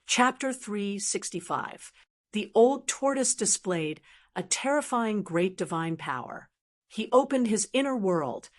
Chapter 365. The old tortoise displayed a terrifying great divine power. He opened his inner world,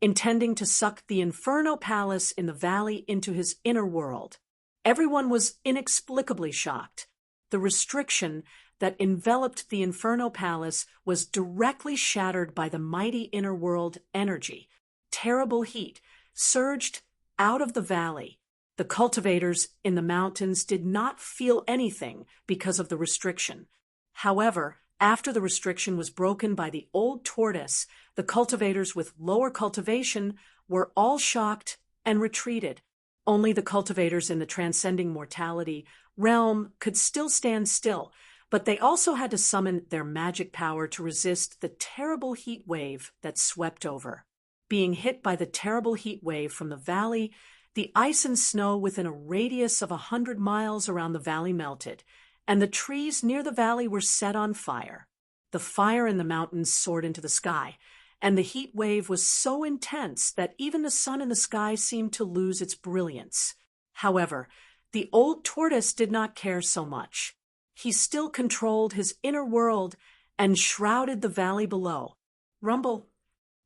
intending to suck the Inferno Palace in the valley into his inner world. Everyone was inexplicably shocked. The restriction that enveloped the Inferno Palace was directly shattered by the mighty inner world energy. Terrible heat surged out of the valley. The cultivators in the mountains did not feel anything because of the restriction. However, after the restriction was broken by the old tortoise, the cultivators with lower cultivation were all shocked and retreated. Only the cultivators in the transcending mortality realm could still stand still, but they also had to summon their magic power to resist the terrible heat wave that swept over. Being hit by the terrible heat wave from the valley, the ice and snow within a radius of 100 miles around the valley melted, and the trees near the valley were set on fire. The fire in the mountains soared into the sky, and the heat wave was so intense that even the sun in the sky seemed to lose its brilliance. However, the old tortoise did not care so much. He still controlled his inner world and shrouded the valley below. Rumble.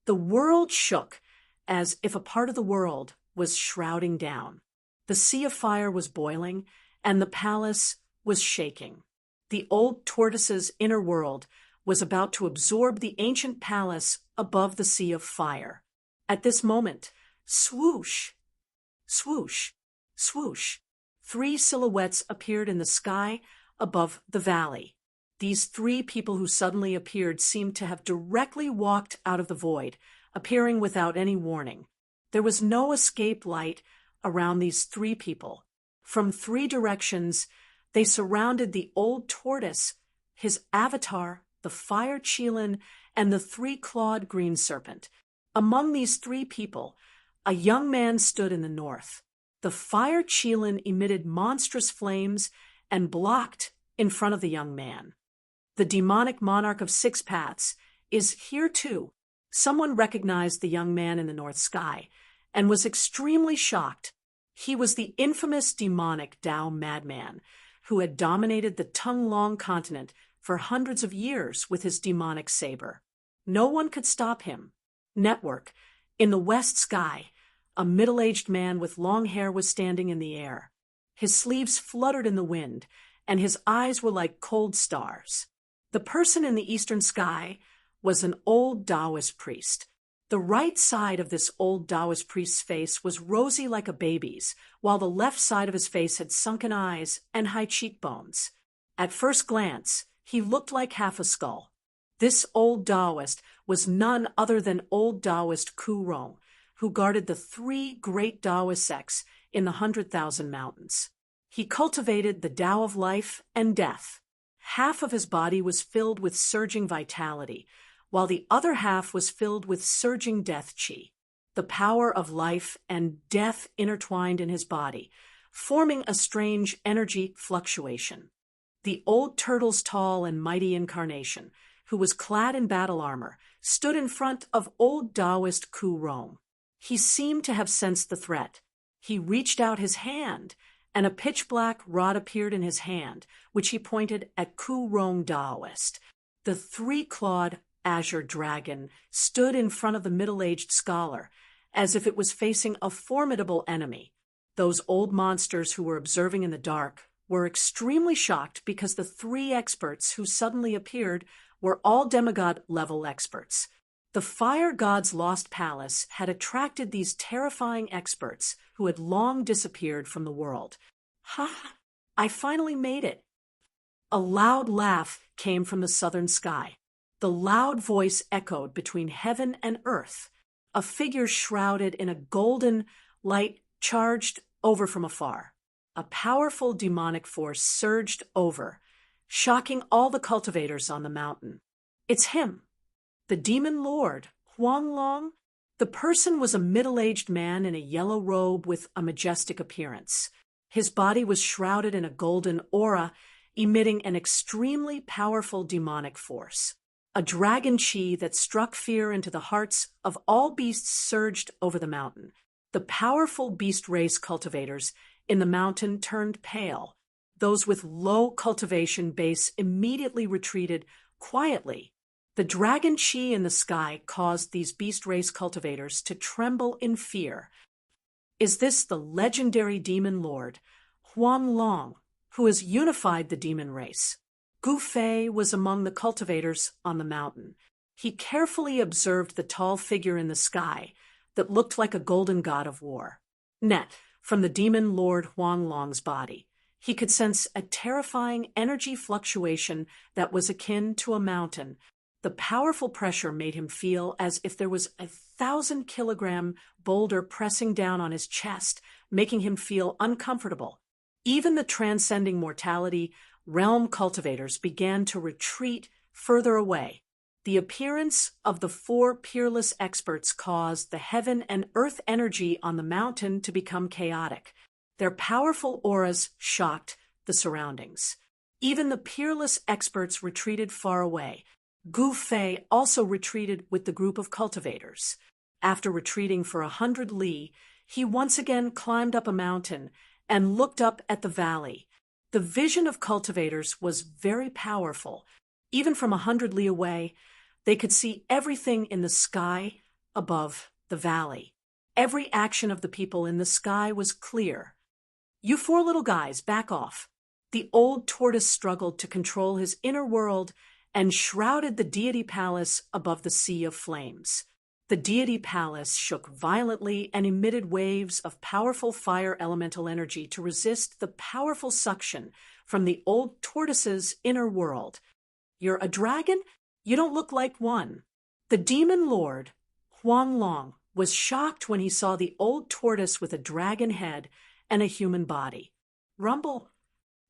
The world shook, as if a part of the world was shrouding down. The sea of fire was boiling, and the palace was shaking. The old tortoise's inner world was about to absorb the ancient palace above the sea of fire. At this moment, swoosh, swoosh, swoosh, 3 silhouettes appeared in the sky above the valley. These 3 people who suddenly appeared seemed to have directly walked out of the void, appearing without any warning. There was no escape light around these 3 people. From 3 directions, they surrounded the old tortoise, his avatar, the fire Qilin, and the 3-clawed green serpent. Among these 3 people, a young man stood in the north. The fire Qilin emitted monstrous flames and blocked in front of the young man. The demonic monarch of 6 paths is here too. Someone recognized the young man in the north sky and was extremely shocked. He was the infamous demonic Tao madman who had dominated the Tonglong continent for hundreds of years with his demonic saber. No one could stop him. Network. In the west sky, a middle-aged man with long hair was standing in the air. His sleeves fluttered in the wind, and his eyes were like cold stars. The person in the eastern sky was an old Taoist priest. The right side of this old Taoist priest's face was rosy like a baby's, while the left side of his face had sunken eyes and high cheekbones. At first glance, he looked like half a skull. This old Taoist was none other than old Taoist Ku Rong, who guarded the 3 great Taoist sects in the 100,000 mountains. He cultivated the Tao of life and death. Half of his body was filled with surging vitality, while the other half was filled with surging death qi. The power of life and death intertwined in his body, forming a strange energy fluctuation. The old turtle's tall and mighty incarnation, who was clad in battle armor, stood in front of old Taoist Ku Rong. He seemed to have sensed the threat. He reached out his hand, and a pitch-black rod appeared in his hand, which he pointed at Ku Rong Taoist. The 3-clawed azure dragon stood in front of the middle-aged scholar, as if it was facing a formidable enemy. Those old monsters who were observing in the dark were extremely shocked because the 3 experts who suddenly appeared were all demigod-level experts. The fire god's lost palace had attracted these terrifying experts who had long disappeared from the world. Ha! I finally made it. A loud laugh came from the southern sky. The loud voice echoed between heaven and earth. A figure shrouded in a golden light charged over from afar. A powerful demonic force surged over, shocking all the cultivators on the mountain. It's him, the demon lord, Huang Long. The person was a middle-aged man in a yellow robe with a majestic appearance. His body was shrouded in a golden aura, emitting an extremely powerful demonic force. A dragon chi that struck fear into the hearts of all beasts surged over the mountain. The powerful beast race cultivators in the mountain turned pale. those with low cultivation base immediately retreated quietly. The dragon chi in the sky caused these beast race cultivators to tremble in fear. Is this the legendary demon lord, Huang Long, who has unified the demon race? Gu Fei was among the cultivators on the mountain. He carefully observed the tall figure in the sky that looked like a golden god of war. From the demon lord Huang Long's body, he could sense a terrifying energy fluctuation that was akin to a mountain. The powerful pressure made him feel as if there was a 1,000-kilogram boulder pressing down on his chest, making him feel uncomfortable. Even the transcending mortality realm cultivators began to retreat further away. The appearance of the 4 peerless experts caused the heaven and earth energy on the mountain to become chaotic. Their powerful auras shocked the surroundings. Even the peerless experts retreated far away. Gu Fei also retreated with the group of cultivators. After retreating for 100 li, he once again climbed up a mountain and looked up at the valley. The vision of cultivators was very powerful. Even from 100 li away, they could see everything in the sky above the valley. Every action of the people in the sky was clear. "You 4 little guys, back off." The old tortoise struggled to control his inner world and shrouded the deity palace above the sea of flames. The deity palace shook violently and emitted waves of powerful fire elemental energy to resist the powerful suction from the old tortoise's inner world. "You're a dragon? You don't look like one." The demon lord, Huang Long, was shocked when he saw the old tortoise with a dragon head and a human body. Rumble.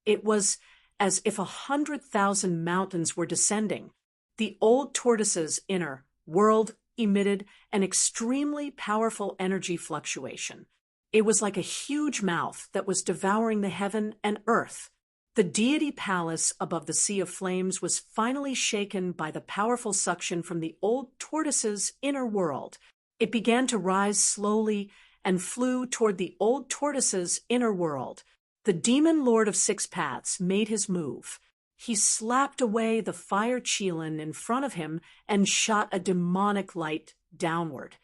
It was as if 100,000 mountains were descending. The old tortoise's inner world emitted an extremely powerful energy fluctuation. It was like a huge mouth that was devouring the heaven and earth. The deity palace above the sea of flames was finally shaken by the powerful suction from the old tortoise's inner world. It began to rise slowly and flew toward the old tortoise's inner world. The demon lord of 6 paths made his move. He slapped away the fire qilin in front of him and shot a demonic light downward.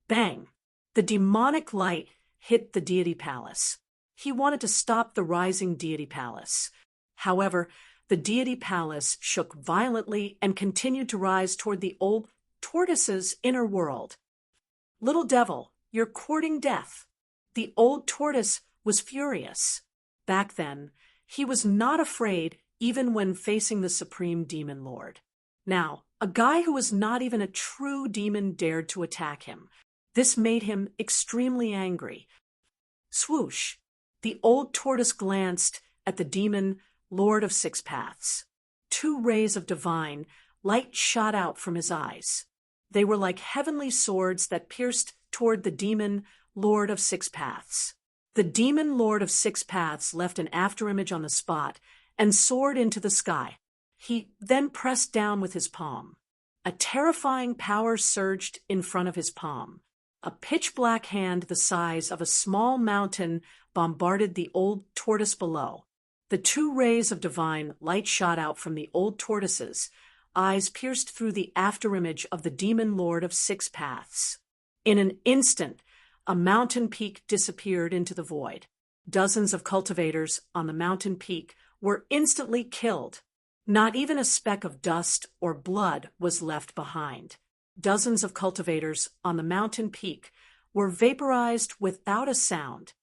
Bang! The demonic light hit the deity palace. He wanted to stop the rising deity palace. However, the deity palace shook violently and continued to rise toward the old tortoise's inner world. "Little devil, you're courting death." The old tortoise was furious. Back then, he was not afraid even when facing the supreme demon lord. Now, a guy who was not even a true demon dared to attack him. This made him extremely angry. Swoosh! The old tortoise glanced at the demon lord of 6 paths. 2 rays of divine light shot out from his eyes. They were like heavenly swords that pierced toward the demon lord of 6 paths. The demon lord of 6 paths left an afterimage on the spot and soared into the sky. He then pressed down with his palm. A terrifying power surged in front of his palm. A pitch-black hand the size of a small mountain bombarded the old tortoise below. The 2 rays of divine light shot out from the old tortoise's eyes, pierced through the afterimage of the demon lord of 6 paths. In an instant, a mountain peak disappeared into the void. Dozens of cultivators on the mountain peak were instantly killed. Not even a speck of dust or blood was left behind. Dozens of cultivators on the mountain peak were vaporized without a sound.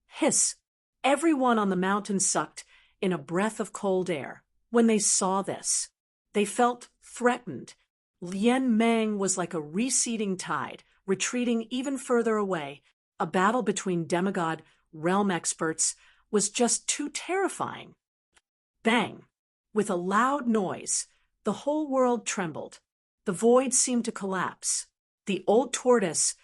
Hiss! Everyone on the mountain sucked in a breath of cold air. When they saw this, they felt threatened. Lian Meng was like a receding tide, retreating even further away. A battle between demigod realm experts was just too terrifying. Bang! With a loud noise, the whole world trembled. The void seemed to collapse. The old tortoise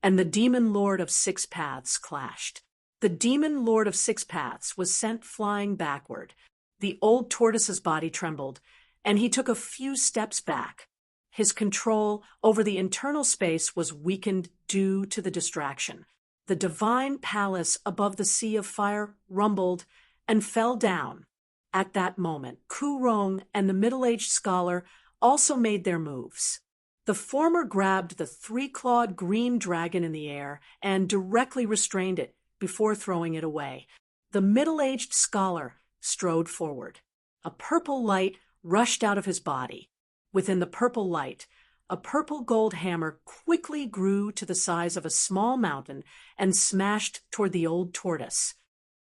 and the demon lord of 6 paths clashed. The demon lord of 6 paths was sent flying backward. The old tortoise's body trembled, and he took a few steps back. His control over the internal space was weakened due to the distraction. The divine palace above the sea of fire rumbled and fell down. At that moment, Ku Rong and the middle-aged scholar also made their moves. The former grabbed the three-clawed green dragon in the air and directly restrained it before throwing it away. The middle-aged scholar strode forward. A purple light rushed out of his body. Within the purple light, a purple gold hammer quickly grew to the size of a small mountain and smashed toward the old tortoise.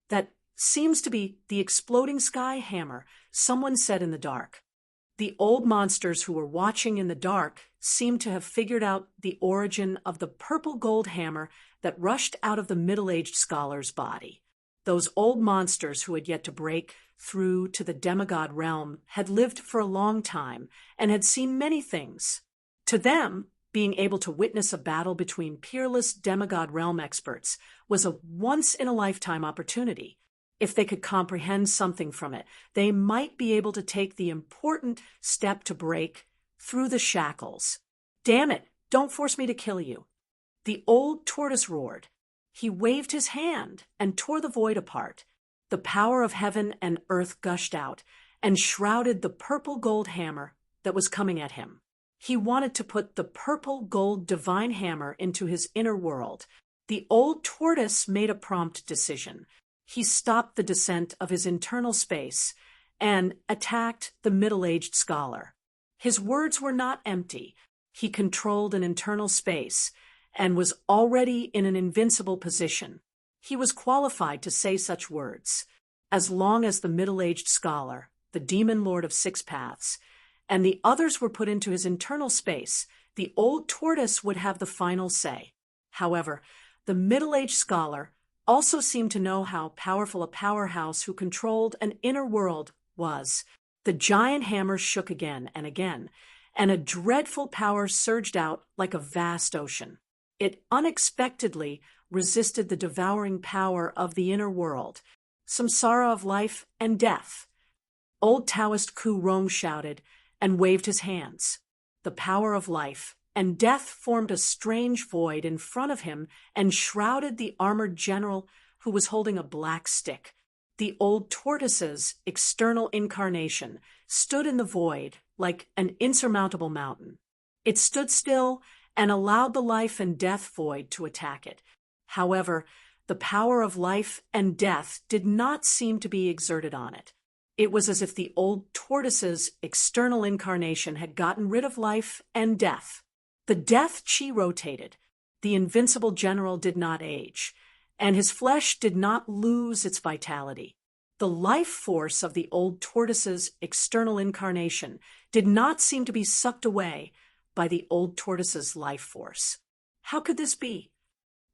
"That seems to be the exploding sky hammer," someone said in the dark. The old monsters who were watching in the dark seemed to have figured out the origin of the purple gold hammer that rushed out of the middle-aged scholar's body. Those old monsters who had yet to break through to the demigod realm had lived for a long time and had seen many things. To them, being able to witness a battle between peerless demigod realm experts was a once-in-a-lifetime opportunity. If they could comprehend something from it, they might be able to take the important step to break through the shackles. "Damn it, don't force me to kill you." The old tortoise roared. He waved his hand and tore the void apart. The power of heaven and earth gushed out and shrouded the purple gold hammer that was coming at him. He wanted to put the purple gold divine hammer into his inner world. The old tortoise made a prompt decision. He stopped the descent of his internal space and attacked the middle-aged scholar. His words were not empty. He controlled an internal space and was already in an invincible position. He was qualified to say such words. As long as the middle-aged scholar, the demon lord of six paths, and the others were put into his internal space, the old tortoise would have the final say. However, the middle-aged scholar also seemed to know how powerful a powerhouse who controlled an inner world was. The giant hammer shook again, and a dreadful power surged out like a vast ocean. It unexpectedly resisted the devouring power of the inner world, samsara of life and death. Old Taoist Ku Rong shouted and waved his hands. The power of life and death formed a strange void in front of him and shrouded the armored general who was holding a black stick. The old tortoise's external incarnation stood in the void like an insurmountable mountain. It stood still and allowed the life and death void to attack it. However, the power of life and death did not seem to be exerted on it. It was as if the old tortoise's external incarnation had gotten rid of life and death. The death chi rotated. The invincible general did not age, and his flesh did not lose its vitality. The life force of the old tortoise's external incarnation did not seem to be sucked away by the old tortoise's life force. How could this be?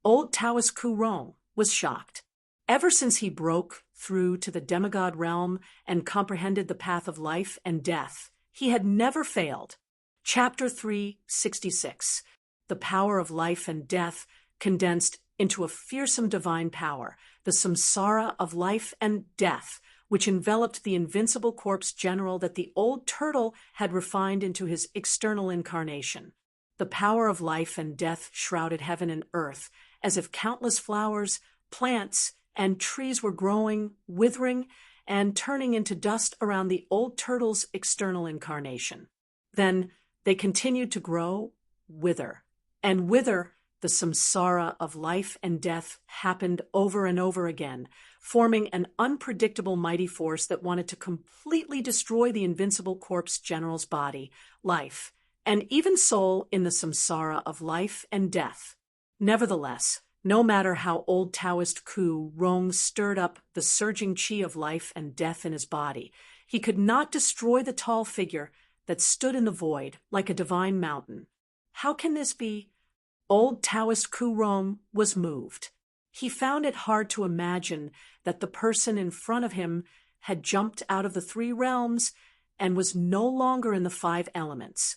Old Taoist Ku Rong was shocked. Ever since he broke through to the demigod realm and comprehended the path of life and death, he had never failed. Chapter 366. The power of life and death condensed into a fearsome divine power, the samsara of life and death, which enveloped the invincible corpse general that the old turtle had refined into his external incarnation. The power of life and death shrouded heaven and earth, as if countless flowers, plants, and trees were growing, withering, and turning into dust around the old turtle's external incarnation. Then they continued to grow, wither, and wither. The samsara of life and death happened over and over again, forming an unpredictable mighty force that wanted to completely destroy the invincible corpse general's body, life, and even soul in the samsara of life and death. Nevertheless, no matter how old Taoist Ku Rong stirred up the surging chi of life and death in his body, he could not destroy the tall figure that stood in the void like a divine mountain. How can this be? Old Taoist Ku Rong was moved. He found it hard to imagine that the person in front of him had jumped out of the three realms and was no longer in the five elements.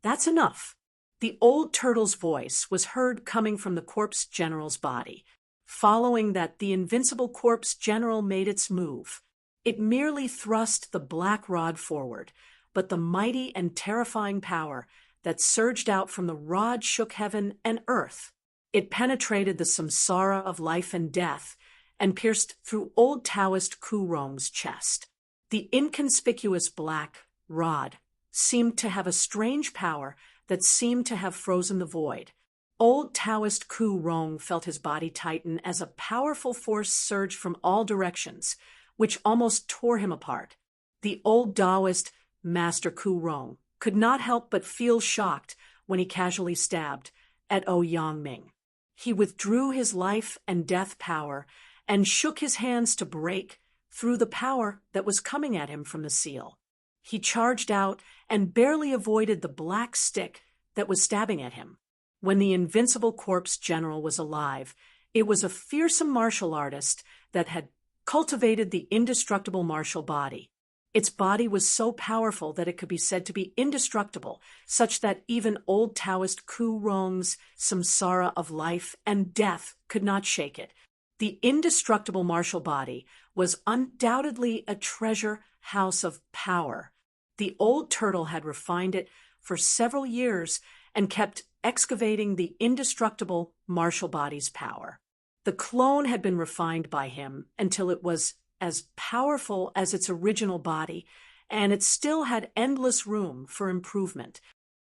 That's enough. The old turtle's voice was heard coming from the corpse general's body. Following that, the invincible corpse general made its move. It merely thrust the black rod forward, but the mighty and terrifying power that surged out from the rod shook heaven and earth. It penetrated the samsara of life and death and pierced through old Taoist Ku Rong's chest. The inconspicuous black rod seemed to have a strange power that seemed to have frozen the void. Old Taoist Ku Rong felt his body tighten as a powerful force surged from all directions, which almost tore him apart. The old Taoist Master Ku Rong could not help but feel shocked when he casually stabbed at Yangming. He withdrew his life and death power and shook his hands to break through the power that was coming at him from the seal. He charged out and barely avoided the black stick that was stabbing at him. When the invincible corpse general was alive, it was a fearsome martial artist that had cultivated the indestructible martial body. Its body was so powerful that it could be said to be indestructible, such that even old Taoist Ku Rong's samsara of life and death could not shake it. The indestructible martial body was undoubtedly a treasure house of power. The old turtle had refined it for several years and kept excavating the indestructible martial body's power. The clone had been refined by him until it was as powerful as its original body, and it still had endless room for improvement.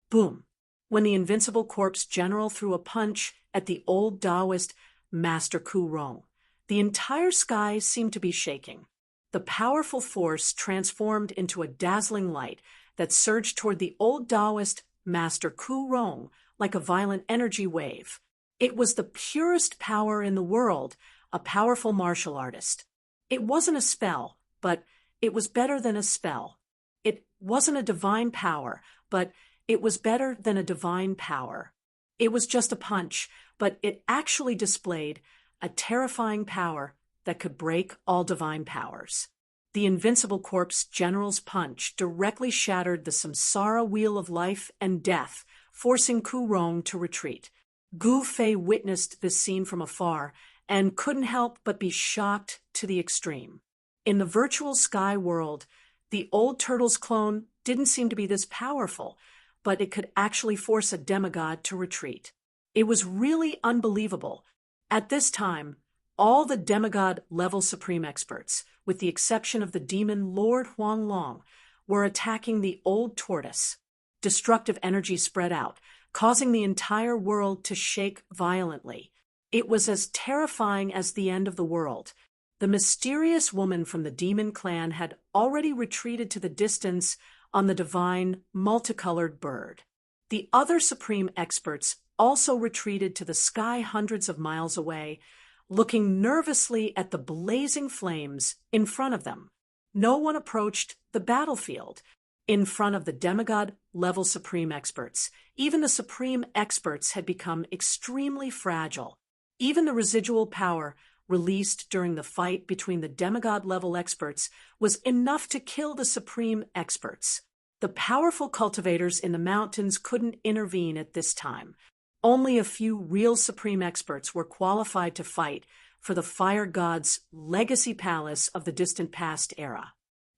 Boom! When the invincible corpse general threw a punch at the old Taoist Master Ku Rong, the entire sky seemed to be shaking. The powerful force transformed into a dazzling light that surged toward the old Taoist Master Ku Rong like a violent energy wave. It was the purest power in the world, a powerful martial artist. It wasn't a spell, but it was better than a spell. It wasn't a divine power, but it was better than a divine power. It was just a punch, but it actually displayed a terrifying power that could break all divine powers. The invincible corpse general's punch directly shattered the samsara wheel of life and death, forcing Ku Rong to retreat. Gu Fei witnessed this scene from afar and couldn't help but be shocked to the extreme. In the virtual sky world, the old turtle's clone didn't seem to be this powerful, but it could actually force a demigod to retreat. It was really unbelievable. At this time, all the demigod-level supreme experts, with the exception of the demon Lord Huanglong, were attacking the old tortoise. Destructive energy spread out, causing the entire world to shake violently. It was as terrifying as the end of the world. The mysterious woman from the demon clan had already retreated to the distance on the divine, multicolored bird. The other supreme experts also retreated to the sky hundreds of miles away, looking nervously at the blazing flames in front of them. No one approached the battlefield. In front of the demigod-level supreme experts, even the supreme experts had become extremely fragile. Even the residual power released during the fight between the demigod-level experts was enough to kill the supreme experts. The powerful cultivators in the mountains couldn't intervene at this time. Only a few real supreme experts were qualified to fight for the fire god's legacy palace of the distant past era.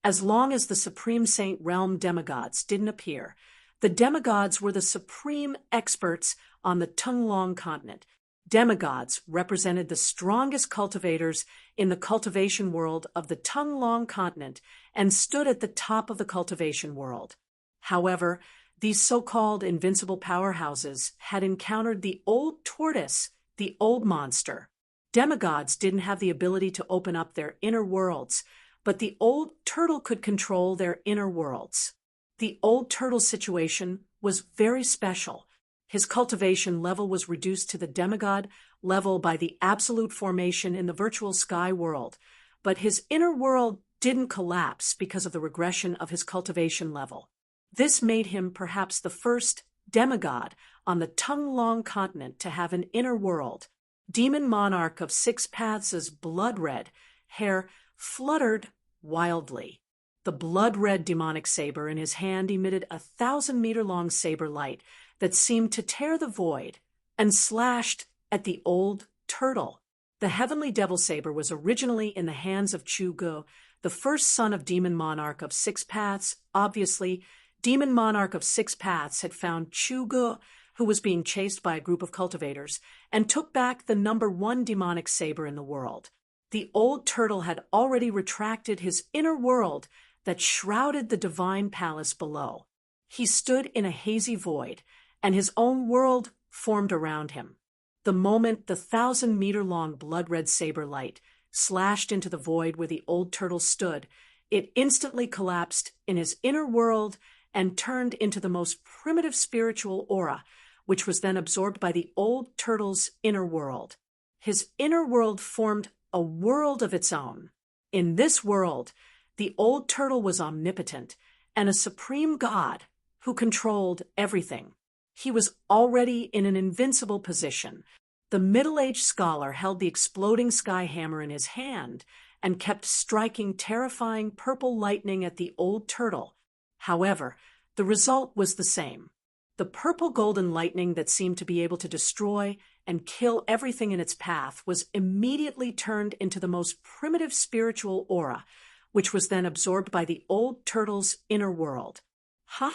As long as the Supreme Saint Realm demigods didn't appear, the demigods were the supreme experts on the Tunglong continent. Demigods represented the strongest cultivators in the cultivation world of the Tunglong continent and stood at the top of the cultivation world. However, these so-called invincible powerhouses had encountered the old tortoise, the old monster. Demigods didn't have the ability to open up their inner worlds, but the old turtle could control their inner worlds. The old turtle's situation was very special. His cultivation level was reduced to the demigod level by the absolute formation in the virtual sky world, but his inner world didn't collapse because of the regression of his cultivation level. This made him perhaps the first demigod on the Tunglong continent to have an inner world. Demon monarch of six paths' blood-red hair fluttered wildly. The blood-red demonic saber in his hand emitted a 1,000-meter-long saber light that seemed to tear the void and slashed at the old turtle. The heavenly devil saber was originally in the hands of Chu Gu, the first son of demon monarch of six paths. Obviously, demon monarch of six paths had found Chu Gu, who was being chased by a group of cultivators, and took back the #1 demonic saber in the world. The old turtle had already retracted his inner world that shrouded the divine palace below. He stood in a hazy void, and his own world formed around him. The moment the 1,000-meter-long blood-red saber light slashed into the void where the old turtle stood, it instantly collapsed in his inner world and turned into the most primitive spiritual aura, which was then absorbed by the old turtle's inner world. His inner world formed a world of its own. In this world, the old turtle was omnipotent and a supreme god who controlled everything. He was already in an invincible position. The middle-aged scholar held the exploding sky hammer in his hand and kept striking terrifying purple lightning at the old turtle. However, the result was the same. The purple golden lightning that seemed to be able to destroy and kill everything in its path was immediately turned into the most primitive spiritual aura, which was then absorbed by the old turtle's inner world. Huh?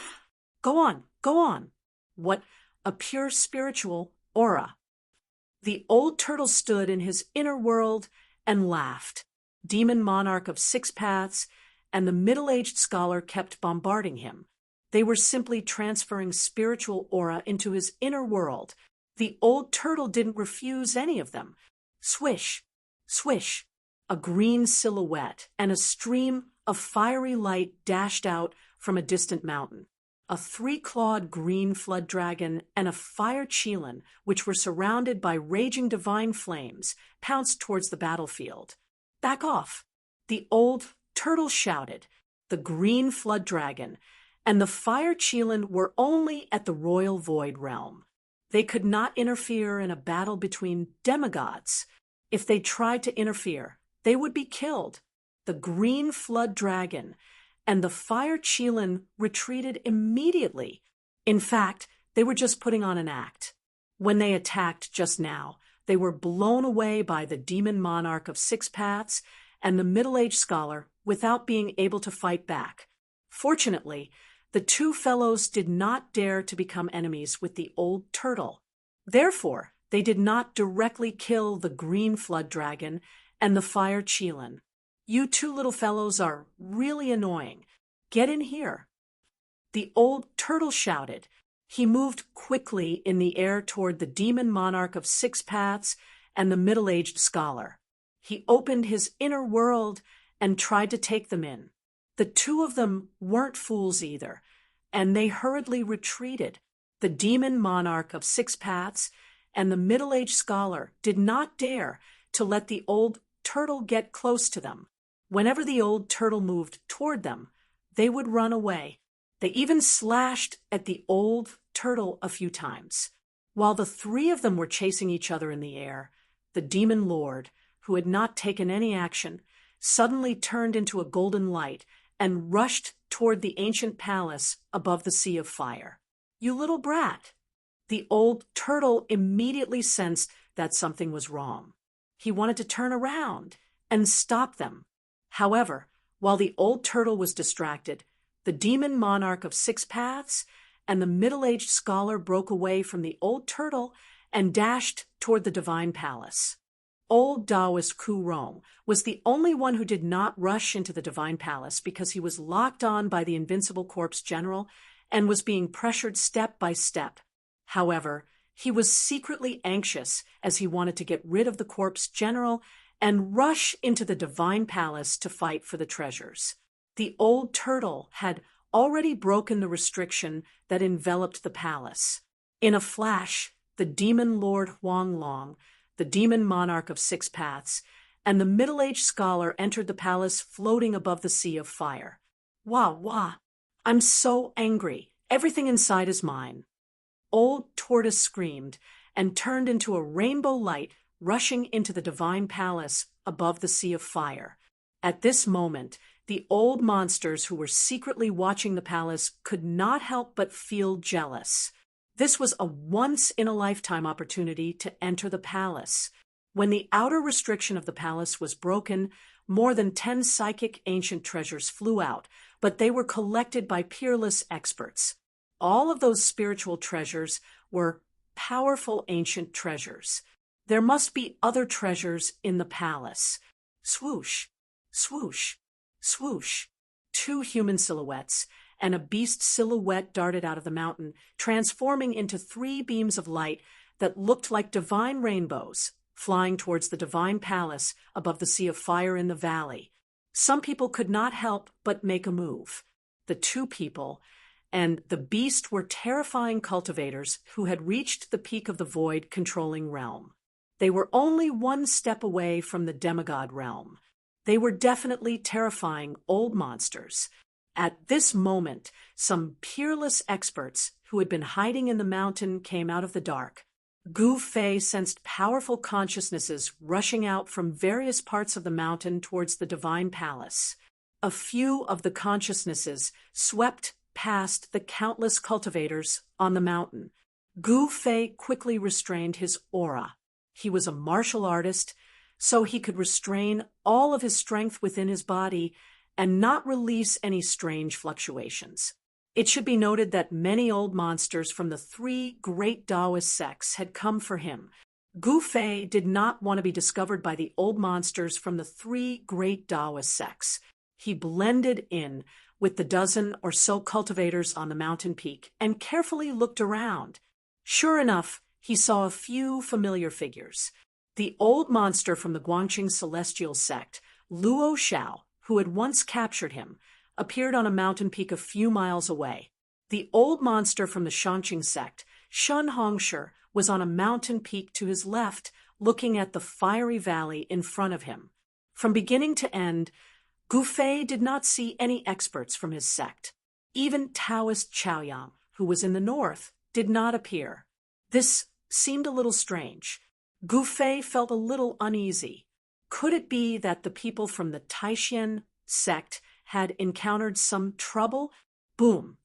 Go on, go on. What? A pure spiritual aura. The old turtle stood in his inner world and laughed. Demon monarch of 6 paths and the middle-aged scholar kept bombarding him. They were simply transferring spiritual aura into his inner world. The old turtle didn't refuse any of them. Swish, swish, a green silhouette and a stream of fiery light dashed out from a distant mountain. A 3-clawed green flood dragon and a fire chelan, which were surrounded by raging divine flames, pounced towards the battlefield. Back off! The old turtle shouted. The green flood dragon and the fire chelan were only at the royal void realm. They could not interfere in a battle between demigods. If they tried to interfere, they would be killed. The green flood dragon and the fire chelan retreated immediately. In fact, they were just putting on an act. When they attacked just now, they were blown away by the demon monarch of 6 paths and the middle-aged scholar without being able to fight back. Fortunately, the two fellows did not dare to become enemies with the old turtle. Therefore, they did not directly kill the green flood dragon and the fire chelan. You two little fellows are really annoying. Get in here. The old turtle shouted. He moved quickly in the air toward the demon monarch of 6 paths and the middle-aged scholar. He opened his inner world and tried to take them in. The two of them weren't fools either, and they hurriedly retreated. The demon monarch of 6 paths and the middle-aged scholar did not dare to let the old turtle get close to them. Whenever the old turtle moved toward them, they would run away. They even slashed at the old turtle a few times. While the 3 of them were chasing each other in the air, the demon lord, who had not taken any action, suddenly turned into a golden light and rushed toward the ancient palace above the sea of fire. You little brat! The old turtle immediately sensed that something was wrong. He wanted to turn around and stop them. However, while the old turtle was distracted, the demon monarch of 6 paths and the middle-aged scholar broke away from the old turtle and dashed toward the divine palace. Old Taoist Ku Rong was the only one who did not rush into the divine palace because he was locked on by the invincible corpse general and was being pressured step by step. However, he was secretly anxious as he wanted to get rid of the corpse general and rush into the divine palace to fight for the treasures. The old turtle had already broken the restriction that enveloped the palace. In a flash, the demon lord Huang Long, the demon monarch of 6 paths, and the middle-aged scholar entered the palace floating above the sea of fire. Wah, wah! I'm so angry. Everything inside is mine. Old Tortoise screamed and turned into a rainbow light rushing into the divine palace above the sea of fire. At this moment, the old monsters who were secretly watching the palace could not help but feel jealous. This was a once-in-a-lifetime opportunity to enter the palace. When the outer restriction of the palace was broken, more than 10 psychic ancient treasures flew out, but they were collected by peerless experts. All of those spiritual treasures were powerful ancient treasures. There must be other treasures in the palace. Swoosh, swoosh, swoosh. Two human silhouettes and a beast silhouette darted out of the mountain, transforming into three beams of light that looked like divine rainbows, flying towards the divine palace above the sea of fire in the valley. Some people could not help but make a move. The two people and the beast were terrifying cultivators who had reached the peak of the void-controlling realm. They were only one step away from the demigod realm. They were definitely terrifying old monsters. At this moment, some peerless experts who had been hiding in the mountain came out of the dark. Gu Fei sensed powerful consciousnesses rushing out from various parts of the mountain towards the divine palace. A few of the consciousnesses swept past the countless cultivators on the mountain. Gu Fei quickly restrained his aura. He was a martial artist, so he could restrain all of his strength within his body and not release any strange fluctuations. It should be noted that many old monsters from the three great Taoist sects had come for him. Gu Fei did not want to be discovered by the old monsters from the three great Taoist sects. He blended in with the dozen or so cultivators on the mountain peak and carefully looked around. Sure enough, he saw a few familiar figures. The old monster from the Guangqing Celestial sect, Luo Xiao, who had once captured him, appeared on a mountain peak a few miles away. The old monster from the Shangqing sect, Shun Hongshi, was on a mountain peak to his left, looking at the fiery valley in front of him. From beginning to end, Gu Fei did not see any experts from his sect. Even Taoist Chaoyang, who was in the north, did not appear. This seemed a little strange. Gu Fei felt a little uneasy. Could it be that the people from the Taishan sect had encountered some trouble? Boom!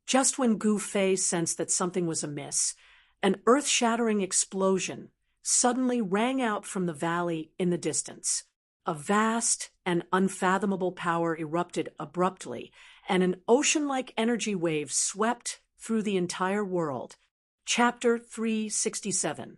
Just when Gu Fei sensed that something was amiss, an earth-shattering explosion suddenly rang out from the valley in the distance. A vast and unfathomable power erupted abruptly, and an ocean-like energy wave swept through the entire world. Chapter 367.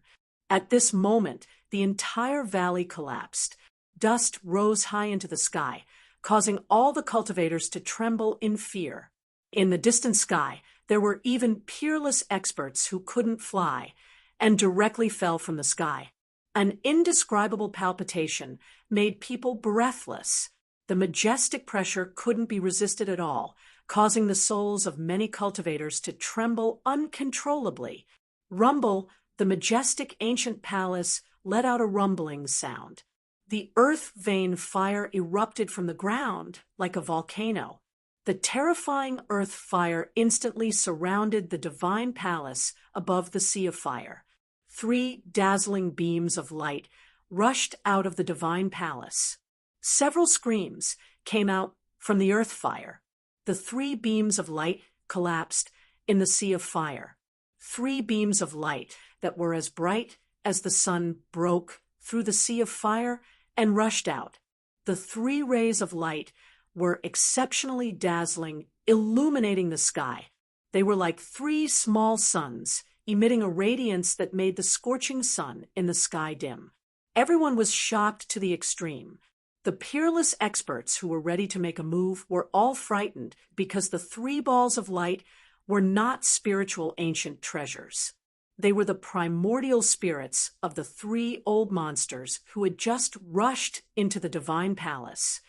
At this moment, the entire valley collapsed. Dust rose high into the sky, causing all the cultivators to tremble in fear. In the distant sky, there were even peerless experts who couldn't fly and directly fell from the sky. An indescribable palpitation made people breathless. The majestic pressure couldn't be resisted at all, causing the souls of many cultivators to tremble uncontrollably. Rumble, the majestic ancient palace, let out a rumbling sound. The earth vein fire erupted from the ground like a volcano. The terrifying earth fire instantly surrounded the divine palace above the sea of fire. 3 dazzling beams of light rushed out of the divine palace. Several screams came out from the earth fire. The 3 beams of light collapsed in the sea of fire. 3 beams of light that were as bright as the sun broke through the sea of fire and rushed out. The 3 rays of light were exceptionally dazzling, illuminating the sky. They were like 3 small suns, emitting a radiance that made the scorching sun in the sky dim. Everyone was shocked to the extreme. The peerless experts who were ready to make a move were all frightened because the 3 balls of light were not spiritual ancient treasures. They were the primordial spirits of the 3 old monsters who had just rushed into the divine palace.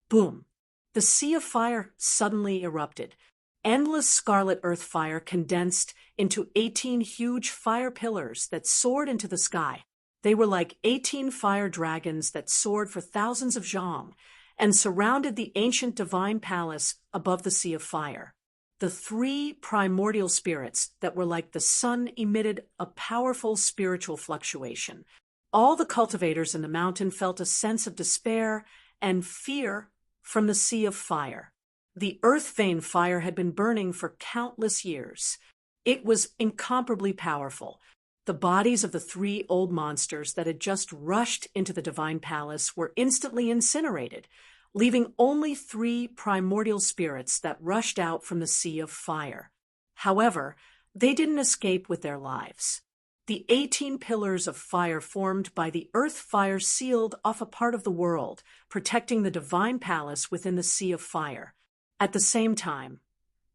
Boom! The sea of fire suddenly erupted. Endless scarlet earth fire condensed into 18 huge fire pillars that soared into the sky. They were like 18 fire dragons that soared for thousands of zhang and surrounded the ancient divine palace above the sea of fire. The 3 primordial spirits that were like the sun emitted a powerful spiritual fluctuation. All the cultivators in the mountain felt a sense of despair and fear from the sea of fire. The earth vein fire had been burning for countless years. It was incomparably powerful. The bodies of the 3 old monsters that had just rushed into the divine palace were instantly incinerated, leaving only 3 primordial spirits that rushed out from the sea of fire. However, they didn't escape with their lives. The 18 pillars of fire formed by the earth fire sealed off a part of the world, protecting the divine palace within the sea of fire. At the same time,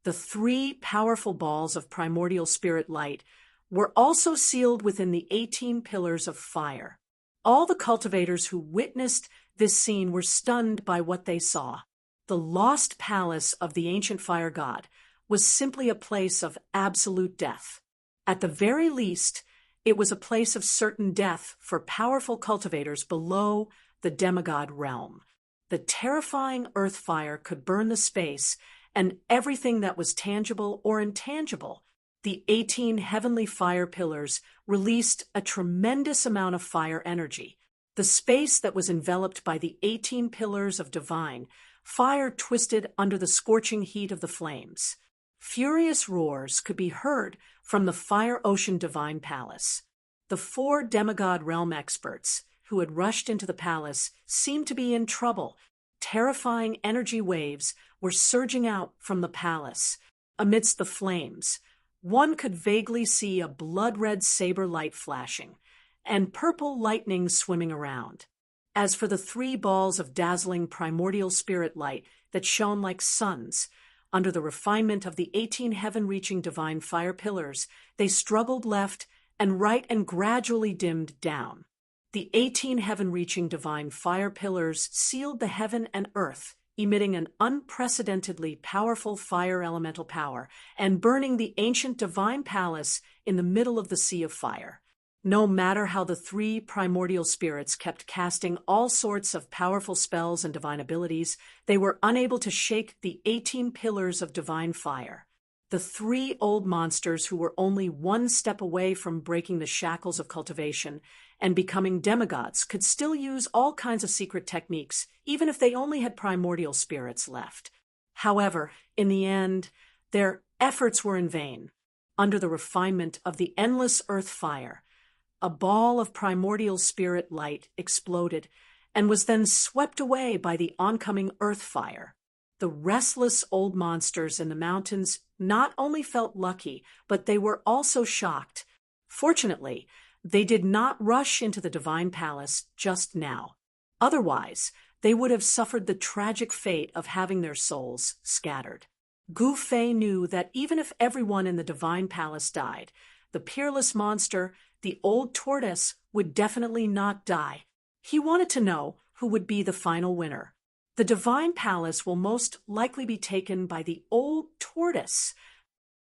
the 3 powerful balls of primordial spirit light were also sealed within the 18 pillars of fire. All the cultivators who witnessed this scene were stunned by what they saw. The lost palace of the ancient fire god was simply a place of absolute death. At the very least, it was a place of certain death for powerful cultivators below the demigod realm. The terrifying earth fire could burn the space and everything that was tangible or intangible. The 18 heavenly fire pillars released a tremendous amount of fire energy. The space that was enveloped by the 18 pillars of divine fire twisted under the scorching heat of the flames. Furious roars could be heard from the fire ocean divine palace. The 4 demigod realm experts who had rushed into the palace seemed to be in trouble. Terrifying energy waves were surging out from the palace. Amidst the flames, one could vaguely see a blood-red saber light flashing, and purple lightning swimming around. As for the 3 balls of dazzling primordial spirit light that shone like suns, under the refinement of the 18 heaven-reaching divine fire pillars, they struggled left and right and gradually dimmed down. The 18 heaven-reaching divine fire pillars sealed the heaven and earth, emitting an unprecedentedly powerful fire elemental power and burning the ancient divine palace in the middle of the sea of fire. No matter how the 3 primordial spirits kept casting all sorts of powerful spells and divine abilities, they were unable to shake the 18 pillars of divine fire. The 3 old monsters who were only 1 step away from breaking the shackles of cultivation and becoming demigods could still use all kinds of secret techniques, even if they only had primordial spirits left. However, in the end, their efforts were in vain. Under the refinement of the endless earth fire, a ball of primordial spirit light exploded and was then swept away by the oncoming earth fire. The restless old monsters in the mountains not only felt lucky, but they were also shocked. Fortunately, they did not rush into the divine palace just now. Otherwise, they would have suffered the tragic fate of having their souls scattered. Gu Fei knew that even if everyone in the divine palace died, the peerless monster, the old tortoise, would definitely not die. He wanted to know who would be the final winner. The divine palace will most likely be taken by the old tortoise,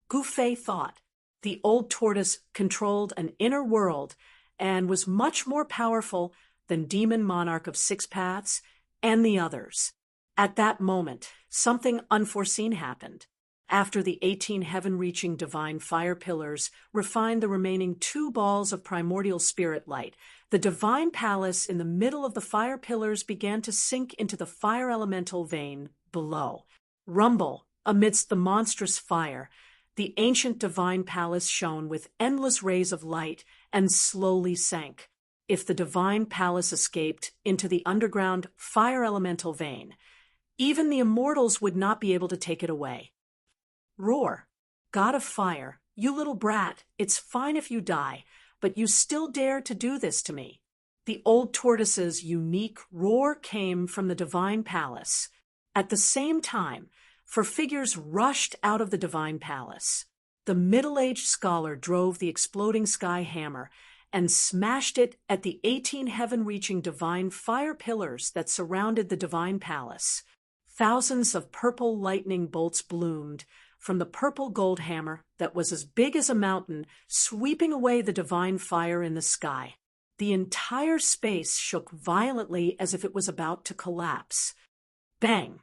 Gu Fei thought. The old tortoise controlled an inner world and was much more powerful than Demon Monarch of 6 Paths and the others. At that moment, something unforeseen happened. After the 18 heaven-reaching divine fire pillars refined the remaining 2 balls of primordial spirit light, the divine palace in the middle of the fire pillars began to sink into the fire elemental vein below. Rumble amidst the monstrous fire, the ancient divine palace shone with endless rays of light and slowly sank. If the divine palace escaped into the underground fire elemental vein, even the immortals would not be able to take it away. Roar, God of fire, you little brat, it's fine if you die, but you still dare to do this to me. The old tortoise's unique roar came from the divine palace. At the same time, 4 figures rushed out of the divine palace. The middle-aged scholar drove the exploding sky hammer and smashed it at the 18 heaven-reaching divine fire pillars that surrounded the divine palace. Thousands of purple lightning bolts bloomed from the purple gold hammer that was as big as a mountain, sweeping away the divine fire in the sky. The entire space shook violently as if it was about to collapse. Bang!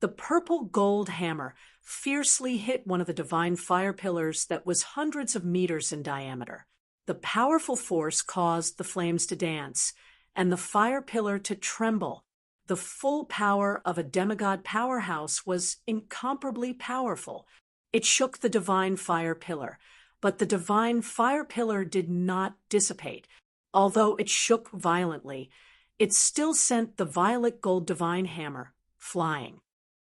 The purple gold hammer fiercely hit one of the divine fire pillars that was hundreds of meters in diameter. The powerful force caused the flames to dance and the fire pillar to tremble. The full power of a demigod powerhouse was incomparably powerful. It shook the divine fire pillar, but the divine fire pillar did not dissipate. Although it shook violently, it still sent the violet gold divine hammer flying.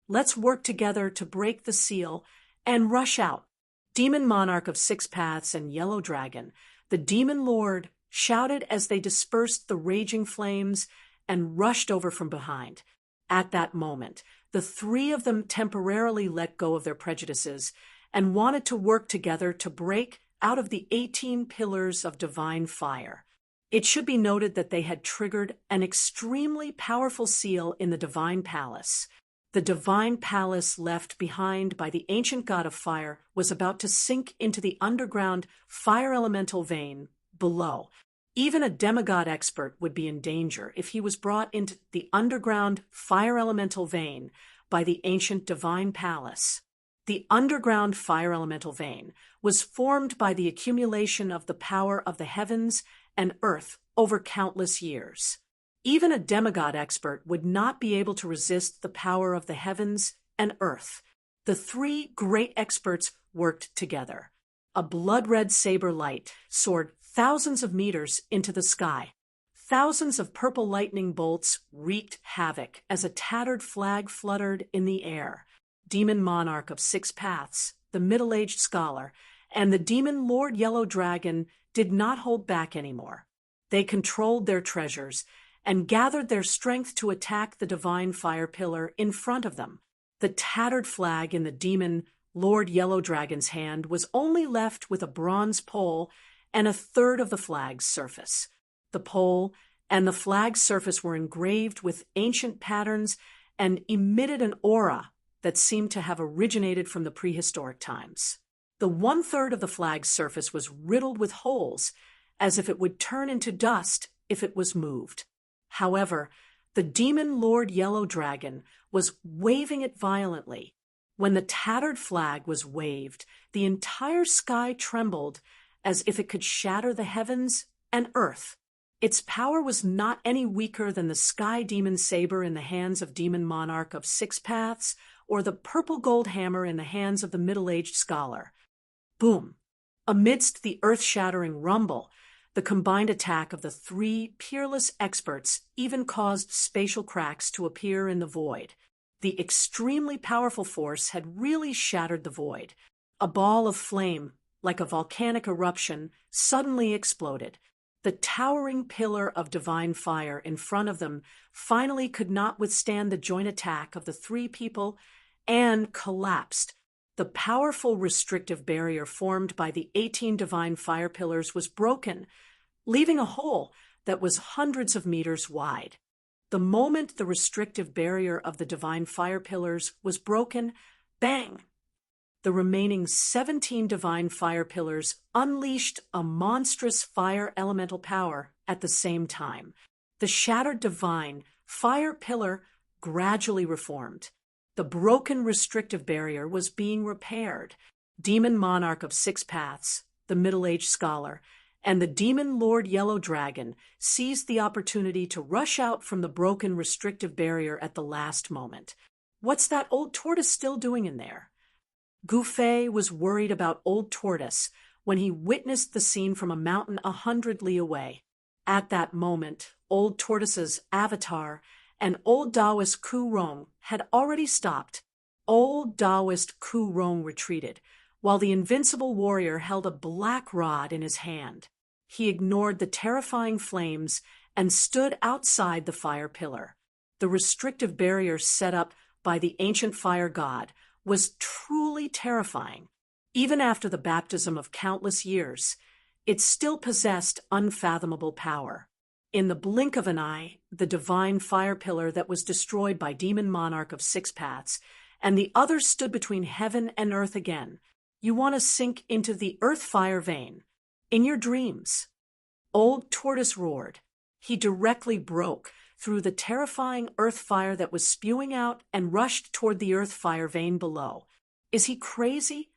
Let's work together to break the seal and rush out. Demon Monarch of 6 Paths and Yellow Dragon, The demon lord shouted as they dispersed the raging flames and rushed over from behind. At that moment, the three of them temporarily let go of their prejudices and wanted to work together to break out of the 18 pillars of divine fire. It should be noted that they had triggered an extremely powerful seal in the divine palace. The divine palace left behind by the ancient god of fire was about to sink into the underground fire elemental vein below. Even a demigod expert would be in danger if he was brought into the underground fire elemental vein by the ancient divine palace. The underground fire elemental vein was formed by the accumulation of the power of the heavens and earth over countless years. Even a demigod expert would not be able to resist the power of the heavens and earth. The three great experts worked together. A blood-red saber light soared thousands of meters into the sky. Thousands of purple lightning bolts wreaked havoc as a tattered flag fluttered in the air. Demon monarch of six paths, the middle-aged scholar, and the demon lord yellow dragon did not hold back anymore. They controlled their treasures and gathered their strength to attack the divine fire pillar in front of them. The tattered flag in the demon Lord Yellow Dragon's hand was only left with a bronze pole and a third of the flag's surface. The pole and the flag's surface were engraved with ancient patterns and emitted an aura that seemed to have originated from the prehistoric times. The one-third of the flag's surface was riddled with holes, as if it would turn into dust if it was moved. However, the demon Lord Yellow Dragon was waving it violently. When the tattered flag was waved, the entire sky trembled as if it could shatter the heavens and earth. Its power was not any weaker than the sky demon saber in the hands of demon monarch of six paths or the purple gold hammer in the hands of the middle-aged scholar. Boom! Amidst the earth-shattering rumble, the combined attack of the three peerless experts even caused spatial cracks to appear in the void. The extremely powerful force had really shattered the void. A ball of flame, like a volcanic eruption, suddenly exploded. The towering pillar of divine fire in front of them finally could not withstand the joint attack of the three people and collapsed. The powerful restrictive barrier formed by the 18 divine fire pillars was broken, leaving a hole that was hundreds of meters wide. The moment the restrictive barrier of the divine fire pillars was broken, bang! The remaining 17 divine fire pillars unleashed a monstrous fire elemental power at the same time. The shattered divine fire pillar gradually reformed. The broken restrictive barrier was being repaired. Demon monarch of six paths, the middle-aged scholar, and the demon Lord Yellow Dragon seized the opportunity to rush out from the broken restrictive barrier at the last moment. What's that old tortoise still doing in there? Gouffet was worried about old tortoise when he witnessed the scene from a mountain 100 li away. At that moment, old tortoise's avatar and old Taoist Ku Rong had already stopped. Old Taoist Ku Rong retreated, while the invincible warrior held a black rod in his hand. He ignored the terrifying flames and stood outside the fire pillar. The restrictive barrier set up by the ancient fire god was truly terrifying. Even after the baptism of countless years, it still possessed unfathomable power. In the blink of an eye, the divine fire pillar that was destroyed by demon monarch of six paths, and the other stood between heaven and earth again. You want to sink into the earth fire vein. In your dreams. Old tortoise roared. He directly broke through the terrifying earth fire that was spewing out and rushed toward the earth fire vein below. Is he crazy?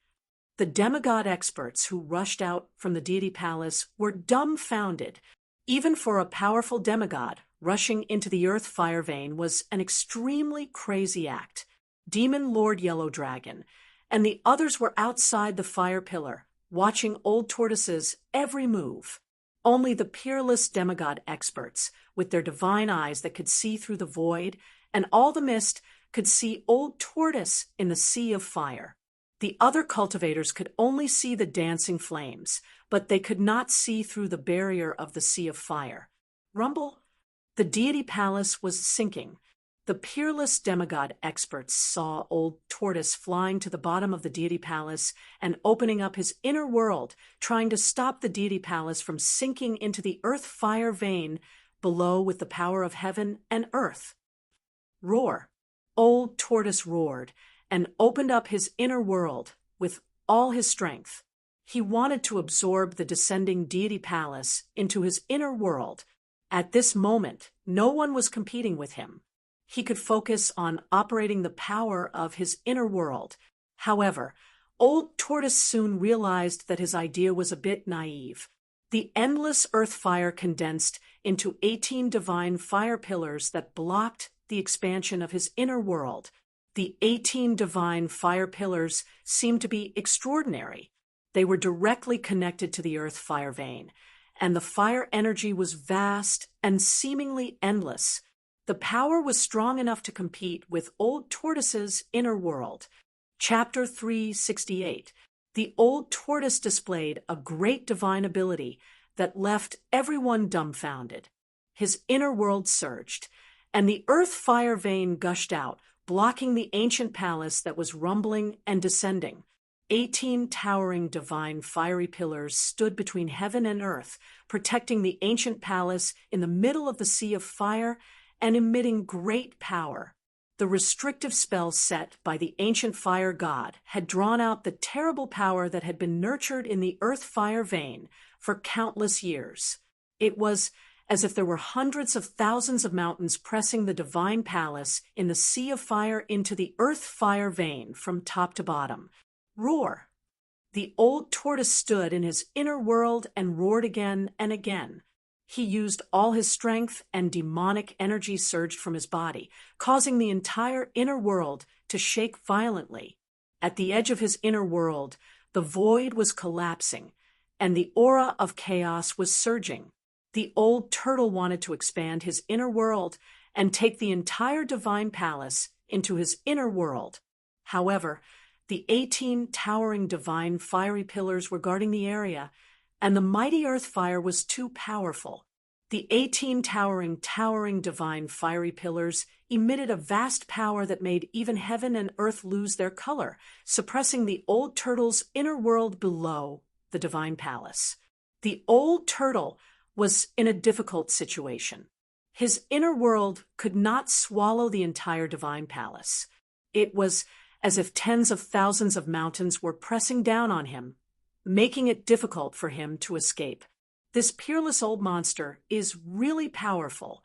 The demigod experts who rushed out from the deity palace were dumbfounded. Even for a powerful demigod, rushing into the earth fire vein was an extremely crazy act. Demon Lord Yellow Dragon and the others were outside the fire pillar, watching old tortoise's every move. Only the peerless demigod experts, with their divine eyes that could see through the void and all the mist, could see old tortoise in the sea of fire. The other cultivators could only see the dancing flames, but they could not see through the barrier of the sea of fire. Rumble? The deity palace was sinking. The peerless demigod experts saw Old Tortoise flying to the bottom of the deity palace and opening up his inner world, trying to stop the deity palace from sinking into the earth-fire vein below with the power of heaven and earth. Roar! Old Tortoise roared and opened up his inner world with all his strength. He wanted to absorb the descending deity palace into his inner world. At this moment, no one was competing with him. He could focus on operating the power of his inner world. However, Old Tortoise soon realized that his idea was a bit naive. The endless earth fire condensed into 18 divine fire pillars that blocked the expansion of his inner world. The 18 divine fire pillars seemed to be extraordinary. They were directly connected to the earth fire vein, and the fire energy was vast and seemingly endless. The power was strong enough to compete with Old Tortoise's inner world. Chapter 368. The Old Tortoise displayed a great divine ability that left everyone dumbfounded. His inner world surged, and the earth fire vein gushed out, blocking the ancient palace that was rumbling and descending. 18 towering divine fiery pillars stood between heaven and earth, protecting the ancient palace in the middle of the sea of fire and emitting great power. The restrictive spell set by the ancient fire god had drawn out the terrible power that had been nurtured in the earth-fire vein for countless years. It was as if there were hundreds of thousands of mountains pressing the divine palace in the sea of fire into the earth-fire vein from top to bottom. Roar! The Old Tortoise stood in his inner world and roared again and again. He used all his strength, and demonic energy surged from his body, causing the entire inner world to shake violently. At the edge of his inner world, the void was collapsing, and the aura of chaos was surging. The old turtle wanted to expand his inner world and take the entire divine palace into his inner world. However, the 18 towering divine fiery pillars were guarding the area, and the mighty earth fire was too powerful. The 18 towering divine fiery pillars emitted a vast power that made even heaven and earth lose their color, suppressing the old turtle's inner world below the divine palace. The old turtle was in a difficult situation. His inner world could not swallow the entire divine palace. It was as if tens of thousands of mountains were pressing down on him, making it difficult for him to escape. This peerless old monster is really powerful.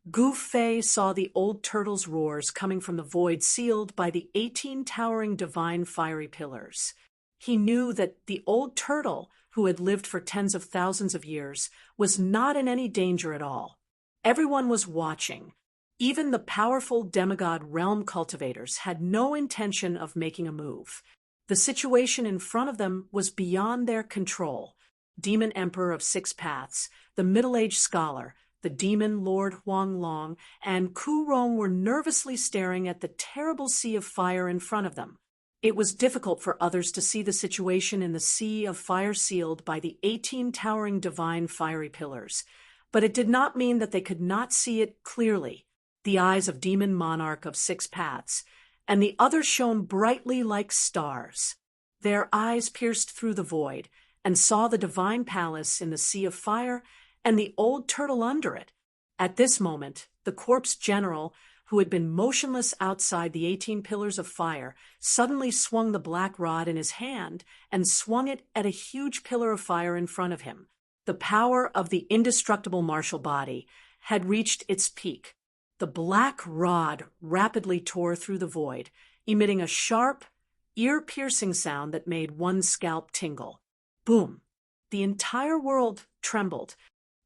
Goof Fei saw the old turtle's roars coming from the void sealed by the 18 towering divine fiery pillars. He knew that the old turtle, who had lived for tens of thousands of years, was not in any danger at all. Everyone was watching. Even the powerful demigod realm cultivators had no intention of making a move. The situation in front of them was beyond their control. Demon Emperor of Six Paths, the middle-aged scholar, the demon Lord Huang Long, and Ku Rong were nervously staring at the terrible sea of fire in front of them. It was difficult for others to see the situation in the sea of fire sealed by the 18 towering divine fiery pillars, but it did not mean that they could not see it clearly. The eyes of Demon Monarch of Six Paths, and the others shone brightly like stars. Their eyes pierced through the void and saw the divine palace in the sea of fire and the old turtle under it. At this moment, the corpse general, who had been motionless outside the 18 pillars of fire, suddenly swung the black rod in his hand and swung it at a huge pillar of fire in front of him. The power of the indestructible martial body had reached its peak. The black rod rapidly tore through the void, emitting a sharp, ear-piercing sound that made one's scalp tingle. Boom! The entire world trembled.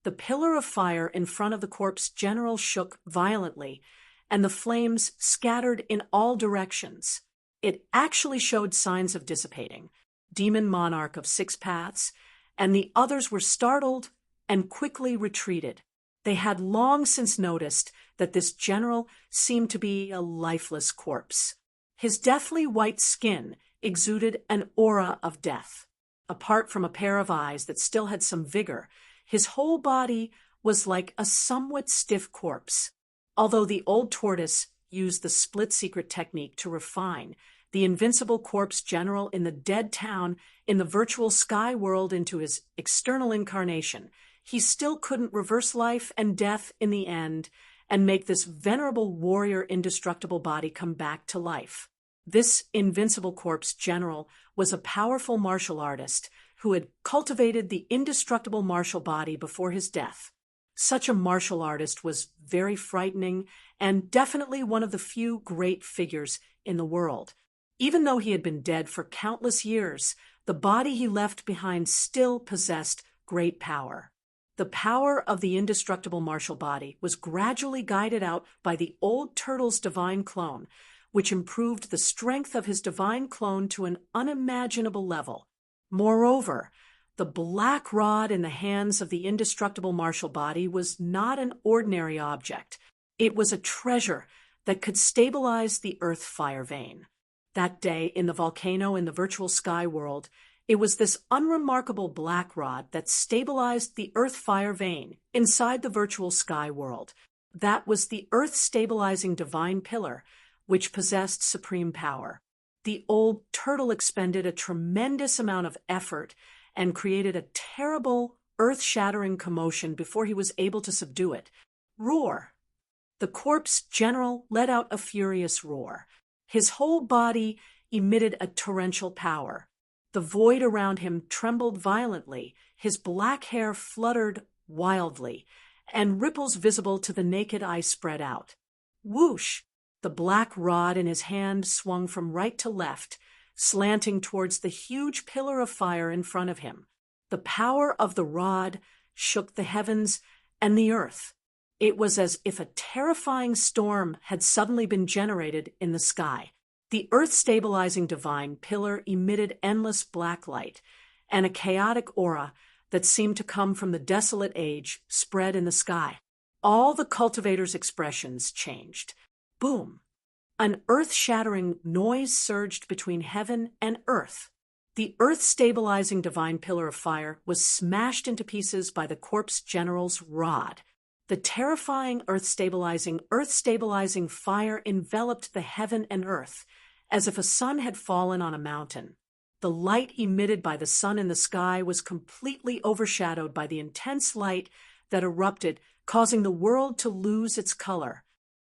The pillar of fire in front of the corpse general shook violently, and the flames scattered in all directions. It actually showed signs of dissipating. Demon Monarch of Six Paths and the others were startled and quickly retreated. They had long since noticed that this general seemed to be a lifeless corpse. His deathly white skin exuded an aura of death. Apart from a pair of eyes that still had some vigor, his whole body was like a somewhat stiff corpse. Although the old tortoise used the split-secret technique to refine the invincible corpse general in the dead town in the virtual sky world into his external incarnation, he still couldn't reverse life and death in the end and make this venerable warrior indestructible body come back to life. This invincible corpse general was a powerful martial artist who had cultivated the indestructible martial body before his death. Such a martial artist was very frightening and definitely one of the few great figures in the world. Even though he had been dead for countless years, the body he left behind still possessed great power. The power of the indestructible martial body was gradually guided out by the old turtle's divine clone, which improved the strength of his divine clone to an unimaginable level. Moreover, the black rod in the hands of the indestructible martial body was not an ordinary object. It was a treasure that could stabilize the earth fire vein. That day, in the volcano in the virtual sky world, it was this unremarkable black rod that stabilized the earth fire vein inside the virtual sky world. That was the earth-stabilizing divine pillar, which possessed supreme power. The old turtle expended a tremendous amount of effort and created a terrible, earth-shattering commotion before he was able to subdue it. Roar! The corpse general let out a furious roar. His whole body emitted a torrential power. The void around him trembled violently, his black hair fluttered wildly, and ripples visible to the naked eye spread out. Whoosh! The black rod in his hand swung from right to left, slanting towards the huge pillar of fire in front of him. The power of the rod shook the heavens and the earth. It was as if a terrifying storm had suddenly been generated in the sky. The earth-stabilizing divine pillar emitted endless black light, and a chaotic aura that seemed to come from the desolate age spread in the sky. All the cultivators' expressions changed. Boom! An earth-shattering noise surged between heaven and earth. The earth-stabilizing divine pillar of fire was smashed into pieces by the corpse general's rod. The terrifying earth-stabilizing fire enveloped the heaven and earth, as if a sun had fallen on a mountain. The light emitted by the sun in the sky was completely overshadowed by the intense light that erupted, causing the world to lose its color.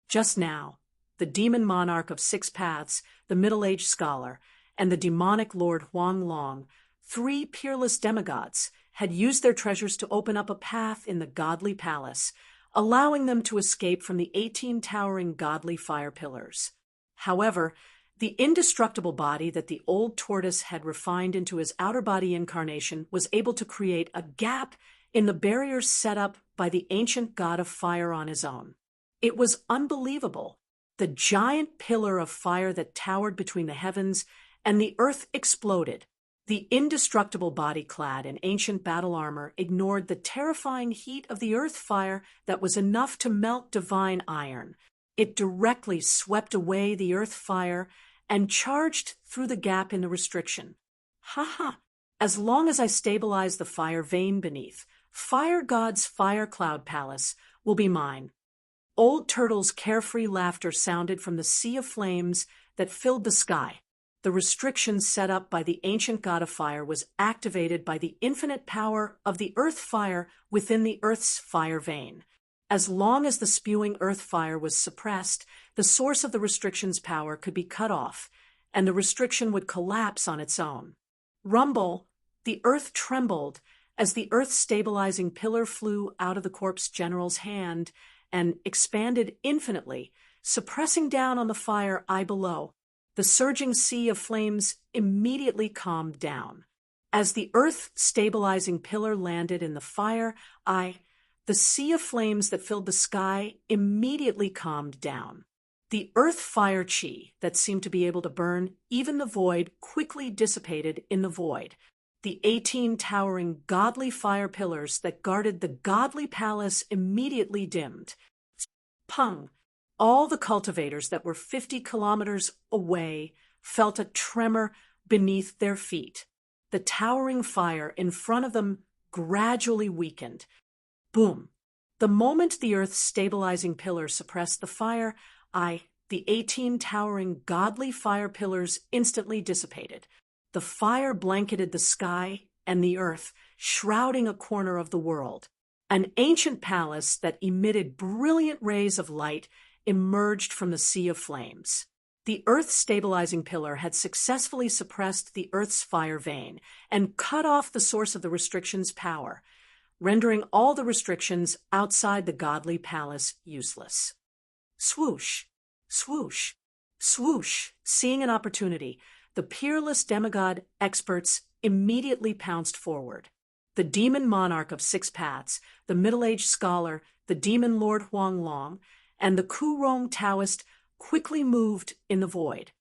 Just now, the demon monarch of 6 paths, the middle-aged scholar, and the demonic lord Huang Long, 3 peerless demigods, had used their treasures to open up a path in the godly palace, allowing them to escape from the 18 towering godly fire pillars. However, the indestructible body that the old tortoise had refined into his outer body incarnation was able to create a gap in the barriers set up by the ancient god of fire on his own. It was unbelievable. The giant pillar of fire that towered between the heavens and the earth exploded. The indestructible body clad in ancient battle armor ignored the terrifying heat of the earth fire that was enough to melt divine iron. It directly swept away the earth fire and charged through the gap in the restriction. Ha! As long as I stabilize the fire vein beneath, Fire God's fire cloud palace will be mine. Old Turtle's carefree laughter sounded from the sea of flames that filled the sky. The restriction set up by the ancient god of fire was activated by the infinite power of the earth fire within the earth's fire vein. As long as the spewing earth fire was suppressed, the source of the restriction's power could be cut off, and the restriction would collapse on its own. Rumble! The earth trembled as the earth-stabilizing pillar flew out of the corpse general's hand and expanded infinitely, suppressing down on the fire eye below. The surging sea of flames immediately calmed down. As the earth-stabilizing pillar landed in the fire eye, the sea of flames that filled the sky immediately calmed down. The earth fire chi that seemed to be able to burn even the void quickly dissipated in the void. The 18 towering godly fire pillars that guarded the godly palace immediately dimmed. Pung! All the cultivators that were 50 kilometers away felt a tremor beneath their feet. The towering fire in front of them gradually weakened. Boom! The moment the Earth's stabilizing pillar suppressed the fire, the 18 towering godly fire pillars instantly dissipated. The fire blanketed the sky and the earth, shrouding a corner of the world. An ancient palace that emitted brilliant rays of light emerged from the sea of flames. The Earth's stabilizing pillar had successfully suppressed the Earth's fire vein and cut off the source of the restriction's power, rendering all the restrictions outside the godly palace useless. Swoosh, swoosh, swoosh. Seeing an opportunity, the peerless demigod experts immediately pounced forward. The demon monarch of 6 paths, the middle-aged scholar, the demon lord Huang Long, and the Kurong Taoist quickly moved in the void.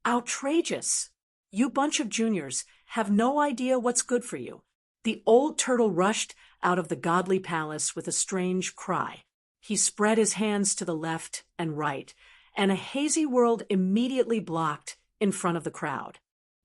Outrageous! You bunch of juniors have no idea what's good for you. The old turtle rushed out of the godly palace with a strange cry. He spread his hands to the left and right, and a hazy world immediately blocked in front of the crowd.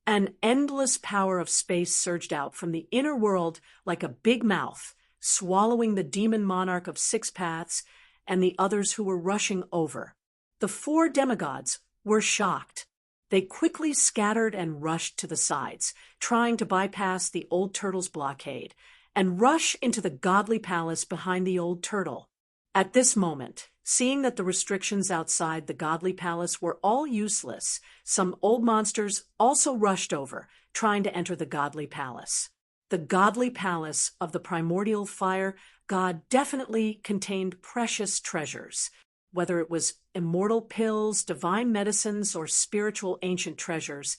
An endless power of space surged out from the inner world like a big mouth, swallowing the demon monarch of 6 paths and the others who were rushing over. The 4 demigods were shocked. They quickly scattered and rushed to the sides, trying to bypass the old turtle's blockade and rush into the godly palace behind the old turtle. At this moment, seeing that the restrictions outside the godly palace were all useless, some old monsters also rushed over, trying to enter the godly palace. The godly palace of the primordial fire god definitely contained precious treasures. Whether it was immortal pills, divine medicines, or spiritual ancient treasures,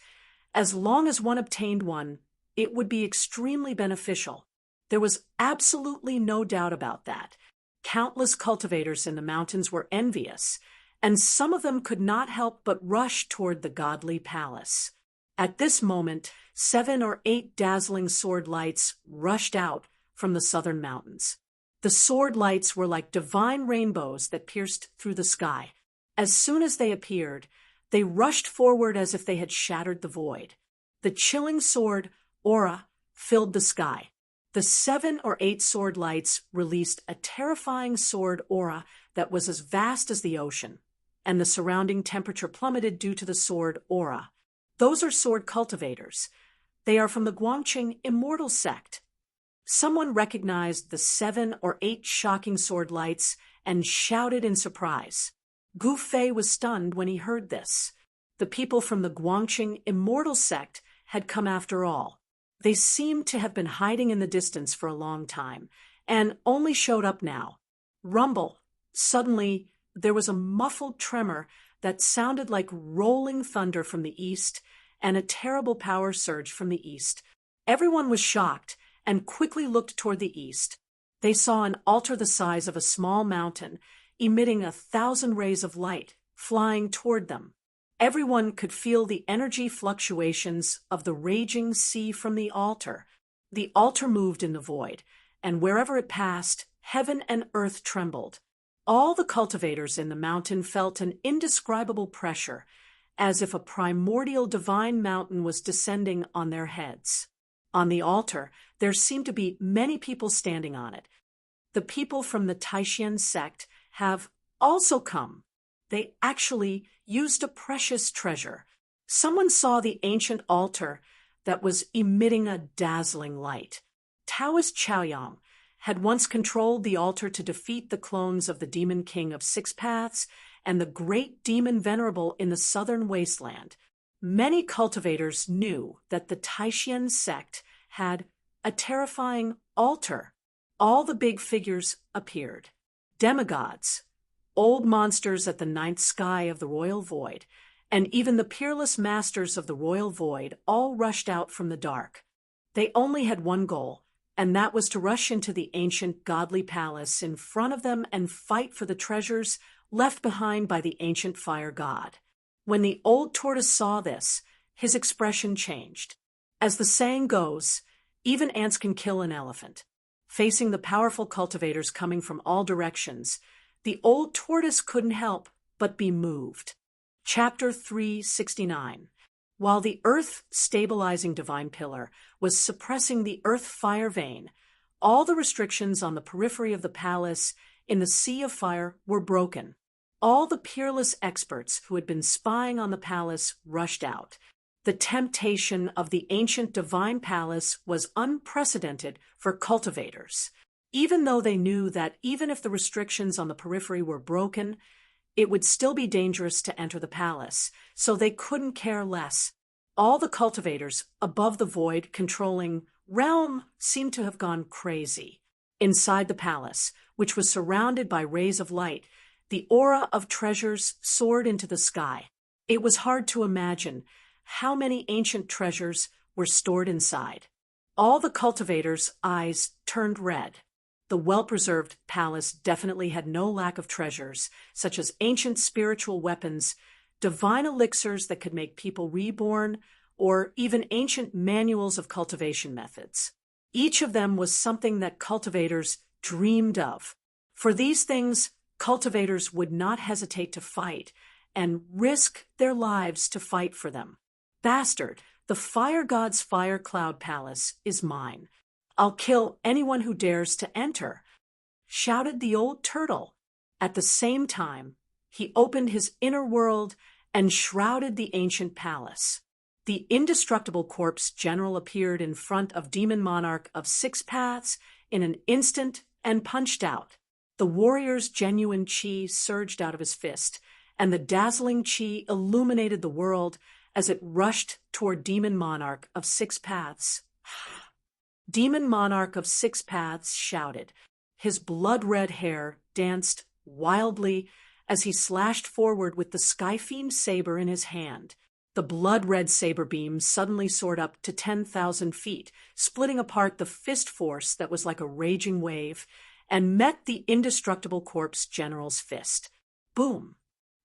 as long as one obtained one, it would be extremely beneficial. There was absolutely no doubt about that. Countless cultivators in the mountains were envious, and some of them could not help but rush toward the godly palace. At this moment, 7 or 8 dazzling sword lights rushed out from the southern mountains. The sword lights were like divine rainbows that pierced through the sky. As soon as they appeared, they rushed forward as if they had shattered the void. The chilling sword aura filled the sky. The 7 or 8 sword lights released a terrifying sword aura that was as vast as the ocean, and the surrounding temperature plummeted due to the sword aura. Those are sword cultivators. They are from the Guangqing immortal sect. Someone recognized the 7 or 8 shocking sword lights and shouted in surprise. Gu Fei was stunned when he heard this. The people from the Guangqing immortal sect had come after all. They seemed to have been hiding in the distance for a long time, and only showed up now. Rumble. Suddenly, there was a muffled tremor that sounded like rolling thunder from the east, and a terrible power surge from the east. Everyone was shocked and quickly looked toward the east. They saw an altar the size of a small mountain, emitting 1,000 rays of light, flying toward them. Everyone could feel the energy fluctuations of the raging sea from the altar. The altar moved in the void, and wherever it passed, heaven and earth trembled. All the cultivators in the mountain felt an indescribable pressure, as if a primordial divine mountain was descending on their heads. On the altar, there seemed to be many people standing on it. The people from the Taishan sect have also come. They actually used a precious treasure. Someone saw the ancient altar that was emitting a dazzling light. Taoist Chaoyang had once controlled the altar to defeat the clones of the demon king of 6 paths and the great demon venerable in the southern wasteland. Many cultivators knew that the Taishan sect had a terrifying altar. All the big figures appeared. Demigods, old monsters at the 9th sky of the royal void, and even the peerless masters of the royal void all rushed out from the dark. They only had one goal, and that was to rush into the ancient godly palace in front of them and fight for the treasures left behind by the ancient fire god. When the old tortoise saw this, his expression changed. As the saying goes, even ants can kill an elephant. Facing the powerful cultivators coming from all directions, the old tortoise couldn't help but be moved. Chapter 369. While the earth-stabilizing divine pillar was suppressing the earth fire vein, all the restrictions on the periphery of the palace in the sea of fire were broken. All the peerless experts who had been spying on the palace rushed out. The temptation of the ancient divine palace was unprecedented for cultivators. Even though they knew that even if the restrictions on the periphery were broken, it would still be dangerous to enter the palace, so they couldn't care less. All the cultivators above the void controlling realm seemed to have gone crazy. Inside the palace, which was surrounded by rays of light, the aura of treasures soared into the sky. It was hard to imagine how many ancient treasures were stored inside. All the cultivators' eyes turned red. The well-preserved palace definitely had no lack of treasures, such as ancient spiritual weapons, divine elixirs that could make people reborn, or even ancient manuals of cultivation methods. Each of them was something that cultivators dreamed of. For these things, cultivators would not hesitate to fight and risk their lives to fight for them. Bastard, the fire god's fire cloud palace is mine. I'll kill anyone who dares to enter, shouted the old turtle. At the same time, he opened his inner world and shrouded the ancient palace. The indestructible corpse general appeared in front of Demon Monarch of Six Paths in an instant and punched out. The warrior's genuine chi surged out of his fist, and the dazzling chi illuminated the world as it rushed toward Demon Monarch of Six Paths. Demon Monarch of Six Paths shouted. His blood-red hair danced wildly as he slashed forward with the Skyfiend saber in his hand. The blood-red saber beam suddenly soared up to 10,000 feet, splitting apart the fist force that was like a raging wave, and met the indestructible corpse general's fist. Boom!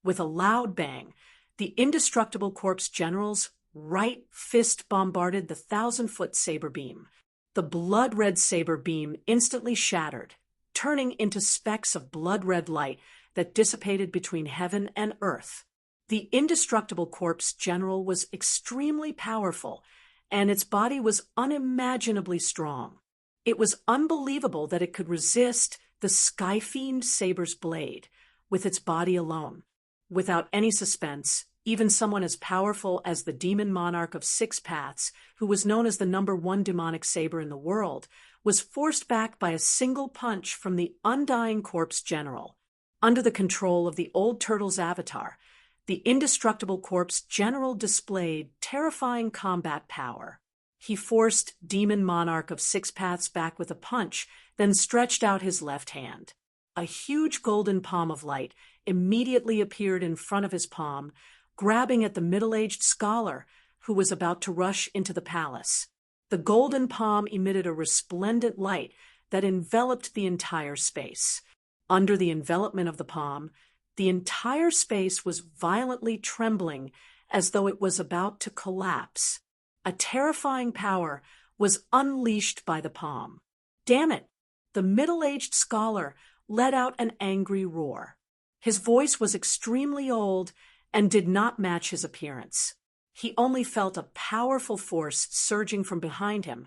With a loud bang, the indestructible corpse general's right fist bombarded the 1,000-foot saber beam. The blood-red saber beam instantly shattered, turning into specks of blood-red light that dissipated between heaven and earth. The indestructible corpse general was extremely powerful, and its body was unimaginably strong. It was unbelievable that it could resist the Skyfiend saber's blade with its body alone. Without any suspense, even someone as powerful as the Demon Monarch of Six Paths, who was known as the #1 demonic saber in the world, was forced back by a single punch from the undying corpse general. Under the control of the old turtle's avatar, the indestructible corpse general displayed terrifying combat power. He forced Demon Monarch of Six Paths back with a punch, then stretched out his left hand. A huge golden palm of light immediately appeared in front of his palm, grabbing at the middle-aged scholar who was about to rush into the palace. The golden palm emitted a resplendent light that enveloped the entire space. Under the envelopment of the palm, the entire space was violently trembling as though it was about to collapse. A terrifying power was unleashed by the palm. Damn it! The middle-aged scholar let out an angry roar. His voice was extremely old and did not match his appearance. He only felt a powerful force surging from behind him,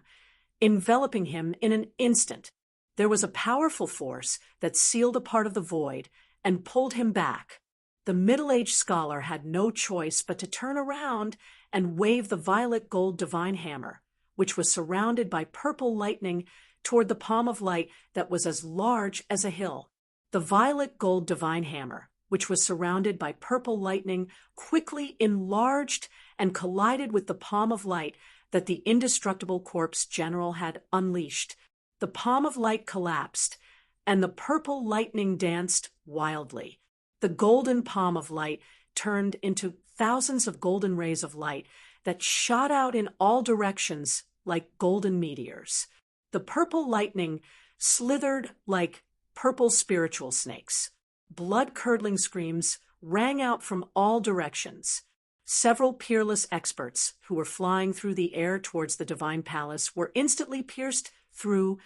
enveloping him in an instant. There was a powerful force that sealed a part of the void and pulled him back. The middle-aged scholar had no choice but to turn around and wave the violet gold divine hammer, which was surrounded by purple lightning, toward the palm of light that was as large as a hill. The violet gold divine hammer, which was surrounded by purple lightning, quickly enlarged and collided with the palm of light that the indestructible corpse general had unleashed. The palm of light collapsed, and the purple lightning danced wildly. The golden palm of light turned into thousands of golden rays of light that shot out in all directions like golden meteors. The purple lightning slithered like purple spiritual snakes. Blood-curdling screams rang out from all directions. Several peerless experts who were flying through the air towards the divine palace were instantly pierced through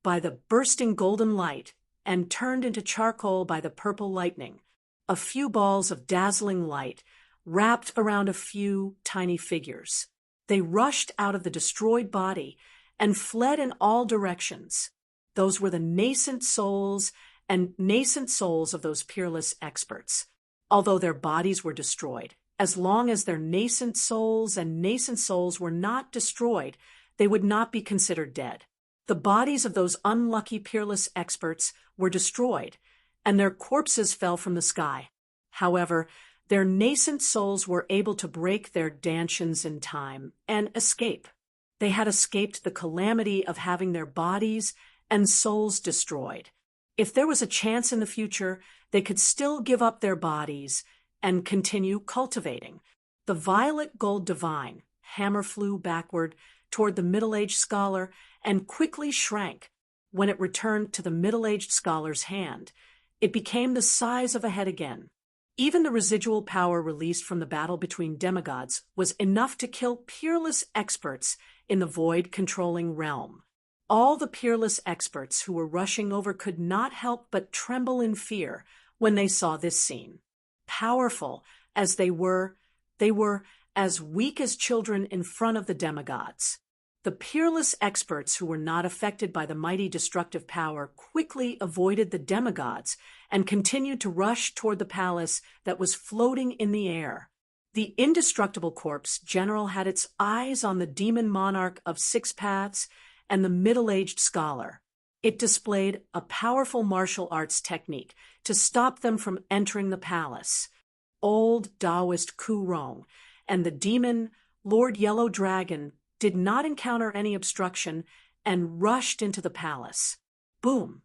by the bursting golden light and turned into charcoal by the purple lightning. A few balls of dazzling light wrapped around a few tiny figures. They rushed out of the destroyed body and fled in all directions. Those were the nascent souls of those peerless experts. Although their bodies were destroyed, as long as their nascent souls were not destroyed, they would not be considered dead. The bodies of those unlucky peerless experts were destroyed, and their corpses fell from the sky. However, their nascent souls were able to break their dantions in time and escape. They had escaped the calamity of having their bodies and souls destroyed. If there was a chance in the future, they could still give up their bodies and continue cultivating. The violet gold divine hammer flew backward toward the middle-aged scholar and quickly shrank. When it returned to the middle-aged scholar's hand, it became the size of a head again. Even the residual power released from the battle between demigods was enough to kill peerless experts in the void-controlling realm. All the peerless experts who were rushing over could not help but tremble in fear when they saw this scene. Powerful as they were as weak as children in front of the demigods. The peerless experts who were not affected by the mighty destructive power quickly avoided the demigods and continued to rush toward the palace that was floating in the air. The indestructible corpse general had its eyes on the demon monarch of six paths and the middle-aged scholar. It displayed a powerful martial arts technique to stop them from entering the palace. Old Taoist Ku Rong and the demon Lord Yellow Dragon did not encounter any obstruction and rushed into the palace. Boom!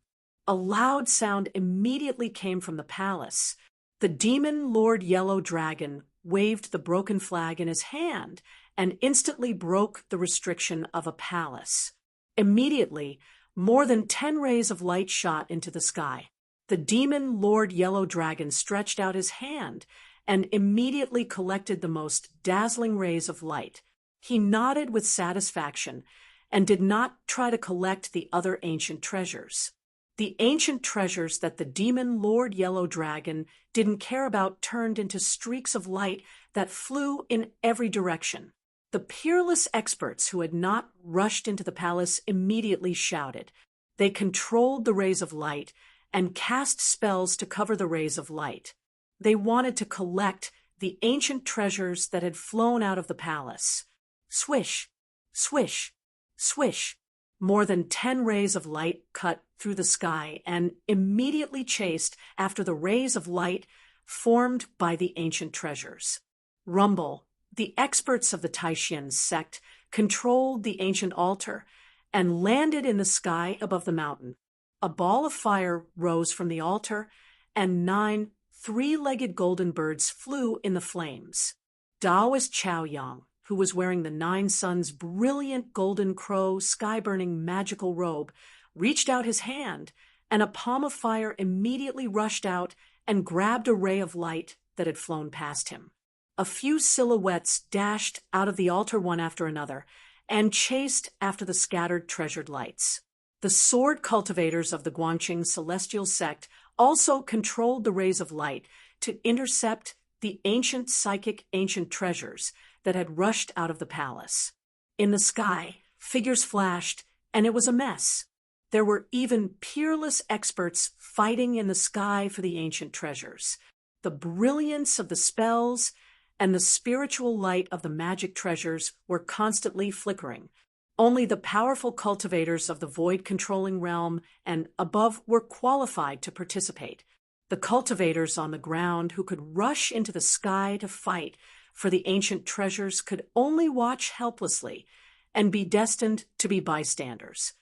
A loud sound immediately came from the palace. The demon Lord Yellow Dragon waved the broken flag in his hand and instantly broke the restriction of a palace. Immediately, more than 10 rays of light shot into the sky. The demon Lord Yellow Dragon stretched out his hand and immediately collected the most dazzling rays of light. He nodded with satisfaction and did not try to collect the other ancient treasures. The ancient treasures that the demon Lord Yellow Dragon didn't care about turned into streaks of light that flew in every direction. The peerless experts who had not rushed into the palace immediately shouted. They controlled the rays of light and cast spells to cover the rays of light. They wanted to collect the ancient treasures that had flown out of the palace. Swish, swish, swish. More than 10 rays of light cut through the sky and immediately chased after the rays of light formed by the ancient treasures. Rumble, the experts of the Taishan sect, controlled the ancient altar and landed in the sky above the mountain. A ball of fire rose from the altar, and 9 three-legged golden birds flew in the flames. Taoist Chaoyang, who was wearing the 9 Suns' brilliant golden crow, sky-burning magical robe, reached out his hand, and a palm of fire immediately rushed out and grabbed a ray of light that had flown past him. A few silhouettes dashed out of the altar one after another and chased after the scattered treasured lights. The sword cultivators of the Guangqing celestial sect also controlled the rays of light to intercept the ancient psychic ancient treasures that had rushed out of the palace. In the sky, figures flashed, and it was a mess. There were even peerless experts fighting in the sky for the ancient treasures. The brilliance of the spells and the spiritual light of the magic treasures were constantly flickering. Only the powerful cultivators of the void-controlling realm and above were qualified to participate. The cultivators on the ground who could rush into the sky to fight for the ancient treasures could only watch helplessly and be destined to be bystanders.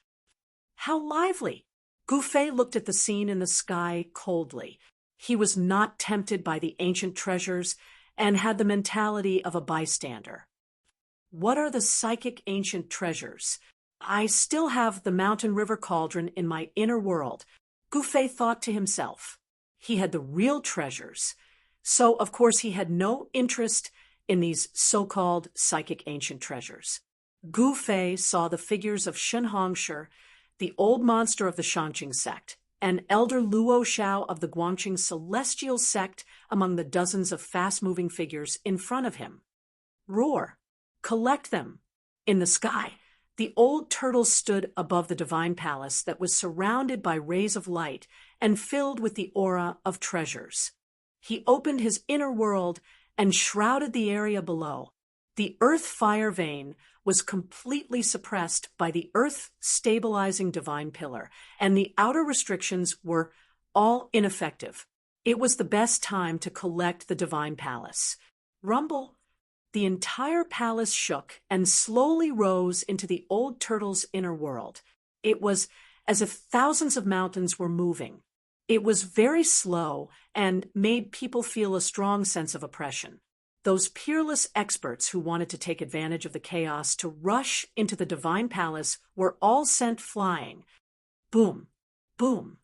How lively! Gu Fei looked at the scene in the sky coldly. He was not tempted by the ancient treasures and had the mentality of a bystander. What are the psychic ancient treasures? I still have the mountain river cauldron in my inner world, Gu Fei thought to himself. He had the real treasures, so of course he had no interest in these so-called psychic ancient treasures. Gu Fei saw the figures of Shen Hongshi, the old monster of the Shangqing sect, and Elder Luo Xiao of the Guangqing celestial sect among the dozens of fast-moving figures in front of him. Roar! Collect them! In the sky, the old turtle stood above the divine palace that was surrounded by rays of light and filled with the aura of treasures. He opened his inner world and shrouded the area below. The earth fire vein was completely suppressed by the earth-stabilizing divine pillar, and the outer restrictions were all ineffective. It was the best time to collect the divine palace. Rumble! The entire palace shook and slowly rose into the old turtle's inner world. It was as if thousands of mountains were moving. It was very slow and made people feel a strong sense of oppression. Those peerless experts who wanted to take advantage of the chaos to rush into the divine palace were all sent flying. Boom, boom,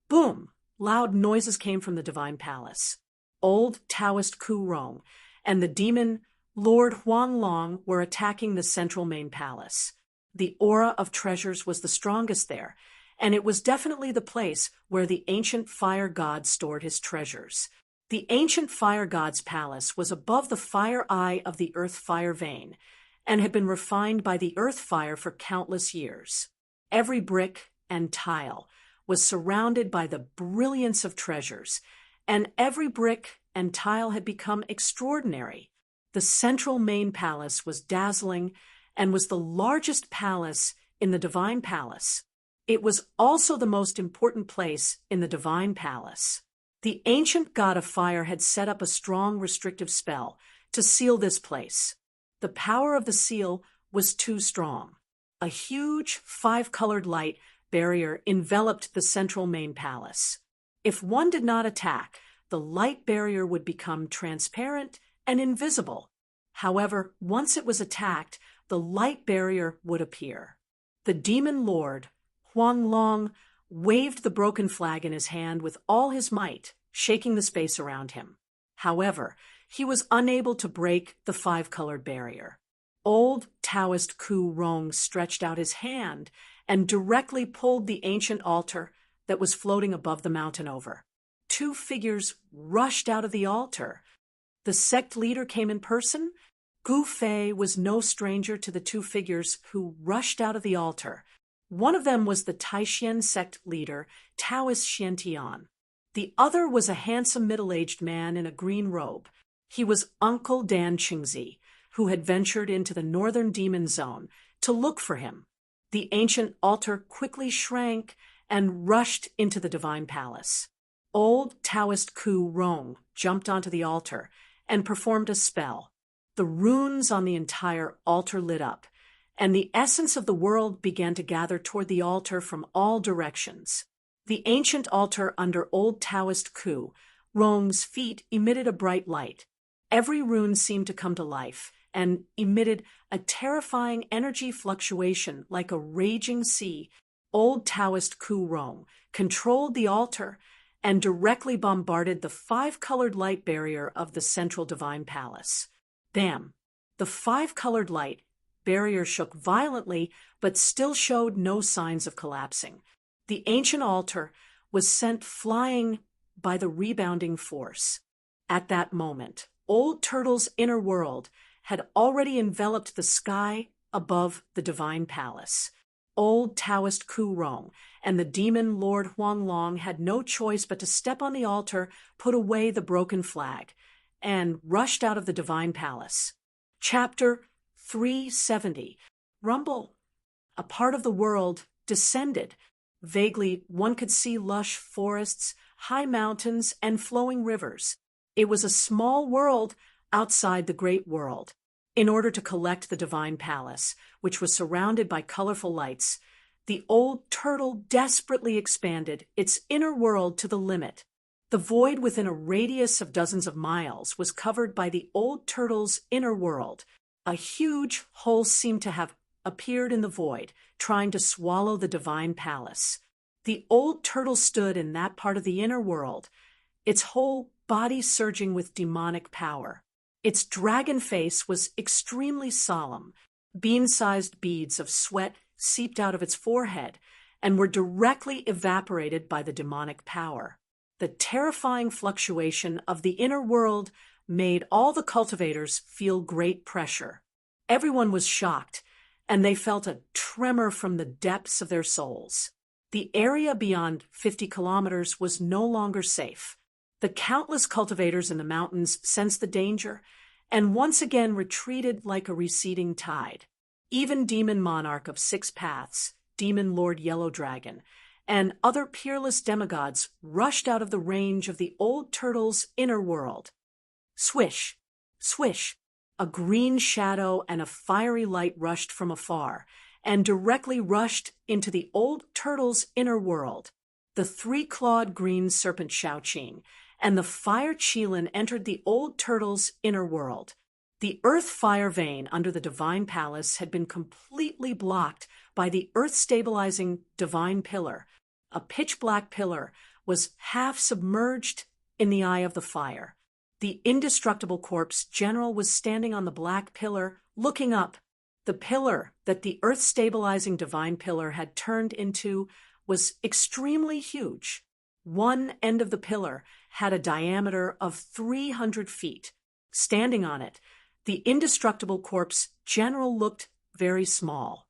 boom. Loud noises came from the divine palace. Old Taoist Ku Rong and the demon Lord Huang Long were attacking the central main palace. The aura of treasures was the strongest there, and it was definitely the place where the ancient fire god stored his treasures. The ancient fire god's palace was above the fire eye of the earth fire vein and had been refined by the earth fire for countless years. Every brick and tile was surrounded by the brilliance of treasures, and every brick and tile had become extraordinary. The central main palace was dazzling and was the largest palace in the divine palace. It was also the most important place in the divine palace. The ancient god of fire had set up a strong restrictive spell to seal this place. The power of the seal was too strong. A huge five-colored light barrier enveloped the central main palace. If one did not attack, the light barrier would become transparent and invisible. However, once it was attacked, the light barrier would appear. The demon lord, Huang Long, waved the broken flag in his hand with all his might, shaking the space around him. However, he was unable to break the five-colored barrier. Old Taoist Ku Rong stretched out his hand and directly pulled the ancient altar that was floating above the mountain over. Two figures rushed out of the altar. The sect leader came in person. Gu Fei was no stranger to the two figures who rushed out of the altar. One of them was the Taishan sect leader, Taoist Xiantian. The other was a handsome middle-aged man in a green robe. He was Uncle Dan Qingzi, who had ventured into the northern demon zone to look for him. The ancient altar quickly shrank and rushed into the divine palace. Old Taoist Ku Rong jumped onto the altar and performed a spell. The runes on the entire altar lit up, and the essence of the world began to gather toward the altar from all directions. The ancient altar under old Taoist Ku Rong's feet emitted a bright light. Every rune seemed to come to life and emitted a terrifying energy fluctuation like a raging sea. Old Taoist Ku Rong controlled the altar and directly bombarded the five-colored light barrier of the central divine palace. Bam! The five-colored light barrier shook violently, but still showed no signs of collapsing. The ancient altar was sent flying by the rebounding force. At that moment, Old Turtle's inner world had already enveloped the sky above the divine palace. Old Taoist Ku Rong and the demon Lord Huang Long had no choice but to step on the altar, put away the broken flag, and rushed out of the divine palace. Chapter 370. Rumble. A part of the world descended. Vaguely, one could see lush forests, high mountains, and flowing rivers. It was a small world outside the great world. In order to collect the divine palace, which was surrounded by colorful lights, the old turtle desperately expanded its inner world to the limit. The void within a radius of dozens of miles was covered by the old turtle's inner world. A huge hole seemed to have appeared in the void, trying to swallow the divine palace. The old turtle stood in that part of the inner world, its whole body surging with demonic power. Its dragon face was extremely solemn. Bean-sized beads of sweat seeped out of its forehead, and were directly evaporated by the demonic power. The terrifying fluctuation of the inner world made all the cultivators feel great pressure. Everyone was shocked, and they felt a tremor from the depths of their souls. The area beyond 50 kilometers was no longer safe. The countless cultivators in the mountains sensed the danger and once again retreated like a receding tide. Even Demon Monarch of Six Paths, Demon Lord Yellow Dragon, and other peerless demigods rushed out of the range of the old turtle's inner world. Swish, swish, a green shadow and a fiery light rushed from afar, and directly rushed into the old turtle's inner world. The three-clawed green serpent Shaoqing and the fire Qilin entered the old turtle's inner world. The earth-fire vein under the divine palace had been completely blocked by the earth-stabilizing divine pillar. A pitch-black pillar was half submerged in the eye of the fire. The indestructible corpse general was standing on the black pillar, looking up. The pillar that the earth-stabilizing divine pillar had turned into was extremely huge. One end of the pillar had a diameter of 300 feet. Standing on it, the indestructible corpse general looked very small.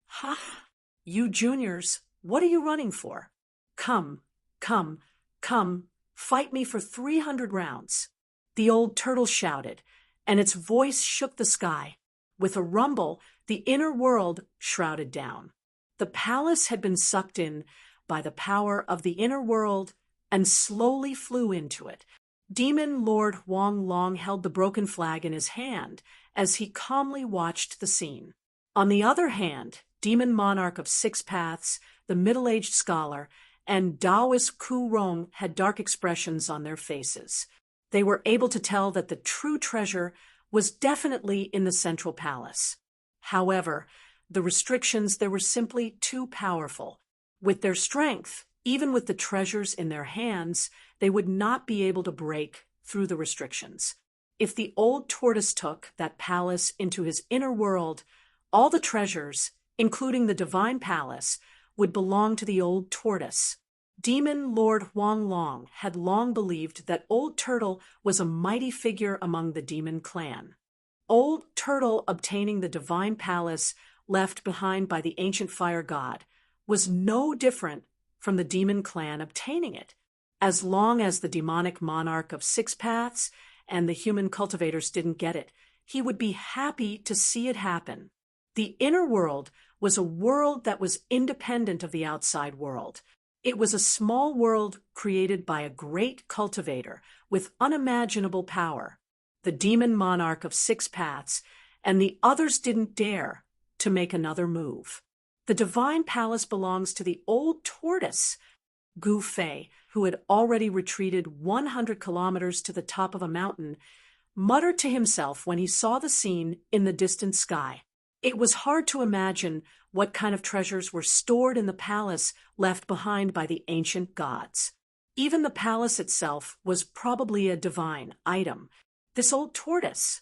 "Ha! You juniors, what are you running for? Come, come, come, fight me for 300 rounds. The old turtle shouted, and its voice shook the sky. With a rumble, the inner world shrouded down. The palace had been sucked in by the power of the inner world and slowly flew into it. Demon Lord Huang Long held the broken flag in his hand as he calmly watched the scene. On the other hand, Demon Monarch of Six Paths, the middle-aged scholar, and Taoist Ku Rong had dark expressions on their faces. They were able to tell that the true treasure was definitely in the central palace. However, the restrictions there were simply too powerful. With their strength, even with the treasures in their hands, they would not be able to break through the restrictions. If the old tortoise took that palace into his inner world, all the treasures, including the divine palace, would belong to the old tortoise. Demon Lord Huang Long had long believed that Old Turtle was a mighty figure among the demon clan. Old Turtle obtaining the divine palace left behind by the ancient fire god was no different from the demon clan obtaining it. As long as the demonic monarch of Six Paths and the human cultivators didn't get it, he would be happy to see it happen. The inner world was a world that was independent of the outside world. It was a small world created by a great cultivator with unimaginable power. The demon monarch of Six Paths and the others didn't dare to make another move. The divine palace belongs to the old tortoise. Gu Fei, who had already retreated 100 kilometers to the top of a mountain, muttered to himself when he saw the scene in the distant sky. It was hard to imagine what kind of treasures were stored in the palace left behind by the ancient gods. Even the palace itself was probably a divine item. This old tortoise.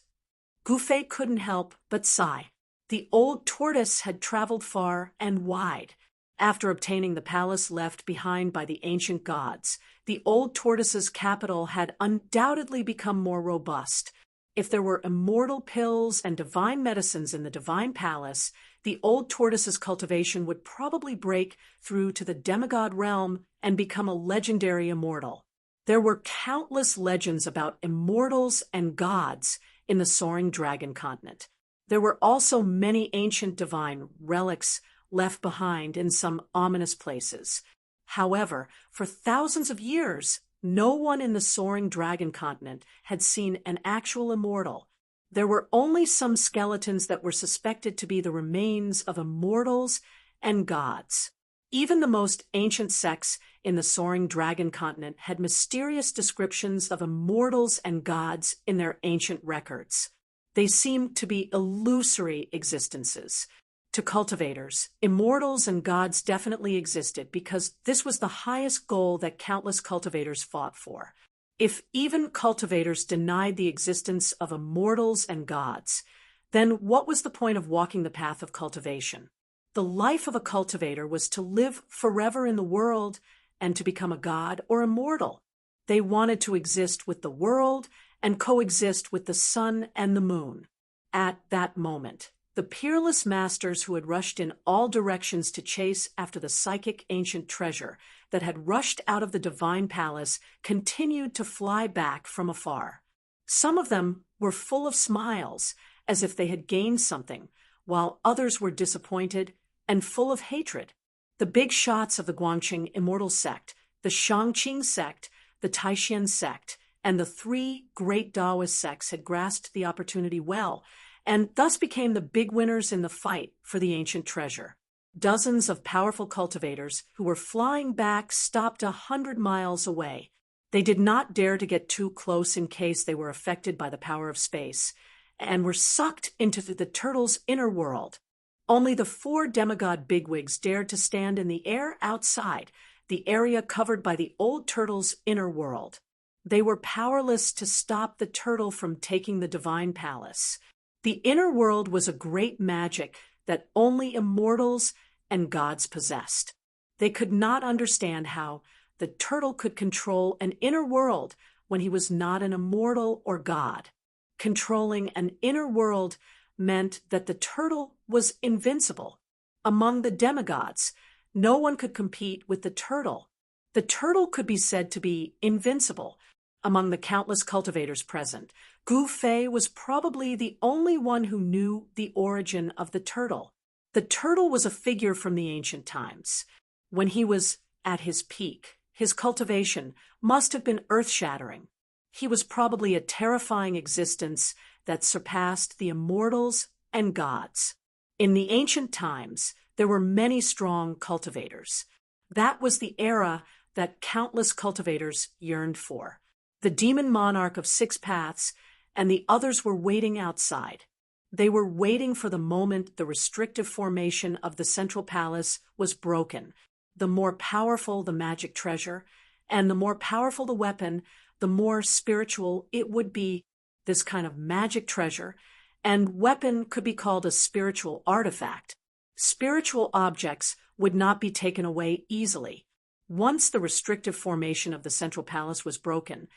Gu Fei couldn't help but sigh. The old tortoise had traveled far and wide. After obtaining the palace left behind by the ancient gods, the old tortoise's capital had undoubtedly become more robust. If there were immortal pills and divine medicines in the divine palace, the old tortoise's cultivation would probably break through to the demigod realm and become a legendary immortal. There were countless legends about immortals and gods in the soaring dragon continent. There were also many ancient divine relics left behind in some ominous places. However, for thousands of years, no one in the soaring dragon continent had seen an actual immortal. There were only some skeletons that were suspected to be the remains of immortals and gods. Even the most ancient sects in the soaring dragon continent had mysterious descriptions of immortals and gods in their ancient records. They seemed to be illusory existences. To cultivators, immortals and gods definitely existed because this was the highest goal that countless cultivators fought for. If even cultivators denied the existence of immortals and gods, then what was the point of walking the path of cultivation? The life of a cultivator was to live forever in the world and to become a god or immortal. They wanted to exist with the world and coexist with the sun and the moon. At that moment, the peerless masters who had rushed in all directions to chase after the psychic ancient treasure that had rushed out of the divine palace continued to fly back from afar. Some of them were full of smiles, as if they had gained something, while others were disappointed and full of hatred. The big shots of the Guangqing immortal sect, the Shangqing sect, the Taishan sect, and the three great Taoist sects had grasped the opportunity well, and thus became the big winners in the fight for the ancient treasure. Dozens of powerful cultivators who were flying back stopped 100 miles away. They did not dare to get too close in case they were affected by the power of space, and were sucked into the turtle's inner world. Only the 4 demigod bigwigs dared to stand in the air outside, the area covered by the old turtle's inner world. They were powerless to stop the turtle from taking the divine palace. The inner world was a great magic that only immortals and gods possessed. They could not understand how the turtle could control an inner world when he was not an immortal or god. Controlling an inner world meant that the turtle was invincible. Among the demigods, no one could compete with the turtle. The turtle could be said to be invincible. Among the countless cultivators present, Gu Fei was probably the only one who knew the origin of the turtle. The turtle was a figure from the ancient times. When he was at his peak, his cultivation must have been earth-shattering. He was probably a terrifying existence that surpassed the immortals and gods. In the ancient times, there were many strong cultivators. That was the era that countless cultivators yearned for. The demon monarch of 6 paths and the others were waiting outside. They were waiting for the moment the restrictive formation of the central palace was broken. The more powerful the magic treasure, and the more powerful the weapon, the more spiritual it would be. This kind of magic treasure and weapon could be called a spiritual artifact. Spiritual objects would not be taken away easily. Once the restrictive formation of the central palace was broken,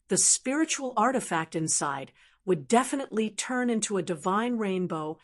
the spiritual artifact inside would definitely turn into a divine rainbow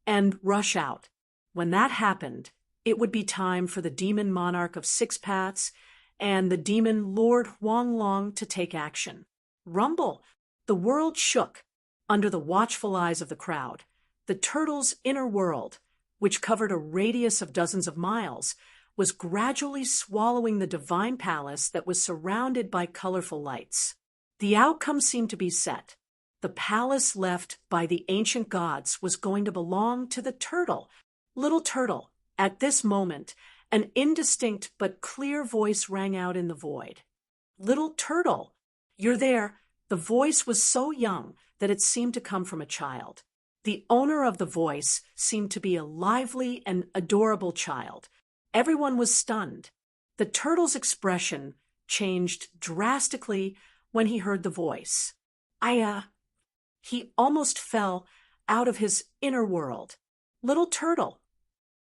and rush out. When that happened, it would be time for the demon monarch of 6 paths and the demon Lord Huanglong to take action. Rumble! The world shook under the watchful eyes of the crowd. The turtle's inner world, which covered a radius of dozens of miles, was gradually swallowing the divine palace that was surrounded by colorful lights. The outcome seemed to be set. The palace left by the ancient gods was going to belong to the turtle. Little turtle, at this moment, an indistinct but clear voice rang out in the void. Little turtle, you're there. The voice was so young that it seemed to come from a child. The owner of the voice seemed to be a lively and adorable child. Everyone was stunned. The turtle's expression changed drastically when he heard the voice. He almost fell out of his inner world. Little turtle.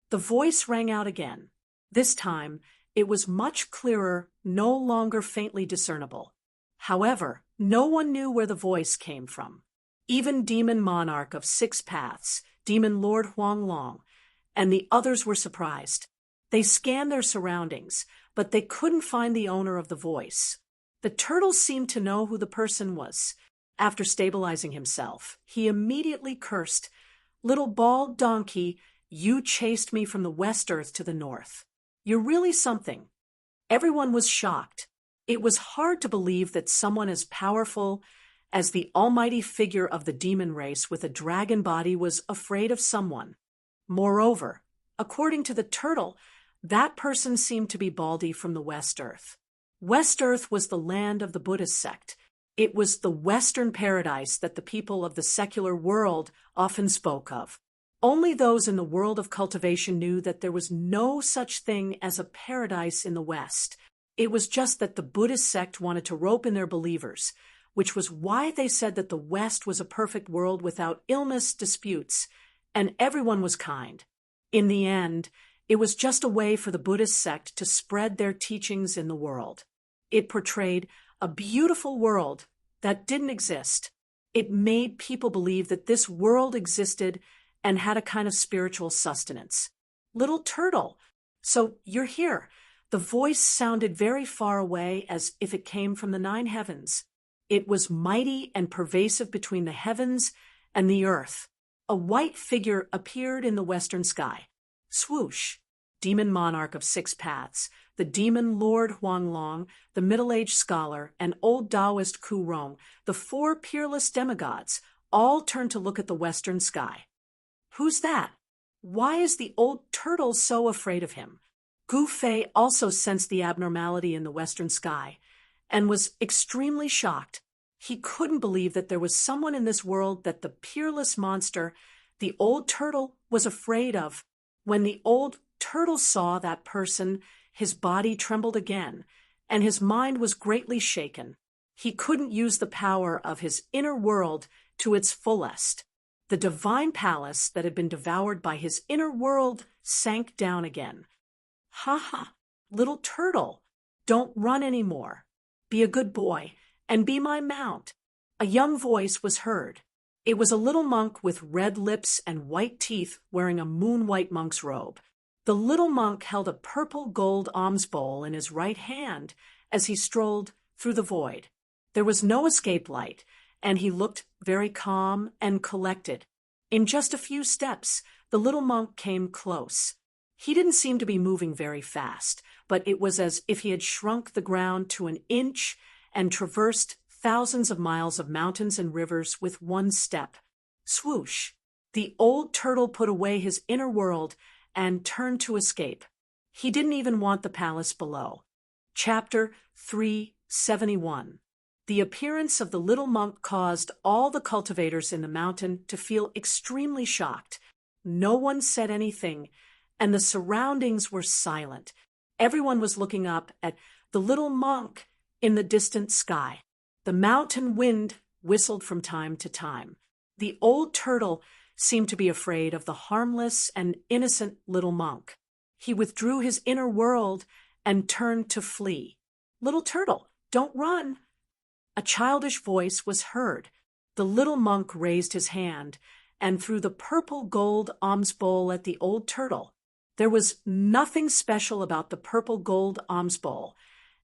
The voice rang out again. This time, it was much clearer, no longer faintly discernible. However, no one knew where the voice came from. Even Demon Monarch of 6 Paths, Demon Lord Huanglong, and the others were surprised. They scanned their surroundings, but they couldn't find the owner of the voice. The turtle seemed to know who the person was. After stabilizing himself, he immediately cursed, "Little bald donkey, you chased me from the West Earth to the North. You're really something." Everyone was shocked. It was hard to believe that someone as powerful as the almighty figure of the demon race with a dragon body was afraid of someone. Moreover, according to the turtle, that person seemed to be Baldy from the West Earth. West Earth was the land of the Buddhist sect. It was the Western paradise that the people of the secular world often spoke of. Only those in the world of cultivation knew that there was no such thing as a paradise in the West. It was just that the Buddhist sect wanted to rope in their believers, which was why they said that the West was a perfect world without illness, disputes, and everyone was kind. In the end, it was just a way for the Buddhist sect to spread their teachings in the world. It portrayed a beautiful world that didn't exist. It made people believe that this world existed and had a kind of spiritual sustenance. Little turtle, so you're here. The voice sounded very far away, as if it came from the nine heavens. It was mighty and pervasive between the heavens and the earth. A white figure appeared in the western sky. Swoosh! Demon monarch of six paths, the demon lord Huanglong, the middle-aged scholar, and old Taoist Ku Rong, the four peerless demigods, all turned to look at the western sky. Who's that? Why is the old turtle so afraid of him? Gu Fei also sensed the abnormality in the western sky and was extremely shocked. He couldn't believe that there was someone in this world that the peerless monster, the old turtle, was afraid of. When the old turtle saw that person, his body trembled again, and his mind was greatly shaken. He couldn't use the power of his inner world to its fullest. The divine palace that had been devoured by his inner world sank down again. Ha ha, little turtle, don't run any more. Be a good boy and be my mount. A young voice was heard. It was a little monk with red lips and white teeth wearing a moon-white monk's robe. The little monk held a purple gold alms bowl in his right hand as he strolled through the void. There was no escape light, and he looked very calm and collected. In just a few steps, the little monk came close. He didn't seem to be moving very fast, but it was as if he had shrunk the ground to an inch and traversed thousands of miles of mountains and rivers with one step. Swoosh! The old turtle put away his inner world and turned to escape. He didn't even want the palace below. Chapter 371. The appearance of the little monk caused all the cultivators in the mountain to feel extremely shocked. No one said anything, and the surroundings were silent. Everyone was looking up at the little monk in the distant sky. The mountain wind whistled from time to time. The old turtle seemed to be afraid of the harmless and innocent little monk. He withdrew his inner world and turned to flee. Little turtle, don't run. A childish voice was heard. The little monk raised his hand and threw the purple gold alms bowl at the old turtle. There was nothing special about the purple gold alms bowl,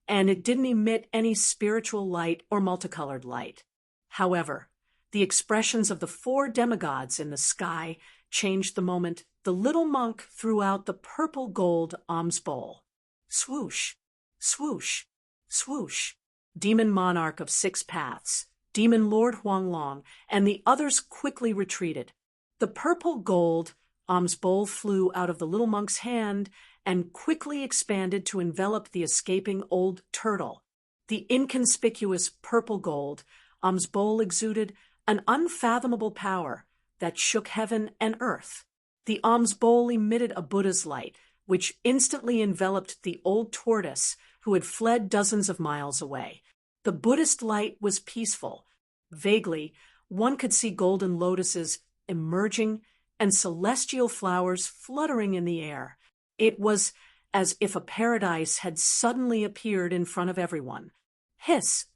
and it didn't emit any spiritual light or multicolored light. However, the expressions of the four demigods in the sky changed the moment the little monk threw out the purple gold alms bowl. Swoosh, swoosh, swoosh. Demon monarch of six paths, demon lord Huanglong, and the others quickly retreated. The purple gold alms bowl flew out of the little monk's hand and quickly expanded to envelop the escaping old turtle. The inconspicuous purple gold alms bowl exuded an unfathomable power that shook heaven and earth. The alms bowl emitted a Buddha's light, which instantly enveloped the old tortoise who had fled dozens of miles away. The Buddhist light was peaceful. Vaguely, one could see golden lotuses emerging and celestial flowers fluttering in the air. It was as if a paradise had suddenly appeared in front of everyone. Hiss!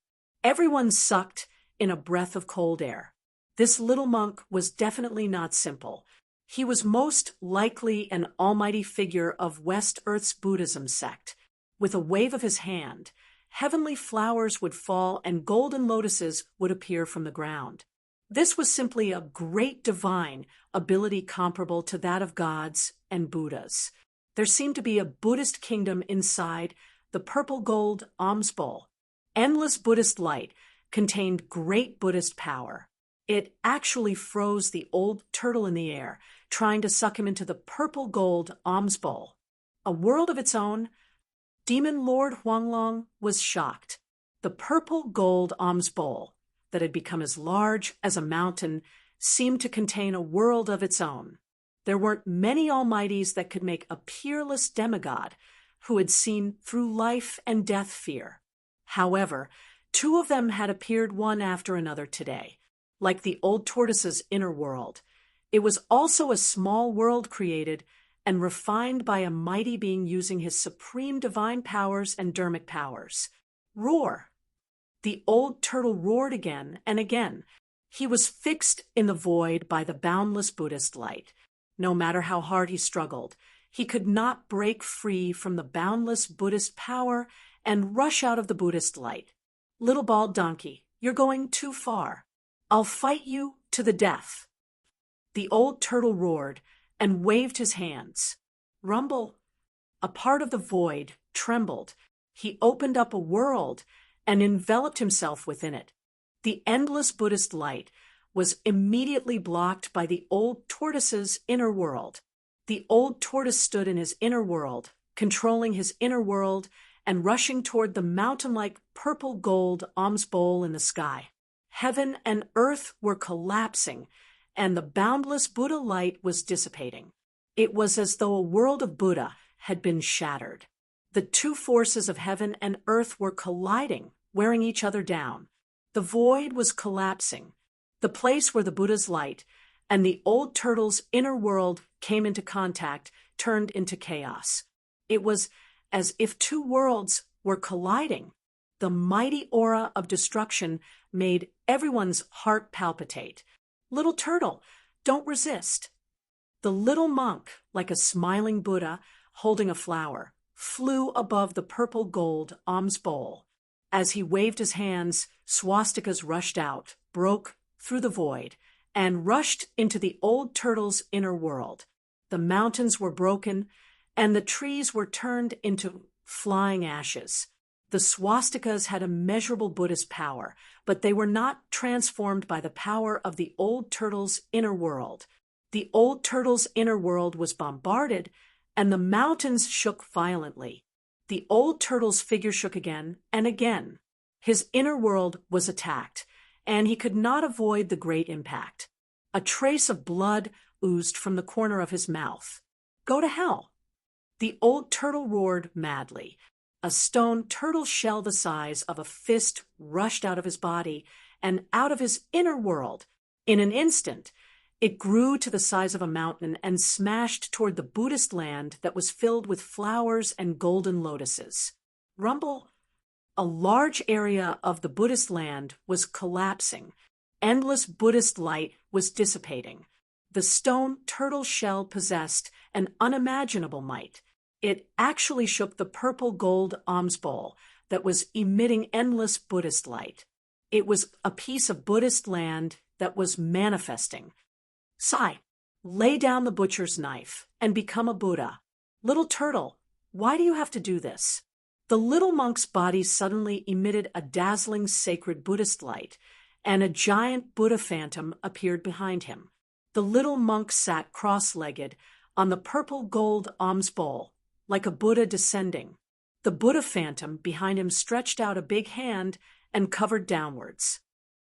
Everyone sucked in a breath of cold air. This little monk was definitely not simple. He was most likely an almighty figure of West Earth's Buddhism sect. With a wave of his hand, heavenly flowers would fall and golden lotuses would appear from the ground. This was simply a great divine ability comparable to that of gods and Buddhas. There seemed to be a Buddhist kingdom inside the purple gold alms bowl. Endless Buddhist light contained great Buddhist power. It actually froze the old turtle in the air, trying to suck him into the purple gold alms bowl. A world of its own. Demon Lord Huanglong was shocked. The purple gold alms bowl, that had become as large as a mountain, seemed to contain a world of its own. There weren't many almighties that could make a peerless demigod who had seen through life and death fear. However, two of them had appeared one after another today, like the old tortoise's inner world. It was also a small world created and refined by a mighty being using his supreme divine powers and dharmic powers. Roar! The old turtle roared again and again. He was fixed in the void by the boundless Buddhist light. No matter how hard he struggled, he could not break free from the boundless Buddhist power and rush out of the Buddhist light. Little bald donkey, you're going too far. I'll fight you to the death. The old turtle roared and waved his hands. Rumble! A part of the void trembled. He opened up a world and enveloped himself within it. The endless Buddhist light was immediately blocked by the old tortoise's inner world. The old tortoise stood in his inner world, controlling his inner world and rushing toward the mountain-like purple gold alms bowl in the sky. Heaven and earth were collapsing, and the boundless Buddha light was dissipating. It was as though a world of Buddha had been shattered. The two forces of heaven and earth were colliding, wearing each other down. The void was collapsing. The place where the Buddha's light and the old turtle's inner world came into contact turned into chaos. It was as if two worlds were colliding. The mighty aura of destruction made everyone's heart palpitate. Little turtle, don't resist. The little monk, like a smiling Buddha holding a flower, flew above the purple gold alms bowl. As he waved his hands, swastikas rushed out, broke through the void, and rushed into the old turtle's inner world. The mountains were broken, and the trees were turned into flying ashes. The swastikas had immeasurable Buddhist power, but they were not transformed by the power of the old turtle's inner world. The old turtle's inner world was bombarded, and the mountains shook violently. The old turtle's figure shook again and again. His inner world was attacked, and he could not avoid the great impact. A trace of blood oozed from the corner of his mouth. Go to hell! The old turtle roared madly. A stone turtle shell the size of a fist rushed out of his body and out of his inner world. In an instant, it grew to the size of a mountain and smashed toward the Buddhist land that was filled with flowers and golden lotuses. Rumble! A large area of the Buddhist land was collapsing. Endless Buddhist light was dissipating. The stone turtle shell possessed an unimaginable might. It actually shook the purple gold alms bowl that was emitting endless Buddhist light. It was a piece of Buddhist land that was manifesting. Sai, lay down the butcher's knife and become a Buddha. Little turtle, why do you have to do this? The little monk's body suddenly emitted a dazzling sacred Buddhist light, and a giant Buddha phantom appeared behind him. The little monk sat cross-legged on the purple gold alms bowl, like a Buddha descending. The Buddha phantom behind him stretched out a big hand and covered downwards.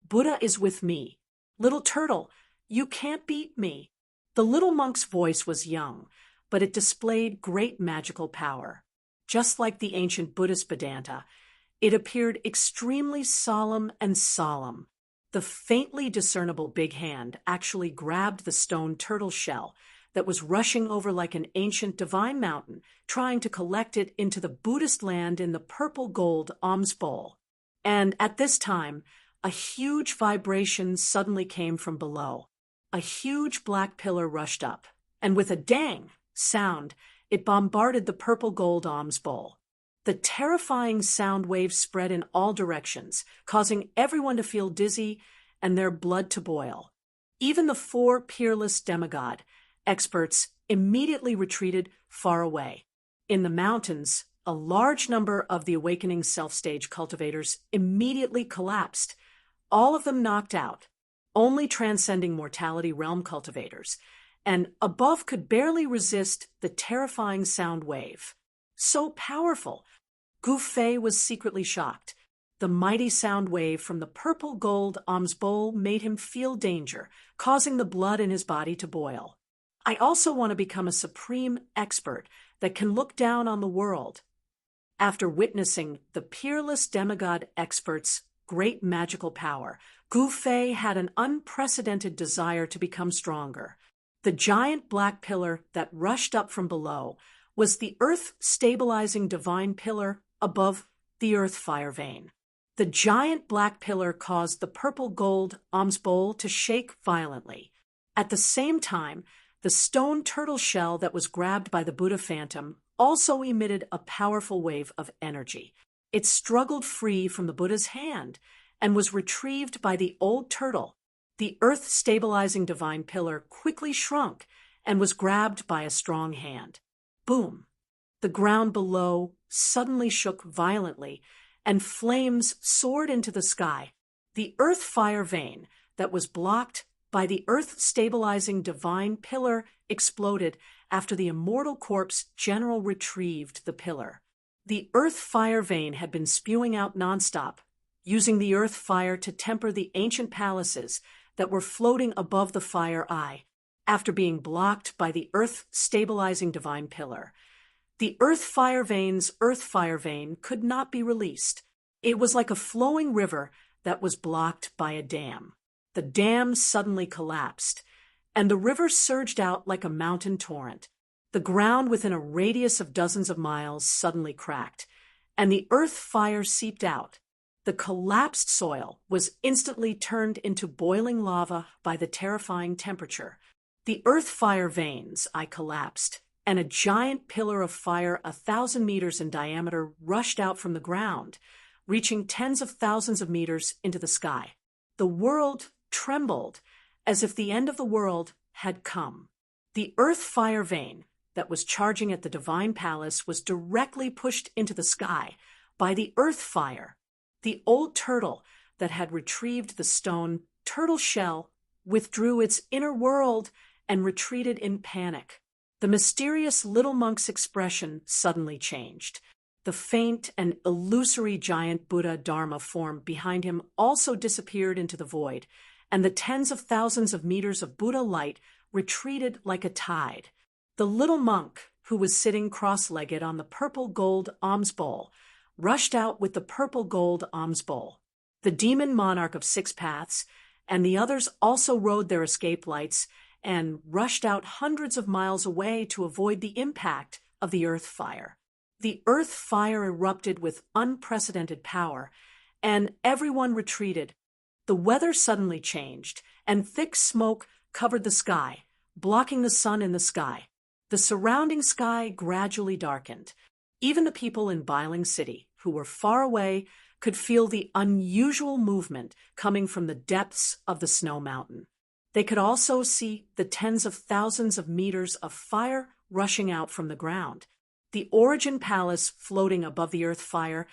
Buddha is with me. Little turtle, you can't beat me. The little monk's voice was young, but it displayed great magical power. Just like the ancient Buddhist Vedanta, it appeared extremely solemn and solemn. The faintly discernible big hand actually grabbed the stone turtle shell that was rushing over like an ancient divine mountain, trying to collect it into the Buddhist land in the purple gold alms bowl. And at this time, a huge vibration suddenly came from below. A huge black pillar rushed up, and with a dang sound, it bombarded the purple gold alms bowl. The terrifying sound waves spread in all directions, causing everyone to feel dizzy and their blood to boil. Even the four peerless demigod experts immediately retreated far away. In the mountains, a large number of the awakening self-stage cultivators immediately collapsed, all of them knocked out. Only transcending mortality realm cultivators, and above could barely resist the terrifying sound wave. So powerful! Gu Fei was secretly shocked. The mighty sound wave from the purple gold alms bowl made him feel danger, causing the blood in his body to boil. I also want to become a supreme expert that can look down on the world. After witnessing the peerless demigod expert's great magical power, Gu Fei had an unprecedented desire to become stronger. The giant black pillar that rushed up from below was the earth-stabilizing divine pillar above the earth fire vein. The giant black pillar caused the purple-gold alms bowl to shake violently. At the same time, the stone turtle shell that was grabbed by the Buddha phantom also emitted a powerful wave of energy. It struggled free from the Buddha's hand and was retrieved by the old turtle. The earth-stabilizing divine pillar quickly shrunk and was grabbed by a strong hand. Boom! The ground below suddenly shook violently, and flames soared into the sky. The earth fire vein that was blocked by the earth-stabilizing divine pillar exploded after the immortal corpse general retrieved the pillar. The earth fire vein had been spewing out nonstop, using the earth fire to temper the ancient palaces that were floating above the fire eye, after being blocked by the earth-stabilizing divine pillar. The earth fire vein could not be released. It was like a flowing river that was blocked by a dam. The dam suddenly collapsed, and the river surged out like a mountain torrent. The ground within a radius of dozens of miles suddenly cracked, and the earth fire seeped out. The collapsed soil was instantly turned into boiling lava by the terrifying temperature. The earth fire veins collapsed, and a giant pillar of fire 1,000 meters in diameter rushed out from the ground, reaching tens of thousands of meters into the sky. The world trembled as if the end of the world had come. The earth fire vein that was charging at the divine palace was directly pushed into the sky by the earth fire. The old turtle that had retrieved the stone turtle shell withdrew its inner world and retreated in panic. The mysterious little monk's expression suddenly changed. The faint and illusory giant Buddha Dharma form behind him also disappeared into the void, and the tens of thousands of meters of Buddha light retreated like a tide. The little monk, who was sitting cross-legged on the purple-gold alms bowl, rushed out with the purple-gold alms bowl. The demon monarch of 6 paths and the others also rode their escape lights and rushed out hundreds of miles away to avoid the impact of the earth fire. The earth fire erupted with unprecedented power, and everyone retreated. The weather suddenly changed, and thick smoke covered the sky, blocking the sun in the sky. The surrounding sky gradually darkened. Even the people in Biling City, who were far away, could feel the unusual movement coming from the depths of the snow mountain. They could also see the tens of thousands of meters of fire rushing out from the ground. The Origin Palace floating above the earth fire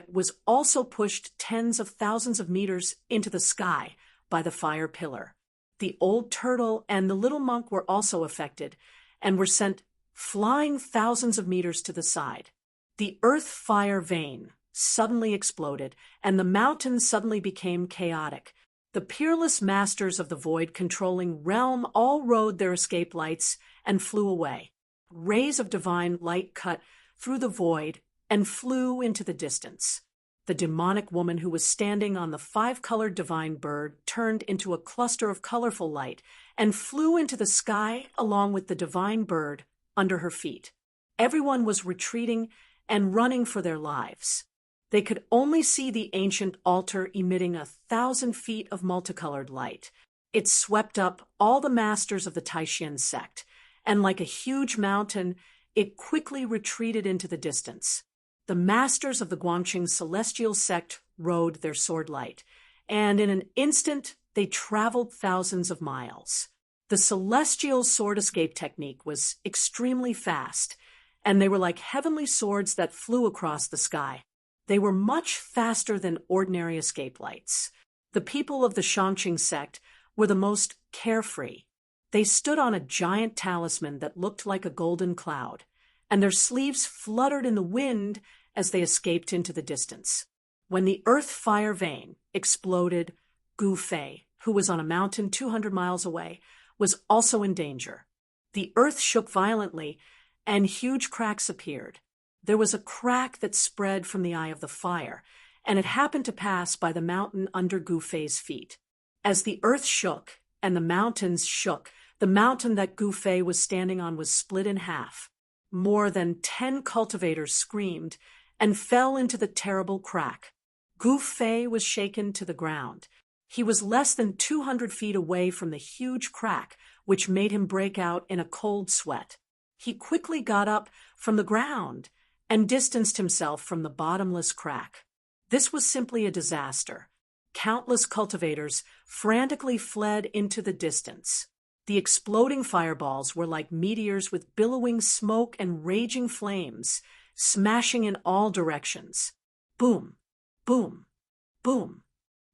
was also pushed tens of thousands of meters into the sky by the fire pillar. The old turtle and the little monk were also affected and were sent flying thousands of meters to the side. The earth fire vein suddenly exploded, and the mountains suddenly became chaotic. The peerless masters of the void-controlling realm all rode their escape lights and flew away. Rays of divine light cut through the void and flew into the distance. The demonic woman who was standing on the 5-colored divine bird turned into a cluster of colorful light and flew into the sky along with the divine bird under her feet. Everyone was retreating and running for their lives. They could only see the ancient altar emitting 1,000 feet of multicolored light. It swept up all the masters of the Taishan sect, and like a huge mountain, it quickly retreated into the distance. The masters of the Guangqing celestial sect rode their sword light, and in an instant they traveled thousands of miles. The celestial sword escape technique was extremely fast, and they were like heavenly swords that flew across the sky. They were much faster than ordinary escape lights. The people of the Shangqing sect were the most carefree. They stood on a giant talisman that looked like a golden cloud, and their sleeves fluttered in the wind as they escaped into the distance. When the earth fire vein exploded, Gu Fei, who was on a mountain 200 miles away, was also in danger. The earth shook violently, and huge cracks appeared. There was a crack that spread from the eye of the fire, and it happened to pass by the mountain under Gu Fei's feet. As the earth shook and the mountains shook, The mountain that Gu Fei was standing on was split in half. More than 10 cultivators screamed and fell into the terrible crack. Gu Fei was shaken to the ground. He was less than 200 feet away from the huge crack, which made him break out in a cold sweat. He quickly got up from the ground and distanced himself from the bottomless crack. This was simply a disaster. Countless cultivators frantically fled into the distance. The exploding fireballs were like meteors with billowing smoke and raging flames, smashing in all directions. Boom, boom, boom.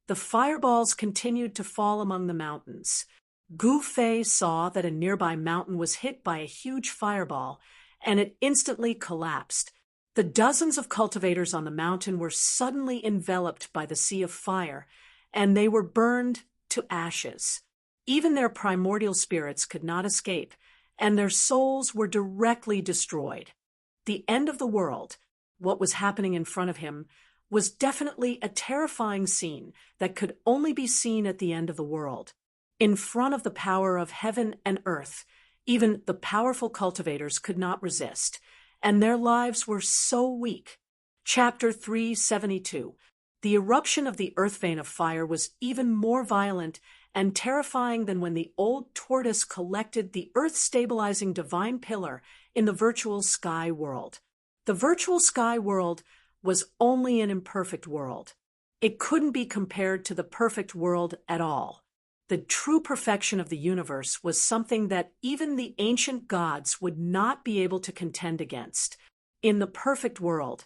The fireballs continued to fall among the mountains. Gu Fei saw that a nearby mountain was hit by a huge fireball, and it instantly collapsed. The dozens of cultivators on the mountain were suddenly enveloped by the sea of fire, and they were burned to ashes. Even their primordial spirits could not escape, and their souls were directly destroyed. The end of the world, what was happening in front of him, was definitely a terrifying scene that could only be seen at the end of the world. In front of the power of heaven and earth, even the powerful cultivators could not resist, and their lives were so weak. Chapter 372. The eruption of the earth vein of fire was even more violent and terrifying than when the old tortoise collected the earth-stabilizing divine pillar in the virtual sky world. The virtual sky world was only an imperfect world. It couldn't be compared to the perfect world at all. The true perfection of the universe was something that even the ancient gods would not be able to contend against. In the perfect world,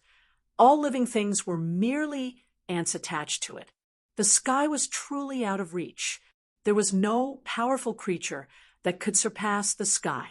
all living things were merely ants attached to it. The sky was truly out of reach. There was no powerful creature that could surpass the sky.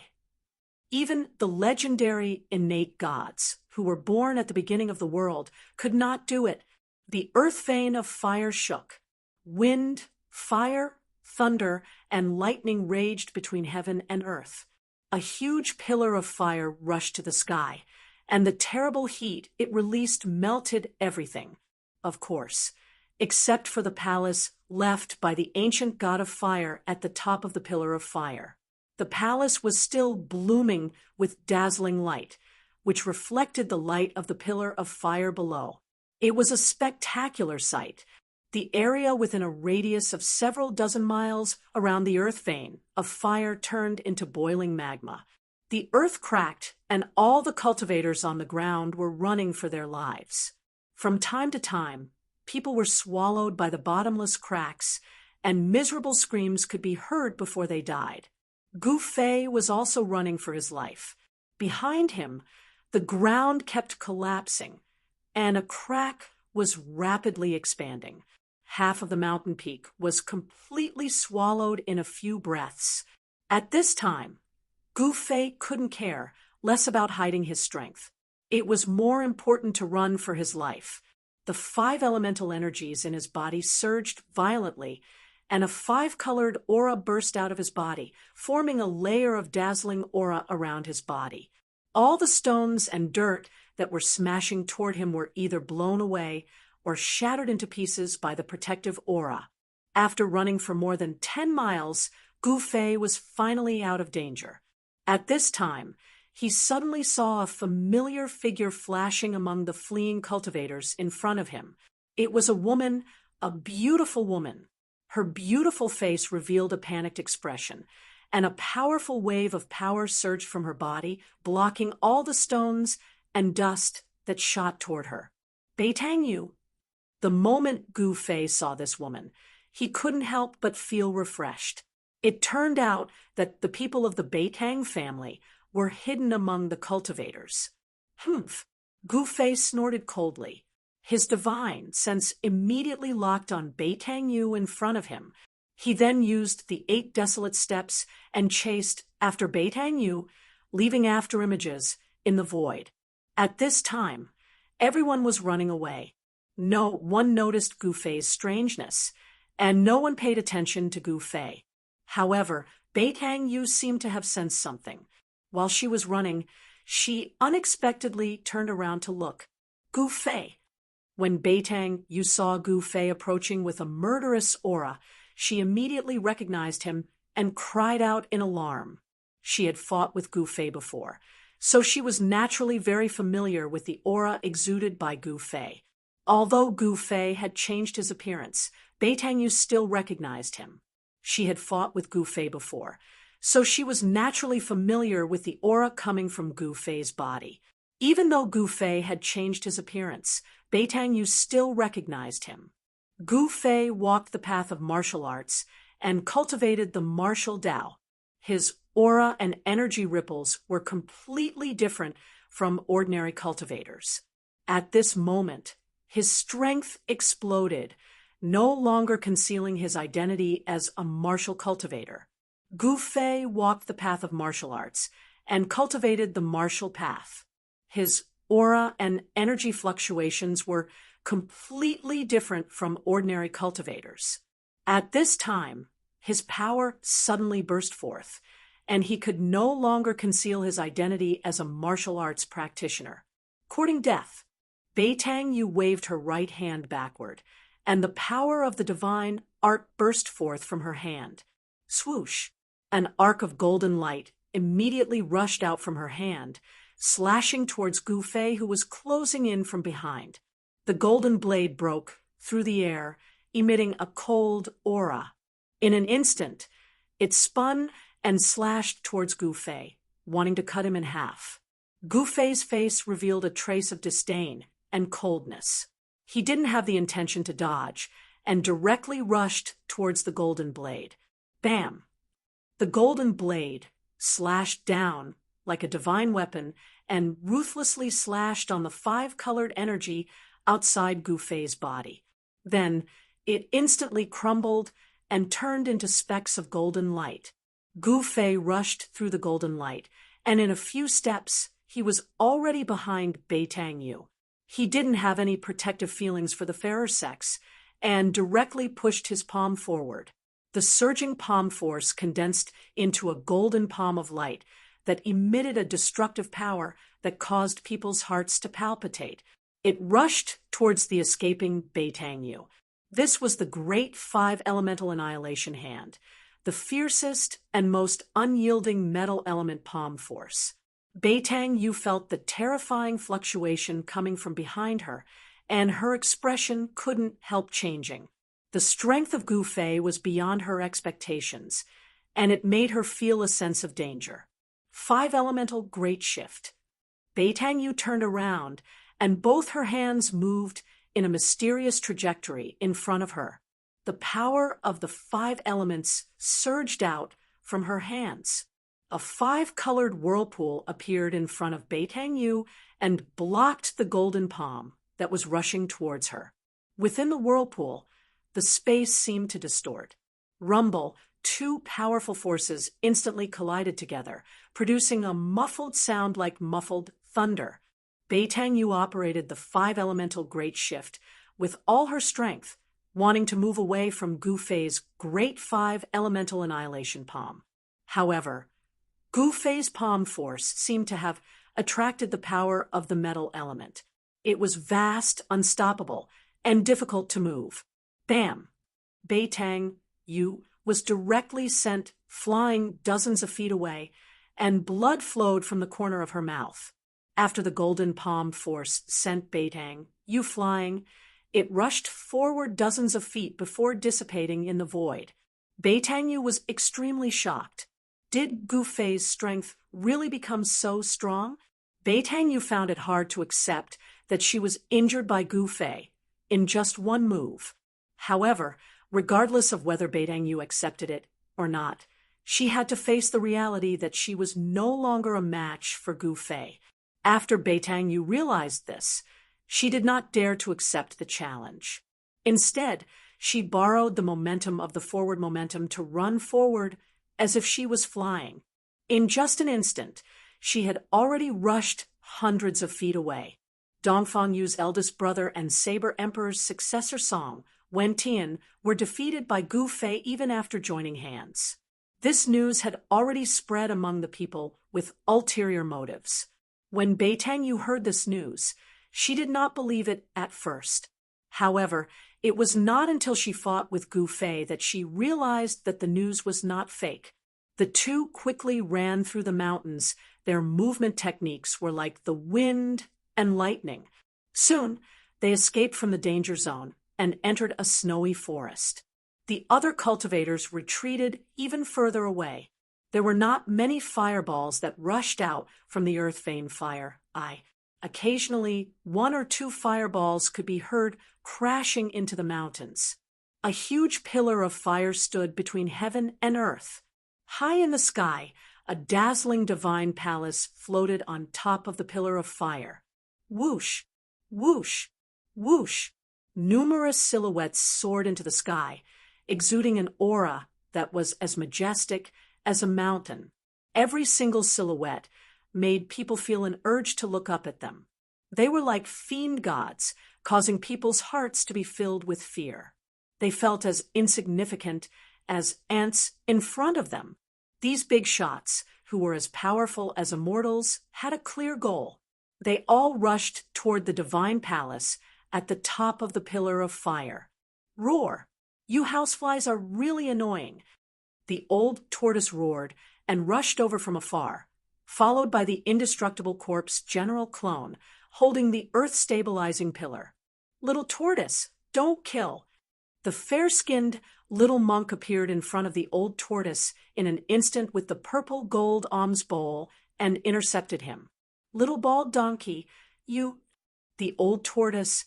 Even the legendary innate gods, who were born at the beginning of the world, could not do it. The earth vein of fire shook. Wind, fire, thunder, and lightning raged between heaven and earth. A huge pillar of fire rushed to the sky, and the terrible heat it released melted everything, of course, except for the palace left by the ancient god of fire at the top of the pillar of fire. The palace was still blooming with dazzling light, which reflected the light of the pillar of fire below. It was a spectacular sight. The area within a radius of several dozen miles around the earth vein of fire turned into boiling magma. The earth cracked, and all the cultivators on the ground were running for their lives. From time to time, people were swallowed by the bottomless cracks, and miserable screams could be heard before they died. Gu Fei was also running for his life. Behind him, the ground kept collapsing, and a crack was rapidly expanding. Half of the mountain peak was completely swallowed in a few breaths. At this time, Gu Fei couldn't care less about hiding his strength. It was more important to run for his life. The 5 elemental energies in his body surged violently, and a 5-colored aura burst out of his body, forming a layer of dazzling aura around his body. All the stones and dirt that were smashing toward him were either blown away or shattered into pieces by the protective aura. After running for more than 10 miles, Gu Fei was finally out of danger. At this time, he suddenly saw a familiar figure flashing among the fleeing cultivators in front of him. It was a woman, a beautiful woman. Her beautiful face revealed a panicked expression, and a powerful wave of power surged from her body, blocking all the stones and dust that shot toward her. Beitang Yu. The moment Gu Fei saw this woman, he couldn't help but feel refreshed. It turned out that the people of the Beitang family were hidden among the cultivators. Humph! Gu Fei snorted coldly. His divine sense immediately locked on Beitang Yu in front of him. He then used the 8 desolate steps and chased after Beitang Yu, leaving after images in the void. At this time, everyone was running away. No one noticed Gu Fei's strangeness, and no one paid attention to Gu Fei. However, Beitang Yu seemed to have sensed something. While she was running, she unexpectedly turned around to look. Gu Fei! When Beitang Yu saw Gu Fei approaching with a murderous aura, she immediately recognized him and cried out in alarm. She had fought with Gu Fei before, so she was naturally very familiar with the aura exuded by Gu Fei. Although Gu Fei had changed his appearance, Bei Tangyu still recognized him. She had fought with Gu Fei before, so she was naturally familiar with the aura coming from Gu Fei's body. Even though Gu Fei had changed his appearance, Bei Tangyu still recognized him. Gu Fei walked the path of martial arts and cultivated the martial Tao. His aura and energy ripples were completely different from ordinary cultivators. At this moment, his strength exploded, no longer concealing his identity as a martial cultivator. Gu Fei walked the path of martial arts and cultivated the martial path. His aura and energy fluctuations were completely different from ordinary cultivators. At this time, his power suddenly burst forth, and he could no longer conceal his identity as a martial arts practitioner. Courting death, Bei Tangyu waved her right hand backward, and the power of the divine art burst forth from her hand. Swoosh! An arc of golden light immediately rushed out from her hand, slashing towards Gu Fei, who was closing in from behind. The golden blade broke through the air, emitting a cold aura. In an instant, it spun and slashed towards Gu Fei, wanting to cut him in half. Gu Fei's face revealed a trace of disdain and coldness. He didn't have the intention to dodge, and directly rushed towards the golden blade. Bam! The golden blade slashed down like a divine weapon and ruthlessly slashed on the five-colored energy outside Gu Fei's body. Then it instantly crumbled and turned into specks of golden light. Gu Fei rushed through the golden light, and in a few steps he was already behind Bei Tangyu. He didn't have any protective feelings for the fairer sex, and directly pushed his palm forward. The surging palm force condensed into a golden palm of light that emitted a destructive power that caused people's hearts to palpitate. It rushed towards the escaping Bei Tangyu. This was the great five-elemental annihilation hand, the fiercest and most unyielding metal element palm force. Bei Tangyu felt the terrifying fluctuation coming from behind her, and her expression couldn't help changing. The strength of Gu Fei was beyond her expectations, and it made her feel a sense of danger. Five-elemental great shift. Bei Tangyu turned around, and both her hands moved in a mysterious trajectory in front of her. The power of the five elements surged out from her hands. A five-colored whirlpool appeared in front of Bei Tangyu and blocked the golden palm that was rushing towards her. Within the whirlpool, the space seemed to distort. Rumble, two powerful forces instantly collided together, producing a muffled sound like muffled thunder. Bei Tangyu operated the five-elemental great shift with all her strength, wanting to move away from Gu Fei's great five-elemental annihilation palm. However, Gu Fei's palm force seemed to have attracted the power of the metal element. It was vast, unstoppable, and difficult to move. Bam! Bei Tangyu was directly sent flying dozens of feet away, and blood flowed from the corner of her mouth. After the golden palm force sent Bei Tangyu flying, it rushed forward dozens of feet before dissipating in the void. Bei Tangyu was extremely shocked. Did Gu Fei's strength really become so strong? Bei Tangyu found it hard to accept that she was injured by Gu Fei in just one move. However, regardless of whether Bei Tangyu accepted it or not, she had to face the reality that she was no longer a match for Gu Fei. After Bei Tangyu realized this, she did not dare to accept the challenge. Instead, she borrowed the momentum of the forward momentum to run forward as if she was flying. In just an instant, she had already rushed hundreds of feet away. Dongfang Yu's eldest brother and Saber Emperor's successor Song, Wen Tian, were defeated by Gu Fei even after joining hands. This news had already spread among the people with ulterior motives. When Bei Tangyu heard this news, she did not believe it at first. However, it was not until she fought with Gu Fei that she realized that the news was not fake. The two quickly ran through the mountains. Their movement techniques were like the wind and lightning. Soon, they escaped from the danger zone and entered a snowy forest. The other cultivators retreated even further away. There were not many fireballs that rushed out from the earth vein fire. Occasionally, one or two fireballs could be heard crashing into the mountains. A huge pillar of fire stood between heaven and earth. High in the sky, a dazzling divine palace floated on top of the pillar of fire. Whoosh, whoosh, whoosh. Numerous silhouettes soared into the sky, exuding an aura that was as majestic as a mountain. Every single silhouette made people feel an urge to look up at them. They were like fiend gods, causing people's hearts to be filled with fear. They felt as insignificant as ants in front of them. These big shots, who were as powerful as immortals, had a clear goal. They all rushed toward the divine palace at the top of the pillar of fire. Roar! You houseflies are really annoying. The old tortoise roared and rushed over from afar, followed by the indestructible corpse General Clone, holding the earth-stabilizing pillar. Little tortoise, don't kill. The fair-skinned little monk appeared in front of the old tortoise in an instant with the purple gold alms bowl and intercepted him. Little bald donkey, you... The old tortoise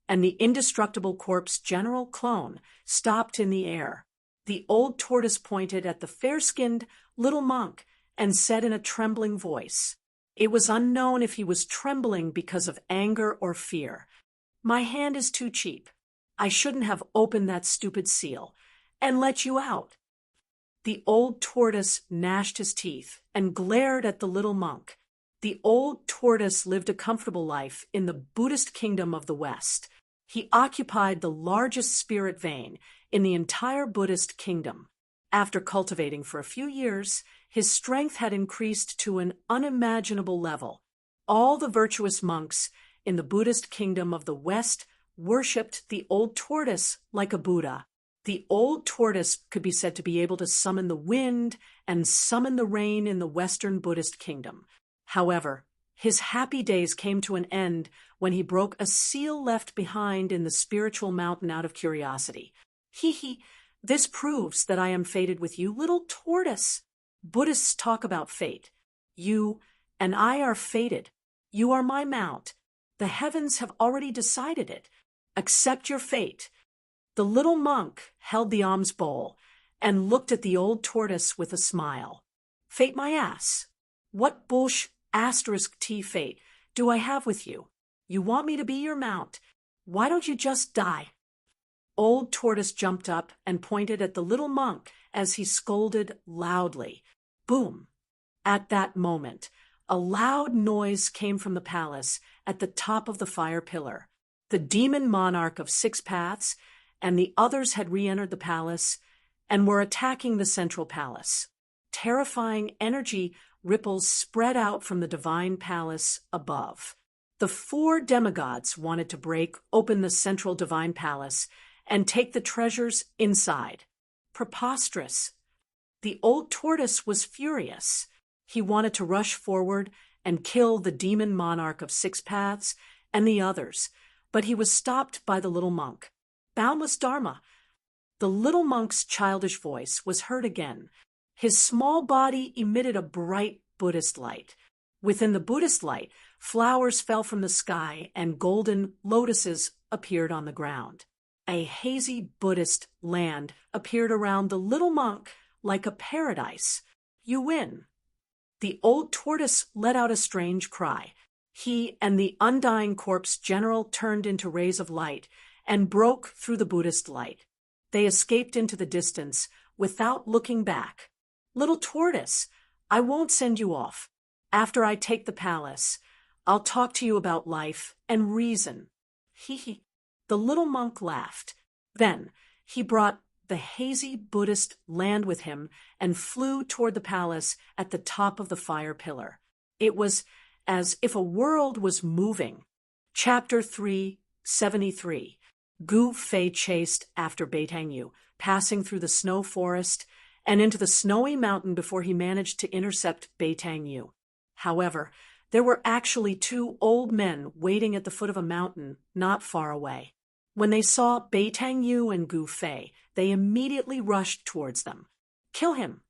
and the indestructible corpse General Clone stopped in the air. The old tortoise pointed at the fair-skinned little monk and said in a trembling voice. It was unknown if he was trembling because of anger or fear. My hand is too cheap. I shouldn't have opened that stupid seal and let you out. The old tortoise gnashed his teeth and glared at the little monk. The old tortoise lived a comfortable life in the Buddhist kingdom of the West. He occupied the largest spirit vein in the entire Buddhist kingdom. After cultivating for a few years, his strength had increased to an unimaginable level. All the virtuous monks in the Buddhist kingdom of the West worshipped the old tortoise like a Buddha. The old tortoise could be said to be able to summon the wind and summon the rain in the Western Buddhist kingdom. However, his happy days came to an end when he broke a seal left behind in the spiritual mountain out of curiosity. This proves that I am fated with you, little tortoise. Buddhists talk about fate. You and I are fated. You are my mount. The heavens have already decided it. Accept your fate. The little monk held the alms bowl and looked at the old tortoise with a smile. Fate my ass. What bullsh *T fate do I have with you? You want me to be your mount. Why don't you just die? Old tortoise jumped up and pointed at the little monk as he scolded loudly. Boom! At that moment, a loud noise came from the palace at the top of the fire pillar. The demon monarch of 6 paths and the others had re-entered the palace and were attacking the central palace. Terrifying energy ripples spread out from the divine palace above. The 4 demigods wanted to break open the central divine palace and take the treasures inside. Preposterous. The old tortoise was furious. He wanted to rush forward and kill the demon monarch of 6 paths and the others, but he was stopped by the little monk. Boundless Dharma. The little monk's childish voice was heard again. His small body emitted a bright Buddhist light. Within the Buddhist light, flowers fell from the sky and golden lotuses appeared on the ground. A hazy Buddhist land appeared around the little monk like a paradise. You win. The old tortoise let out a strange cry. He and the undying corpse General turned into rays of light and broke through the Buddhist light. They escaped into the distance without looking back. Little tortoise, I won't send you off. After I take the palace, I'll talk to you about life and reason. The little monk laughed. Then he brought the hazy Buddhist land with him and flew toward the palace at the top of the fire pillar. It was as if a world was moving. Chapter 373. Gu Fei chased after Beitang Yu, passing through the snow forest and into the snowy mountain before he managed to intercept Beitang Yu. However, there were actually two old men waiting at the foot of a mountain not far away. When they saw Beitang Yu and Gu Fei, they immediately rushed towards them. "Kill him!"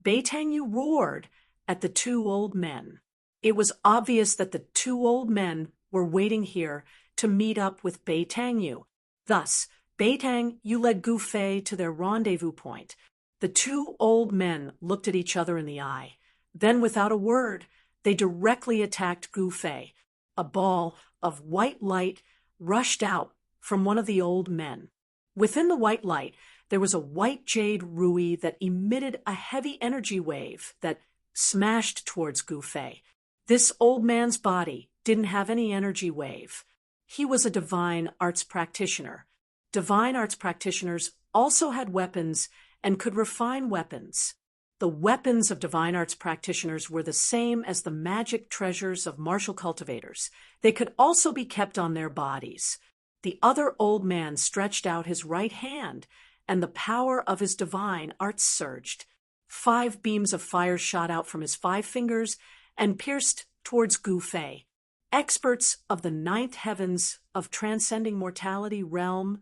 Beitang Yu roared at the two old men. It was obvious that the two old men were waiting here to meet up with Beitang Yu. Thus, Beitang Yu led Gu Fei to their rendezvous point. The two old men looked at each other in the eye. Then, without a word, they directly attacked Gu Fei. A ball of white light rushed out from one of the old men. Within the white light, there was a white jade rui that emitted a heavy energy wave that smashed towards Gu Fei. This old man's body didn't have any energy wave. He was a divine arts practitioner. Divine arts practitioners also had weapons and could refine weapons. The weapons of divine arts practitioners were the same as the magic treasures of martial cultivators. They could also be kept on their bodies. The other old man stretched out his right hand, and the power of his divine arts surged. 5 beams of fire shot out from his 5 fingers and pierced towards Gu Fei. Experts of the 9th heavens of transcending mortality realm,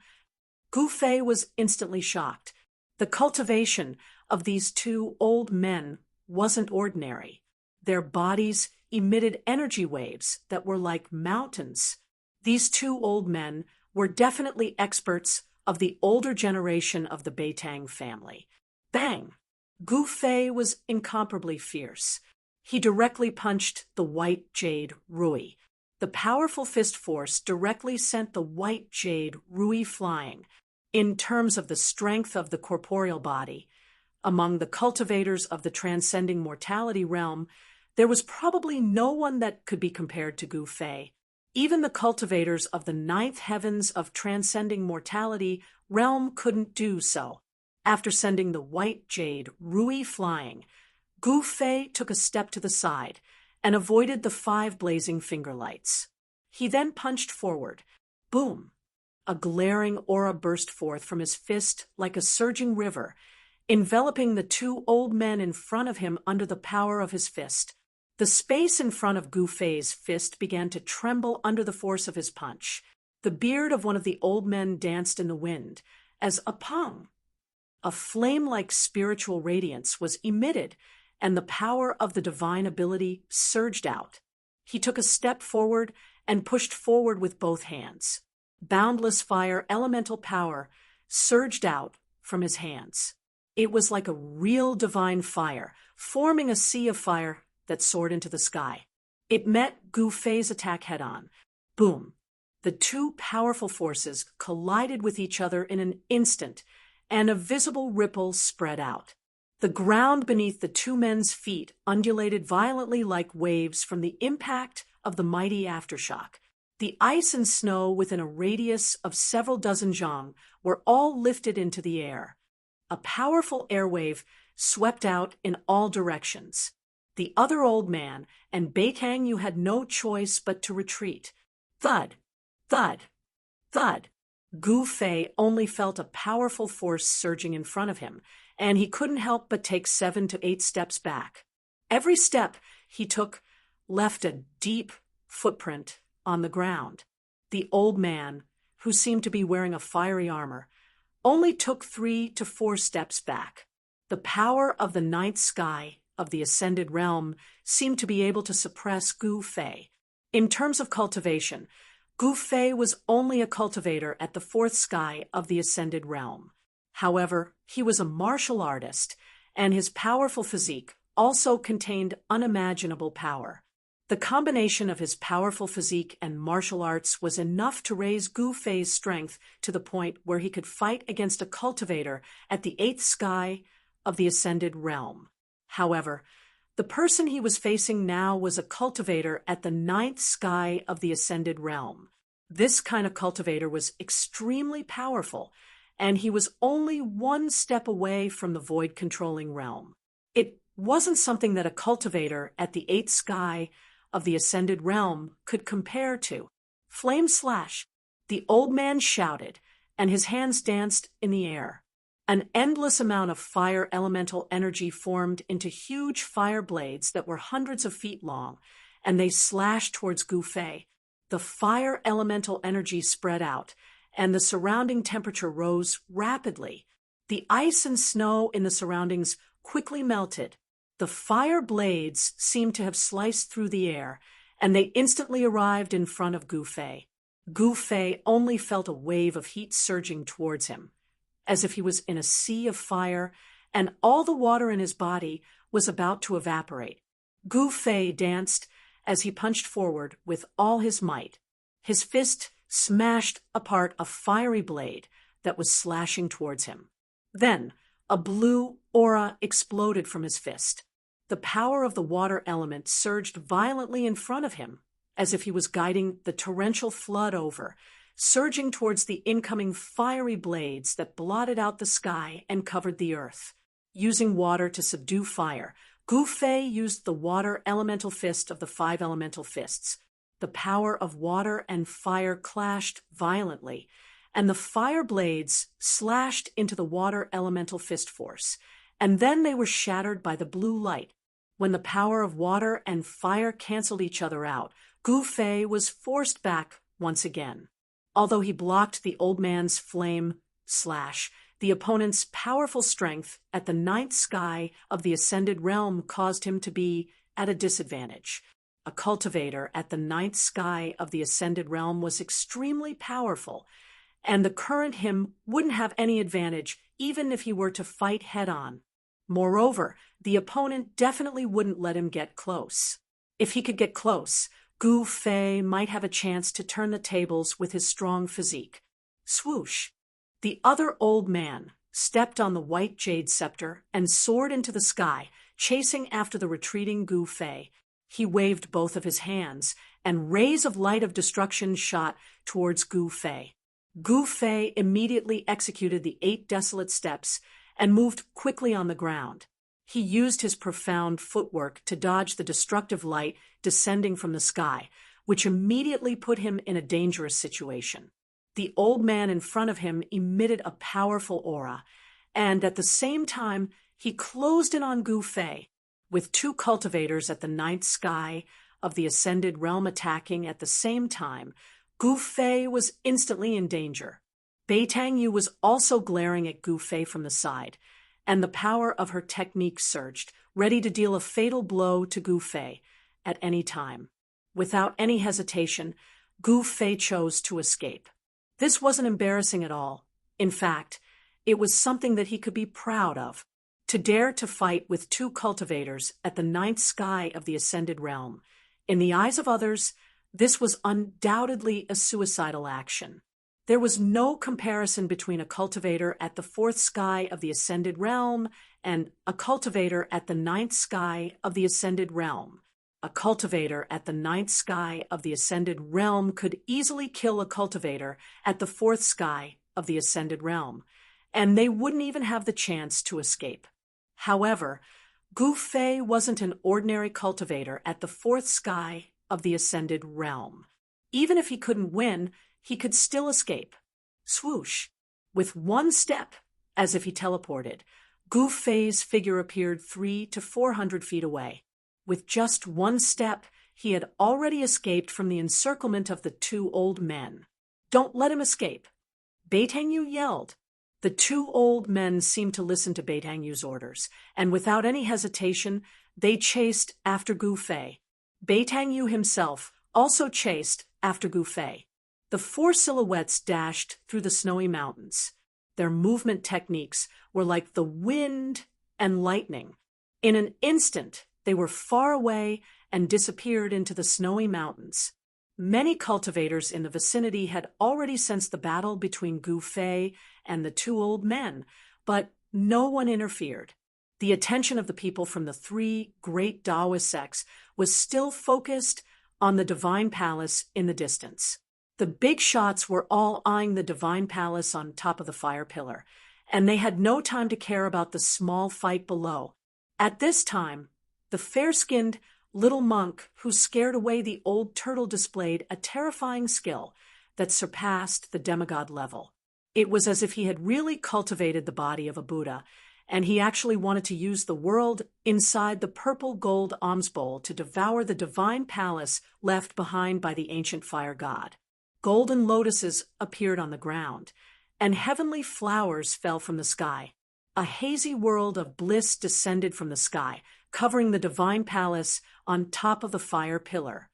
Gu Fei was instantly shocked. The cultivation of these two old men wasn't ordinary. Their bodies emitted energy waves that were like mountains. These two old men were definitely experts of the older generation of the Beitang family. Bang! Gu Fei was incomparably fierce. He directly punched the white jade rui. The powerful fist force directly sent the white jade rui flying. In terms of the strength of the corporeal body, among the cultivators of the transcending mortality realm, there was probably no one that could be compared to Gu Fei. Even the cultivators of the 9th heavens of transcending mortality realm couldn't do so. After sending the white jade rui flying, Gu Fei took a step to the side and avoided the 5 blazing finger lights. He then punched forward. Boom! A glaring aura burst forth from his fist like a surging river, enveloping the two old men in front of him under the power of his fist. The space in front of Gu Fei's fist began to tremble under the force of his punch. The beard of one of the old men danced in the wind as a pong. A flame-like spiritual radiance was emitted, and the power of the divine ability surged out. He took a step forward and pushed forward with both hands. Boundless fire elemental power surged out from his hands. It was like a real divine fire, forming a sea of fire that soared into the sky. It met Gu Fei's attack head-on. Boom! The two powerful forces collided with each other in an instant, and a visible ripple spread out. The ground beneath the two men's feet undulated violently like waves from the impact of the mighty aftershock. The ice and snow within a radius of several dozen zhang were all lifted into the air. A powerful airwave swept out in all directions. The other old man and Beitang Yu had no choice but to retreat. Thud! Thud! Thud! Gu Fei only felt a powerful force surging in front of him, and he couldn't help but take 7 to 8 steps back. Every step he took left a deep footprint on the ground. The old man, who seemed to be wearing a fiery armor, only took 3 to 4 steps back. The power of the 9th sky of the ascended realm seemed to be able to suppress Gu Fei. In terms of cultivation, Gu Fei was only a cultivator at the 4th sky of the ascended realm. However, he was a martial artist, and his powerful physique also contained unimaginable power. The combination of his powerful physique and martial arts was enough to raise Gu Fei's strength to the point where he could fight against a cultivator at the 8th sky of the ascended realm. However, the person he was facing now was a cultivator at the 9th sky of the ascended realm. This kind of cultivator was extremely powerful, and he was only 1 step away from the void-controlling realm. It wasn't something that a cultivator at the 8th sky of the ascended realm could compare to. Flame slash! The old man shouted, and his hands danced in the air. An endless amount of fire elemental energy formed into huge fire blades that were hundreds of feet long, and they slashed towards Gu Fei. The fire elemental energy spread out, and the surrounding temperature rose rapidly. The ice and snow in the surroundings quickly melted. The fire blades seemed to have sliced through the air, and they instantly arrived in front of Gu Fei. Gu Fei only felt a wave of heat surging towards him, as if he was in a sea of fire, and all the water in his body was about to evaporate. Gu Fei danced as he punched forward with all his might. His fist smashed apart a fiery blade that was slashing towards him. Then, a blue aura exploded from his fist. The power of the water element surged violently in front of him, as if he was guiding the torrential flood over, surging towards the incoming fiery blades that blotted out the sky and covered the earth. Using water to subdue fire, Gu Fei used the water elemental fist of the 5 elemental fists. The power of water and fire clashed violently, and the fire blades slashed into the water elemental fist force, and then they were shattered by the blue light. When the power of water and fire canceled each other out, Gu Fei was forced back once again. Although he blocked the old man's flame slash, the opponent's powerful strength at the 9th sky of the Ascended Realm caused him to be at a disadvantage. A cultivator at the 9th sky of the Ascended Realm was extremely powerful, and the current him wouldn't have any advantage even if he were to fight head-on. Moreover, the opponent definitely wouldn't let him get close. If he could get close, Gu Fei might have a chance to turn the tables with his strong physique. Swoosh! The other old man stepped on the white jade scepter and soared into the sky, chasing after the retreating Gu Fei. He waved both of his hands, and rays of light of destruction shot towards Gu Fei. Gu Fei immediately executed the 8 desolate steps and moved quickly on the ground. He used his profound footwork to dodge the destructive light descending from the sky, which immediately put him in a dangerous situation. The old man in front of him emitted a powerful aura, and at the same time he closed in on Gu Fei. With 2 cultivators at the 9th sky of the Ascended Realm attacking at the same time, Gu Fei was instantly in danger. Beitang Yu was also glaring at Gu Fei from the side, and the power of her technique surged, ready to deal a fatal blow to Gu Fei at any time. Without any hesitation, Gu Fei chose to escape. This wasn't embarrassing at all. In fact, it was something that he could be proud of. To dare to fight with 2 cultivators at the 9th sky of the Ascended Realm. In the eyes of others, this was undoubtedly a suicidal action. There was no comparison between a cultivator at the 4th sky of the Ascended Realm and a cultivator at the 9th sky of the Ascended Realm. A cultivator at the 9th sky of the Ascended Realm could easily kill a cultivator at the 4th sky of the Ascended Realm, and they wouldn't even have the chance to escape. However, Gu Fei wasn't an ordinary cultivator at the 4th sky of the Ascended Realm. Even if he couldn't win, he could still escape. Swoosh! With 1 step, as if he teleported, Gu Fei's figure appeared 300 to 400 feet away. With just 1 step, he had already escaped from the encirclement of the 2 old men. "Don't let him escape!" Beitang Yu yelled. The 2 old men seemed to listen to Beitang Yu's orders, and without any hesitation, they chased after Gu Fei. Beitang Yu himself also chased after Gu Fei. The 4 silhouettes dashed through the snowy mountains. Their movement techniques were like the wind and lightning. In an instant, they were far away and disappeared into the snowy mountains. Many cultivators in the vicinity had already sensed the battle between Gu Fei and the 2 old men, but no one interfered. The attention of the people from the 3 great Daoist sects was still focused on the Divine Palace in the distance. The big shots were all eyeing the Divine Palace on top of the fire pillar, and they had no time to care about the small fight below. At this time, the fair-skinned little monk who scared away the old turtle displayed a terrifying skill. that surpassed the demigod level. It was as if he had really cultivated the body of a Buddha, and he actually wanted to use the world inside the purple gold alms bowl to devour the divine palace left behind by the ancient fire god. Golden lotuses appeared on the ground, and heavenly flowers fell from the sky. A hazy world of bliss descended from the sky, covering the divine palace on top of the fire pillar.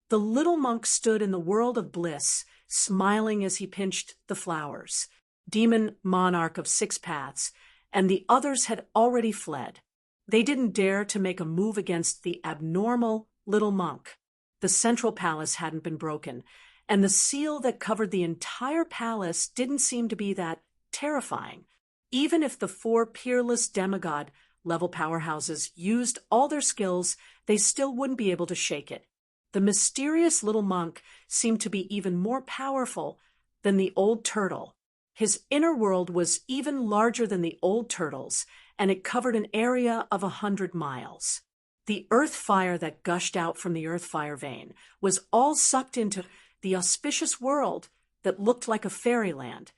The little monk stood in the world of bliss, smiling as he pinched the flowers. Demon monarch of 6 paths, and the others had already fled. They didn't dare to make a move against the abnormal little monk. The central palace hadn't been broken, and the seal that covered the entire palace didn't seem to be that terrifying. Even if the 4 peerless demigod-level powerhouses used all their skills, they still wouldn't be able to shake it. The mysterious little monk seemed to be even more powerful than the old turtle. His inner world was even larger than the old turtle's, and it covered an area of 100 miles. The earth fire that gushed out from the earth fire vein was all sucked into the auspicious world that looked like a fairyland,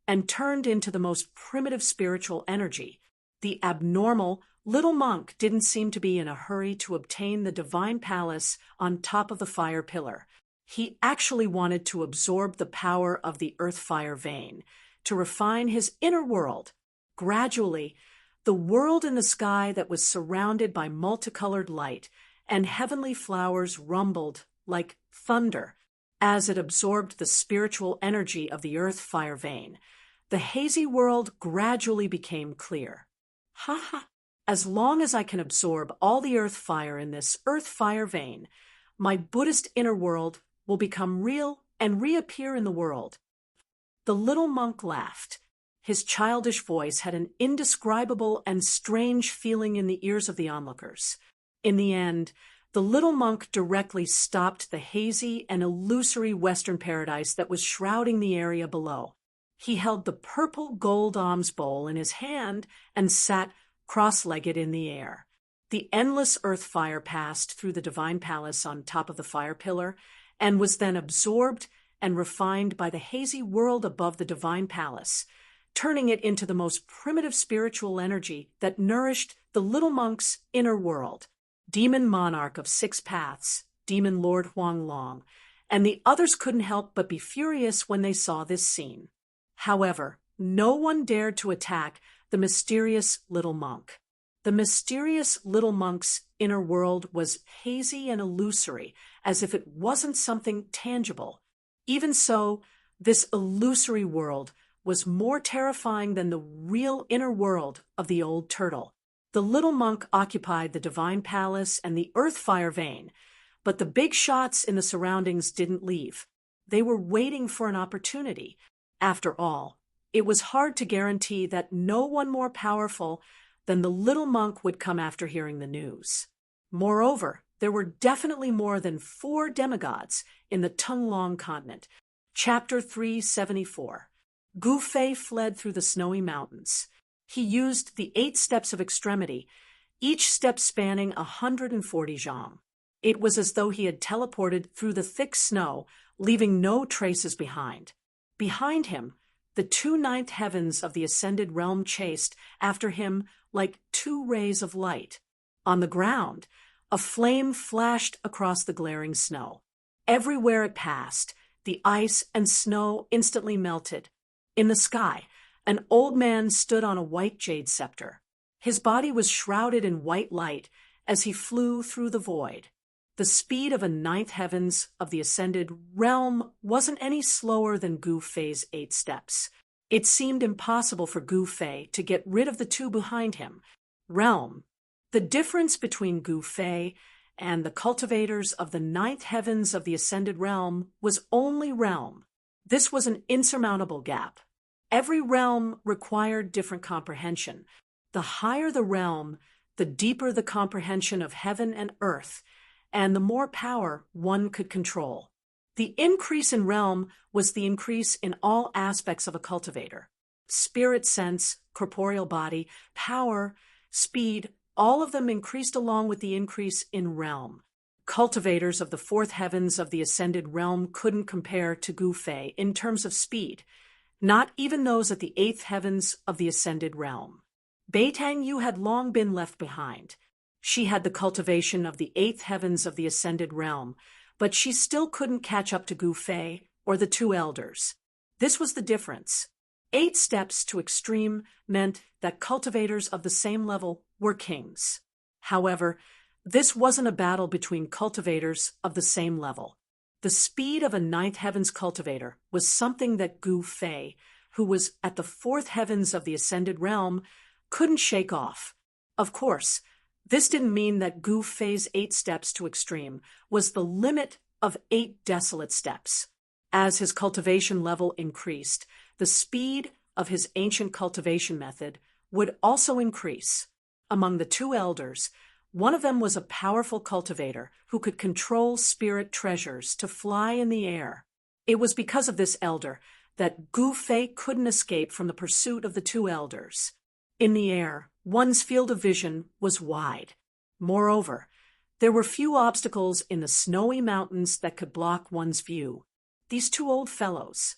and turned into the most primitive spiritual energy. The abnormal little monk didn't seem to be in a hurry to obtain the divine palace on top of the fire pillar. He actually wanted to absorb the power of the earth fire vein, to refine his inner world. Gradually, the world in the sky that was surrounded by multicolored light and heavenly flowers rumbled like thunder as it absorbed the spiritual energy of the earth fire vein. The hazy world gradually became clear. Ha ha! As long as I can absorb all the earth fire in this earth fire vein, my Buddhist inner world will become real and reappear in the world. The little monk laughed. His childish voice had an indescribable and strange feeling in the ears of the onlookers. In the end, the little monk directly stopped the hazy and illusory Western paradise that was shrouding the area below. He held the purple gold alms bowl in his hand and sat cross-legged in the air. The endless earth fire passed through the divine palace on top of the fire pillar and was then absorbed and refined by the hazy world above the divine palace, turning it into the most primitive spiritual energy that nourished the little monk's inner world. Demon monarch of 6 paths, demon lord Huang Long, and the others couldn't help but be furious when they saw this scene. However, no one dared to attack the mysterious little monk. The mysterious little monk's inner world was hazy and illusory, as if it wasn't something tangible. Even so, this illusory world was more terrifying than the real inner world of the old turtle. The little monk occupied the divine palace and the earth fire vein, but the big shots in the surroundings didn't leave. They were waiting for an opportunity. After all, it was hard to guarantee that no one more powerful than the little monk would come after hearing the news. Moreover, there were definitely more than 4 demigods in the Tunglong continent. Chapter 374. Gu Fei fled through the snowy mountains. He used the 8 steps of extremity, each step spanning 140 zhang. It was as though he had teleported through the thick snow, leaving no traces behind. Behind him, the 2 ninth heavens of the ascended realm chased after him like 2 rays of light. On the ground, a flame flashed across the glaring snow. Everywhere it passed, the ice and snow instantly melted. In the sky, an old man stood on a white jade scepter. His body was shrouded in white light as he flew through the void. The speed of a 9th heavens of the ascended realm wasn't any slower than Gu Fei's 8 steps. It seemed impossible for Gu Fei to get rid of the 2 behind him. Realm. The difference between Gu Fei and the cultivators of the 9th heavens of the ascended realm was only realm. This was an insurmountable gap. Every realm required different comprehension. The higher the realm, the deeper the comprehension of heaven and earth, and the more power one could control. The increase in realm was the increase in all aspects of a cultivator. Spirit sense, corporeal body, power, speed, all of them increased along with the increase in realm. cultivators of the fourth heavens of the ascended realm couldn't compare to Gu Fei in terms of speed, not even those at the eighth heavens of the ascended realm. Bai Tang had long been left behind. She had the cultivation of the eighth heavens of the ascended realm, but she still couldn't catch up to Gu Fei or the two elders. This was the difference. 8 steps to extreme meant that cultivators of the same level were kings. However, this wasn't a battle between cultivators of the same level. The speed of a ninth heavens cultivator was something that Gu Fei, who was at the fourth heavens of the ascended realm, couldn't shake off. Of course, this didn't mean that Gu Fei's 8 steps to extreme was the limit of 8 desolate steps. As his cultivation level increased, the speed of his ancient cultivation method would also increase. Among the two elders, one of them was a powerful cultivator who could control spirit treasures to fly in the air. It was because of this elder that Gu Fei couldn't escape from the pursuit of the two elders. In the air, one's field of vision was wide. Moreover, there were few obstacles in the snowy mountains that could block one's view. These two old fellows.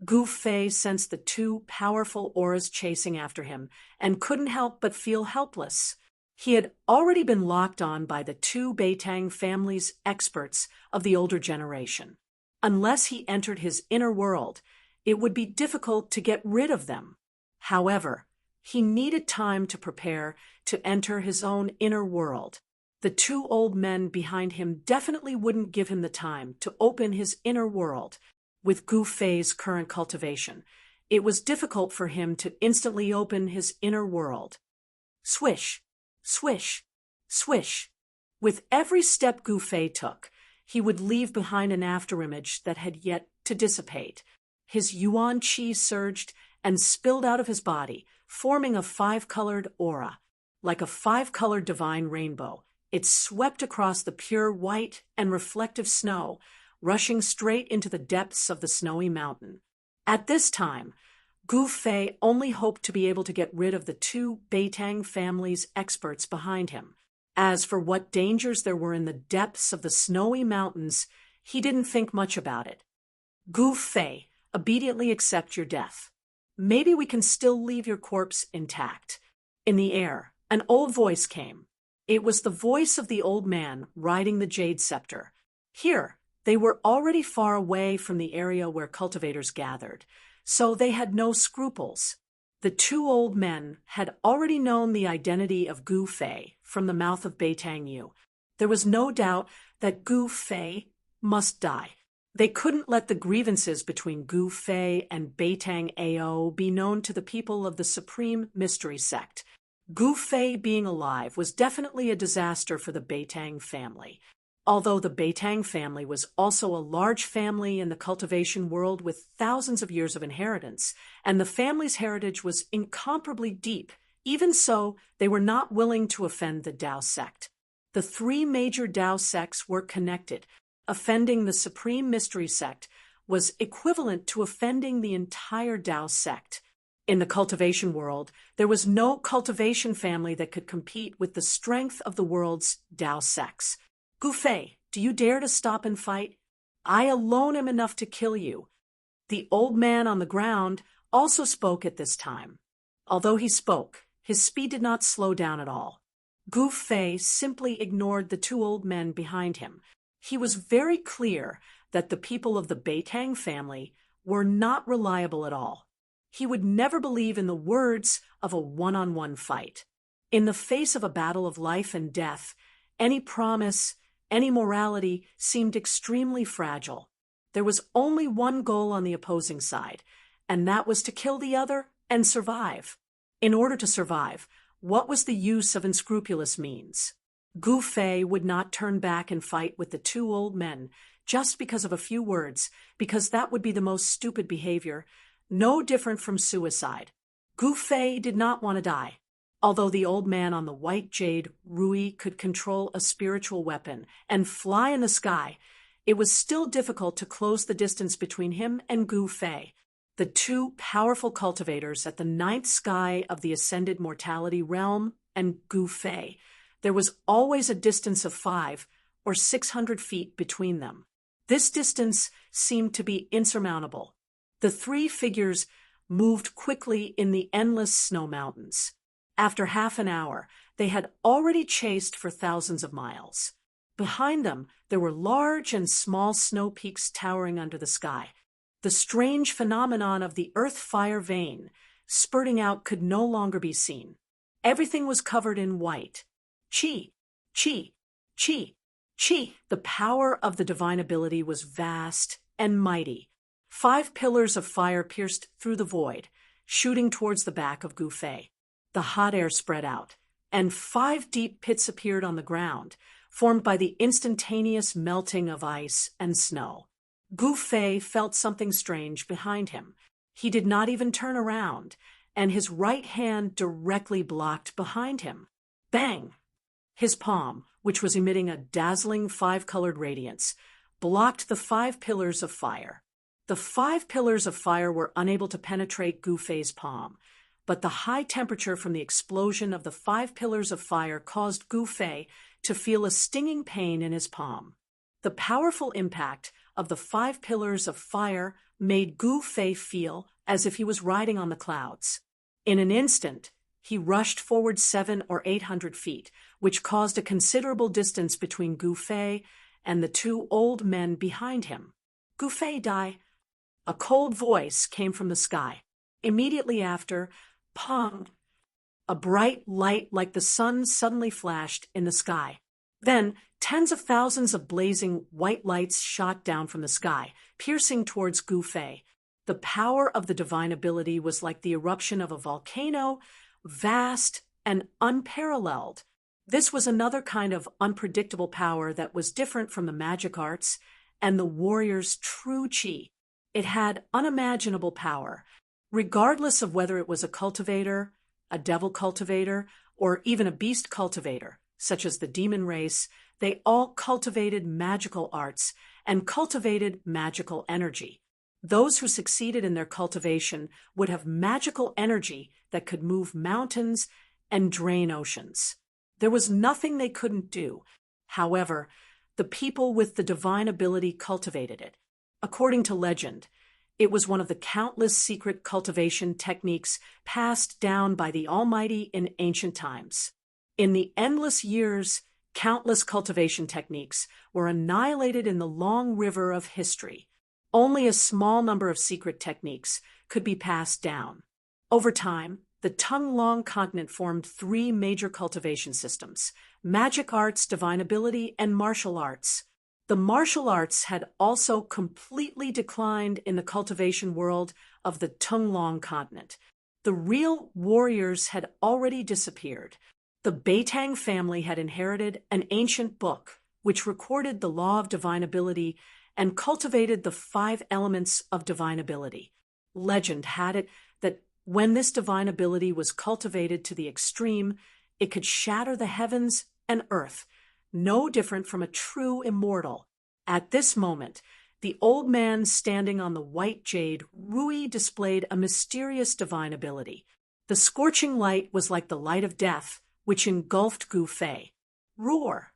Gu Fei sensed the two powerful auras chasing after him and couldn't help but feel helpless. He had already been locked on by the two Bai Tang family's experts of the older generation. Unless he entered his inner world, it would be difficult to get rid of them. However, he needed time to prepare to enter his own inner world. The two old men behind him definitely wouldn't give him the time to open his inner world. With Gu Fei's current cultivation, it was difficult for him to instantly open his inner world. Swish, swish, swish. With every step Gu Fei took, he would leave behind an afterimage that had yet to dissipate. His yuan qi surged and spilled out of his body, forming a 5-colored aura. Like a 5-colored divine rainbow, it swept across the pure white and reflective snow, rushing straight into the depths of the snowy mountain. At this time, Gu Fei only hoped to be able to get rid of the two Bai Tang family's experts behind him. As for what dangers there were in the depths of the snowy mountains, he didn't think much about it. Gu Fei, obediently accept your death. Maybe we can still leave your corpse intact. In the air, an old voice came. It was the voice of the old man riding the jade scepter. Here, they were already far away from the area where cultivators gathered, so they had no scruples. The two old men had already known the identity of Gu Fei from the mouth of Bai Tang Yu. There was no doubt that Gu Fei must die. They couldn't let the grievances between Gu Fei and Bai Tang Ao be known to the people of the Supreme Mystery Sect. Gu Fei being alive was definitely a disaster for the Bai Tang family. Although the Bai Tang family was also a large family in the cultivation world with thousands of years of inheritance, and the family's heritage was incomparably deep, even so, they were not willing to offend the Tao sect. The 3 major Tao sects were connected. Offending the Supreme Mystery Sect was equivalent to offending the entire Tao sect. In the cultivation world, there was no cultivation family that could compete with the strength of the world's Tao sects. Gu Fei, do you dare to stop and fight? I alone am enough to kill you. The old man on the ground also spoke at this time. Although he spoke, his speed did not slow down at all. Gu Fei simply ignored the two old men behind him. He was very clear that the people of the Bai Tang family were not reliable at all. He would never believe in the words of a one-on-one fight. In the face of a battle of life and death, any promise, any morality seemed extremely fragile. There was only one goal on the opposing side, and that was to kill the other and survive. In order to survive, what was the use of unscrupulous means? Gu Fei would not turn back and fight with the two old men just because of a few words, because that would be the most stupid behavior, no different from suicide. Gu Fei did not want to die. Although the old man on the white jade Rui could control a spiritual weapon and fly in the sky, it was still difficult to close the distance between him and Gu Fei. The two powerful cultivators at the 9th sky of the ascended mortality realm and Gu Fei. There was always a distance of 5 or 600 feet between them. This distance seemed to be insurmountable. The three figures moved quickly in the endless snow mountains. After half an hour, they had already chased for thousands of miles. Behind them, there were large and small snow peaks towering under the sky. The strange phenomenon of the earth-fire vein spurting out could no longer be seen. Everything was covered in white. Chi, chi, chi, chi. The power of the divine ability was vast and mighty. 5 pillars of fire pierced through the void, shooting towards the back of Gu Fei. The hot air spread out, and 5 deep pits appeared on the ground, formed by the instantaneous melting of ice and snow. Gu Fei felt something strange behind him. He did not even turn around, and his right hand directly blocked behind him. Bang! His palm, which was emitting a dazzling 5-colored radiance, blocked the 5 pillars of fire. The 5 pillars of fire were unable to penetrate Gu Fei's palm, but the high temperature from the explosion of the 5 pillars of fire caused Gu Fei to feel a stinging pain in his palm. The powerful impact of the 5 pillars of fire made Gu Fei feel as if he was riding on the clouds. In an instant, he rushed forward 700 or 800 feet, which caused a considerable distance between Gu Fei and the 2 old men behind him. Gu Fei die. A cold voice came from the sky. Immediately after, pong! A bright light like the sun suddenly flashed in the sky. Then, tens of thousands of blazing white lights shot down from the sky, piercing towards Gu Fei. The power of the divine ability was like the eruption of a volcano, vast and unparalleled. This was another kind of unpredictable power that was different from the magic arts and the warrior's true chi. It had unimaginable power, regardless of whether it was a cultivator, a devil cultivator, or even a beast cultivator, such as the demon race. They all cultivated magical arts and cultivated magical energy. Those who succeeded in their cultivation would have magical energy that could move mountains and drain oceans. There was nothing they couldn't do. However, the people with the divine ability cultivated it. According to legend, it was one of the countless secret cultivation techniques passed down by the Almighty in ancient times. In the endless years, countless cultivation techniques were annihilated in the long river of history. Only a small number of secret techniques could be passed down. Over time, the Tunglong continent formed 3 major cultivation systems: magic arts, divine ability, and martial arts. The martial arts had also completely declined in the cultivation world of the Tunglong continent. The real warriors had already disappeared. The Beitang family had inherited an ancient book which recorded the law of divine ability and cultivated the 5 elements of divine ability. Legend had it that when this divine ability was cultivated to the extreme, it could shatter the heavens and earth, no different from a true immortal. At this moment, the old man standing on the white jade Rui displayed a mysterious divine ability. The scorching light was like the light of death, which engulfed Gu Fei. Roar!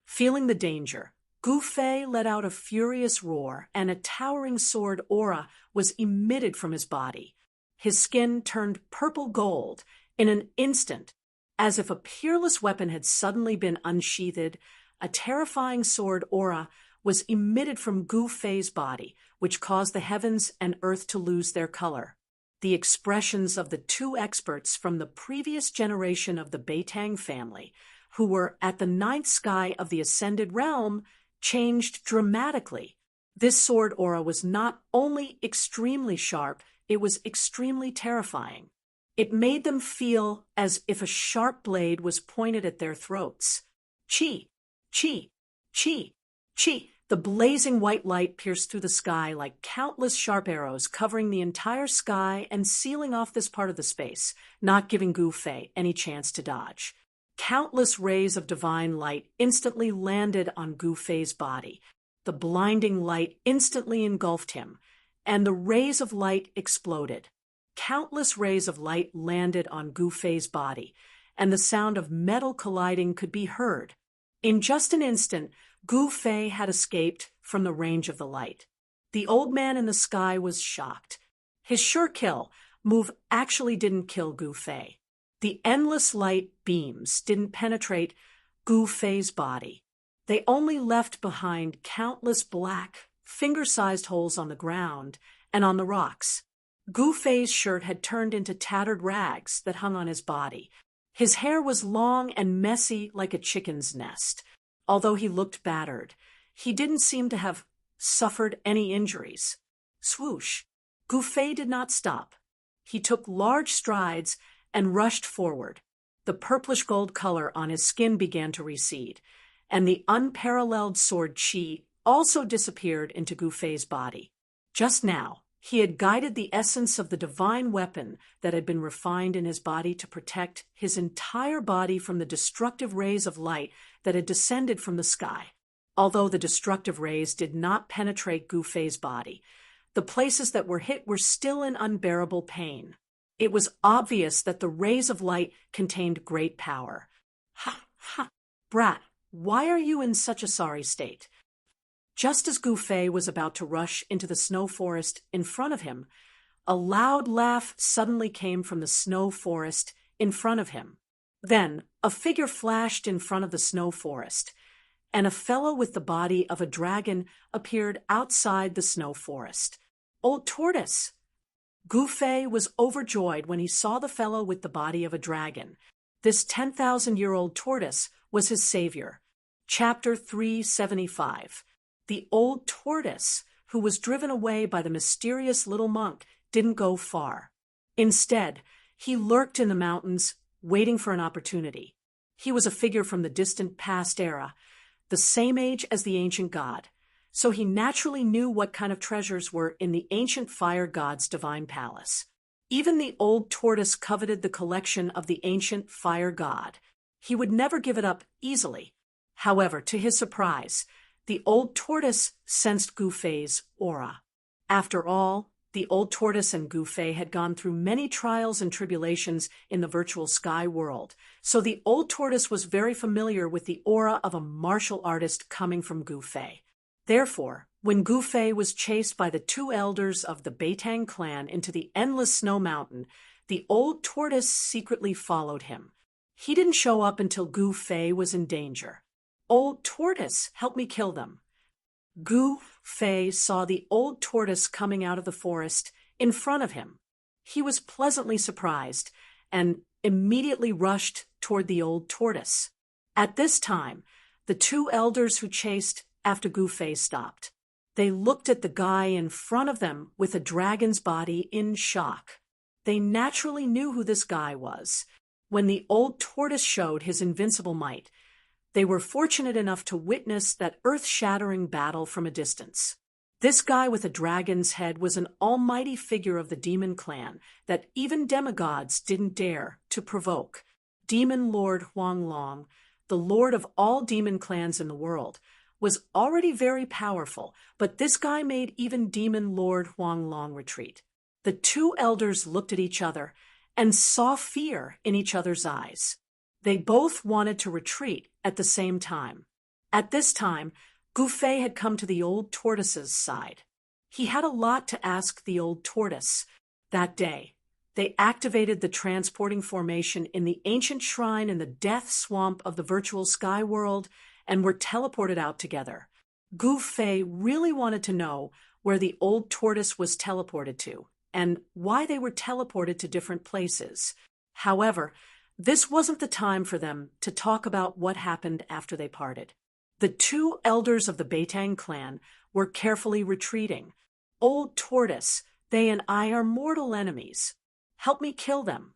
Feeling the danger, Gu Fei let out a furious roar, and a towering sword aura was emitted from his body. His skin turned purple gold in an instant. As if a peerless weapon had suddenly been unsheathed, a terrifying sword aura was emitted from Gu Fei's body, which caused the heavens and earth to lose their color. The expressions of the 2 experts from the previous generation of the Beitang family, who were at the 9th sky of the ascended realm, changed dramatically. This sword aura was not only extremely sharp, it was extremely terrifying. It made them feel as if a sharp blade was pointed at their throats. Chi, chi, chi, chi. The blazing white light pierced through the sky like countless sharp arrows, covering the entire sky and sealing off this part of the space, not giving Gu Fei any chance to dodge. Countless rays of divine light instantly landed on Gu Fei's body. The blinding light instantly engulfed him, and the rays of light exploded. Countless rays of light landed on Gu Fei's body, and the sound of metal colliding could be heard. In just an instant, Gu Fei had escaped from the range of the light. The old man in the sky was shocked. His sure kill move actually didn't kill Gu Fei. The endless light beams didn't penetrate Gu Fei's body. They only left behind countless black, finger-sized holes on the ground and on the rocks. Gu Fei's shirt had turned into tattered rags that hung on his body. His hair was long and messy like a chicken's nest. Although he looked battered, he didn't seem to have suffered any injuries. Swoosh! Gu Fei did not stop. He took large strides and rushed forward. The purplish gold color on his skin began to recede, and the unparalleled sword chi also disappeared into Gu Fei's body. Just now, he had guided the essence of the divine weapon that had been refined in his body to protect his entire body from the destructive rays of light that had descended from the sky. Although the destructive rays did not penetrate Gu Fei's body, the places that were hit were still in unbearable pain. It was obvious that the rays of light contained great power. Ha, ha, brat, why are you in such a sorry state? Just as Gu Fei was about to rush into the snow forest in front of him, a loud laugh suddenly came from the snow forest in front of him. Then a figure flashed in front of the snow forest, and a fellow with the body of a dragon appeared outside the snow forest. Old Tortoise! Gu Fei was overjoyed when he saw the fellow with the body of a dragon. This 10,000-year-old tortoise was his savior. Chapter 375. The old tortoise, who was driven away by the mysterious little monk, didn't go far. Instead, he lurked in the mountains, waiting for an opportunity. He was a figure from the distant past era, the same age as the ancient god, so he naturally knew what kind of treasures were in the ancient fire god's divine palace. Even the old tortoise coveted the collection of the ancient fire god. He would never give it up easily. However, to his surprise, the old tortoise sensed Gu Fei's aura. After all, the old tortoise and Gu Fei had gone through many trials and tribulations in the virtual sky world, so the old tortoise was very familiar with the aura of a martial artist coming from Gu Fei. Therefore, when Gu Fei was chased by the two elders of the Beitang clan into the endless snow mountain, the old tortoise secretly followed him. He didn't show up until Gu Fei was in danger. Old tortoise, help me kill them. Gu Fei saw the old tortoise coming out of the forest in front of him. He was pleasantly surprised and immediately rushed toward the old tortoise. At this time, the two elders who chased after Gu Fei stopped. They looked at the guy in front of them with a dragon's body in shock. They naturally knew who this guy was. When the old tortoise showed his invincible might, they were fortunate enough to witness that earth-shattering battle from a distance. This guy with a dragon's head was an almighty figure of the demon clan that even demigods didn't dare to provoke. Demon Lord Huanglong, the lord of all demon clans in the world, was already very powerful, but this guy made even Demon Lord Huanglong retreat. The two elders looked at each other and saw fear in each other's eyes. They both wanted to retreat at the same time. At this time, Gu Fei had come to the old tortoise's side. He had a lot to ask the old tortoise. That day, they activated the transporting formation in the ancient shrine in the death swamp of the virtual sky world and were teleported out together. Gu Fei really wanted to know where the old tortoise was teleported to and why they were teleported to different places. However, this wasn't the time for them to talk about what happened after they parted. The two elders of the Beitang clan were carefully retreating. Old tortoise, they and I are mortal enemies. Help me kill them.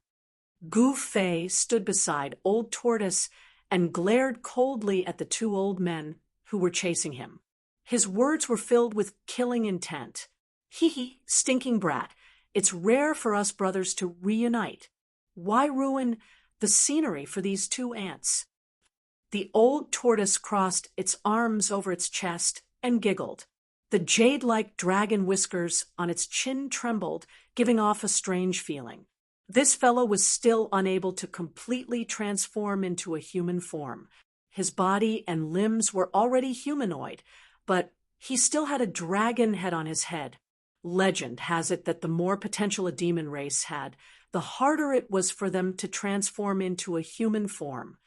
Gu Fei stood beside old tortoise and glared coldly at the two old men who were chasing him. His words were filled with killing intent. Hee, stinking brat, it's rare for us brothers to reunite. Why ruin the scenery for these two ants? The old tortoise crossed its arms over its chest and giggled. The jade-like dragon whiskers on its chin trembled, giving off a strange feeling. This fellow was still unable to completely transform into a human form. His body and limbs were already humanoid, but he still had a dragon head on his head. Legend has it that the more potential a demon race had, the harder it was for them to transform into a human form.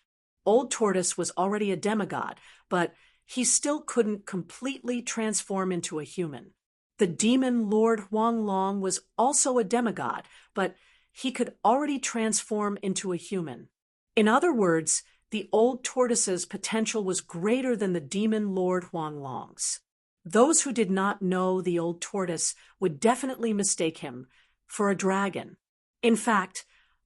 Old Tortoise was already a demigod, but he still couldn't completely transform into a human. The demon Lord Huanglong was also a demigod, but he could already transform into a human. In other words, the Old Tortoise's potential was greater than the demon Lord Huanglong's. Those who did not know the Old Tortoise would definitely mistake him for a dragon. In fact,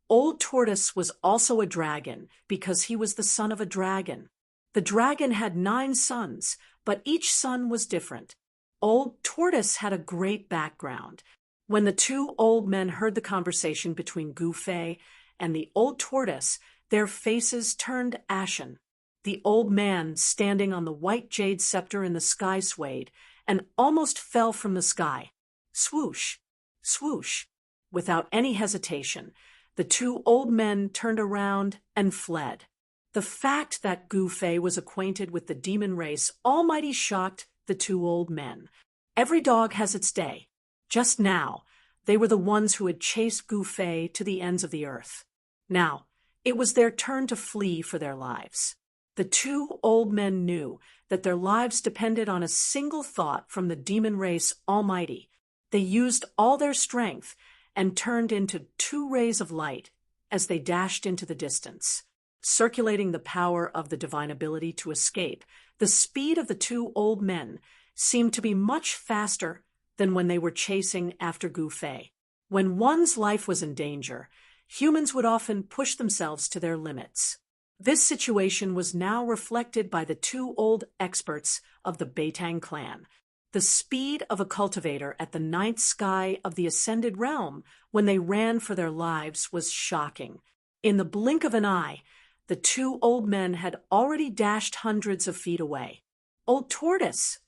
Old Tortoise was also a dragon because he was the son of a dragon. The dragon had 9 sons, but each son was different. Old Tortoise had a great background. When the 2 old men heard the conversation between Gu Fei and the Old Tortoise, their faces turned ashen. The old man, standing on the white jade scepter in the sky, swayed and almost fell from the sky. Swoosh, swoosh. Without any hesitation, the 2 old men turned around and fled. The fact that Gu Fei was acquainted with the demon race almighty shocked the 2 old men. Every dog has its day. Just now, they were the ones who had chased Gu Fei to the ends of the earth. Now, it was their turn to flee for their lives. The 2 old men knew that their lives depended on a single thought from the demon race almighty. They used all their strength and turned into 2 rays of light as they dashed into the distance. Circulating the power of the divine ability to escape, the speed of the 2 old men seemed to be much faster than when they were chasing after Gu Fei. When one's life was in danger, humans would often push themselves to their limits. This situation was now reflected by the 2 old experts of the Beitang clan. The speed of a cultivator at the 9th sky of the Ascended Realm when they ran for their lives was shocking. In the blink of an eye, the 2 old men had already dashed hundreds of feet away. Old Tortoise!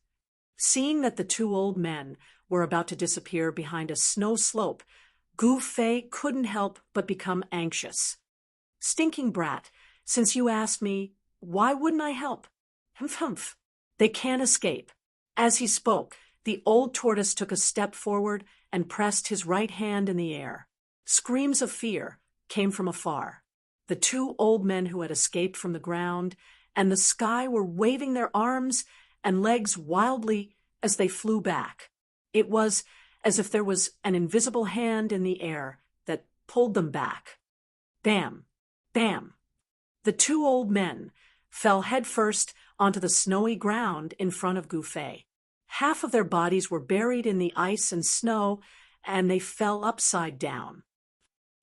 Seeing that the 2 old men were about to disappear behind a snow slope, Gu Fei couldn't help but become anxious. Stinking brat, since you asked me, why wouldn't I help? Humph, humph. They can't escape. As he spoke, the Old Tortoise took a step forward and pressed his right hand in the air. Screams of fear came from afar. The 2 old men who had escaped from the ground and the sky were waving their arms and legs wildly as they flew back. It was as if there was an invisible hand in the air that pulled them back. Bam! Bam! The 2 old men fell headfirst onto the snowy ground in front of Gu Fei. Half of their bodies were buried in the ice and snow, and they fell upside down.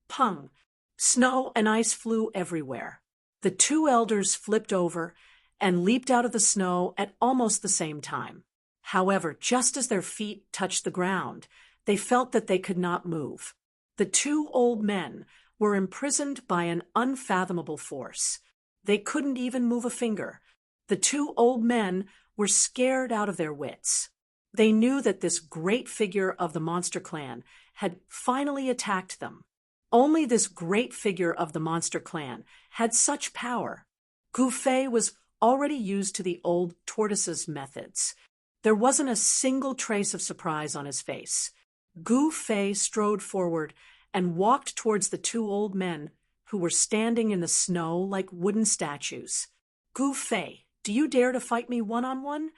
Pung! Snow and ice flew everywhere. The 2 elders flipped over and leaped out of the snow at almost the same time. However, just as their feet touched the ground, they felt that they could not move. The 2 old men were imprisoned by an unfathomable force. They couldn't even move a finger. The 2 old men were scared out of their wits. They knew that this great figure of the monster clan had finally attacked them. Only this great figure of the monster clan had such power. Gu Fei was already used to the Old Tortoise's methods. There wasn't a single trace of surprise on his face. Gu Fei strode forward and walked towards the 2 old men who were standing in the snow like wooden statues. Gu Fei, do you dare to fight me one-on-one?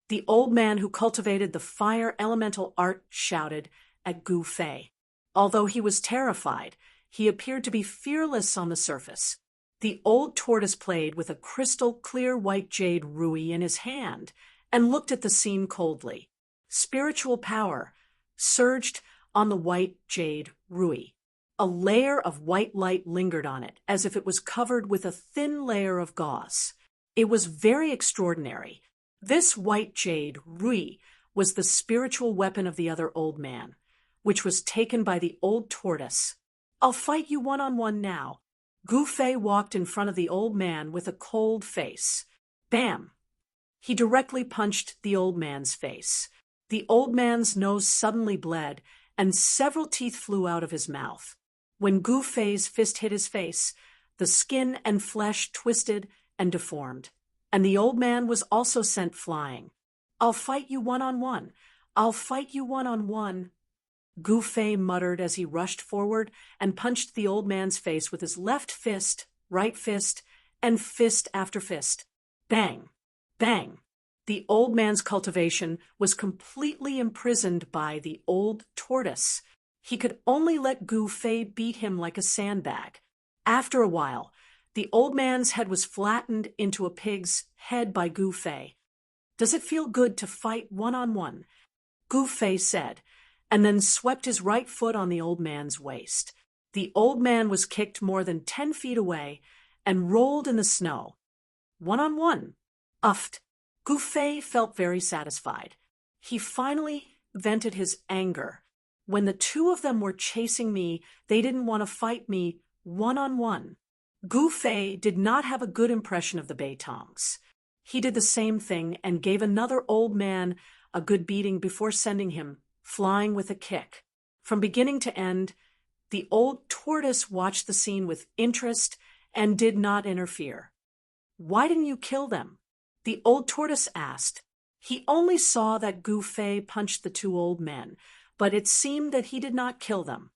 The old man who cultivated the fire elemental art shouted at Gu Fei. Although he was terrified, he appeared to be fearless on the surface. The Old Tortoise played with a crystal-clear white jade rui in his hand and looked at the scene coldly. Spiritual power surged on the white jade rui. A layer of white light lingered on it, as if it was covered with a thin layer of gauze. It was very extraordinary. This white jade rui was the spiritual weapon of the other old man, which was taken by the Old Tortoise. I'll fight you one-on-one now. Gu Fei walked in front of the old man with a cold face. Bam! He directly punched the old man's face. The old man's nose suddenly bled, and several teeth flew out of his mouth. When Gu Fei's fist hit his face, the skin and flesh twisted and deformed, and the old man was also sent flying. "I'll fight you one-on-one. I'll fight you one-on-one." Gu Fei muttered as he rushed forward and punched the old man's face with his left fist, right fist, and fist after fist. Bang! Bang! The old man's cultivation was completely imprisoned by the old tortoise. He could only let Gu Fei beat him like a sandbag. After a while, the old man's head was flattened into a pig's head by Gu Fei. "Does it feel good to fight one-on-one?" Gu Fei said, and then swept his right foot on the old man's waist. The old man was kicked more than 10 feet away and rolled in the snow. "One-on-one." Uffed. Gu Fei felt very satisfied. He finally vented his anger. "When the two of them were chasing me, they didn't want to fight me one-on-one." Gu Fei did not have a good impression of the Beitongs. He did the same thing and gave another old man a good beating before sending him flying with a kick. From beginning to end, the old tortoise watched the scene with interest and did not interfere. "Why didn't you kill them?" the old tortoise asked. He only saw that Gu Fei punched the two old men, but it seemed that he did not kill them.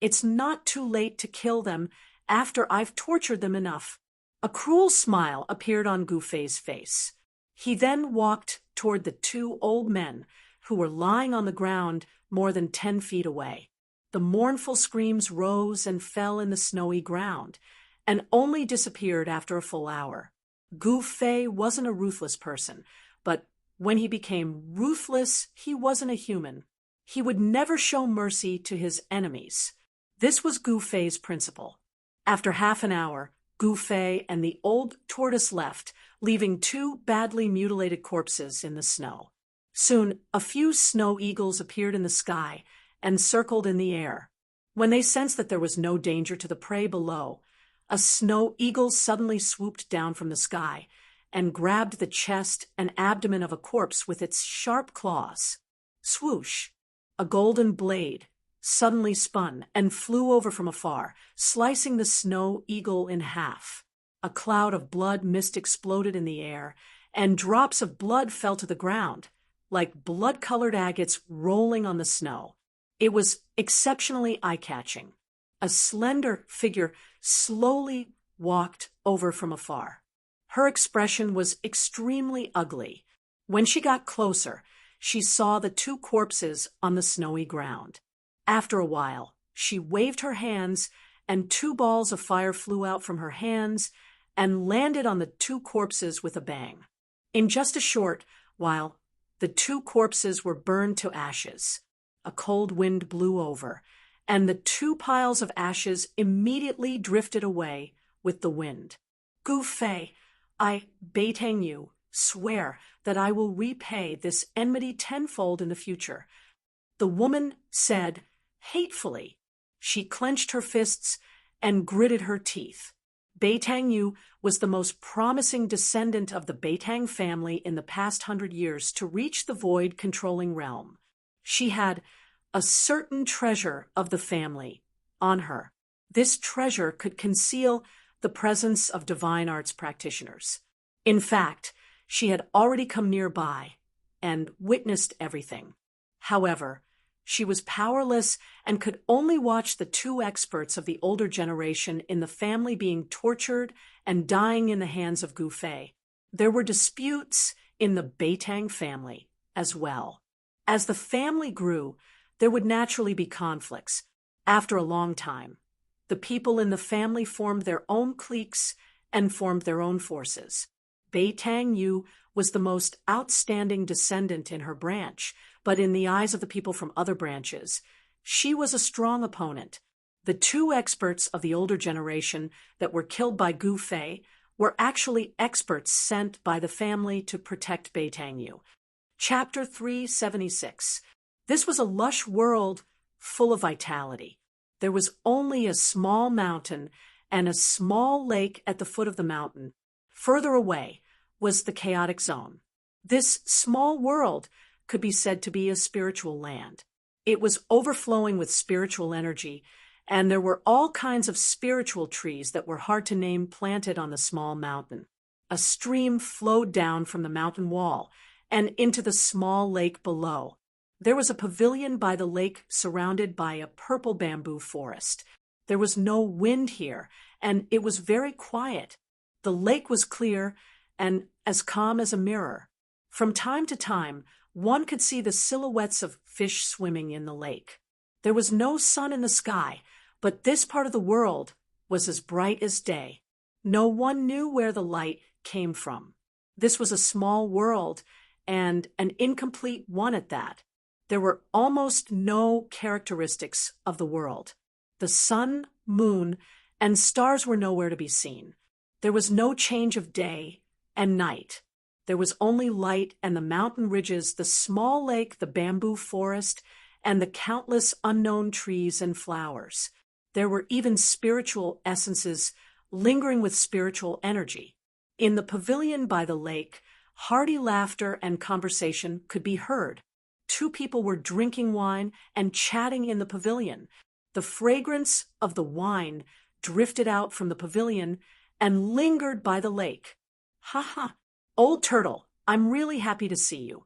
"It's not too late to kill them after I've tortured them enough." A cruel smile appeared on Gu Fei's face. He then walked toward the two old men who were lying on the ground more than 10 feet away. The mournful screams rose and fell in the snowy ground, and only disappeared after a full hour. Gu Fei wasn't a ruthless person, but when he became ruthless, he wasn't a human. He would never show mercy to his enemies. This was Gu Fei's principle. After half an hour, Gu Fei and the old tortoise left, leaving two badly mutilated corpses in the snow. Soon, a few snow eagles appeared in the sky and circled in the air. When they sensed that there was no danger to the prey below, a snow eagle suddenly swooped down from the sky and grabbed the chest and abdomen of a corpse with its sharp claws. Swoosh! A golden blade suddenly spun and flew over from afar, slicing the snow eagle in half. A cloud of blood mist exploded in the air, and drops of blood fell to the ground, like blood-colored agates rolling on the snow. It was exceptionally eye-catching. A slender figure slowly walked over from afar. Her expression was extremely ugly. When she got closer, she saw the two corpses on the snowy ground. After a while, she waved her hands, and two balls of fire flew out from her hands and landed on the two corpses with a bang. In just a short while, the two corpses were burned to ashes. A cold wind blew over, and the two piles of ashes immediately drifted away with the wind. Gu Fei, I, Beitang Yu, swear that I will repay this enmity tenfold in the future. The woman said hatefully. She clenched her fists and gritted her teeth. Beitang Yu was the most promising descendant of the Beitang family in the past 100 years to reach the void-controlling realm. She had a certain treasure of the family on her. This treasure could conceal the presence of divine arts practitioners. In fact, she had already come nearby and witnessed everything. However, she was powerless and could only watch the two experts of the older generation in the family being tortured and dying in the hands of Gu Fei. There were disputes in the Beitang family as well. As the family grew, there would naturally be conflicts. After a long time, the people in the family formed their own cliques and formed their own forces. Beitang Yu was the most outstanding descendant in her branch, but in the eyes of the people from other branches, she was a strong opponent. The two experts of the older generation that were killed by Gu Fei were actually experts sent by the family to protect Beitang Yu. Chapter 376. This was a lush world full of vitality. There was only a small mountain and a small lake at the foot of the mountain. Further away was the chaotic zone. This small world could be said to be a spiritual land. It was overflowing with spiritual energy, and there were all kinds of spiritual trees that were hard to name planted on the small mountain. a stream flowed down from the mountain wall and into the small lake below. There was a pavilion by the lake surrounded by a purple bamboo forest. There was no wind here, and it was very quiet. The lake was clear and as calm as a mirror. From time to time, one could see the silhouettes of fish swimming in the lake. There was no sun in the sky, but this part of the world was as bright as day. No one knew where the light came from. This was a small world, and an incomplete one at that. There were almost no characteristics of the world. The sun, moon, and stars were nowhere to be seen. There was no change of day and night. There was only light and the mountain ridges, the small lake, the bamboo forest, and the countless unknown trees and flowers. There were even spiritual essences lingering with spiritual energy. In the pavilion by the lake, hearty laughter and conversation could be heard. Two people were drinking wine and chatting in the pavilion. The fragrance of the wine drifted out from the pavilion and lingered by the lake. "Ha ha! Old Turtle, I'm really happy to see you."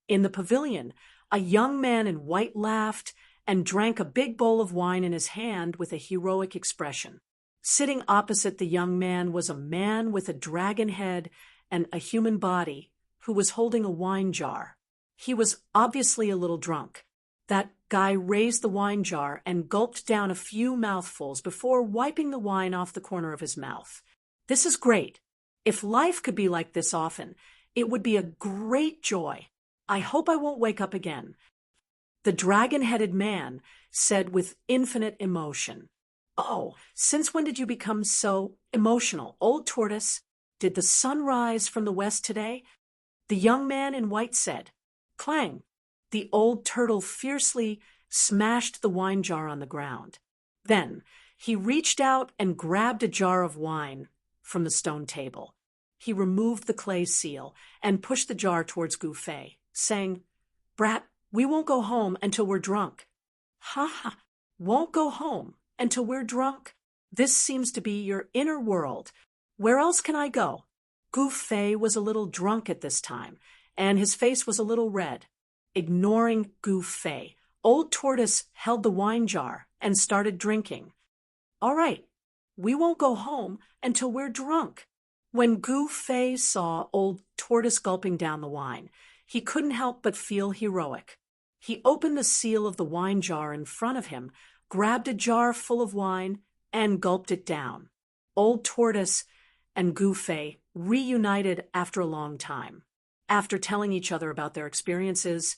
In the pavilion, a young man in white laughed and drank a big bowl of wine in his hand with a heroic expression. Sitting opposite the young man was a man with a dragon head and a human body who was holding a wine jar. He was obviously a little drunk. That guy raised the wine jar and gulped down a few mouthfuls before wiping the wine off the corner of his mouth. "This is great. If life could be like this often, it would be a great joy. I hope I won't wake up again." The dragon-headed man said with infinite emotion, "Oh, since when did you become so emotional, Old Tortoise? Did the sun rise from the west today?" The young man in white said, "Clang." The old turtle fiercely smashed the wine jar on the ground. Then he reached out and grabbed a jar of wine from the stone table. He removed the clay seal and pushed the jar towards Gouffet, saying, "Brat, we won't go home until we're drunk." "Ha ha! Won't go home until we're drunk? This seems to be your inner world. Where else can I go?" Gouffet was a little drunk at this time, and his face was a little red. Ignoring Gouffet, Old Tortoise held the wine jar and started drinking. "All right, we won't go home until we're drunk." When Gouffet saw Old Tortoise gulping down the wine, he couldn't help but feel heroic. He opened the seal of the wine jar in front of him, grabbed a jar full of wine, and gulped it down. Old Tortoise and Gouffet reunited after a long time. After telling each other about their experiences,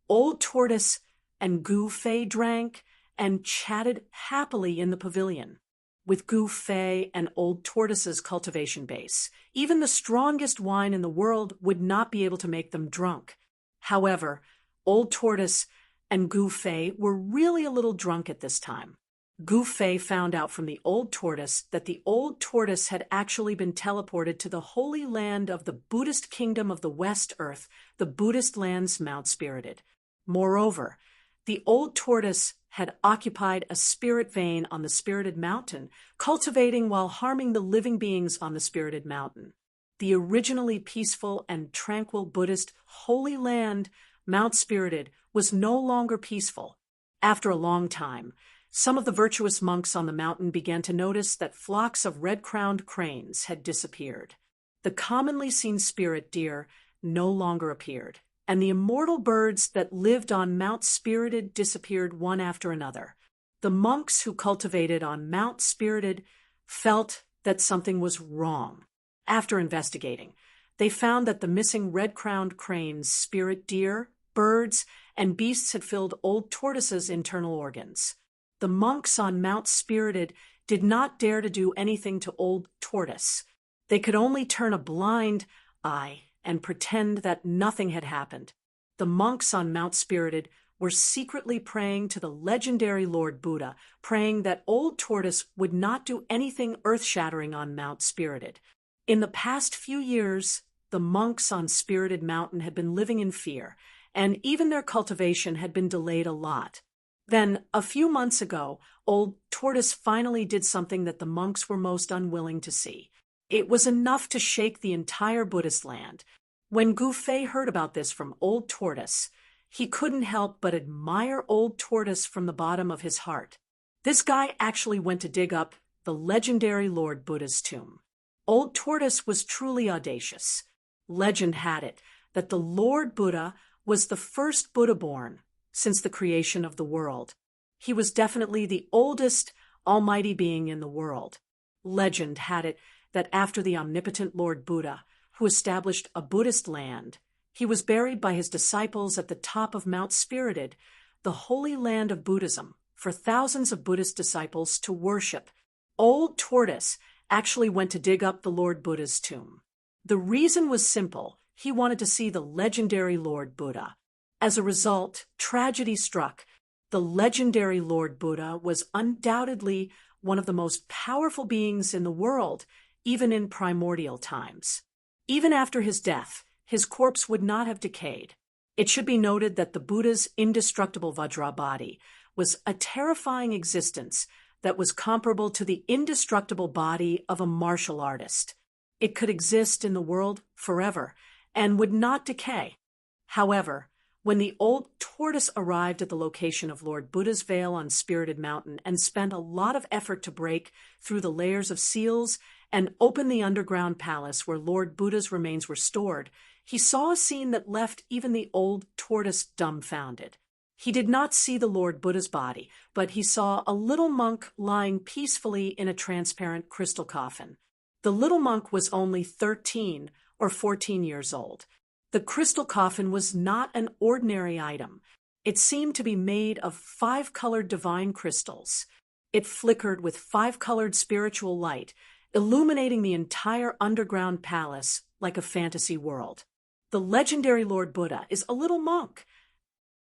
Old Tortoise and Gouffet drank and chatted happily in the pavilion. With Gouffet and Old Tortoise's cultivation base, even the strongest wine in the world would not be able to make them drunk. However, Old Tortoise and Gouffet were really a little drunk at this time. Gouffet found out from the Old Tortoise that the Old Tortoise had actually been teleported to the holy land of the Buddhist kingdom of the West Earth, the Buddhist lands Mount Spirited. Moreover, the Old Tortoise had occupied a spirit vein on the Spirited Mountain, cultivating while harming the living beings on the Spirited Mountain. The originally peaceful and tranquil Buddhist holy land, Mount Spirited, was no longer peaceful. After a long time, some of the virtuous monks on the mountain began to notice that flocks of red-crowned cranes had disappeared. The commonly seen spirit deer no longer appeared, and the immortal birds that lived on Mount Spirited disappeared one after another. The monks who cultivated on Mount Spirited felt that something was wrong. After investigating, they found that the missing red-crowned cranes, spirit deer, birds, and beasts had filled Old Tortoise's internal organs. The monks on Mount Spirited did not dare to do anything to Old Tortoise. They could only turn a blind eye and pretend that nothing had happened. The monks on Mount Spirited were secretly praying to the legendary Lord Buddha, praying that Old Tortoise would not do anything earth-shattering on Mount Spirited. In the past few years, the monks on Spirited Mountain had been living in fear, and even their cultivation had been delayed a lot. Then, a few months ago, Old Tortoise finally did something that the monks were most unwilling to see. It was enough to shake the entire Buddhist land. When Gu Fei heard about this from Old Tortoise, he couldn't help but admire Old Tortoise from the bottom of his heart. This guy actually went to dig up the legendary Lord Buddha's tomb. Old Tortoise was truly audacious. Legend had it that the Lord Buddha was the first Buddha born since the creation of the world. He was definitely the oldest almighty being in the world. Legend had it that after the omnipotent Lord Buddha, who established a Buddhist land, he was buried by his disciples at the top of Mount Spirited, the holy land of Buddhism, for thousands of Buddhist disciples to worship. Old Tortoise actually went to dig up the Lord Buddha's tomb. The reason was simple. He wanted to see the legendary Lord Buddha. As a result, tragedy struck. The legendary Lord Buddha was undoubtedly one of the most powerful beings in the world, even in primordial times. Even after his death, his corpse would not have decayed. It should be noted that the Buddha's indestructible Vajra body was a terrifying existence that was comparable to the indestructible body of a martial artist. It could exist in the world forever and would not decay. However, when the Old Tortoise arrived at the location of Lord Buddha's veil on Spirited Mountain and spent a lot of effort to break through the layers of seals and open the underground palace where Lord Buddha's remains were stored, he saw a scene that left even the Old Tortoise dumbfounded. He did not see the Lord Buddha's body, but he saw a little monk lying peacefully in a transparent crystal coffin. The little monk was only 13 or 14 years old. The crystal coffin was not an ordinary item. It seemed to be made of 5-colored divine crystals. It flickered with 5-colored spiritual light, illuminating the entire underground palace like a fantasy world. The legendary Lord Buddha is a little monk.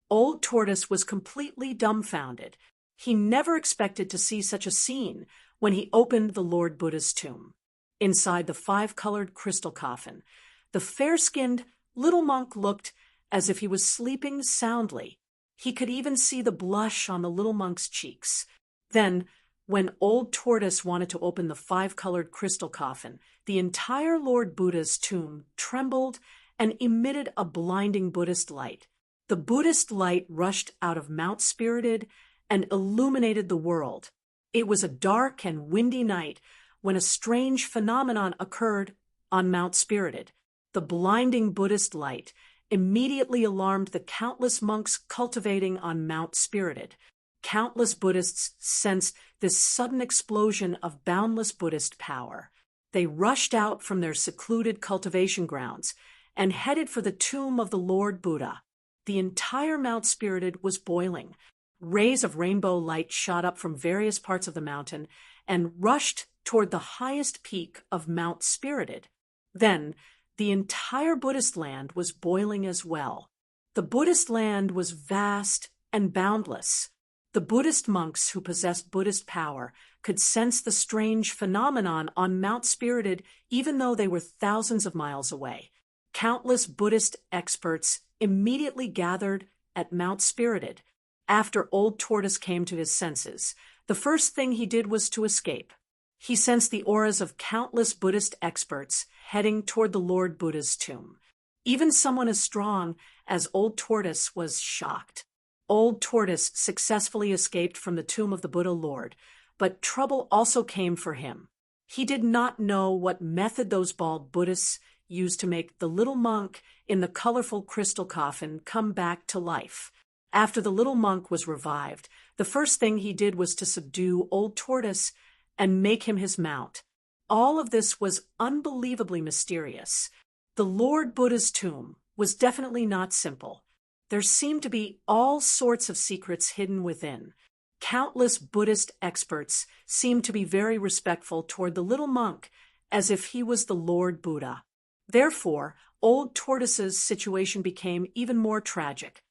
Old Tortoise was completely dumbfounded. He never expected to see such a scene when he opened the Lord Buddha's tomb. Inside the 5-colored crystal coffin, the fair-skinned little monk looked as if he was sleeping soundly. He could even see the blush on the little monk's cheeks. Then, when Old Tortoise wanted to open the 5-colored crystal coffin, the entire Lord Buddha's tomb trembled and emitted a blinding Buddhist light. The Buddhist light rushed out of Mount Spirited and illuminated the world. It was a dark and windy night when a strange phenomenon occurred on Mount Spirited. The blinding Buddhist light immediately alarmed the countless monks cultivating on Mount Spirited. Countless Buddhists sensed this sudden explosion of boundless Buddhist power. They rushed out from their secluded cultivation grounds and headed for the tomb of the Lord Buddha. The entire Mount Spirited was boiling. Rays of rainbow light shot up from various parts of the mountain and rushed toward the highest peak of Mount Spirited. Then, the entire Buddhist land was boiling as well. The Buddhist land was vast and boundless. The Buddhist monks who possessed Buddhist power could sense the strange phenomenon on Mount Spirited even though they were thousands of miles away. Countless Buddhist experts immediately gathered at Mount Spirited. After Old Tortoise came to his senses, the first thing he did was to escape. He sensed the auras of countless Buddhist experts heading toward the Lord Buddha's tomb. Even someone as strong as Old Tortoise was shocked. Old Tortoise successfully escaped from the tomb of the Buddha Lord, but trouble also came for him. He did not know what method those bald Buddhists used to make the little monk in the colorful crystal coffin come back to life. After the little monk was revived, the first thing he did was to subdue Old Tortoise and make him his mount. All of this was unbelievably mysterious. The Lord Buddha's tomb was definitely not simple. There seemed to be all sorts of secrets hidden within. Countless Buddhist experts seemed to be very respectful toward the little monk, as if he was the Lord Buddha. Therefore, Old Tortoise's situation became even more tragic.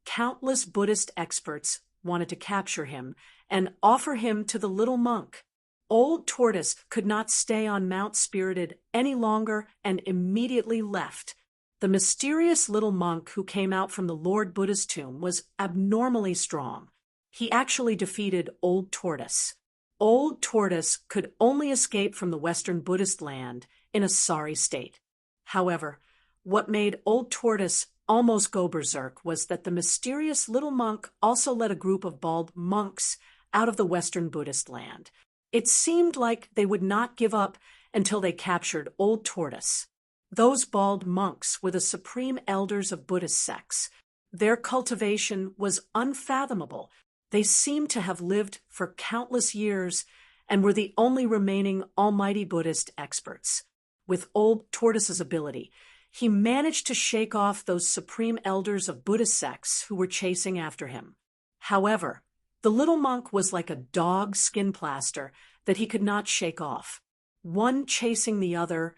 Countless Buddhist experts wanted to capture him and offer him to the little monk. Old Tortoise could not stay on Mount Spirited any longer and immediately left. The mysterious little monk who came out from the Lord Buddha's tomb was abnormally strong. He actually defeated Old Tortoise. Old Tortoise could only escape from the Western Buddhist land in a sorry state. However, what made Old Tortoise almost go berserk was that the mysterious little monk also led a group of bald monks out of the Western Buddhist land. It seemed like they would not give up until they captured Old Tortoise. Those bald monks were the supreme elders of Buddhist sects. Their cultivation was unfathomable. They seemed to have lived for countless years and were the only remaining almighty Buddhist experts. With Old Tortoise's ability, he managed to shake off those supreme elders of Buddhist sects who were chasing after him. However, the little monk was like a dog skin plaster that he could not shake off. One chasing the other,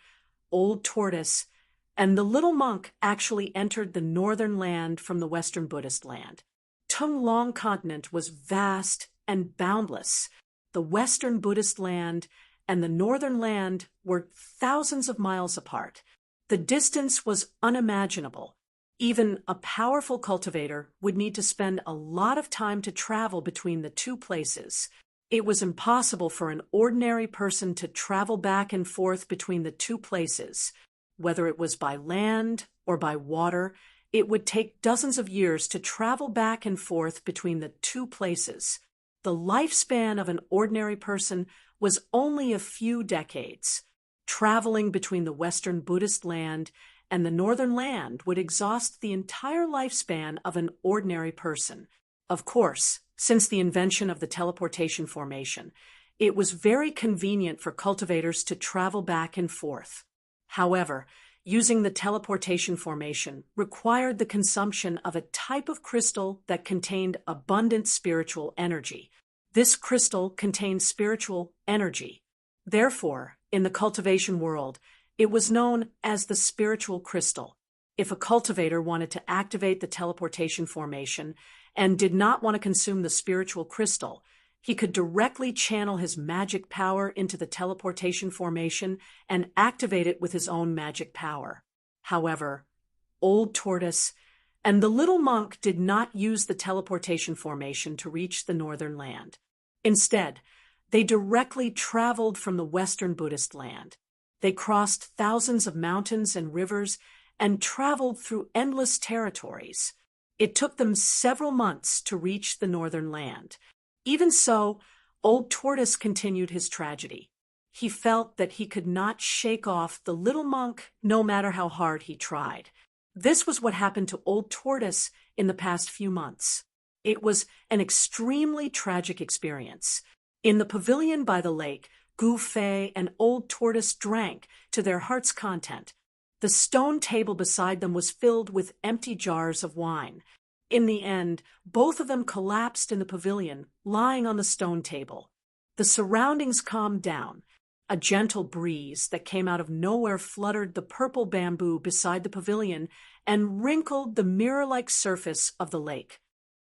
Old Tortoise, and the little monk actually entered the northern land from the Western Buddhist land. Tung Long continent was vast and boundless. The Western Buddhist land and the northern land were thousands of miles apart. The distance was unimaginable. Even a powerful cultivator would need to spend a lot of time to travel between the two places. It was impossible for an ordinary person to travel back and forth between the two places. Whether it was by land or by water, it would take dozens of years to travel back and forth between the two places. The lifespan of an ordinary person was only a few decades. Traveling between the Western Buddhist land and the northern land would exhaust the entire lifespan of an ordinary person. Of course, since the invention of the teleportation formation, it was very convenient for cultivators to travel back and forth. However, using the teleportation formation required the consumption of a type of crystal that contained abundant spiritual energy. This crystal contained spiritual energy. Therefore, in the cultivation world, it was known as the spiritual crystal. If a cultivator wanted to activate the teleportation formation and did not want to consume the spiritual crystal, he could directly channel his magic power into the teleportation formation and activate it with his own magic power. However, Old Tortoise and the little monk did not use the teleportation formation to reach the northern land. Instead, they directly traveled from the Western Buddhist land. They crossed thousands of mountains and rivers and traveled through endless territories. It took them several months to reach the northern land. Even so, Old Tortoise continued his tragedy. He felt that he could not shake off the little monk no matter how hard he tried. This was what happened to Old Tortoise in the past few months. It was an extremely tragic experience. In the pavilion by the lake, Gu Fei and Old Tortoise drank to their heart's content. The stone table beside them was filled with empty jars of wine. In the end, both of them collapsed in the pavilion, lying on the stone table. The surroundings calmed down. A gentle breeze that came out of nowhere fluttered the purple bamboo beside the pavilion and wrinkled the mirror-like surface of the lake.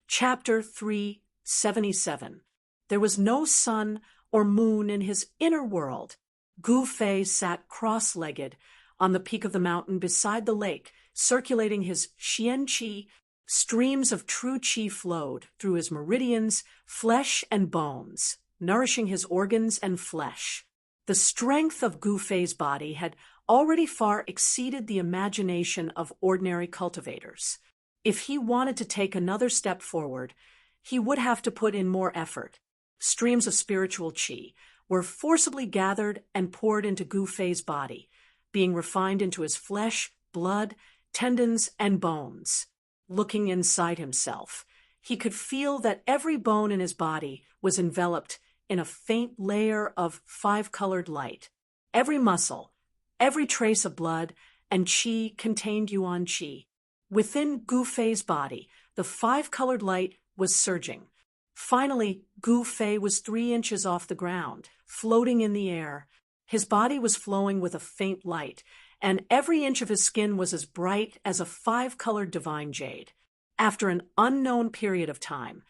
Chapter 377. There was no sun or moon in his inner world. Gu Fei sat cross-legged on the peak of the mountain beside the lake, circulating his xian qi. Streams of true qi flowed through his meridians, flesh and bones, nourishing his organs and flesh. The strength of Gu Fei's body had already far exceeded the imagination of ordinary cultivators. If he wanted to take another step forward, he would have to put in more effort. Streams of spiritual qi were forcibly gathered and poured into Gu Fei's body, being refined into his flesh, blood, tendons, and bones. Looking inside himself, he could feel that every bone in his body was enveloped in a faint layer of five-colored light. Every muscle, every trace of blood and qi contained yuan qi. Within Gu Fei's body, the five-colored light was surging. Finally, Gu Fei was 3 inches off the ground, floating in the air. His body was flowing with a faint light, and every inch of his skin was as bright as a five-colored divine jade. After an unknown period of time,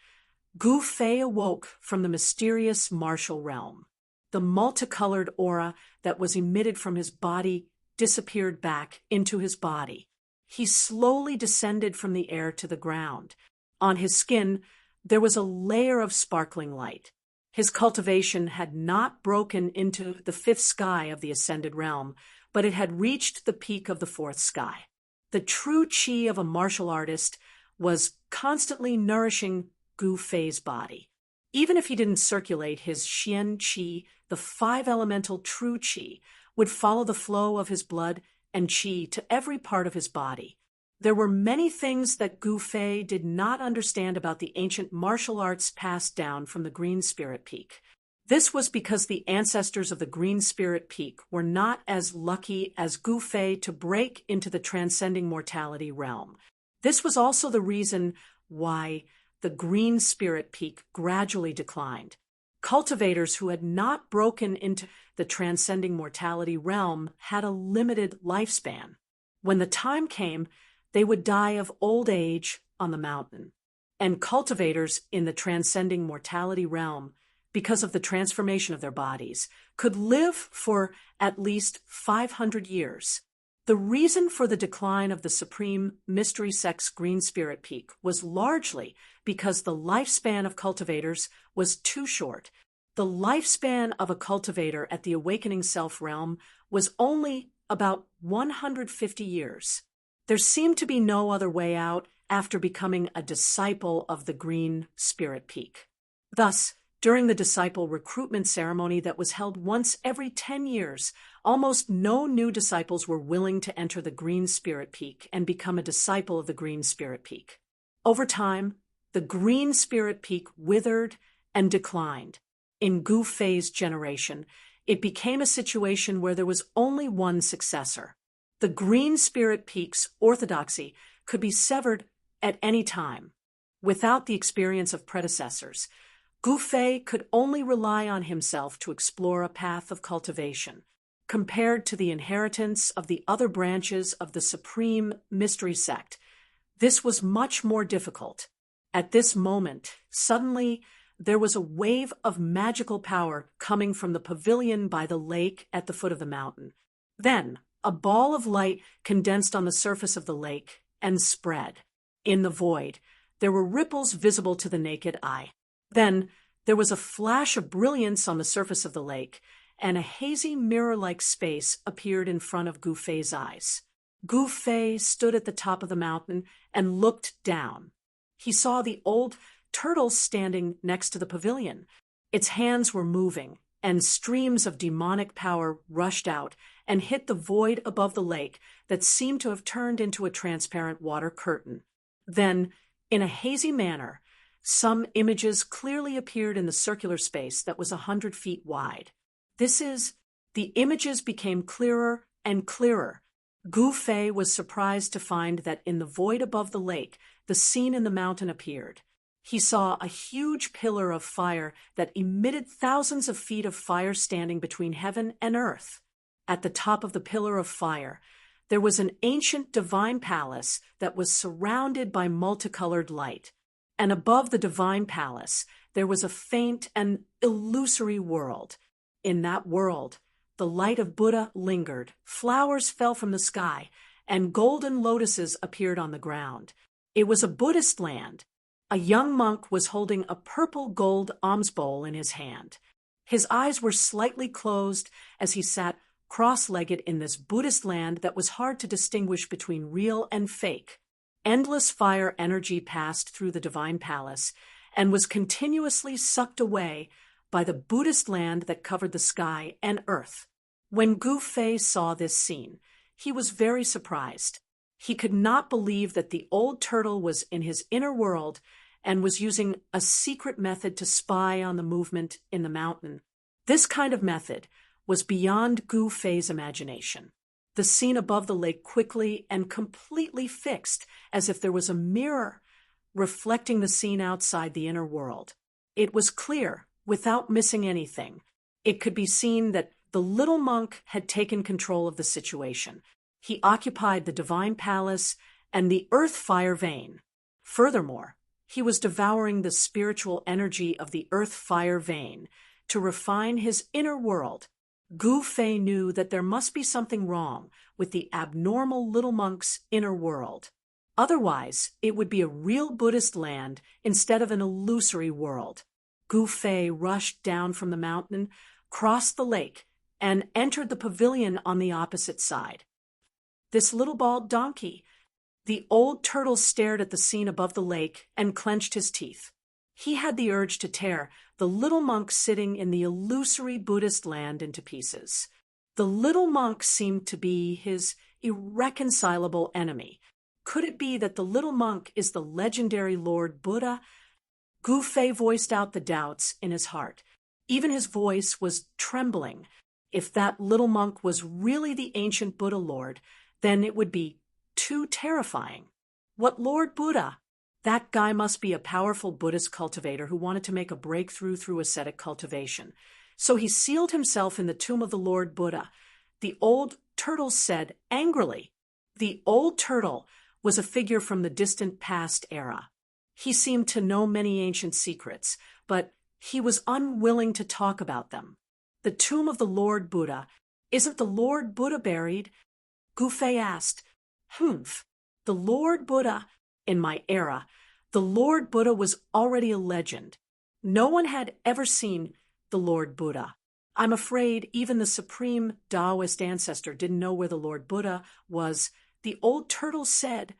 Gu Fei awoke from the mysterious martial realm. The multicolored aura that was emitted from his body disappeared back into his body. He slowly descended from the air to the ground. On his skin, there was a layer of sparkling light. His cultivation had not broken into the fifth sky of the ascended realm, but it had reached the peak of the fourth sky. The true chi of a martial artist was constantly nourishing Gu Fei's body. Even if he didn't circulate his xian qi, the five-elemental true qi would follow the flow of his blood and qi to every part of his body. There were many things that Gu Fei did not understand about the ancient martial arts passed down from the Green Spirit Peak. This was because the ancestors of the Green Spirit Peak were not as lucky as Gu Fei to break into the transcending mortality realm. This was also the reason why the Green Spirit Peak gradually declined. Cultivators who had not broken into the transcending mortality realm had a limited lifespan. When the time came, they would die of old age on the mountain. And cultivators in the transcending mortality realm, because of the transformation of their bodies, could live for at least 500 years. The reason for the decline of the Supreme Mystery Sect's Green Spirit Peak was largely because the lifespan of cultivators was too short. The lifespan of a cultivator at the Awakening Self realm was only about 150 years. There seemed to be no other way out after becoming a disciple of the Green Spirit Peak. Thus, during the disciple recruitment ceremony that was held once every 10 years, almost no new disciples were willing to enter the Green Spirit Peak and become a disciple of the Green Spirit Peak. Over time, the Green Spirit Peak withered and declined. In Gu Fei's generation, it became a situation where there was only one successor. The Green Spirit Peak's orthodoxy could be severed at any time. Without the experience of predecessors, Gu Fei could only rely on himself to explore a path of cultivation. Compared to the inheritance of the other branches of the Supreme Mystery Sect, this was much more difficult. At this moment, suddenly, there was a wave of magical power coming from the pavilion by the lake at the foot of the mountain. Then, a ball of light condensed on the surface of the lake and spread. In the void, there were ripples visible to the naked eye. Then, there was a flash of brilliance on the surface of the lake, and a hazy mirror-like space appeared in front of Gu Fei's eyes. Gu Fei stood at the top of the mountain and looked down. He saw the old turtle standing next to the pavilion. Its hands were moving, and streams of demonic power rushed out and hit the void above the lake that seemed to have turned into a transparent water curtain. Then, in a hazy manner, some images clearly appeared in the circular space that was 100 feet wide. The images became clearer and clearer. Gu Fei was surprised to find that in the void above the lake, the scene in the mountain appeared. He saw a huge pillar of fire that emitted thousands of feet of fire standing between heaven and earth. At the top of the pillar of fire, there was an ancient divine palace that was surrounded by multicolored light. And above the divine palace, there was a faint and illusory world. In that world, the light of Buddha lingered, flowers fell from the sky, and golden lotuses appeared on the ground. It was a Buddhist land. A young monk was holding a purple gold alms bowl in his hand. His eyes were slightly closed as he sat cross-legged in this Buddhist land that was hard to distinguish between real and fake. Endless fire energy passed through the divine palace and was continuously sucked away by the Buddhist land that covered the sky and earth. When Gu Fei saw this scene, he was very surprised. He could not believe that the old turtle was in his inner world and was using a secret method to spy on the movement in the mountain. This kind of method was beyond Gu Fei's imagination. The scene above the lake quickly and completely fixed, as if there was a mirror reflecting the scene outside the inner world. It was clear, without missing anything. It could be seen that the little monk had taken control of the situation. He occupied the divine palace and the earth fire vein. Furthermore, he was devouring the spiritual energy of the earth fire vein to refine his inner world. Gu Fei knew that there must be something wrong with the abnormal little monk's inner world. Otherwise, it would be a real Buddhist land instead of an illusory world. Gu Fei rushed down from the mountain, crossed the lake, and entered the pavilion on the opposite side. This little bald donkey. The old turtle stared at the scene above the lake and clenched his teeth. He had the urge to tear the little monk sitting in the illusory Buddhist land into pieces. The little monk seemed to be his irreconcilable enemy. Could it be that the little monk is the legendary Lord Buddha? Gu Fei voiced out the doubts in his heart. Even his voice was trembling. If that little monk was really the ancient Buddha Lord, then it would be too terrifying. What Lord Buddha? That guy must be a powerful Buddhist cultivator who wanted to make a breakthrough through ascetic cultivation. So he sealed himself in the tomb of the Lord Buddha. The old turtle said angrily. The old turtle was a figure from the distant past era. He seemed to know many ancient secrets, but he was unwilling to talk about them. The tomb of the Lord Buddha. Isn't the Lord Buddha buried? Gu Fei asked. The Lord Buddha, in my era, the Lord Buddha was already a legend. No one had ever seen the Lord Buddha. I'm afraid even the supreme Taoist ancestor didn't know where the Lord Buddha was. The old turtle said,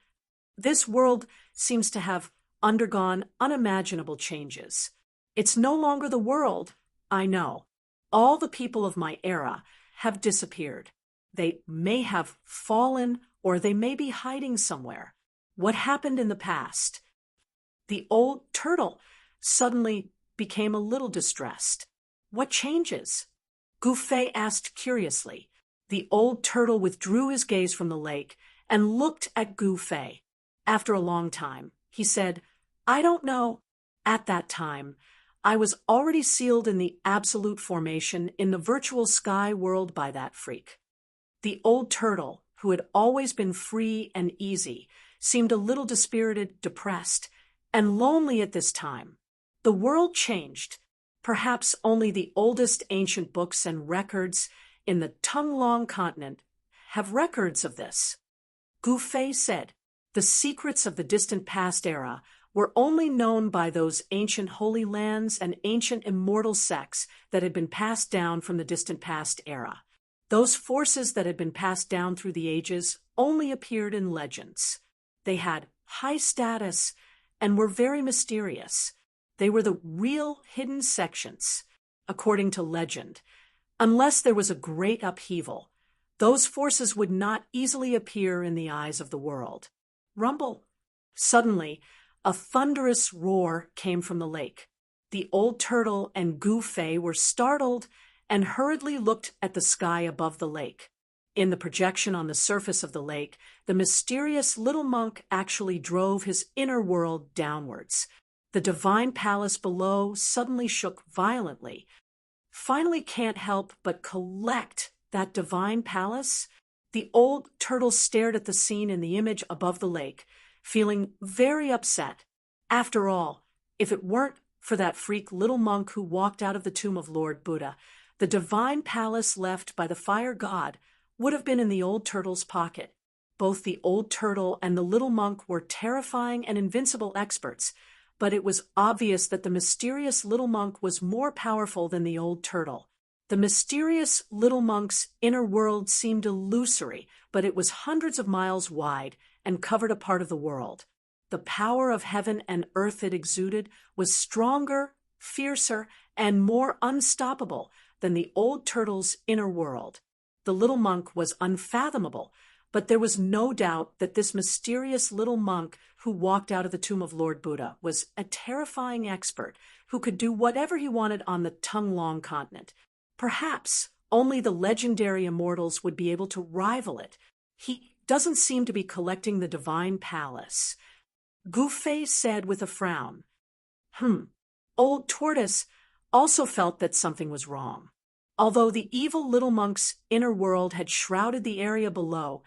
"This world seems to have undergone unimaginable changes. It's no longer the world, I know. All the people of my era have disappeared. They may have fallen, or they may be hiding somewhere. What happened in the past?" The old turtle suddenly became a little distressed. What changes? Gu Fei asked curiously. The old turtle withdrew his gaze from the lake and looked at Gu Fei. After a long time, he said, "I don't know. At that time, I was already sealed in the absolute formation in the virtual sky world by that freak." The old turtle, who had always been free and easy, seemed a little dispirited, depressed, and lonely at this time. The world changed. Perhaps only the oldest ancient books and records in the Tonglong continent have records of this. Gu Fei said, "The secrets of the distant past era were only known by those ancient holy lands and ancient immortal sects that had been passed down from the distant past era. Those forces that had been passed down through the ages only appeared in legends. They had high status and were very mysterious. They were the real hidden sections, according to legend. Unless there was a great upheaval, those forces would not easily appear in the eyes of the world." Rumble. Suddenly, a thunderous roar came from the lake. The old turtle and Gu Fei were startled and hurriedly looked at the sky above the lake. In the projection on the surface of the lake, the mysterious little monk actually drove his inner world downwards. The divine palace below suddenly shook violently. Finally can't help but collect that divine palace. The old turtle stared at the scene in the image above the lake, feeling very upset. After all, if it weren't for that freak little monk who walked out of the tomb of Lord Buddha, the divine palace left by the fire god would have been in the old turtle's pocket. Both the old turtle and the little monk were terrifying and invincible experts, but it was obvious that the mysterious little monk was more powerful than the old turtle. The mysterious little monk's inner world seemed illusory, but it was hundreds of miles wide and covered a part of the world. The power of heaven and earth it exuded was stronger, fiercer, and more unstoppable than the old turtle's inner world. The little monk was unfathomable, but there was no doubt that this mysterious little monk who walked out of the tomb of Lord Buddha was a terrifying expert who could do whatever he wanted on the Tonglong continent. Perhaps only the legendary immortals would be able to rival it. He doesn't seem to be collecting the divine palace. Gu Fei said with a frown. Old Tortoise also felt that something was wrong. Although the evil little monk's inner world had shrouded the area below,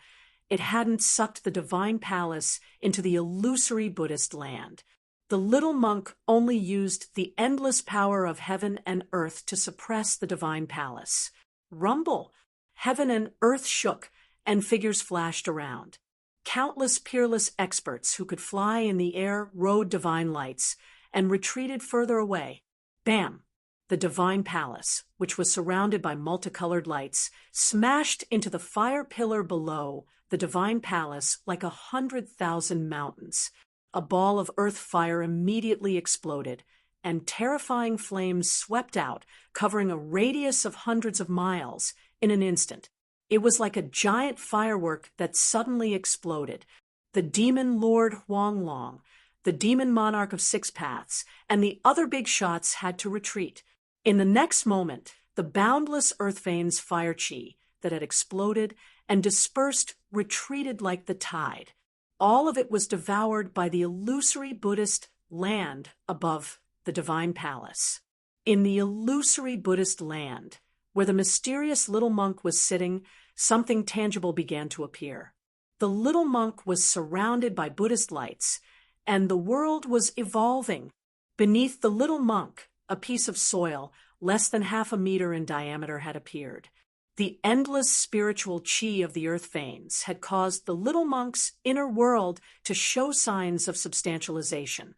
it hadn't sucked the divine palace into the illusory Buddhist land. The little monk only used the endless power of heaven and earth to suppress the divine palace. Rumble! Heaven and earth shook, and figures flashed around. Countless peerless experts who could fly in the air rode divine lights and retreated further away. Bam! The divine palace, which was surrounded by multicolored lights, smashed into the fire pillar below the divine palace like 100,000 mountains. A ball of earth fire immediately exploded, and terrifying flames swept out, covering a radius of hundreds of miles in an instant. It was like a giant firework that suddenly exploded. The demon Lord Huanglong, the demon monarch of Six Paths, and the other big shots had to retreat. In the next moment, the boundless earth veins fire chi that had exploded and dispersed retreated like the tide. All of it was devoured by the illusory Buddhist land above the divine palace. In the illusory Buddhist land, where the mysterious little monk was sitting, something tangible began to appear. The little monk was surrounded by Buddhist lights, and the world was evolving. Beneath the little monk, a piece of soil less than half a meter in diameter had appeared. The endless spiritual chi of the earth veins had caused the little monk's inner world to show signs of substantialization.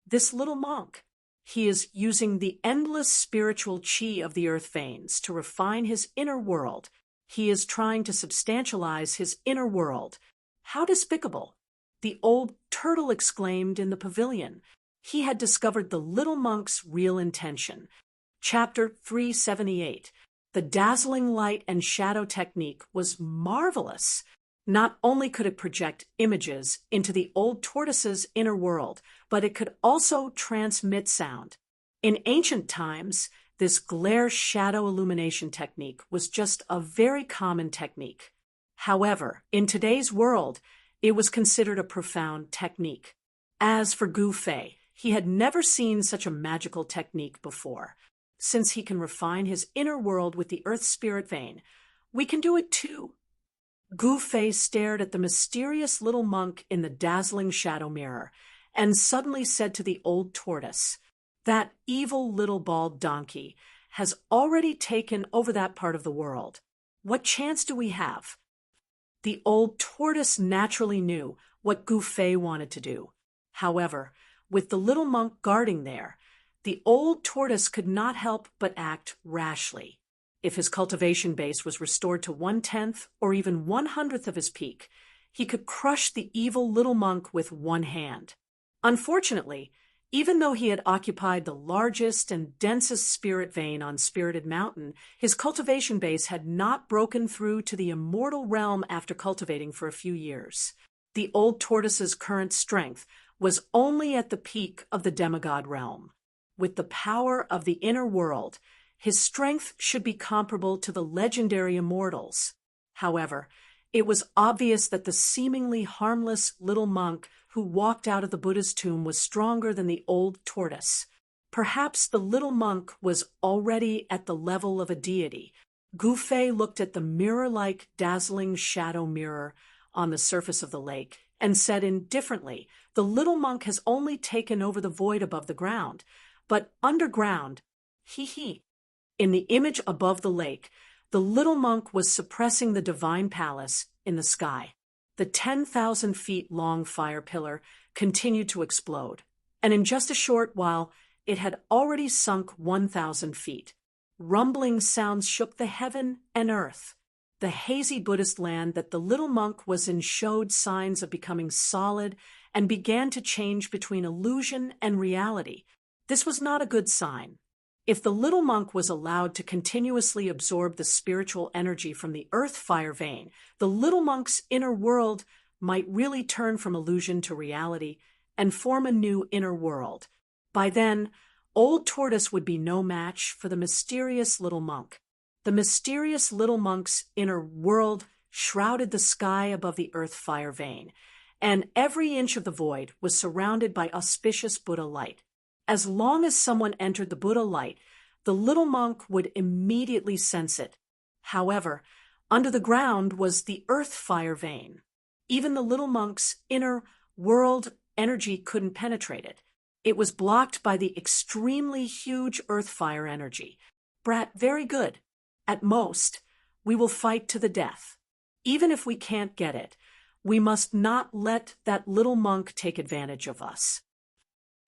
This little monk, he is using the endless spiritual chi of the earth veins to refine his inner world. He is trying to substantialize his inner world. How despicable! The old turtle exclaimed in the pavilion. He had discovered the little monk's real intention. Chapter 378. The dazzling light and shadow technique was marvelous. Not only could it project images into the old tortoise's inner world, but it could also transmit sound. In ancient times, this glare shadow illumination technique was just a very common technique. However, in today's world, it was considered a profound technique. As for Gu Fei, he had never seen such a magical technique before. Since he can refine his inner world with the earth spirit vein, we can do it too. Gu Fei stared at the mysterious little monk in the dazzling shadow mirror and suddenly said to the old tortoise, "That evil little bald donkey has already taken over that part of the world. What chance do we have?" The old tortoise naturally knew what Gu Fei wanted to do. However, with the little monk guarding there, the old tortoise could not help but act rashly. If his cultivation base was restored to 1/10 or even 1/100th of his peak, he could crush the evil little monk with one hand. Unfortunately, even though he had occupied the largest and densest spirit vein on Spirited Mountain, his cultivation base had not broken through to the immortal realm after cultivating for a few years. The old tortoise's current strength was only at the peak of the demigod realm. With the power of the inner world, his strength should be comparable to the legendary immortals. However, it was obvious that the seemingly harmless little monk who walked out of the Buddha's tomb was stronger than the old tortoise. Perhaps the little monk was already at the level of a deity. Gu Fei looked at the mirror-like dazzling shadow mirror on the surface of the lake and said indifferently, "The little monk has only taken over the void above the ground. But underground, in the image above the lake, the little monk was suppressing the divine palace in the sky. The 10,000 feet long fire pillar continued to explode, and in just a short while, it had already sunk 1,000 feet. Rumbling sounds shook the heaven and earth. The hazy Buddhist land that the little monk was in showed signs of becoming solid and began to change between illusion and reality. This was not a good sign. If the little monk was allowed to continuously absorb the spiritual energy from the earth fire vein, the little monk's inner world might really turn from illusion to reality and form a new inner world. By then, old tortoise would be no match for the mysterious little monk. The mysterious little monk's inner world shrouded the sky above the earth fire vein, and every inch of the void was surrounded by auspicious Buddha light. As long as someone entered the Buddha light, the little monk would immediately sense it. However, under the ground was the earth fire vein. Even the little monk's inner world energy couldn't penetrate it. It was blocked by the extremely huge earth fire energy. "Brat, very good. At most, we will fight to the death. Even if we can't get it, we must not let that little monk take advantage of us."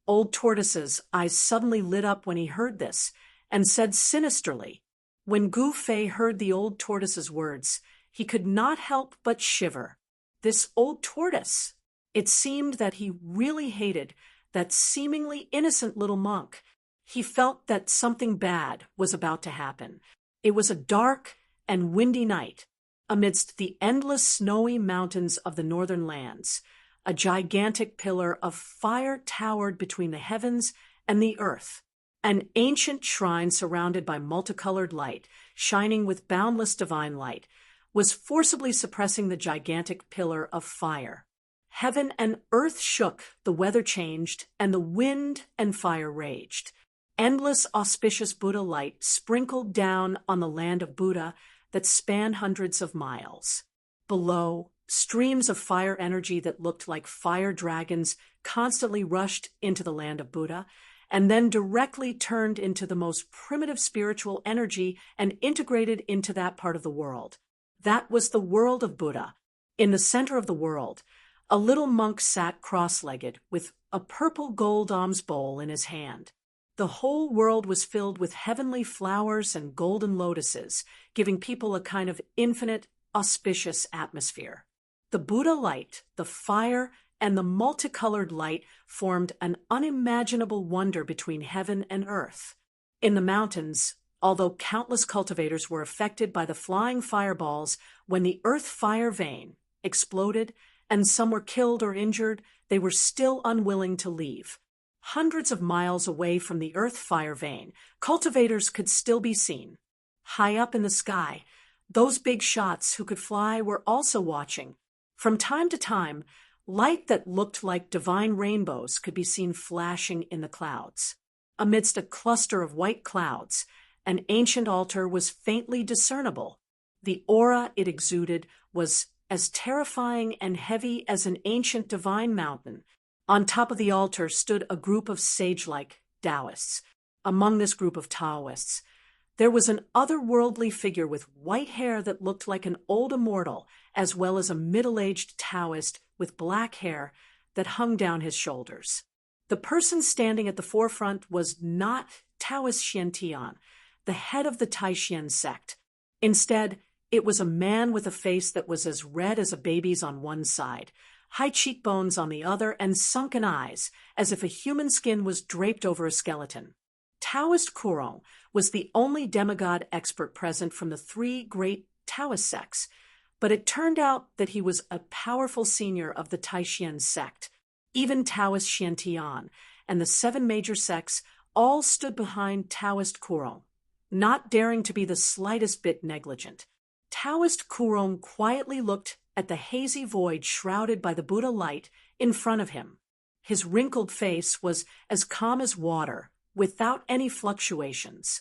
Old Tortoise's eyes suddenly lit up when he heard this, and said sinisterly. When Gu Fei heard the old tortoise's words, he could not help but shiver. This old tortoise! It seemed that he really hated that seemingly innocent little monk. He felt that something bad was about to happen. It was a dark and windy night. Amidst the endless snowy mountains of the northern lands, a gigantic pillar of fire towered between the heavens and the earth. An ancient shrine surrounded by multicolored light, shining with boundless divine light, was forcibly suppressing the gigantic pillar of fire. Heaven and earth shook, the weather changed, and the wind and fire raged. Endless auspicious Buddha light sprinkled down on the land of Buddha that spanned hundreds of miles. Below, streams of fire energy that looked like fire dragons constantly rushed into the land of Buddha, and then directly turned into the most primitive spiritual energy and integrated into that part of the world. That was the world of Buddha. In the center of the world, a little monk sat cross-legged with a purple gold alms bowl in his hand. The whole world was filled with heavenly flowers and golden lotuses, giving people a kind of infinite, auspicious atmosphere. The Buddha light, the fire, and the multicolored light formed an unimaginable wonder between heaven and earth. In the mountains, although countless cultivators were affected by the flying fireballs when the earth fire vein exploded and some were killed or injured, they were still unwilling to leave. Hundreds of miles away from the earth fire vein, cultivators could still be seen. High up in the sky, those big shots who could fly were also watching. From time to time, light that looked like divine rainbows could be seen flashing in the clouds. Amidst a cluster of white clouds, an ancient altar was faintly discernible. The aura it exuded was as terrifying and heavy as an ancient divine mountain. On top of the altar stood a group of sage-like Taoists. Among this group of Taoists, there was an otherworldly figure with white hair that looked like an old immortal, as well as a middle-aged Taoist with black hair that hung down his shoulders. The person standing at the forefront was not Taoist Xiantian, the head of the Taishan sect. Instead, it was a man with a face that was as red as a baby's on one side, high cheekbones on the other, and sunken eyes, as if a human skin was draped over a skeleton. Taoist Kurong was the only demigod expert present from the three great Taoist sects, but it turned out that he was a powerful senior of the Taishan sect. Even Taoist Xiantian and the 7 major sects all stood behind Taoist Kurong, not daring to be the slightest bit negligent. Taoist Kurong quietly looked at the hazy void shrouded by the Buddha light in front of him. His wrinkled face was as calm as water, without any fluctuations.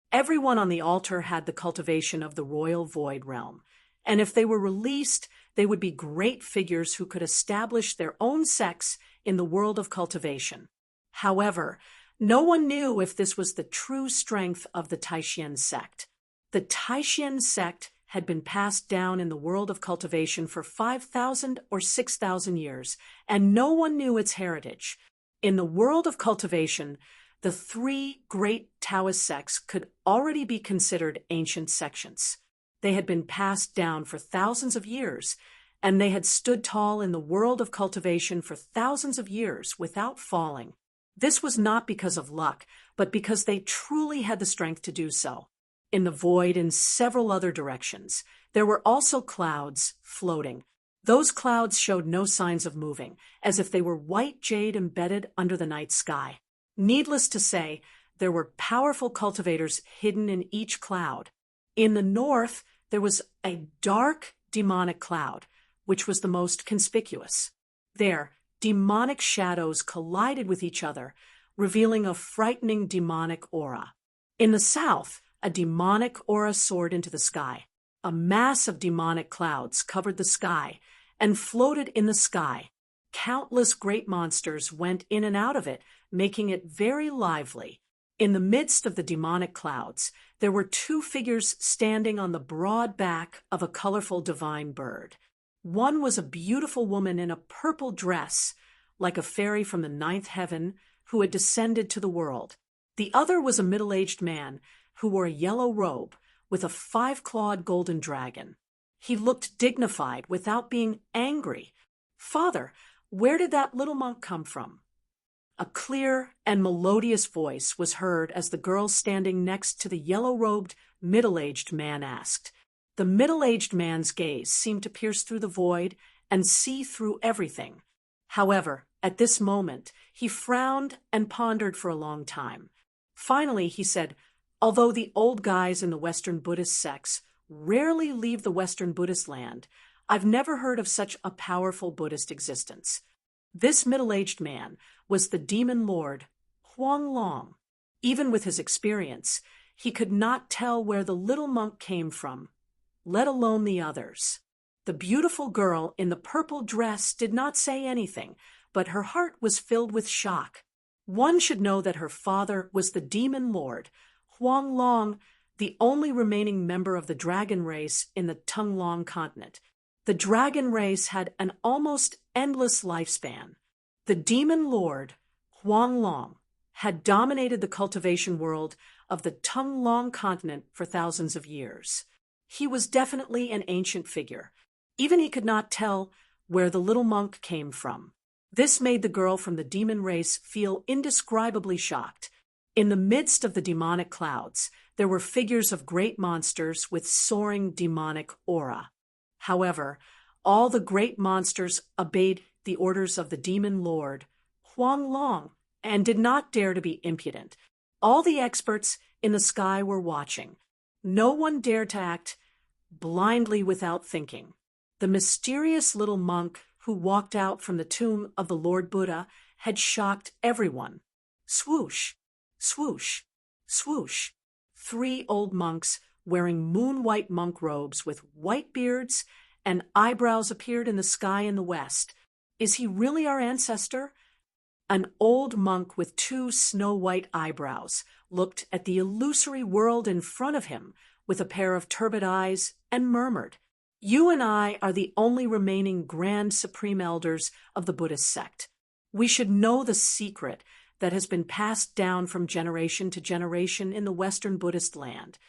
Everyone on the altar had the cultivation of the royal void realm, and if they were released, they would be great figures who could establish their own sects in the world of cultivation. However, no one knew if this was the true strength of the Taishan sect. The Taishan sect had been passed down in the world of cultivation for 5,000 or 6,000 years, and no one knew its heritage. In the world of cultivation, the 3 great Taoist sects could already be considered ancient sections. They had been passed down for thousands of years, and they had stood tall in the world of cultivation for thousands of years without falling. This was not because of luck, but because they truly had the strength to do so. In the void in several other directions, there were also clouds floating. Those clouds showed no signs of moving, as if they were white jade embedded under the night sky. Needless to say, there were powerful cultivators hidden in each cloud. In the north, there was a dark, demonic cloud, which was the most conspicuous. There, demonic shadows collided with each other, revealing a frightening demonic aura. In the south, a demonic aura soared into the sky. A mass of demonic clouds covered the sky and floated in the sky. Countless great monsters went in and out of it, making it very lively. In the midst of the demonic clouds, there were 2 figures standing on the broad back of a colorful divine bird. One was a beautiful woman in a purple dress, like a fairy from the 9th heaven, who had descended to the world. The other was a middle-aged man who wore a yellow robe with a 5-clawed golden dragon. He looked dignified without being angry. "Father, where did that little monk come from?" A clear and melodious voice was heard as the girl standing next to the yellow-robed, middle-aged man asked. The middle-aged man's gaze seemed to pierce through the void and see through everything. However, at this moment, he frowned and pondered for a long time. Finally, he said, "Although the old guys in the Western Buddhist sects rarely leave the Western Buddhist land, I've never heard of such a powerful Buddhist existence." This middle-aged man was the demon lord, Huang Long. Even with his experience, he could not tell where the little monk came from, let alone the others. The beautiful girl in the purple dress did not say anything, but her heart was filled with shock. One should know that her father was the demon lord, Huang Long, the only remaining member of the dragon race in the Tunglong continent. The dragon race had an almost endless lifespan. The demon lord, Huang Long, had dominated the cultivation world of the Tunglong continent for thousands of years. He was definitely an ancient figure. Even he could not tell where the little monk came from. This made the girl from the demon race feel indescribably shocked. In the midst of the demonic clouds, there were figures of great monsters with soaring demonic aura. However, all the great monsters obeyed the orders of the demon lord, Huang Long, and did not dare to be impudent. All the experts in the sky were watching. No one dared to act blindly without thinking. The mysterious little monk who walked out from the tomb of the Lord Buddha had shocked everyone. Swoosh, swoosh, swoosh. 3 old monks wearing moon-white monk robes with white beards and eyebrows appeared in the sky in the west. Is he really our ancestor? An old monk with 2 snow-white eyebrows looked at the illusory world in front of him with a pair of turbid eyes and murmured, "You and I are the only remaining grand supreme elders of the Buddhist sect. We should know the secret that has been passed down from generation to generation in the Western Buddhist land."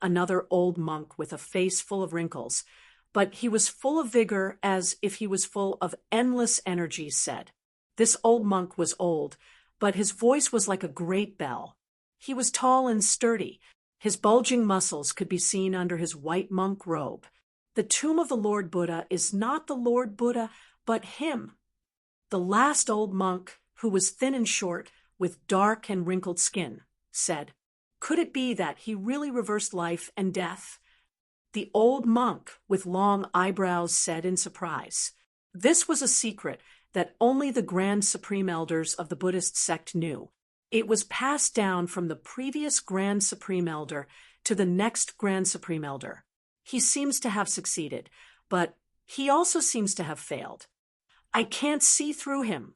Another old monk with a face full of wrinkles, but he was full of vigor as if he was full of endless energy, said. This old monk was old, but his voice was like a great bell. He was tall and sturdy. His bulging muscles could be seen under his white monk robe. The tomb of the Lord Buddha is not the Lord Buddha, but him. The last old monk, who was thin and short, with dark and wrinkled skin, said, "Could it be that he really reversed life and death?" The old monk with long eyebrows said in surprise. This was a secret that only the Grand Supreme Elders of the Buddhist sect knew. It was passed down from the previous Grand Supreme Elder to the next Grand Supreme Elder. He seems to have succeeded, but he also seems to have failed. I can't see through him.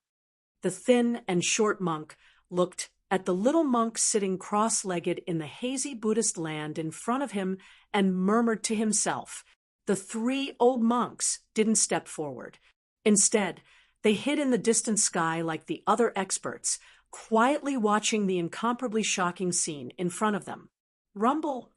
The thin and short monk looked at the little monk sitting cross-legged in the hazy Buddhist land in front of him and murmured to himself. The 3 old monks didn't step forward. Instead, they hid in the distant sky like the other experts, quietly watching the incomparably shocking scene in front of them. Rumble!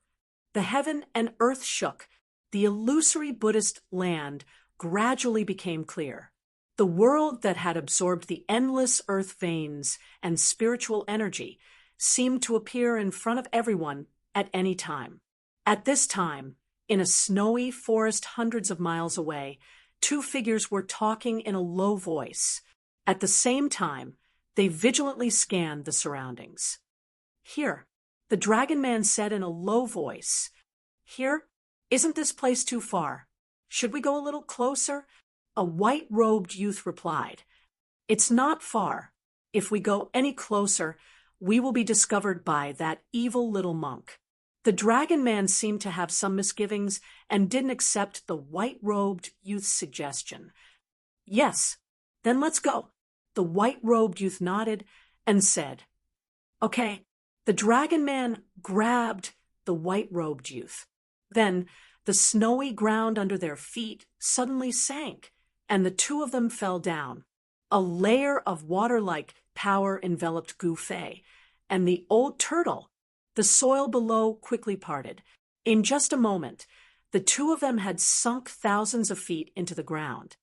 The heaven and earth shook. The illusory Buddhist land gradually became clear. The world that had absorbed the endless earth veins and spiritual energy seemed to appear in front of everyone at any time. At this time, in a snowy forest hundreds of miles away, 2 figures were talking in a low voice. At the same time, they vigilantly scanned the surroundings. "Here," the dragon man said in a low voice. "Here? Isn't this place too far? Should we go a little closer?" A white-robed youth replied, "It's not far. If we go any closer, we will be discovered by that evil little monk." The dragon man seemed to have some misgivings and didn't accept the white-robed youth's suggestion. "Yes, then let's go." The white-robed youth nodded and said, "Okay." The dragon man grabbed the white-robed youth. Then the snowy ground under their feet suddenly sank, and the 2 of them fell down. A layer of water like power enveloped Gu Fei, and the old turtle. The soil below quickly parted. In just a moment, the two of them had sunk thousands of feet into the ground.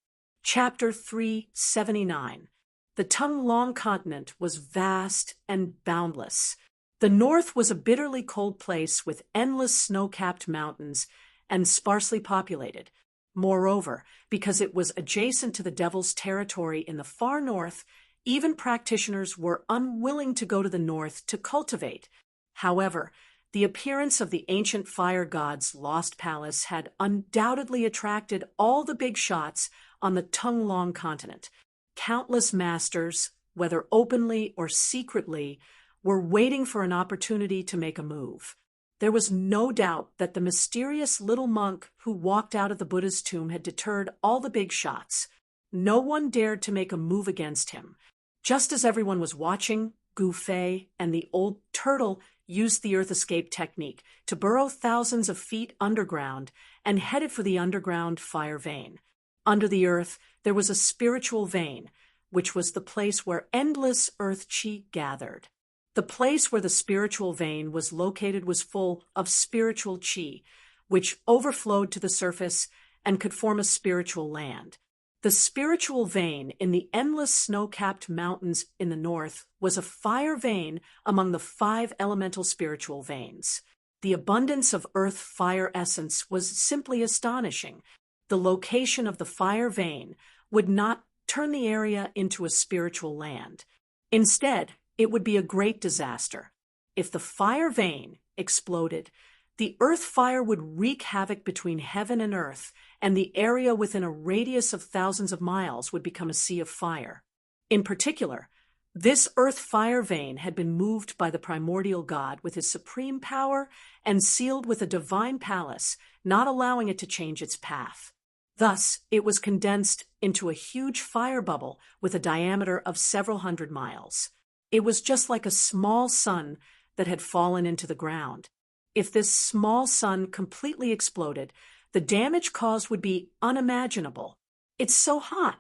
Chapter 379. The Tongue-Long continent was vast and boundless. The north was a bitterly cold place with endless snow-capped mountains and sparsely populated. Moreover, because it was adjacent to the devil's territory in the far north, even practitioners were unwilling to go to the north to cultivate. However, the appearance of the ancient fire god's lost palace had undoubtedly attracted all the big shots on the Tongue-Long continent. Countless masters, whether openly or secretly, were waiting for an opportunity to make a move. There was no doubt that the mysterious little monk who walked out of the Buddha's tomb had deterred all the big shots. No one dared to make a move against him. Just as everyone was watching, Gu Fei and the old turtle used the earth escape technique to burrow thousands of feet underground and headed for the underground fire vein. Under the earth, there was a spiritual vein, which was the place where endless earth chi gathered. The place where the spiritual vein was located was full of spiritual chi, which overflowed to the surface and could form a spiritual land. The spiritual vein in the endless snow-capped mountains in the north was a fire vein among the 5 elemental spiritual veins. The abundance of earth fire essence was simply astonishing. The location of the fire vein would not turn the area into a spiritual land. Instead, it would be a great disaster. If the fire vein exploded, the earth fire would wreak havoc between heaven and earth, and the area within a radius of thousands of miles would become a sea of fire. In particular, this earth fire vein had been moved by the primordial god with his supreme power and sealed with a divine palace, not allowing it to change its path. Thus, it was condensed into a huge fire bubble with a diameter of several hundred miles. It was just like a small sun that had fallen into the ground. If this small sun completely exploded, the damage caused would be unimaginable. It's so hot.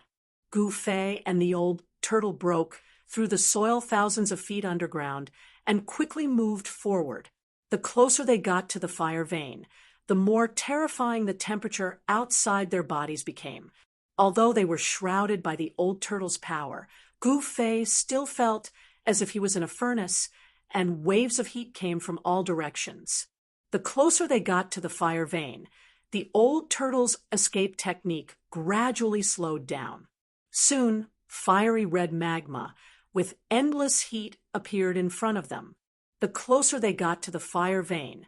Gu Fei and the old turtle broke through the soil thousands of feet underground and quickly moved forward. The closer they got to the fire vein, the more terrifying the temperature outside their bodies became. Although they were shrouded by the old turtle's power, Gu Fei still felt as if he was in a furnace, and waves of heat came from all directions. The closer they got to the fire vein, the old turtle's escape technique gradually slowed down. Soon, fiery red magma with endless heat appeared in front of them. The closer they got to the fire vein,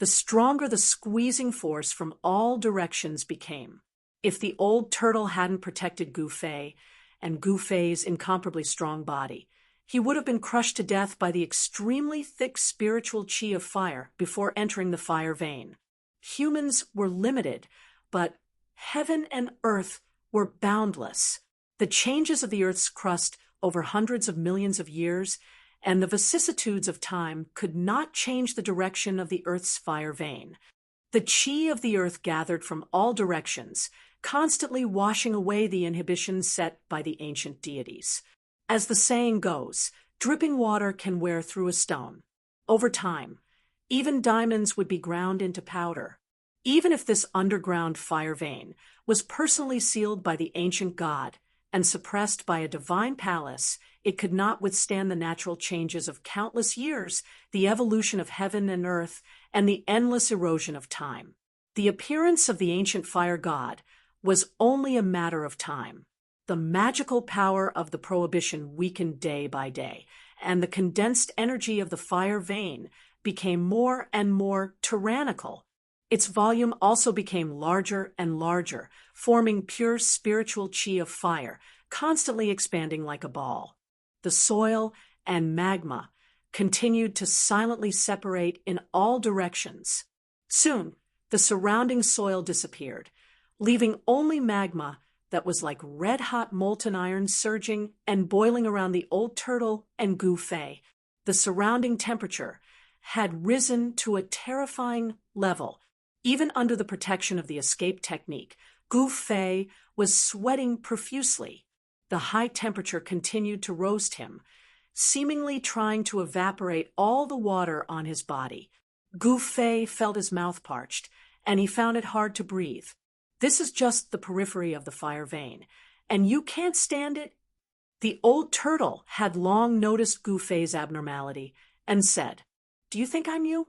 the stronger the squeezing force from all directions became. If the old turtle hadn't protected Gu Fei and Gu Fei's incomparably strong body, he would have been crushed to death by the extremely thick spiritual chi of fire before entering the fire vein. Humans were limited, but heaven and earth were boundless. The changes of the earth's crust over hundreds of millions of years and the vicissitudes of time could not change the direction of the earth's fire vein. The chi of the earth gathered from all directions, constantly washing away the inhibitions set by the ancient deities. As the saying goes, dripping water can wear through a stone. Over time, even diamonds would be ground into powder. Even if this underground fire vein was personally sealed by the ancient god and suppressed by a divine palace, it could not withstand the natural changes of countless years, the evolution of heaven and earth, and the endless erosion of time. The appearance of the ancient fire god was only a matter of time. The magical power of the prohibition weakened day by day, and the condensed energy of the fire vein became more and more tyrannical. Its volume also became larger and larger, forming pure spiritual chi of fire, constantly expanding like a ball. The soil and magma continued to silently separate in all directions. Soon, the surrounding soil disappeared, leaving only magma that was like red-hot molten iron surging and boiling around the old turtle and Gu Fei. The surrounding temperature had risen to a terrifying level. Even under the protection of the escape technique, Gu Fei was sweating profusely. The high temperature continued to roast him, seemingly trying to evaporate all the water on his body. Gu Fei felt his mouth parched, and he found it hard to breathe. This is just the periphery of the fire vein, and you can't stand it? The old turtle had long noticed Gu Fei's abnormality and said, "Do you think I'm you?"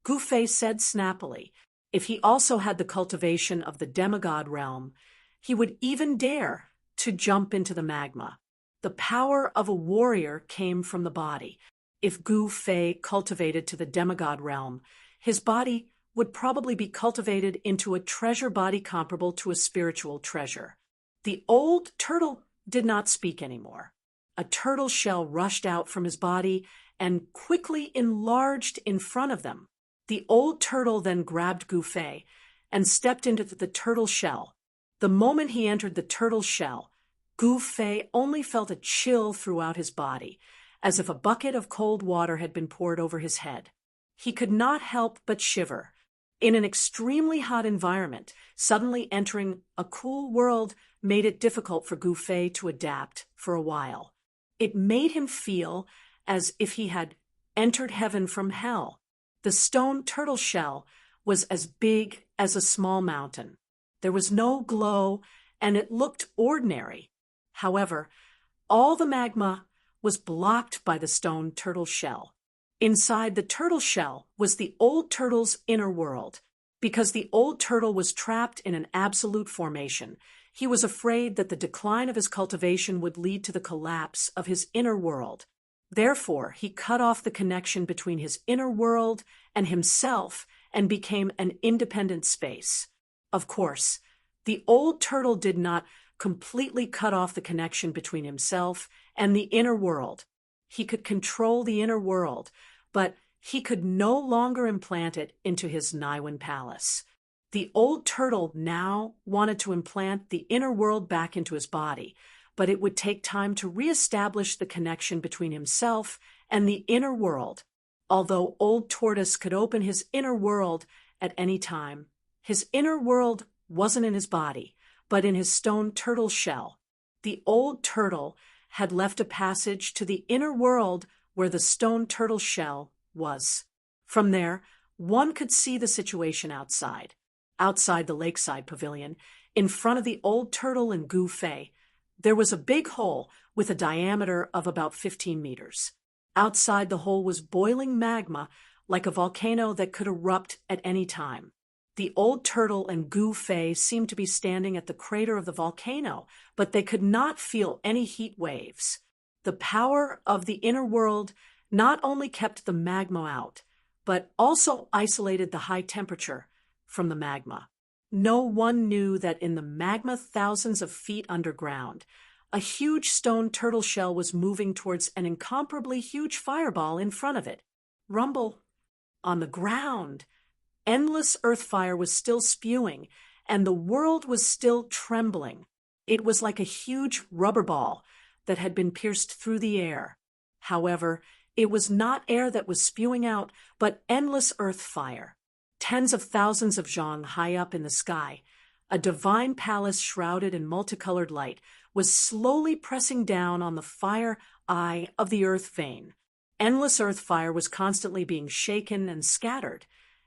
Gu Fei said snappily, if he also had the cultivation of the demigod realm, he would even dare to jump into the magma. The power of a warrior came from the body. If Gu Fei cultivated to the demigod realm, his body would probably be cultivated into a treasure body comparable to a spiritual treasure. The old turtle did not speak anymore. A turtle shell rushed out from his body and quickly enlarged in front of them. The old turtle then grabbed Gu Fei and stepped into the turtle shell. The moment he entered the turtle shell, Gu Fei only felt a chill throughout his body, as if a bucket of cold water had been poured over his head. He could not help but shiver. In an extremely hot environment, suddenly entering a cool world made it difficult for Gu Fei to adapt for a while. It made him feel as if he had entered heaven from hell. The stone turtle shell was as big as a small mountain. There was no glow, and it looked ordinary. However, all the magma was blocked by the stone turtle shell. Inside the turtle shell was the old turtle's inner world. Because the old turtle was trapped in an absolute formation, he was afraid that the decline of his cultivation would lead to the collapse of his inner world. Therefore, he cut off the connection between his inner world and himself and became an independent space. Of course, the old turtle did not completely cut off the connection between himself and the inner world. He could control the inner world, but he could no longer implant it into his Niwen palace. The old turtle now wanted to implant the inner world back into his body, but it would take time to reestablish the connection between himself and the inner world. Although Old Tortoise could open his inner world at any time, his inner world wasn't in his body, but in his stone turtle shell. The old turtle had left a passage to the inner world where the stone turtle shell was. From there, one could see the situation outside. Outside the lakeside pavilion, in front of the old turtle and Gu Fei, there was a big hole with a diameter of about 15 meters. Outside the hole was boiling magma, like a volcano that could erupt at any time. The old turtle and Gu Fei seemed to be standing at the crater of the volcano, but they could not feel any heat waves. The power of the inner world not only kept the magma out, but also isolated the high temperature from the magma. No one knew that in the magma thousands of feet underground, a huge stone turtle shell was moving towards an incomparably huge fireball in front of it. Rumble. On the ground, endless earth fire was still spewing, and the world was still trembling. It was like a huge rubber ball that had been pierced through the air. However, it was not air that was spewing out, but endless earth fire. Tens of thousands of zhang high up in the sky, a divine palace shrouded in multicolored light, was slowly pressing down on the fire eye of the earth vein. Endless earth fire was constantly being shaken and scattered,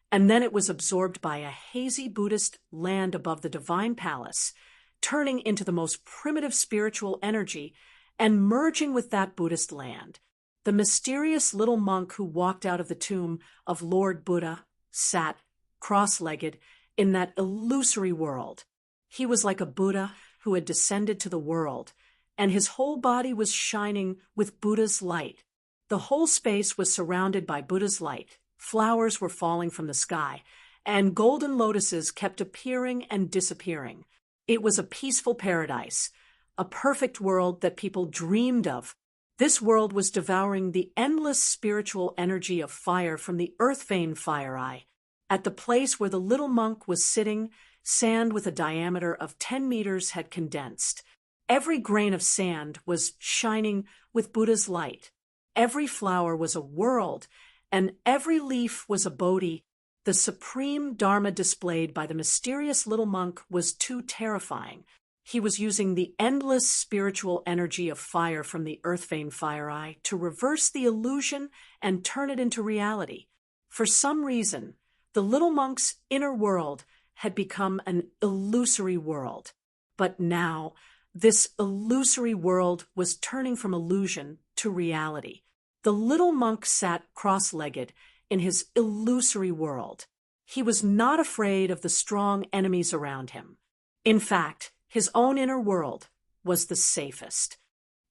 and then it was absorbed by a hazy Buddhist land above the divine palace, turning into the most primitive spiritual energy and merging with that Buddhist land. The mysterious little monk who walked out of the tomb of Lord Buddha sat cross-legged in that illusory world. He was like a Buddha who had descended to the world, and his whole body was shining with Buddha's light. The whole space was surrounded by Buddha's light. Flowers were falling from the sky, and golden lotuses kept appearing and disappearing. It was a peaceful paradise, a perfect world that people dreamed of. This world was devouring the endless spiritual energy of fire from the earth vein fire eye. At the place where the little monk was sitting, sand with a diameter of 10 meters had condensed. Every grain of sand was shining with Buddha's light. Every flower was a world, and every leaf was a Bodhi. The supreme Dharma displayed by the mysterious little monk was too terrifying. He was using the endless spiritual energy of fire from the Earth-Vane Fire Eye to reverse the illusion and turn it into reality. For some reason, the little monk's inner world had become an illusory world. But now, this illusory world was turning from illusion to reality. The little monk sat cross-legged in his illusory world. He was not afraid of the strong enemies around him. In fact, his own inner world was the safest.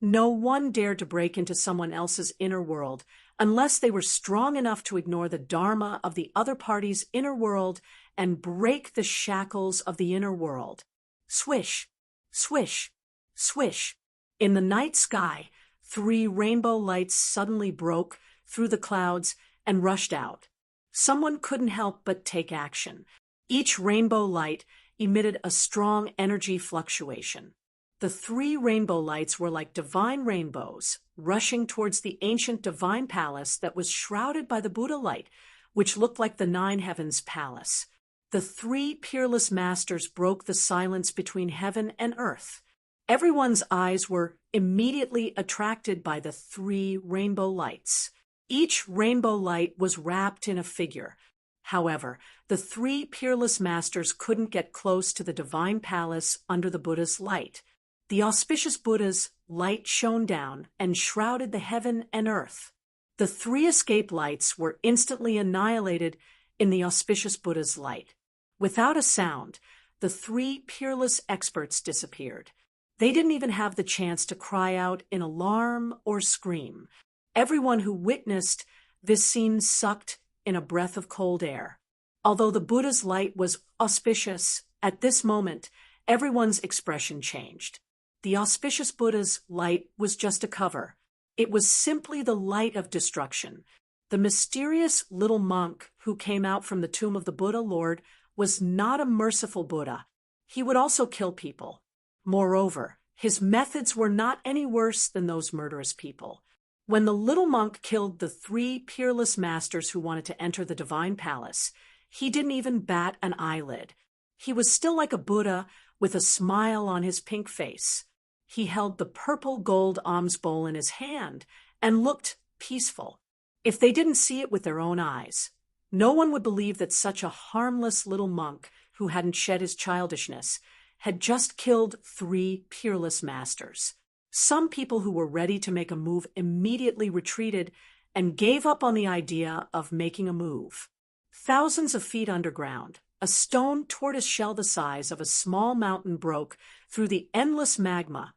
No one dared to break into someone else's inner world unless they were strong enough to ignore the dharma of the other party's inner world and break the shackles of the inner world. Swish, swish, swish. In the night sky, 3 rainbow lights suddenly broke through the clouds and rushed out. Someone couldn't help but take action. Each rainbow light emitted a strong energy fluctuation. The 3 rainbow lights were like divine rainbows, rushing towards the ancient divine palace that was shrouded by the Buddha light, which looked like the 9 heavens palace. The 3 peerless masters broke the silence between heaven and earth. Everyone's eyes were immediately attracted by the 3 rainbow lights. Each rainbow light was wrapped in a figure. However, the 3 peerless masters couldn't get close to the divine palace under the Buddha's light. The auspicious Buddha's light shone down and shrouded the heaven and earth. The 3 escape lights were instantly annihilated in the auspicious Buddha's light. Without a sound, the 3 peerless experts disappeared. They didn't even have the chance to cry out in alarm or scream. Everyone who witnessed this scene sucked in a breath of cold air. Although the Buddha's light was auspicious, at this moment, everyone's expression changed. The auspicious Buddha's light was just a cover. It was simply the light of destruction. The mysterious little monk who came out from the tomb of the Buddha Lord was not a merciful Buddha. He would also kill people. Moreover, his methods were not any worse than those murderous people. When the little monk killed the 3 peerless masters who wanted to enter the divine palace, he didn't even bat an eyelid. He was still like a Buddha with a smile on his pink face. He held the purple gold alms bowl in his hand and looked peaceful. If they didn't see it with their own eyes, no one would believe that such a harmless little monk who hadn't shed his childishness had just killed 3 peerless masters. Some people who were ready to make a move immediately retreated and gave up on the idea of making a move. Thousands of feet underground, a stone tortoise shell the size of a small mountain broke through the endless magma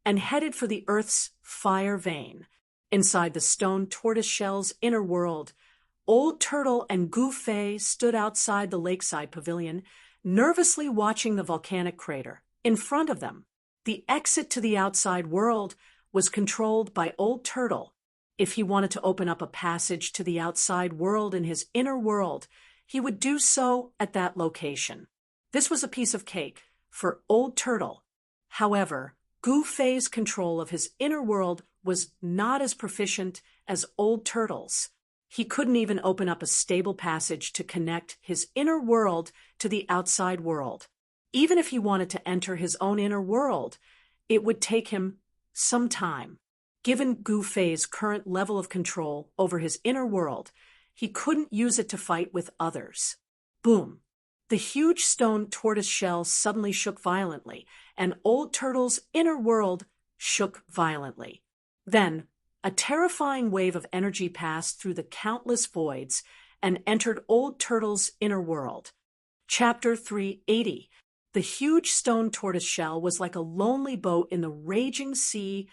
and headed for the Earth's fire vein. Inside the stone tortoise shell's inner world, Old Turtle and Gu Fei stood outside the lakeside pavilion, nervously watching the volcanic crater. In front of them, the exit to the outside world was controlled by Old Turtle. If he wanted to open up a passage to the outside world in his inner world, he would do so at that location. This was a piece of cake for Old Turtle. However, Gu Fei's control of his inner world was not as proficient as Old Turtle's. He couldn't even open up a stable passage to connect his inner world to the outside world. Even if he wanted to enter his own inner world, it would take him some time. Given Gu Fei's current level of control over his inner world, he couldn't use it to fight with others. Boom! The huge stone tortoise shell suddenly shook violently, and Old Turtle's inner world shook violently. Then, a terrifying wave of energy passed through the countless voids and entered Old Turtle's inner world. Chapter 380. The huge stone tortoise shell was like a lonely boat in the raging sea,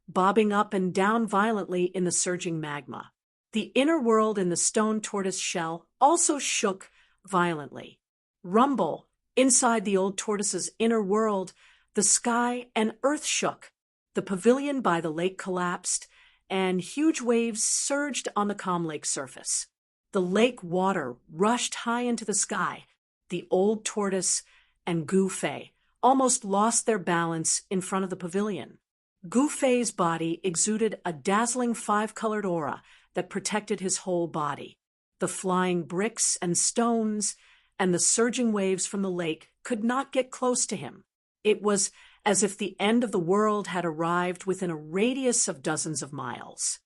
bobbing up and down violently in the surging magma. The inner world in the stone tortoise shell also shook violently. Rumble! Inside the old tortoise's inner world, the sky and earth shook. The pavilion by the lake collapsed, and huge waves surged on the calm lake surface. The lake water rushed high into the sky. The old tortoise and Gu Fei almost lost their balance in front of the pavilion. Gu Fei's body exuded a dazzling 5-colored aura that protected his whole body. The flying bricks and stones and the surging waves from the lake could not get close to him. It was as if the end of the world had arrived within a radius of dozens of miles.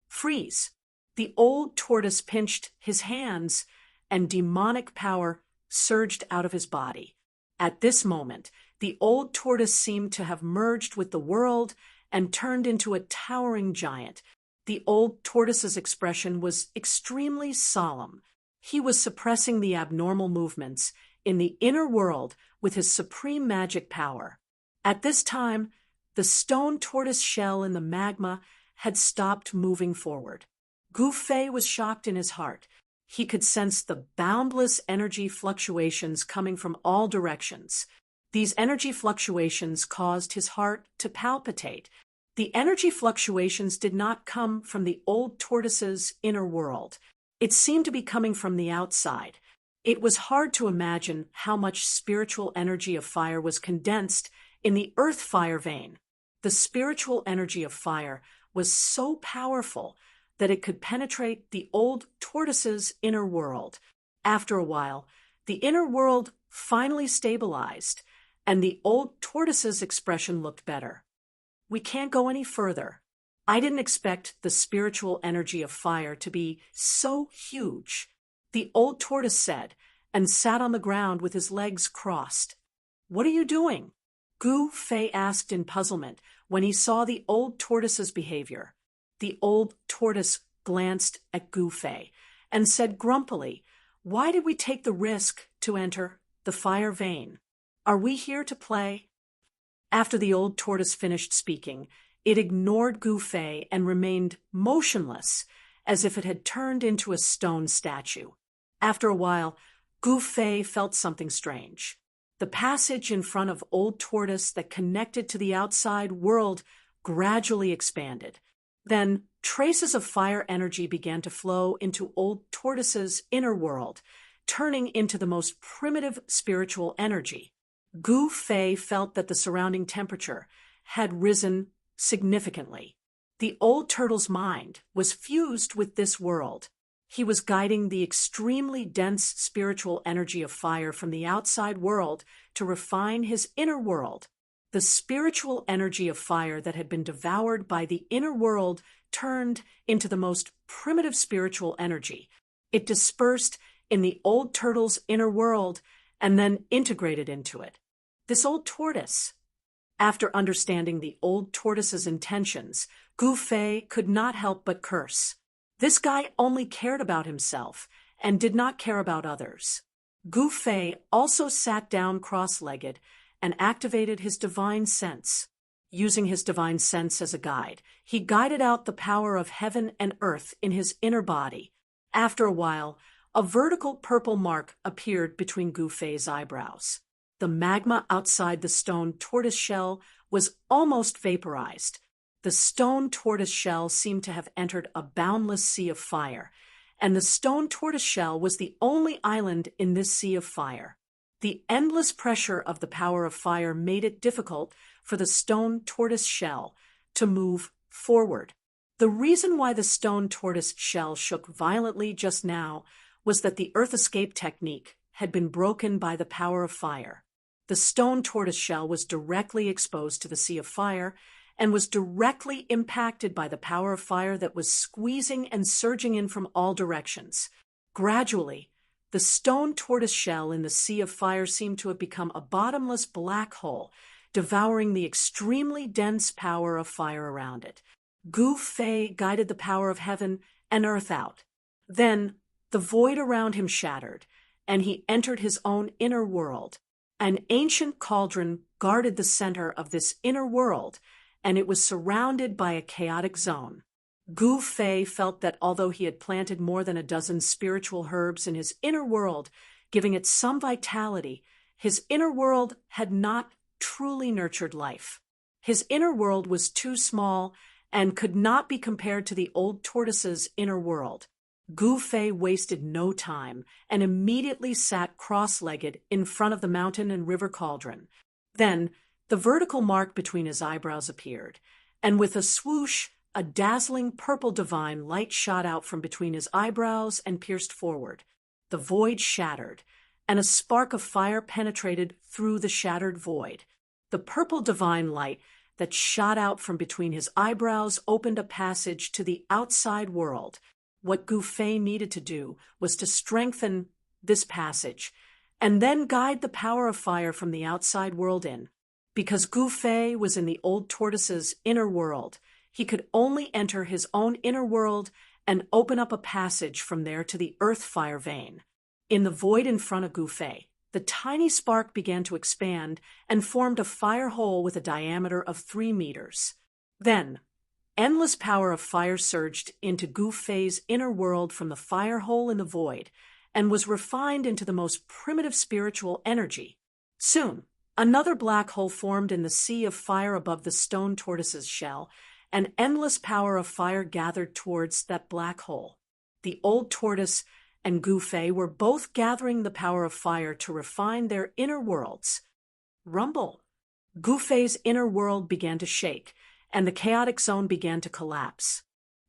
Freeze! The old tortoise pinched his hands, and demonic power surged out of his body. At this moment, the old tortoise seemed to have merged with the world and turned into a towering giant. The old tortoise's expression was extremely solemn. He was suppressing the abnormal movements in the inner world with his supreme magic power. At this time, the stone tortoise shell in the magma had stopped moving forward. Gu Fei was shocked in his heart. He could sense the boundless energy fluctuations coming from all directions. These energy fluctuations caused his heart to palpitate. The energy fluctuations did not come from the old tortoise's inner world. It seemed to be coming from the outside. It was hard to imagine how much spiritual energy of fire was condensed in the earth fire vein. The spiritual energy of fire was so powerful that it could penetrate the old tortoise's inner world. After a while, the inner world finally stabilized, and the old tortoise's expression looked better. We can't go any further. I didn't expect the spiritual energy of fire to be so huge, the old tortoise said, and sat on the ground with his legs crossed. What are you doing? Gu Fei asked in puzzlement when he saw the old tortoise's behavior. The old tortoise glanced at Gu Fei and said grumpily, "Why did we take the risk to enter the fire vein? Are we here to play?" After the old tortoise finished speaking, it ignored Gu Fei and remained motionless, as if it had turned into a stone statue. After a while, Gu Fei felt something strange. The passage in front of old tortoise that connected to the outside world gradually expanded. Then traces of fire energy began to flow into old tortoise's inner world, turning into the most primitive spiritual energy. Gu Fei felt that the surrounding temperature had risen significantly. The old turtle's mind was fused with this world. He was guiding the extremely dense spiritual energy of fire from the outside world to refine his inner world. The spiritual energy of fire that had been devoured by the inner world turned into the most primitive spiritual energy. It dispersed in the old turtle's inner world and then integrated into it. This old tortoise. After understanding the old tortoise's intentions, Gu Fei could not help but curse. This guy only cared about himself and did not care about others. Gu Fei also sat down cross-legged and activated his divine sense. Using his divine sense as a guide, he guided out the power of heaven and earth in his inner body. After a while, a vertical purple mark appeared between Gu Fei's eyebrows. The magma outside the stone tortoise shell was almost vaporized. The stone tortoise shell seemed to have entered a boundless sea of fire, and the stone tortoise shell was the only island in this sea of fire. The endless pressure of the power of fire made it difficult for the stone tortoise shell to move forward. The reason why the stone tortoise shell shook violently just now was that the earth escape technique had been broken by the power of fire. The stone tortoise shell was directly exposed to the sea of fire and was directly impacted by the power of fire that was squeezing and surging in from all directions. Gradually, the stone tortoise shell in the sea of fire seemed to have become a bottomless black hole, devouring the extremely dense power of fire around it. Gu Fei guided the power of heaven and earth out. Then the void around him shattered, and he entered his own inner world. An ancient cauldron guarded the center of this inner world, and it was surrounded by a chaotic zone. Gu Fei felt that although he had planted more than a dozen spiritual herbs in his inner world, giving it some vitality, his inner world had not truly nurtured life. His inner world was too small and could not be compared to the old tortoise's inner world. Gu Fei wasted no time and immediately sat cross-legged in front of the mountain and river cauldron. Then the vertical mark between his eyebrows appeared, and with a swoosh, a dazzling purple divine light shot out from between his eyebrows and pierced forward. The void shattered, and a spark of fire penetrated through the shattered void. The purple divine light that shot out from between his eyebrows opened a passage to the outside world. What Gu Fei needed to do was to strengthen this passage and then guide the power of fire from the outside world in. Because Gu Fei was in the old tortoise's inner world, he could only enter his own inner world and open up a passage from there to the earth fire vein. In the void in front of Gu Fei, the tiny spark began to expand and formed a fire hole with a diameter of 3 meters. Then, endless power of fire surged into Gu Fei's inner world from the fire hole in the void and was refined into the most primitive spiritual energy. Soon, another black hole formed in the sea of fire above the stone tortoise's shell, and endless power of fire gathered towards that black hole. The old tortoise and Gu Fei were both gathering the power of fire to refine their inner worlds. Rumble! Gu Fei's inner world began to shake, and the chaotic zone began to collapse.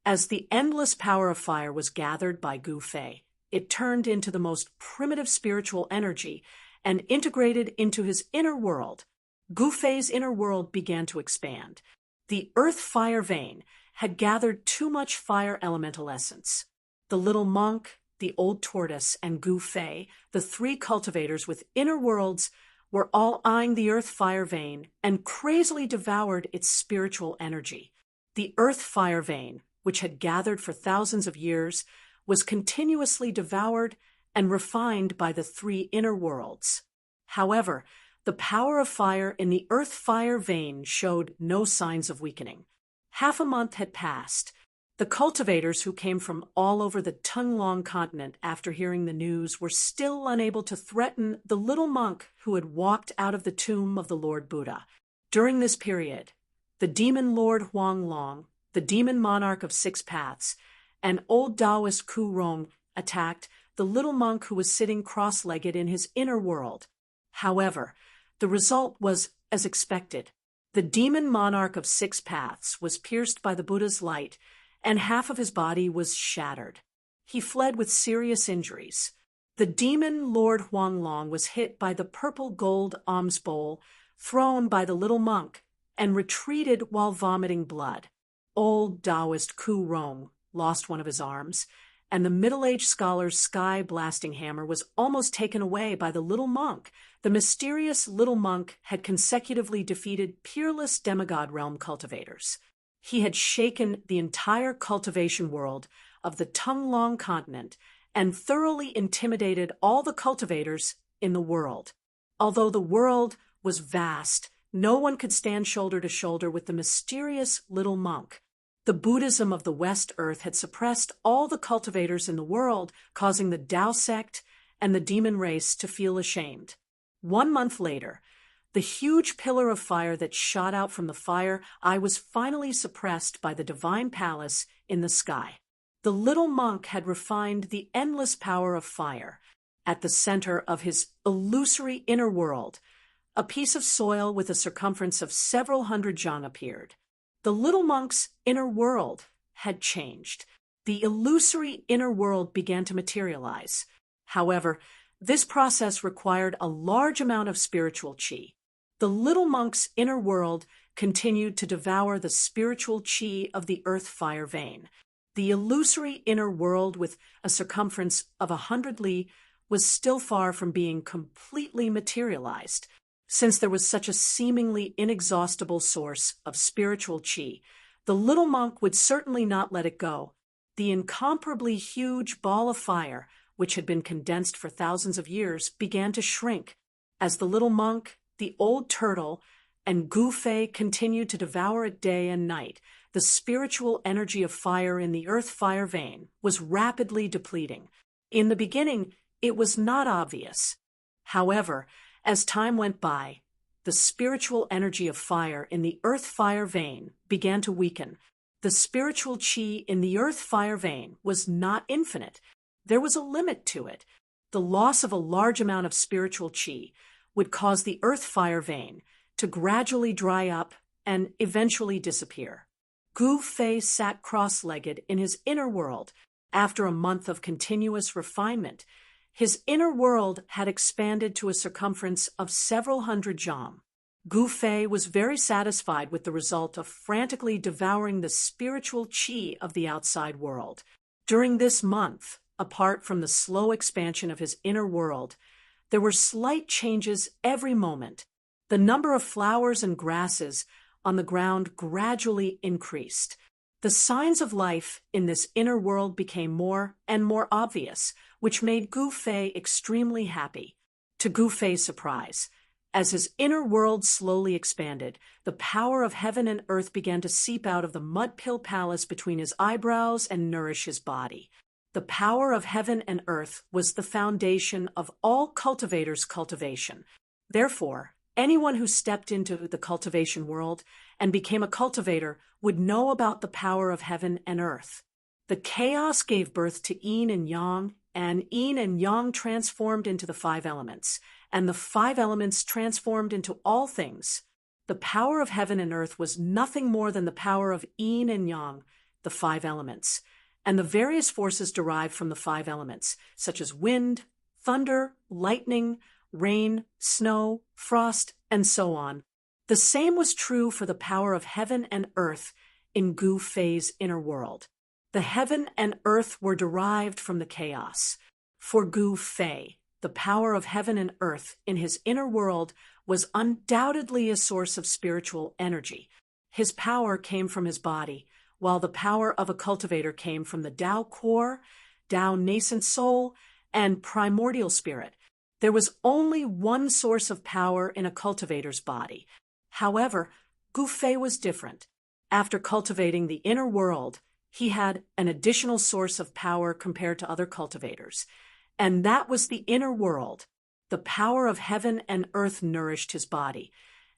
As the endless power of fire was gathered by Gu Fei, it turned into the most primitive spiritual energy and integrated into his inner world. Gu Fei's inner world began to expand. The earth fire vein had gathered too much fire elemental essence. The little monk, the old tortoise, and Gu Fei, the 3 cultivators with inner worlds, were all eyeing the earth fire vein and crazily devoured its spiritual energy. The earth fire vein, which had gathered for thousands of years, was continuously devoured and refined by the 3 inner worlds. However, the power of fire in the earth fire vein showed no signs of weakening. Half a month had passed. The cultivators who came from all over the Tunglong continent after hearing the news were still unable to threaten the little monk who had walked out of the tomb of the Lord Buddha. During this period, the demon Lord Huanglong, the demon monarch of 6 paths, and old Taoist Ku Rong attacked the little monk who was sitting cross-legged in his inner world. However, the result was as expected. The demon monarch of 6 paths was pierced by the Buddha's light, and half of his body was shattered. He fled with serious injuries. The demon Lord Huanglong was hit by the purple gold alms bowl thrown by the little monk and retreated while vomiting blood. Old Taoist Ku Rong lost one of his arms, and the middle-aged scholar's sky-blasting hammer was almost taken away by the little monk. The mysterious little monk had consecutively defeated peerless demigod realm cultivators. He had shaken the entire cultivation world of the Tunglong continent and thoroughly intimidated all the cultivators in the world. Although the world was vast, no one could stand shoulder to shoulder with the mysterious little monk. The Buddhism of the West Earth had suppressed all the cultivators in the world, causing the Tao sect and the demon race to feel ashamed. 1 month later, the huge pillar of fire that shot out from the fire eye was finally suppressed by the divine palace in the sky. The little monk had refined the endless power of fire. At the center of his illusory inner world, a piece of soil with a circumference of several hundred jang appeared. The little monk's inner world had changed. The illusory inner world began to materialize. However, this process required a large amount of spiritual qi. The little monk's inner world continued to devour the spiritual qi of the earth fire vein. The illusory inner world with a circumference of 100 li was still far from being completely materialized. Since there was such a seemingly inexhaustible source of spiritual qi, the little monk would certainly not let it go. The incomparably huge ball of fire, which had been condensed for thousands of years, began to shrink. As the little monk, the old turtle, and Gu Fei continued to devour it day and night, the spiritual energy of fire in the earth fire vein was rapidly depleting. In the beginning, it was not obvious. However, as time went by, the spiritual energy of fire in the earth fire vein began to weaken. The spiritual qi in the earth fire vein was not infinite. There was a limit to it. The loss of a large amount of spiritual qi would cause the earth fire vein to gradually dry up and eventually disappear. Gu Fei sat cross-legged in his inner world. After a month of continuous refinement, his inner world had expanded to a circumference of several hundred jang. Gu Fei was very satisfied with the result of frantically devouring the spiritual qi of the outside world. During this month, apart from the slow expansion of his inner world, there were slight changes every moment. The number of flowers and grasses on the ground gradually increased. The signs of life in this inner world became more and more obvious, which made Gu Fei extremely happy. To Gu Fei's surprise, as his inner world slowly expanded, the power of heaven and earth began to seep out of the mud-pill palace between his eyebrows and nourish his body. The power of heaven and earth was the foundation of all cultivators' cultivation. Therefore, anyone who stepped into the cultivation world and became a cultivator would know about the power of heaven and earth. The chaos gave birth to yin and yang transformed into the five elements, and the five elements transformed into all things. The power of heaven and earth was nothing more than the power of yin and yang, the five elements, and the various forces derived from the five elements, such as wind, thunder, lightning, rain, snow, frost, and so on. The same was true for the power of heaven and earth in Gu Fei's inner world. The heaven and earth were derived from the chaos. For Gu Fei, the power of heaven and earth in his inner world was undoubtedly a source of spiritual energy. His power came from his body, while the power of a cultivator came from the Tao core, Tao nascent soul, and primordial spirit. There was only one source of power in a cultivator's body. However, Gu Fei was different. After cultivating the inner world, he had an additional source of power compared to other cultivators, and that was the inner world. The power of heaven and earth nourished his body,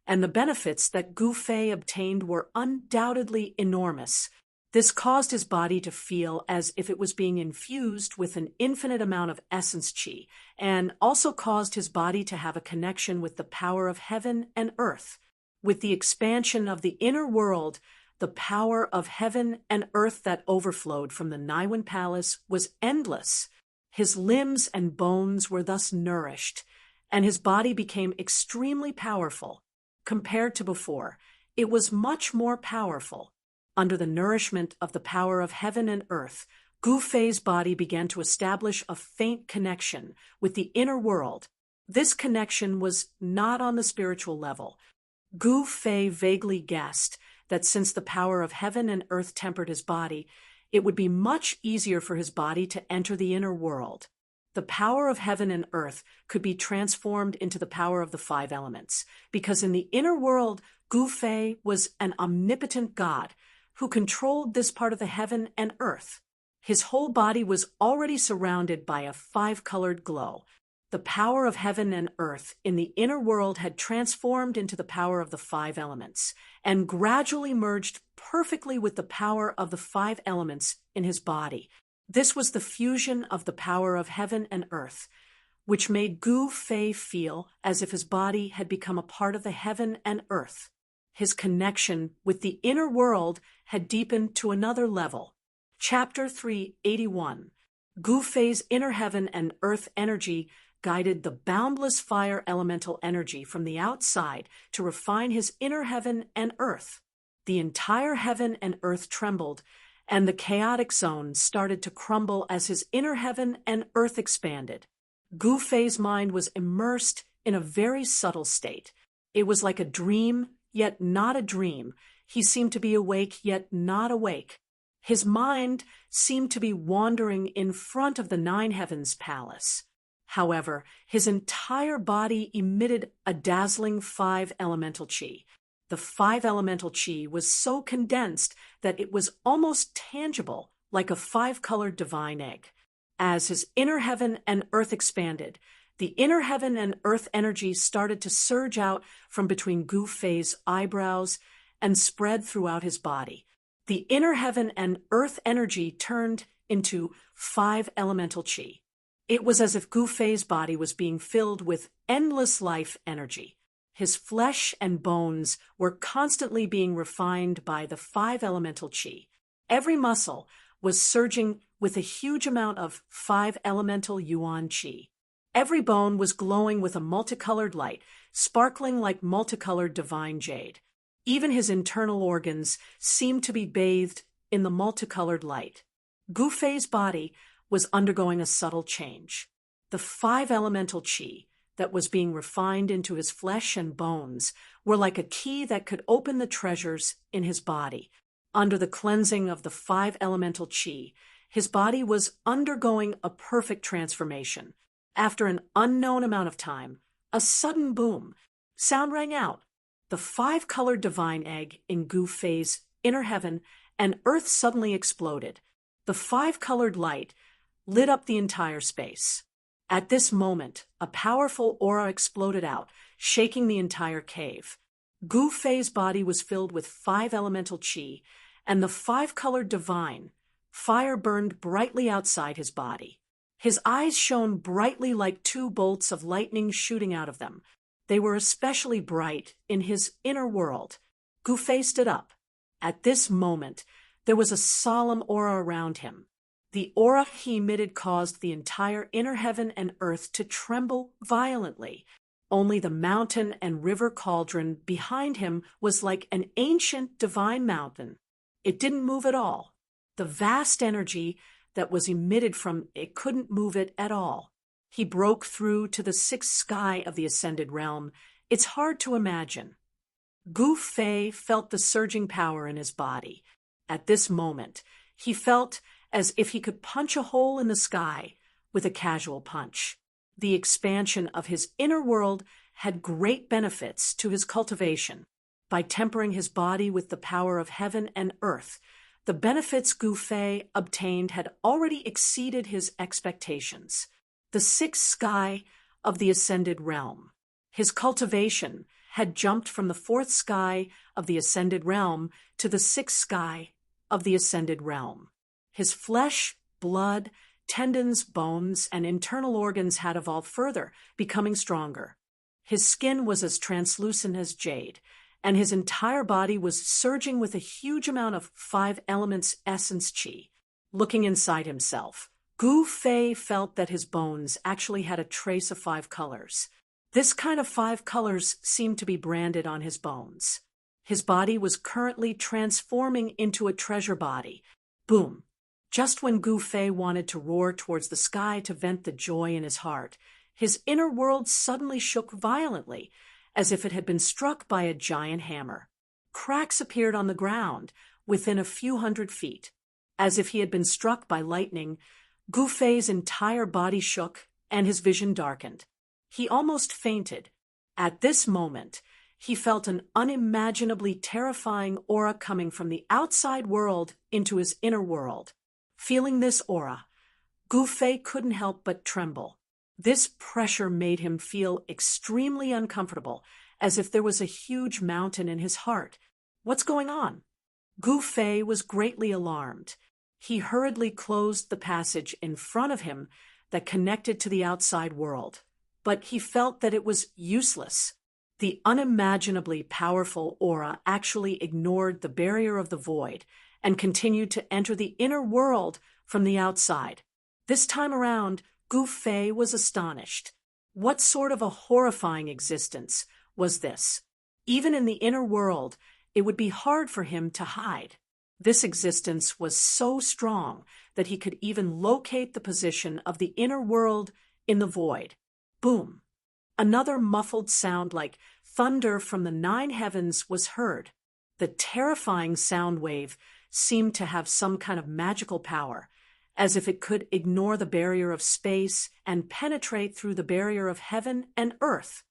and the benefits that Gu Fei obtained were undoubtedly enormous. This caused his body to feel as if it was being infused with an infinite amount of essence qi, and also caused his body to have a connection with the power of heaven and earth. With the expansion of the inner world, the power of heaven and earth that overflowed from the Naiwan Palace was endless. His limbs and bones were thus nourished, and his body became extremely powerful. Compared to before, it was much more powerful. Under the nourishment of the power of heaven and earth, Gu Fei's body began to establish a faint connection with the inner world. This connection was not on the spiritual level. Gu Fei vaguely guessed that since the power of heaven and earth tempered his body, it would be much easier for his body to enter the inner world. The power of heaven and earth could be transformed into the power of the five elements, because in the inner world, Gu Fei was an omnipotent god who controlled this part of the heaven and earth. His whole body was already surrounded by a five-colored glow. The power of heaven and earth in the inner world had transformed into the power of the five elements, and gradually merged perfectly with the power of the five elements in his body. This was the fusion of the power of heaven and earth, which made Gu Fei feel as if his body had become a part of the heaven and earth. His connection with the inner world had deepened to another level. Chapter 381. Gu Fei's inner heaven and earth energy guided the boundless fire elemental energy from the outside to refine his inner heaven and earth. The entire heaven and earth trembled, and the chaotic zone started to crumble as his inner heaven and earth expanded. Gu Fei's mind was immersed in a very subtle state. It was like a dream, yet not a dream. He seemed to be awake, yet not awake. His mind seemed to be wandering in front of the Nine Heavens Palace. However, his entire body emitted a dazzling five elemental qi. The five elemental qi was so condensed that it was almost tangible, like a five-colored divine egg. As his inner heaven and earth expanded, the inner heaven and earth energy started to surge out from between Gu Fei's eyebrows and spread throughout his body. The inner heaven and earth energy turned into five elemental qi. It was as if Gu Fei's body was being filled with endless life energy. His flesh and bones were constantly being refined by the five elemental qi. Every muscle was surging with a huge amount of five elemental yuan qi. Every bone was glowing with a multicolored light, sparkling like multicolored divine jade. Even his internal organs seemed to be bathed in the multicolored light. Gu Fei's body was undergoing a subtle change. The 5 elemental qi that was being refined into his flesh and bones were like a key that could open the treasures in his body. Under the cleansing of the 5 elemental qi, his body was undergoing a perfect transformation. After an unknown amount of time, a sudden boom sound rang out. The 5-colored divine egg in Gu Fei's inner heaven and earth suddenly exploded. The 5-colored light lit up the entire space. At this moment, a powerful aura exploded out, shaking the entire cave. Gu Fei's body was filled with 5 elemental qi, and the 5-colored divine fire burned brightly outside his body. His eyes shone brightly like 2 bolts of lightning shooting out of them. They were especially bright in his inner world. Gu Fei stood up. At this moment, there was a solemn aura around him. The aura he emitted caused the entire inner heaven and earth to tremble violently. Only the mountain and river cauldron behind him was like an ancient divine mountain. It didn't move at all. The vast energy that was emitted from it couldn't move it at all. He broke through to the 6th sky of the ascended realm. It's hard to imagine. Gu Fei felt the surging power in his body. At this moment, he felt as if he could punch a hole in the sky with a casual punch. The expansion of his inner world had great benefits to his cultivation. By tempering his body with the power of heaven and earth, the benefits Gu Fei obtained had already exceeded his expectations. The 6th sky of the ascended realm. His cultivation had jumped from the 4th sky of the ascended realm to the 6th sky of the ascended realm. His flesh, blood, tendons, bones, and internal organs had evolved further, becoming stronger. His skin was as translucent as jade, and his entire body was surging with a huge amount of 5 elements essence qi. Looking inside himself, Gu Fei felt that his bones actually had a trace of 5 colors. This kind of 5 colors seemed to be branded on his bones. His body was currently transforming into a treasure body. Boom! Just when Gu Fei wanted to roar towards the sky to vent the joy in his heart, his inner world suddenly shook violently, as if it had been struck by a giant hammer. Cracks appeared on the ground within a few hundred feet. As if he had been struck by lightning, Gu Fei's entire body shook and his vision darkened. He almost fainted. At this moment, he felt an unimaginably terrifying aura coming from the outside world into his inner world. Feeling this aura, Gu Fei couldn't help but tremble. This pressure made him feel extremely uncomfortable, as if there was a huge mountain in his heart. What's going on? Gu Fei was greatly alarmed. He hurriedly closed the passage in front of him that connected to the outside world, but he felt that it was useless. The unimaginably powerful aura actually ignored the barrier of the void and continued to enter the inner world from the outside. This time around, Gu Fei was astonished. What sort of a horrifying existence was this? Even in the inner world, it would be hard for him to hide. This existence was so strong that he could even locate the position of the inner world in the void. Boom! Another muffled sound like thunder from the 9 heavens was heard. The terrifying sound wave seemed to have some kind of magical power, as if it could ignore the barrier of space and penetrate through the barrier of heaven and earth.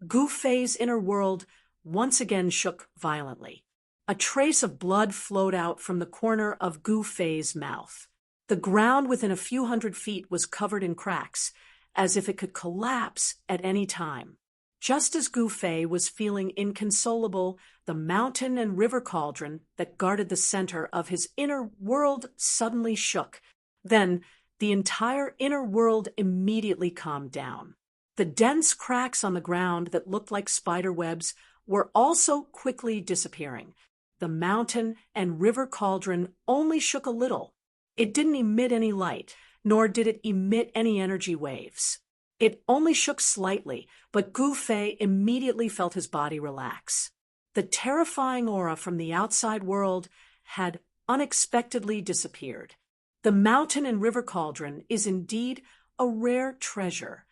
Gu Fei's inner world once again shook violently. A trace of blood flowed out from the corner of Gu Fei's mouth. The ground within a few hundred feet was covered in cracks, as if it could collapse at any time. Just as Gu Fei was feeling inconsolable, the mountain and river cauldron that guarded the center of his inner world suddenly shook. Then, the entire inner world immediately calmed down. The dense cracks on the ground that looked like spider webs were also quickly disappearing. The mountain and river cauldron only shook a little. It didn't emit any light, nor did it emit any energy waves. It only shook slightly, but Gu Fei immediately felt his body relax. The terrifying aura from the outside world had unexpectedly disappeared. The mountain and river cauldron is indeed a rare treasure.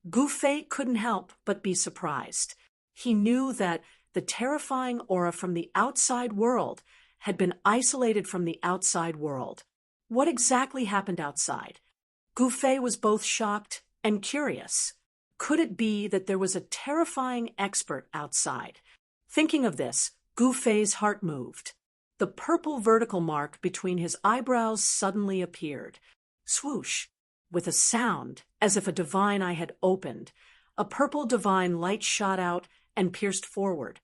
Gu Fei couldn't help but be surprised. He knew that the terrifying aura from the outside world had been isolated from the outside world. What exactly happened outside? Gu Fei was both shocked and curious. Could it be that there was a terrifying expert outside? Thinking of this, Gu Fei's heart moved. The purple vertical mark between his eyebrows suddenly appeared. Swoosh! With a sound, as if a divine eye had opened, a purple divine light shot out and pierced forward.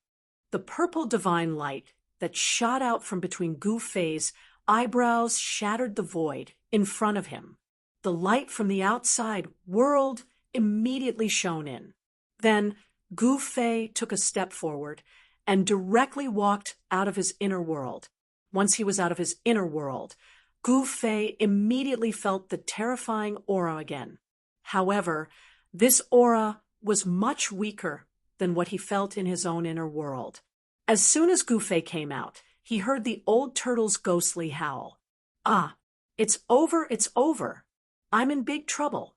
The purple divine light that shot out from between Gu Fei's eyebrows shattered the void in front of him. The light from the outside world immediately shone in. Then Gu Fei took a step forward and directly walked out of his inner world. Once he was out of his inner world, Gu Fei immediately felt the terrifying aura again. However, this aura was much weaker than what he felt in his own inner world. As soon as Gu Fei came out, he heard the old turtle's ghostly howl. "Ah, it's over, it's over. I'm in big trouble."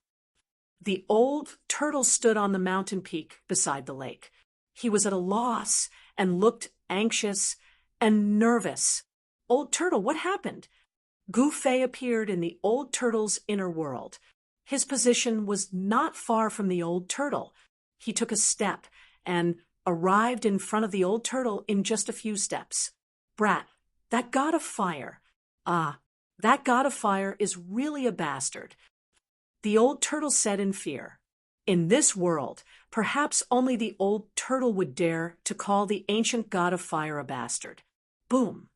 The old turtle stood on the mountain peak beside the lake. He was at a loss and looked anxious and nervous. "Old turtle, what happened?" Gu Fei appeared in the old turtle's inner world. His position was not far from the old turtle. He took a step and arrived in front of the old turtle in just a few steps. "Brat, that god of fire. Ah, that god of fire is really a bastard," the old turtle said in fear. In this world, perhaps only the old turtle would dare to call the ancient god of fire a bastard. Boom!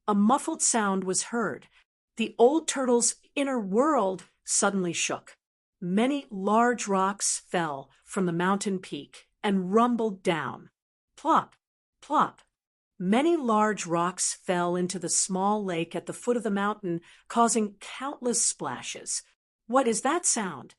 A muffled sound was heard. The old turtle's inner world suddenly shook. Many large rocks fell from the mountain peak and rumbled down. Plop! Plop! Many large rocks fell into the small lake at the foot of the mountain, causing countless splashes. "What is that sound?"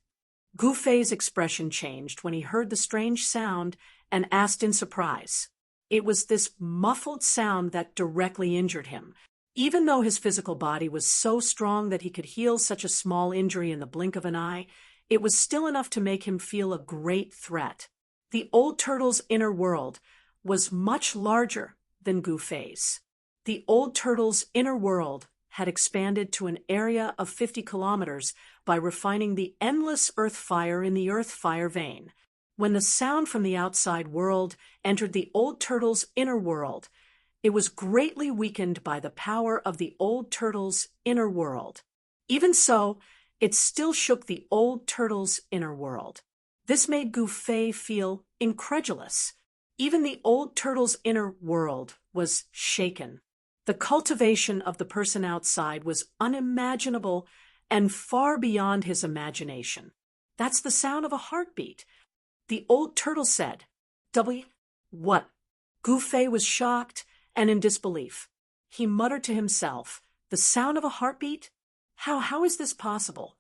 Gu Fei's expression changed when he heard the strange sound and asked in surprise. It was this muffled sound that directly injured him. Even though his physical body was so strong that he could heal such a small injury in the blink of an eye, it was still enough to make him feel a great threat. The old turtle's inner world was much larger than Gu Fei's. The old turtle's inner world had expanded to an area of 50 kilometers by refining the endless earth fire in the earth fire vein. When the sound from the outside world entered the old turtle's inner world, it was greatly weakened by the power of the old turtle's inner world. Even so, it still shook the old turtle's inner world. This made Gu Fei feel incredulous. Even the old turtle's inner world was shaken. The cultivation of the person outside was unimaginable and far beyond his imagination. "That's the sound of a heartbeat," the old turtle said. What? Gu Fei was shocked and in disbelief. He muttered to himself, "The sound of a heartbeat? How is this possible?"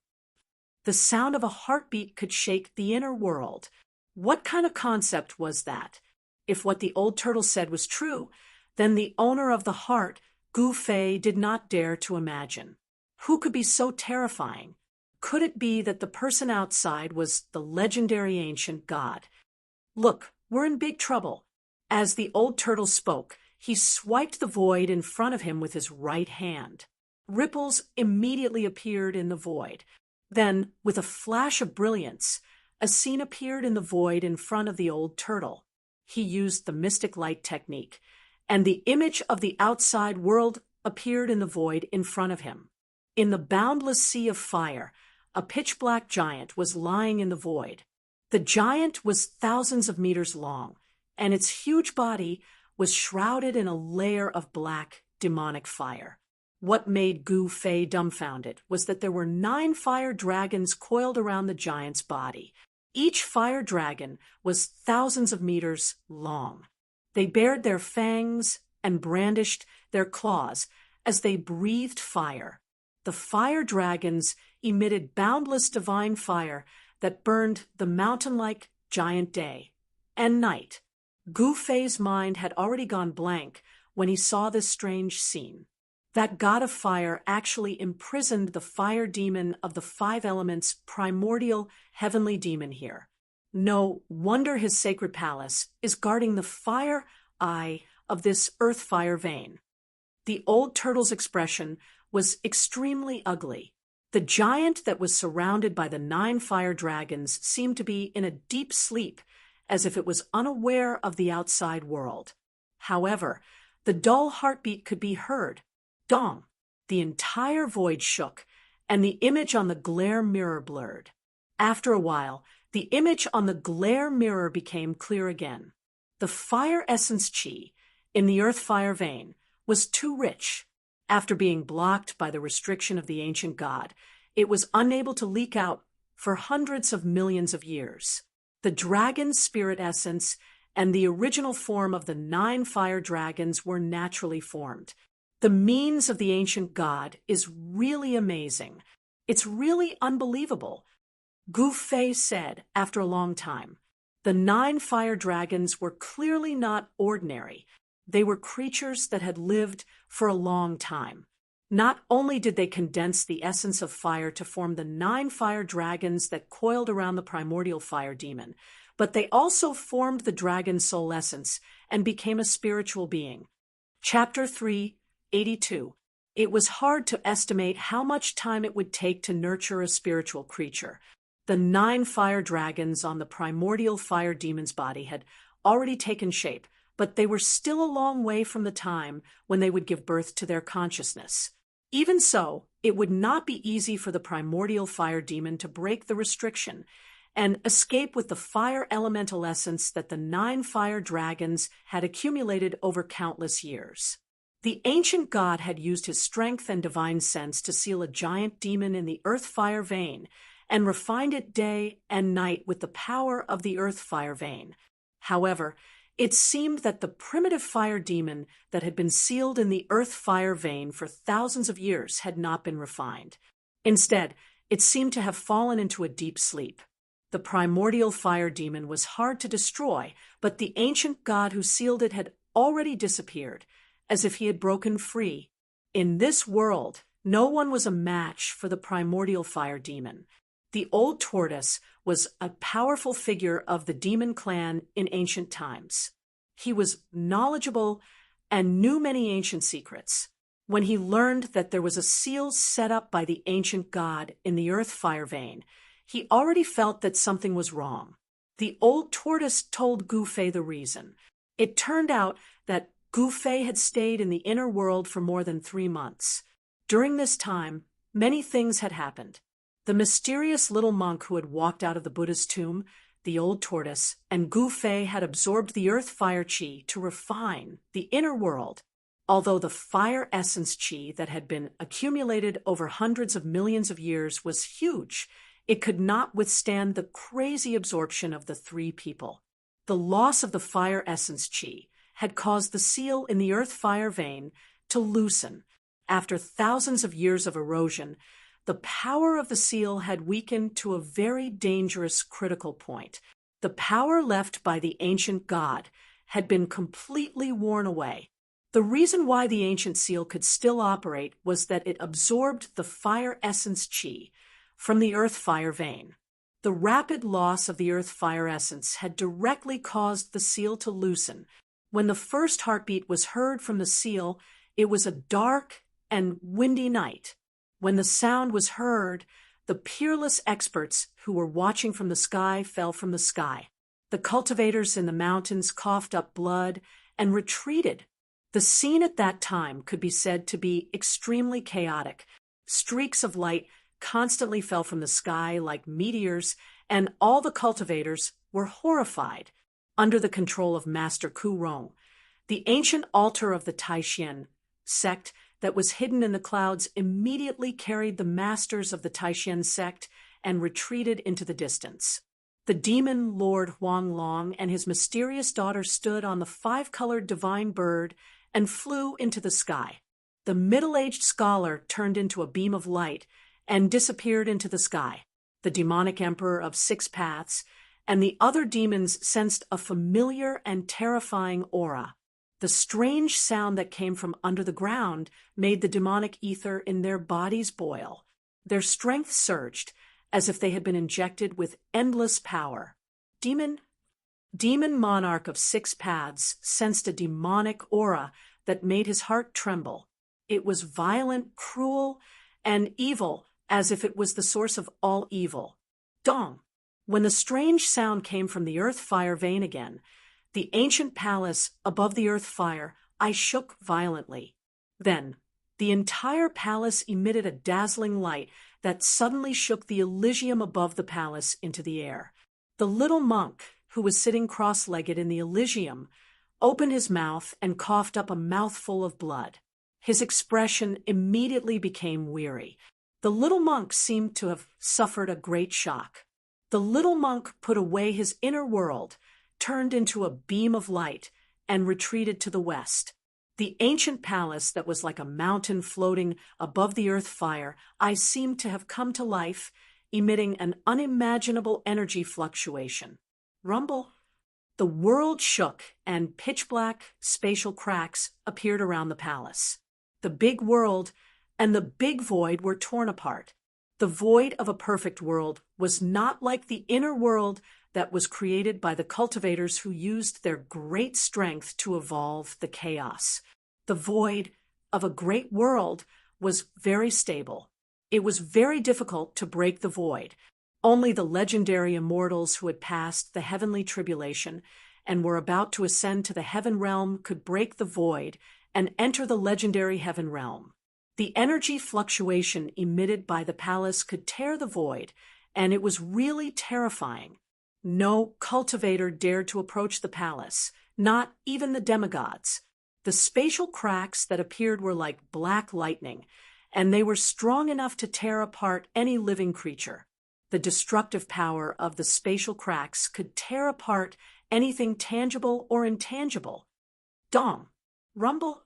The sound of a heartbeat could shake the inner world. What kind of concept was that? If what the old turtle said was true, then the owner of the heart, Gu Fei, did not dare to imagine. Who could be so terrifying? Could it be that the person outside was the legendary ancient god? "Look, we're in big trouble." As the old turtle spoke, he swiped the void in front of him with his right hand. Ripples immediately appeared in the void. Then, with a flash of brilliance, a scene appeared in the void in front of the old turtle. He used the mystic light technique, and the image of the outside world appeared in the void in front of him. In the boundless sea of fire, a pitch-black giant was lying in the void. The giant was thousands of meters long, and its huge body was shrouded in a layer of black, demonic fire. What made Gu Fei dumbfounded was that there were 9 fire dragons coiled around the giant's body. Each fire dragon was thousands of meters long. They bared their fangs and brandished their claws as they breathed fire. The fire dragons emitted boundless divine fire that burned the mountain-like giant day and night. Gu Fei's mind had already gone blank when he saw this strange scene. That god of fire actually imprisoned the fire demon of the five elements, primordial heavenly demon here. No wonder his sacred palace is guarding the fire eye of this earth fire vein. The old turtle's expression was extremely ugly. The giant that was surrounded by the 9 fire dragons seemed to be in a deep sleep, as if it was unaware of the outside world. However, the dull heartbeat could be heard. Dong! The entire void shook, and the image on the glare mirror blurred. After a while, the image on the glare mirror became clear again. The fire essence chi in the earth fire vein was too rich. After being blocked by the restriction of the ancient god, it was unable to leak out for hundreds of millions of years. The dragon's spirit essence and the original form of the 9 fire dragons were naturally formed. The means of the ancient god is really amazing. It's really unbelievable. Gu Fei said after a long time. The 9 fire dragons were clearly not ordinary. They were creatures that had lived for a long time. Not only did they condense the essence of fire to form the 9 fire dragons that coiled around the primordial fire demon, but they also formed the dragon's soul essence and became a spiritual being. Chapter 3:82. It was hard to estimate how much time it would take to nurture a spiritual creature. The 9 fire dragons on the primordial fire demon's body had already taken shape, but they were still a long way from the time when they would give birth to their consciousness. Even so, it would not be easy for the primordial fire demon to break the restriction and escape with the fire elemental essence that the 9 fire dragons had accumulated over countless years. The ancient god had used his strength and divine sense to seal a giant demon in the earth fire vein and refined it day and night with the power of the earth fire vein. However, it seemed that the primitive fire demon that had been sealed in the earth fire vein for thousands of years had not been refined. Instead, it seemed to have fallen into a deep sleep. The primordial fire demon was hard to destroy, but the ancient god who sealed it had already disappeared, as if he had broken free. In this world, no one was a match for the primordial fire demon. The old tortoise was a powerful figure of the demon clan in ancient times. He was knowledgeable and knew many ancient secrets. When he learned that there was a seal set up by the ancient god in the earth fire vein, he already felt that something was wrong. The old tortoise told Gu Fei the reason. It turned out that Gu Fei had stayed in the inner world for more than 3 months. During this time, many things had happened. The mysterious little monk who had walked out of the Buddha's tomb, the old tortoise, and Gu Fei had absorbed the earth fire chi to refine the inner world. Although the fire essence chi that had been accumulated over hundreds of millions of years was huge, it could not withstand the crazy absorption of the 3 people. The loss of the fire essence chi had caused the seal in the earth fire vein to loosen. After thousands of years of erosion, the power of the seal had weakened to a very dangerous critical point. The power left by the ancient god had been completely worn away. The reason why the ancient seal could still operate was that it absorbed the fire essence chi from the earth fire vein. The rapid loss of the earth fire essence had directly caused the seal to loosen. When the first heartbeat was heard from the seal, it was a dark and windy night. When the sound was heard, the peerless experts who were watching from the sky fell from the sky. The cultivators in the mountains coughed up blood and retreated. The scene at that time could be said to be extremely chaotic. Streaks of light constantly fell from the sky like meteors, and all the cultivators were horrified. Under the control of Master Ku Rong, the ancient altar of the Taishan sect that was hidden in the clouds immediately carried the masters of the Taishan sect and retreated into the distance. The demon Lord Huang Long and his mysterious daughter stood on the 5-colored divine bird and flew into the sky. The middle-aged scholar turned into a beam of light and disappeared into the sky. the demonic emperor of 6 paths, and the other demons sensed a familiar and terrifying aura. The strange sound that came from under the ground made the demonic ether in their bodies boil. Their strength surged, as if they had been injected with endless power. Demon monarch of 6 paths sensed a demonic aura that made his heart tremble. It was violent, cruel, and evil, as if it was the source of all evil. Dong! When the strange sound came from the earth fire vein again, the ancient palace above the earth fire, I shook violently. Then, the entire palace emitted a dazzling light that suddenly shook the Elysium above the palace into the air. The little monk, who was sitting cross-legged in the Elysium, opened his mouth and coughed up a mouthful of blood. His expression immediately became weary. The little monk seemed to have suffered a great shock. The little monk put away his inner world, turned into a beam of light, and retreated to the west. The ancient palace that was like a mountain floating above the earth fire, I seemed to have come to life, emitting an unimaginable energy fluctuation. Rumble! The world shook, and pitch-black spatial cracks appeared around the palace. The big world and the big void were torn apart. The void of a perfect world was not like the inner world that was created by the cultivators who used their great strength to evolve the chaos. The void of a great world was very stable. It was very difficult to break the void. Only the legendary immortals who had passed the heavenly tribulation and were about to ascend to the heaven realm could break the void and enter the legendary heaven realm. The energy fluctuation emitted by the palace could tear the void, and it was really terrifying. No cultivator dared to approach the palace, not even the demigods. The spatial cracks that appeared were like black lightning, and they were strong enough to tear apart any living creature. The destructive power of the spatial cracks could tear apart anything tangible or intangible. Dong! Rumble!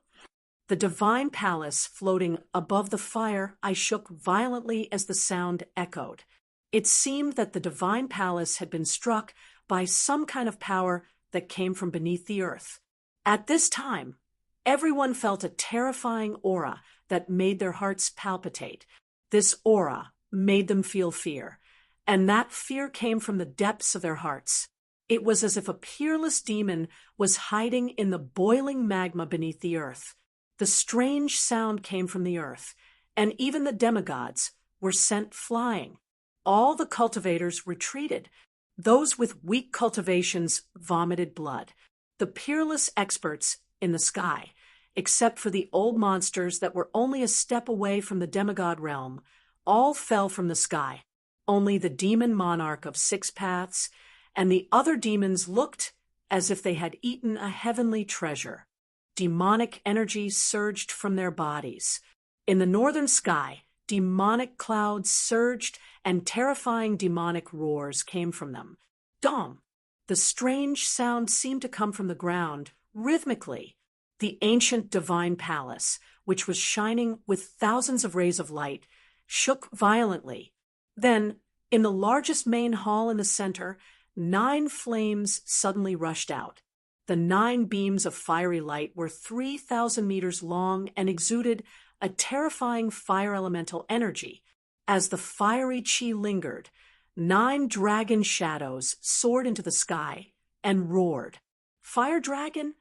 The divine palace floating above the fire, I shook violently as the sound echoed. It seemed that the divine palace had been struck by some kind of power that came from beneath the earth. At this time, everyone felt a terrifying aura that made their hearts palpitate. This aura made them feel fear, and that fear came from the depths of their hearts. It was as if a peerless demon was hiding in the boiling magma beneath the earth. The strange sound came from the earth, and even the demigods were sent flying. All the cultivators retreated. Those with weak cultivations vomited blood. The peerless experts in the sky, except for the old monsters that were only a step away from the demigod realm, all fell from the sky. Only the demon monarch of 6 paths and the other demons looked as if they had eaten a heavenly treasure. Demonic energy surged from their bodies. In the northern sky, demonic clouds surged and terrifying demonic roars came from them. Dong! The strange sound seemed to come from the ground, rhythmically. The ancient divine palace, which was shining with thousands of rays of light, shook violently. Then, in the largest main hall in the center, 9 flames suddenly rushed out. The 9 beams of fiery light were 3,000 meters long and exuded a terrifying fire elemental energy. As the fiery chi lingered, 9 dragon shadows soared into the sky and roared. Fire dragon?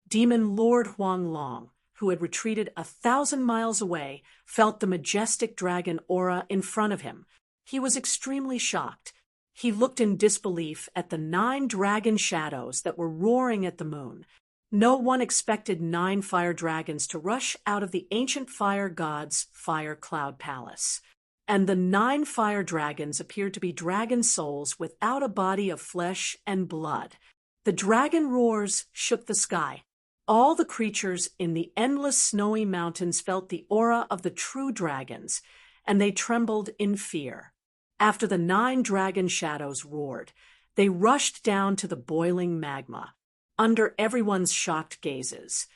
Demon Lord Huanglong, who had retreated 1,000 miles away, felt the majestic dragon aura in front of him. He was extremely shocked. He looked in disbelief at the 9 dragon shadows that were roaring at the moon. No one expected 9 fire dragons to rush out of the ancient fire god's fire cloud palace. And the 9 fire dragons appeared to be dragon souls without a body of flesh and blood. The dragon roars shook the sky. All the creatures in the endless snowy mountains felt the aura of the true dragons, and they trembled in fear. After the 9 dragon shadows roared, they rushed down to the boiling magma. Under everyone's shocked gazes,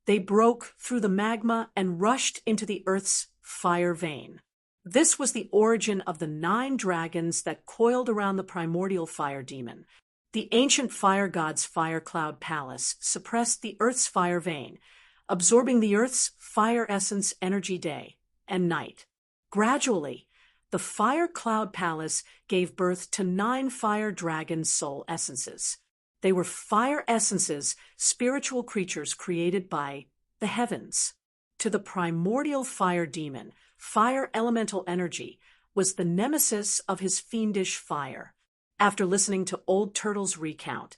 they broke through the magma and rushed into the earth's fire vein. This was the origin of the 9 dragons that coiled around the primordial fire demon. The ancient fire god's fire cloud palace suppressed the Earth's fire vein, absorbing the Earth's fire essence energy day and night. Gradually, the fire cloud palace gave birth to 9 fire dragon soul essences. They were fire essences, spiritual creatures created by the heavens. To the primordial fire demon, fire elemental energy was the nemesis of his fiendish fire. After listening to Old Turtle's recount,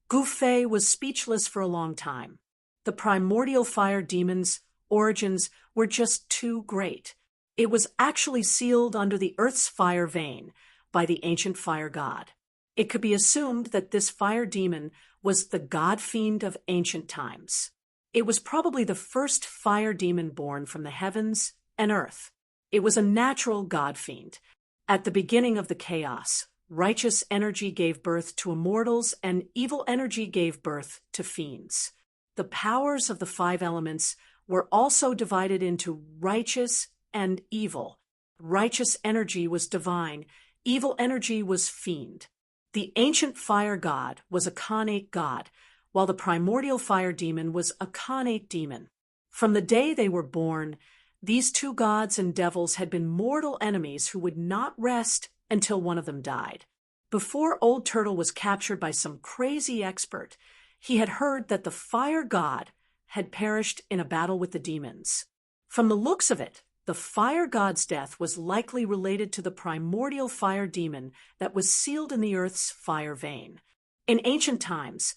Gufei was speechless for a long time. The primordial fire demon's origins were just too great. It was actually sealed under the Earth's fire vein by the ancient fire god. It could be assumed that this fire demon was the god-fiend of ancient times. It was probably the first fire demon born from the heavens and earth. It was a natural god-fiend. At the beginning of the chaos, righteous energy gave birth to immortals and evil energy gave birth to fiends. The powers of the 5 elements were also divided into righteous and evil. Righteous energy was divine, evil energy was fiend. The ancient fire god was a Khanate god, while the primordial fire demon was a Khanate demon. From the day they were born, these 2 gods and devils had been mortal enemies who would not rest until one of them died. Before Old Turtle was captured by some crazy expert, he had heard that the fire god had perished in a battle with the demons. From the looks of it, the fire god's death was likely related to the primordial fire demon that was sealed in the Earth's fire vein. In ancient times,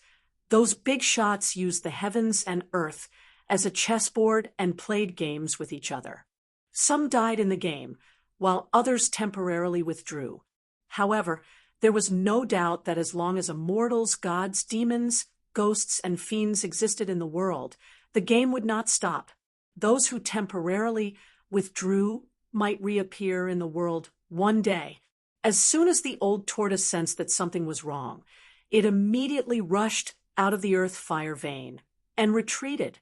those big shots used the heavens and earth as a chessboard and played games with each other. Some died in the game, while others temporarily withdrew. However, there was no doubt that as long as immortals, gods, demons, ghosts, and fiends existed in the world, the game would not stop. Those who temporarily withdrew might reappear in the world one day. As soon as the old tortoise sensed that something was wrong, it immediately rushed out of the earth fire vein and retreated.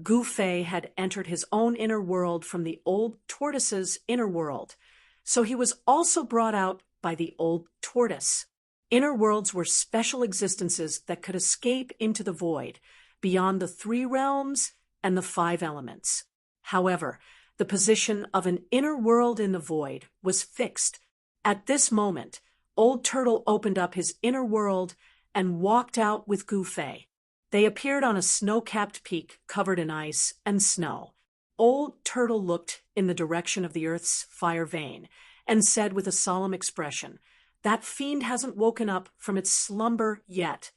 Gufei had entered his own inner world from the old tortoise's inner world, so he was also brought out by the old tortoise. Inner worlds were special existences that could escape into the void, beyond the 3 realms and the 5 elements. However, the position of an inner world in the void was fixed. At this moment, Old Turtle opened up his inner world and walked out with Gufei. They appeared on a snow-capped peak covered in ice and snow. Old Turtle looked in the direction of the Earth's fire vein and said with a solemn expression, "That fiend hasn't woken up from its slumber yet."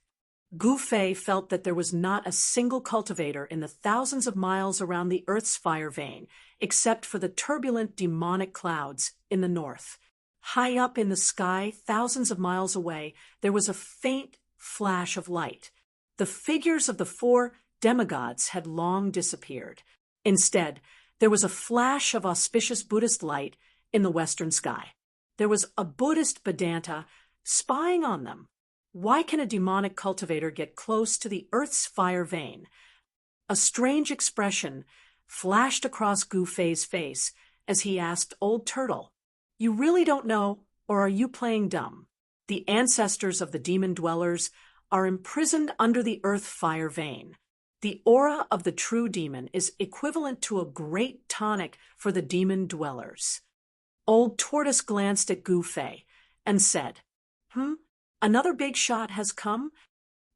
Gufei felt that there was not a single cultivator in the thousands of miles around the Earth's fire vein, except for the turbulent demonic clouds in the north. High up in the sky, thousands of miles away, there was a faint flash of light. The figures of the 4 demigods had long disappeared. Instead, there was a flash of auspicious Buddhist light in the western sky. There was a Buddhist Vedanta spying on them. Why can a demonic cultivator get close to the Earth's fire vein? A strange expression flashed across Gufei's face as he asked Old Turtle, "You really don't know, or are you playing dumb? The ancestors of the demon dwellers are imprisoned under the earth fire vein. The aura of the true demon is equivalent to a great tonic for the demon dwellers." Old Tortoise glanced at Gufei and said, Another big shot has come?"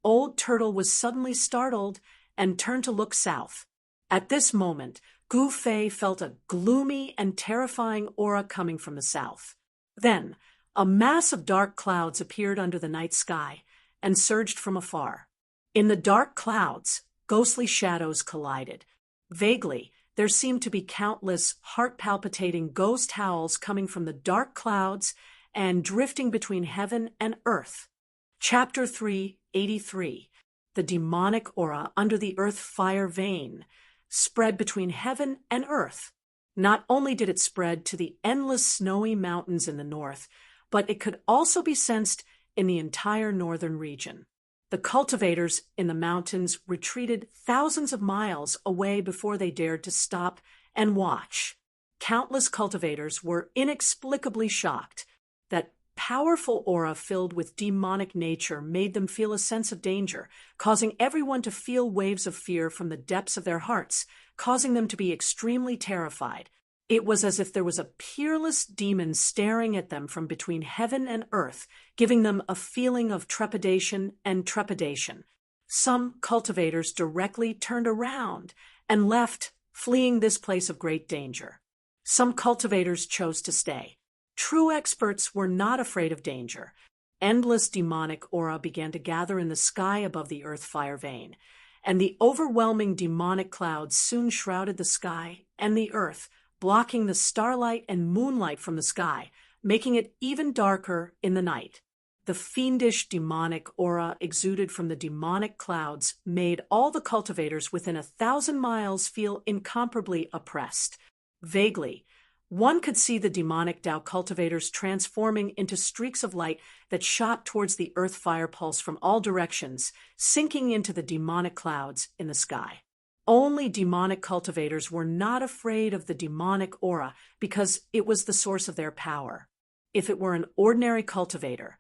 Old Turtle was suddenly startled and turned to look south. At this moment, Gufei felt a gloomy and terrifying aura coming from the south. Then, a mass of dark clouds appeared under the night sky and surged from afar. In the dark clouds, ghostly shadows collided. Vaguely, there seemed to be countless heart-palpitating ghost howls coming from the dark clouds and drifting between heaven and earth. Chapter 383, The Demonic Aura Under the Earth Fire Vein, spread between heaven and earth. Not only did it spread to the endless snowy mountains in the north, but it could also be sensed in the entire northern region. The cultivators in the mountains retreated thousands of miles away before they dared to stop and watch. countless cultivators were inexplicably shocked. That powerful aura filled with demonic nature made them feel a sense of danger, causing everyone to feel waves of fear from the depths of their hearts, causing them to be extremely terrified. It was as if there was a peerless demon staring at them from between heaven and earth, giving them a feeling of trepidation and trepidation. Some cultivators directly turned around and left, fleeing this place of great danger. Some cultivators chose to stay. True experts were not afraid of danger. Endless demonic aura began to gather in the sky above the earth fire vein, and the overwhelming demonic clouds soon shrouded the sky and the earth, blocking the starlight and moonlight from the sky, making it even darker in the night. The fiendish demonic aura exuded from the demonic clouds made all the cultivators within 1,000 miles feel incomparably oppressed. Vaguely, one could see the demonic Tao cultivators transforming into streaks of light that shot towards the earth fire pulse from all directions, sinking into the demonic clouds in the sky. Only demonic cultivators were not afraid of the demonic aura because it was the source of their power. If it were an ordinary cultivator,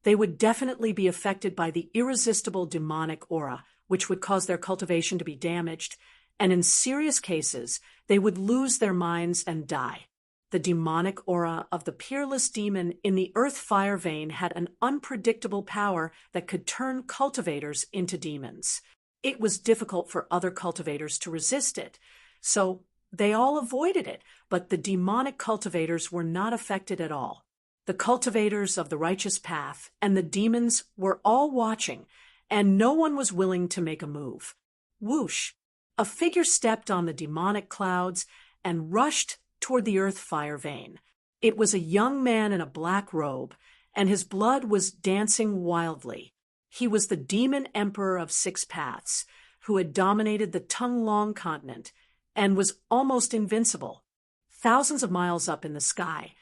they would definitely be affected by the irresistible demonic aura, which would cause their cultivation to be damaged, and in serious cases, they would lose their minds and die. The demonic aura of the peerless demon in the earth fire vein had an unpredictable power that could turn cultivators into demons. It was difficult for other cultivators to resist it, so they all avoided it, but the demonic cultivators were not affected at all. The cultivators of the righteous path and the demons were all watching, and no one was willing to make a move. Whoosh! A figure stepped on the demonic clouds and rushed toward the earth fire vein. It was a young man in a black robe, and his blood was dancing wildly. He was the demon emperor of 6 paths, who had dominated the Tung-Long continent and was almost invincible. Thousands of miles up in the sky,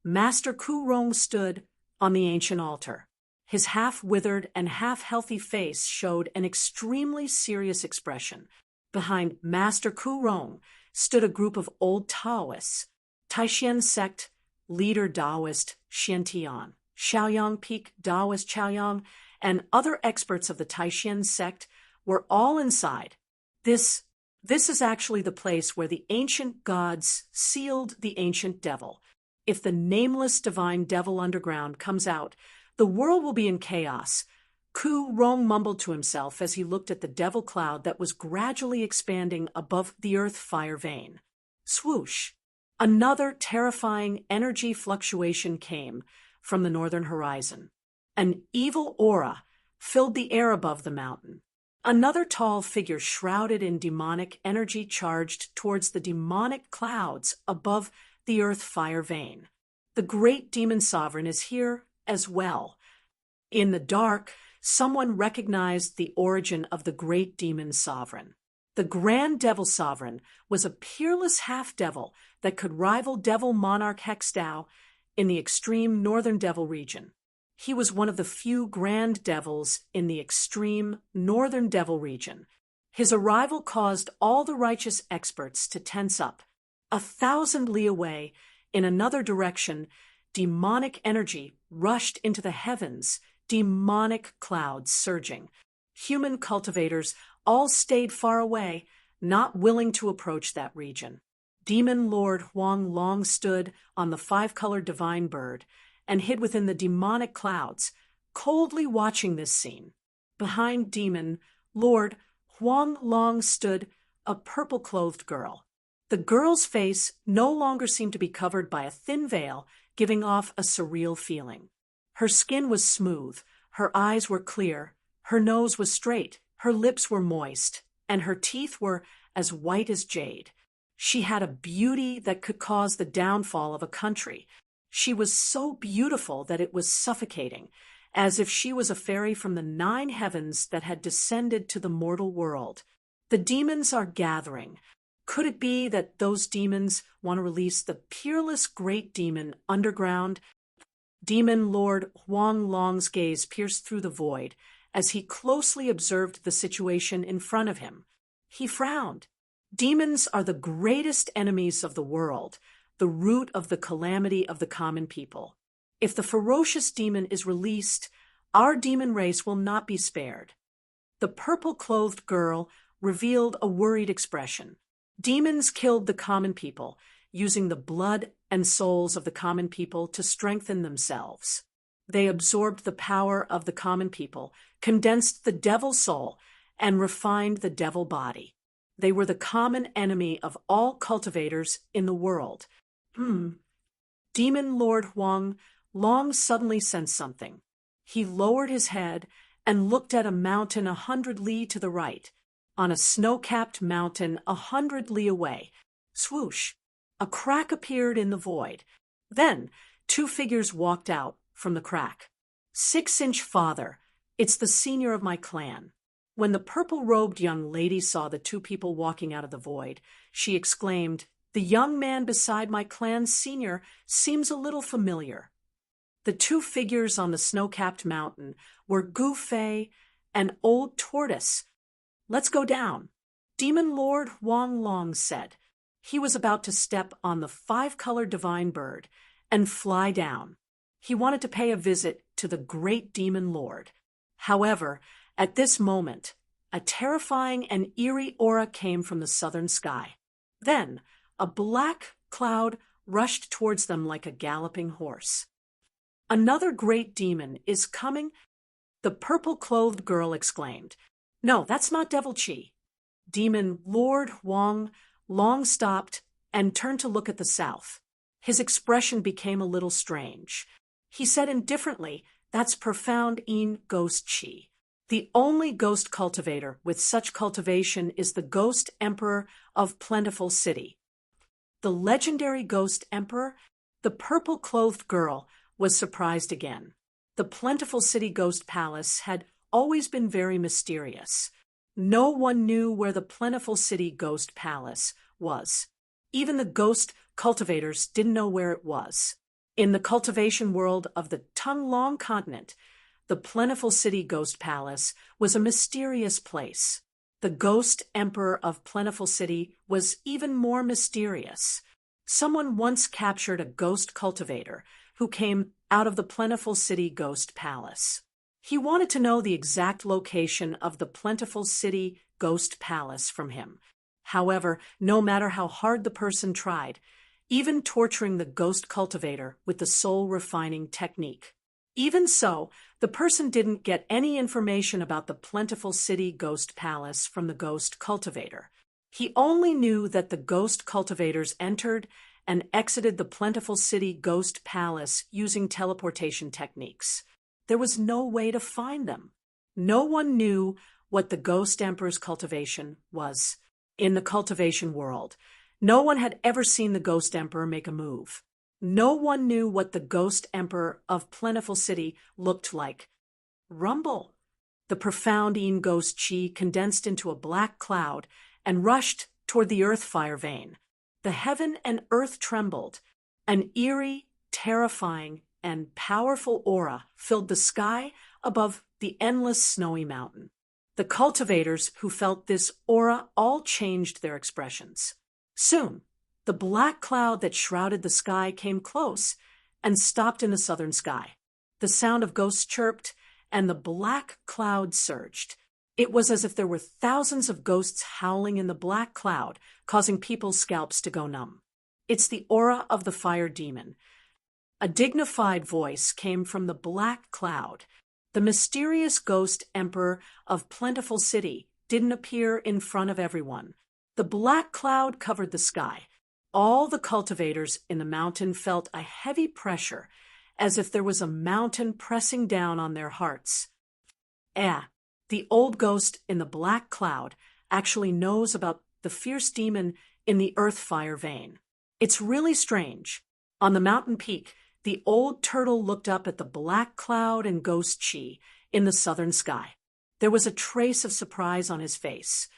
Master Ku-Rong stood on the ancient altar. His half-withered and half-healthy face showed an extremely serious expression. Behind Master Ku-Rong stood a group of old Taoists, Taishan sect leader Taoist Xiantian, Shaoyang Peak Taoist Chaoyang, and other experts of the Taishan sect were all inside. This is actually the place where the ancient gods sealed the ancient devil. If the nameless divine devil underground comes out, the world will be in chaos. Ku-Rong mumbled to himself as he looked at the devil cloud that was gradually expanding above the earth fire vein. Swoosh! Another terrifying energy fluctuation came from the northern horizon. An evil aura filled the air above the mountain. Another tall figure shrouded in demonic energy charged towards the demonic clouds above the earth fire vein. The great demon sovereign is here as well. In the dark, someone recognized the origin of the great demon sovereign. The grand devil sovereign was a peerless half-devil that could rival devil monarch Hextao in the extreme northern devil region. He was one of the few grand devils in the extreme northern devil region. His arrival caused all the righteous experts to tense up. 1,000 li away, in another direction, demonic energy rushed into the heavens, demonic clouds surging. Human cultivators all stayed far away, not willing to approach that region. Demon Lord Huang Long stood on the 5-colored divine bird and hid within the demonic clouds, coldly watching this scene. Behind Demon Lord Huang Long stood a purple-clothed girl. The girl's face no longer seemed to be covered by a thin veil, giving off a surreal feeling. Her skin was smooth, her eyes were clear, her nose was straight, her lips were moist, and her teeth were as white as jade. She had a beauty that could cause the downfall of a country. She was so beautiful that it was suffocating, as if she was a fairy from the 9 heavens that had descended to the mortal world. The demons are gathering. Could it be that those demons want to release the peerless great demon underground? Demon Lord Huang Long's gaze pierced through the void as he closely observed the situation in front of him. He frowned. Demons are the greatest enemies of the world, the root of the calamity of the common people. If the ferocious demon is released, our demon race will not be spared. The purple-clothed girl revealed a worried expression. Demons killed the common people, using the blood and souls of the common people to strengthen themselves. They absorbed the power of the common people, condensed the devil soul, and refined the devil body. They were the common enemy of all cultivators in the world. Demon Lord Huang Long suddenly sensed something. He lowered his head and looked at a mountain 100 li to the right. On a snow-capped mountain 100 li away, swoosh, a crack appeared in the void. Then 2 figures walked out from the crack. 6-inch father, it's the senior of my clan. When the purple-robed young lady saw the 2 people walking out of the void, she exclaimed, "The young man beside my clan's senior seems a little familiar." The 2 figures on the snow-capped mountain were Gu Fei and Old Tortoise. "Let's go down," Demon Lord Huang Long said. He was about to step on the 5-colored divine bird and fly down. He wanted to pay a visit to the great demon lord. However, at this moment, a terrifying and eerie aura came from the southern sky. Then, a black cloud rushed towards them like a galloping horse. "Another great demon is coming," the purple-clothed girl exclaimed. "No, that's not Devil Chi." Demon Lord Huang Long stopped and turned to look at the south. His expression became a little strange. He said indifferently, "That's profound in Ghost Chi. The only ghost cultivator with such cultivation is the Ghost Emperor of Plentiful City." The legendary Ghost Emperor? The purple-clothed girl was surprised again. The Plentiful City Ghost Palace had always been very mysterious. No one knew where the Plentiful City Ghost Palace was. Even the ghost cultivators didn't know where it was. In the cultivation world of the Tonglong continent, the Plentiful City Ghost Palace was a mysterious place. The Ghost Emperor of Plentiful City was even more mysterious. Someone once captured a ghost cultivator who came out of the Plentiful City Ghost Palace. He wanted to know the exact location of the Plentiful City Ghost Palace from him. However, no matter how hard the person tried, even torturing the ghost cultivator with the soul-refining technique. Even so, the person didn't get any information about the Plentiful City Ghost Palace from the ghost cultivator. He only knew that the ghost cultivators entered and exited the Plentiful City Ghost Palace using teleportation techniques. There was no way to find them. No one knew what the Ghost Emperor's cultivation was. In the cultivation world, no one had ever seen the Ghost Emperor make a move. No one knew what the Ghost Emperor of Plentiful City looked like. Rumble! The profound Een Ghost Chi condensed into a black cloud and rushed toward the earth fire vein. The heaven and earth trembled. An eerie, terrifying, and powerful aura filled the sky above the endless snowy mountain. The cultivators who felt this aura all changed their expressions. Soon, the black cloud that shrouded the sky came close and stopped in the southern sky. The sound of ghosts chirped, and the black cloud surged. It was as if there were thousands of ghosts howling in the black cloud, causing people's scalps to go numb. "It's the aura of the fire demon." A dignified voice came from the black cloud. The mysterious Ghost Emperor of Plentiful City didn't appear in front of everyone. The black cloud covered the sky. All the cultivators in the mountain felt a heavy pressure, as if there was a mountain pressing down on their hearts. The old ghost in the black cloud actually knows about the fierce demon in the earth fire vein. It's really strange. On the mountain peak, the old turtle looked up at the black cloud and Ghost Chi in the southern sky. There was a trace of surprise on his face.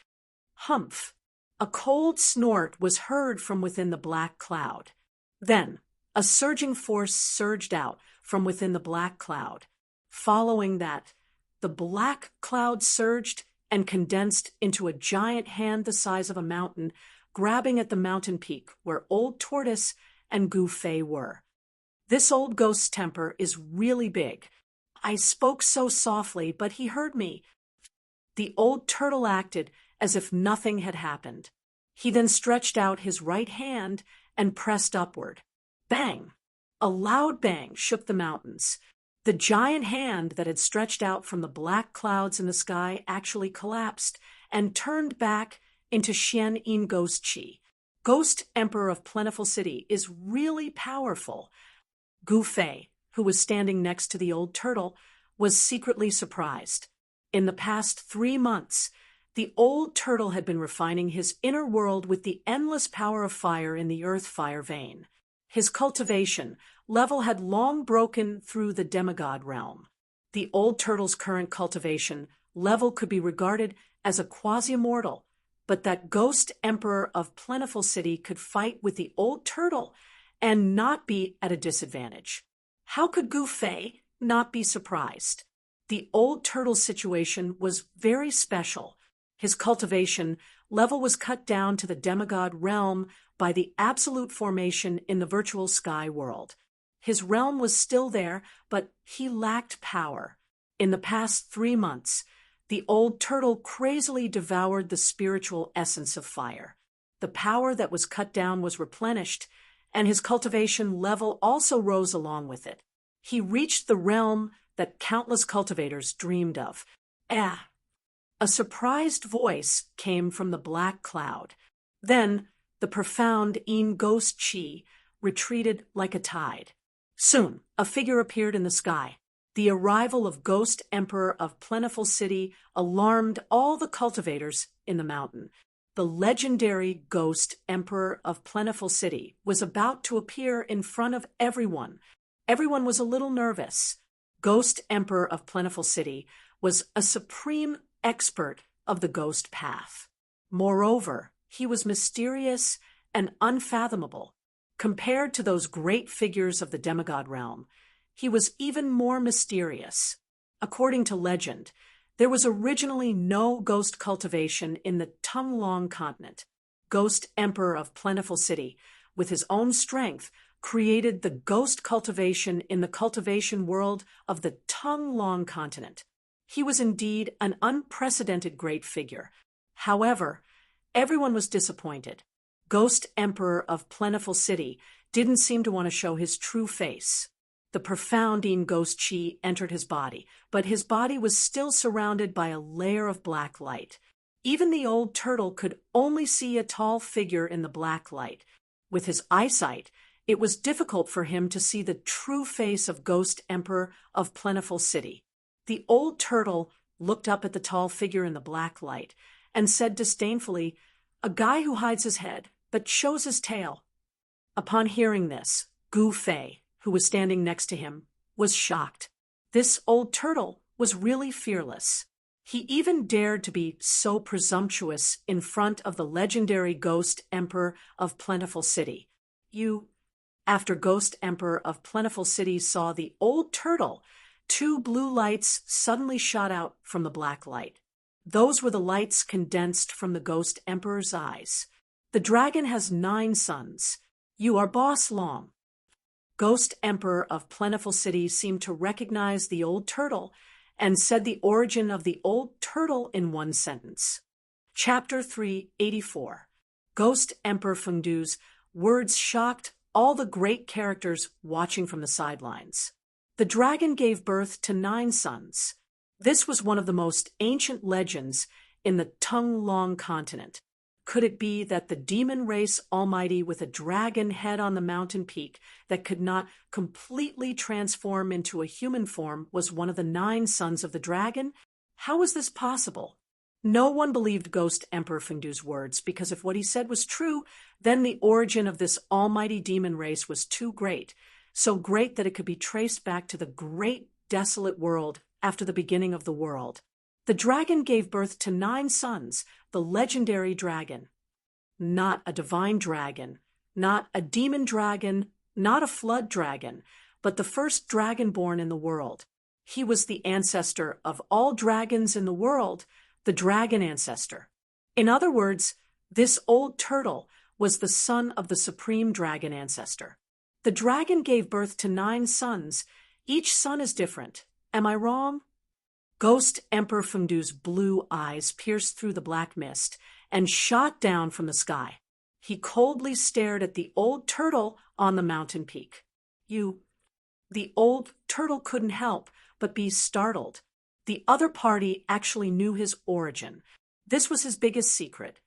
Humph! A cold snort was heard from within the black cloud. Then, a surging force surged out from within the black cloud. Following that, the black cloud surged and condensed into a giant hand the size of a mountain, grabbing at the mountain peak where Old Tortoise and Gu Fei were. This old ghost's temper is really big. I spoke so softly, but he heard me. The old turtle acted as if nothing had happened. He then stretched out his right hand and pressed upward. Bang! A loud bang shook the mountains. The giant hand that had stretched out from the black clouds in the sky actually collapsed and turned back into Xian Yin Ghost Qi. Ghost Emperor of Plentiful City is really powerful. Gu Fei, who was standing next to the old turtle, was secretly surprised. In the past 3 months, the old turtle had been refining his inner world with the endless power of fire in the earth fire vein. His cultivation level had long broken through the demigod realm. The old turtle's current cultivation level could be regarded as a quasi-immortal, but that Ghost Emperor of Plentiful City could fight with the old turtle and not be at a disadvantage. How could Gu Fei not be surprised? The old turtle's situation was very special. His cultivation level was cut down to the demigod realm by the absolute formation in the virtual sky world. His realm was still there, but he lacked power. In the past 3 months, the old turtle crazily devoured the spiritual essence of fire. The power that was cut down was replenished, and his cultivation level also rose along with it. He reached the realm that countless cultivators dreamed of. A surprised voice came from the black cloud. Then the profound Yin Ghost Qi retreated like a tide. Soon, a figure appeared in the sky. The arrival of Ghost Emperor of Plentiful City alarmed all the cultivators in the mountain. The legendary Ghost Emperor of Plentiful City was about to appear in front of everyone. Everyone was a little nervous. Ghost Emperor of Plentiful City was a supreme expert of the ghost path. Moreover, he was mysterious and unfathomable. Compared to those great figures of the demigod realm, he was even more mysterious. According to legend, there was originally no ghost cultivation in the Tunglong continent. Ghost Emperor of Plentiful City, with his own strength, created the ghost cultivation in the cultivation world of the Tunglong continent. He was indeed an unprecedented great figure. However, everyone was disappointed. Ghost Emperor of Plentiful City didn't seem to want to show his true face. The profound Yin Ghost Qi entered his body, but his body was still surrounded by a layer of black light. Even the old turtle could only see a tall figure in the black light. With his eyesight, it was difficult for him to see the true face of Ghost Emperor of Plentiful City. The old turtle looked up at the tall figure in the black light and said disdainfully, "A guy who hides his head, but shows his tail." Upon hearing this, Gu Fei, who was standing next to him, was shocked. This old turtle was really fearless. He even dared to be so presumptuous in front of the legendary Ghost Emperor of Plentiful City. After Ghost Emperor of Plentiful City saw the old turtle, 2 blue lights suddenly shot out from the black light. Those were the lights condensed from the Ghost Emperor's eyes. "The dragon has 9 sons. You are boss long." Ghost Emperor of Plentiful City seemed to recognize the old turtle and said the origin of the old turtle in one sentence. Chapter 384. Ghost Emperor Fengdu's words shocked all the great characters watching from the sidelines. The dragon gave birth to 9 sons. This was one of the most ancient legends in the Tunglong continent. Could it be that the demon race almighty with a dragon head on the mountain peak that could not completely transform into a human form was one of the 9 sons of the dragon? How was this possible? No one believed Ghost Emperor Fengdu's words, because if what he said was true, then the origin of this almighty demon race was too great, so great that it could be traced back to the great desolate world after the beginning of the world. The dragon gave birth to 9 sons, the legendary dragon. Not a divine dragon, not a demon dragon, not a flood dragon, but the first dragon born in the world. He was the ancestor of all dragons in the world, the dragon ancestor. In other words, this old turtle was the son of the supreme dragon ancestor. The dragon gave birth to 9 sons. Each son is different. Am I wrong? Ghost Emperor Fengdu's blue eyes pierced through the black mist and shot down from the sky. He coldly stared at the old turtle on the mountain peak. The old turtle couldn't help but be startled. The other party actually knew his origin. This was his biggest secret.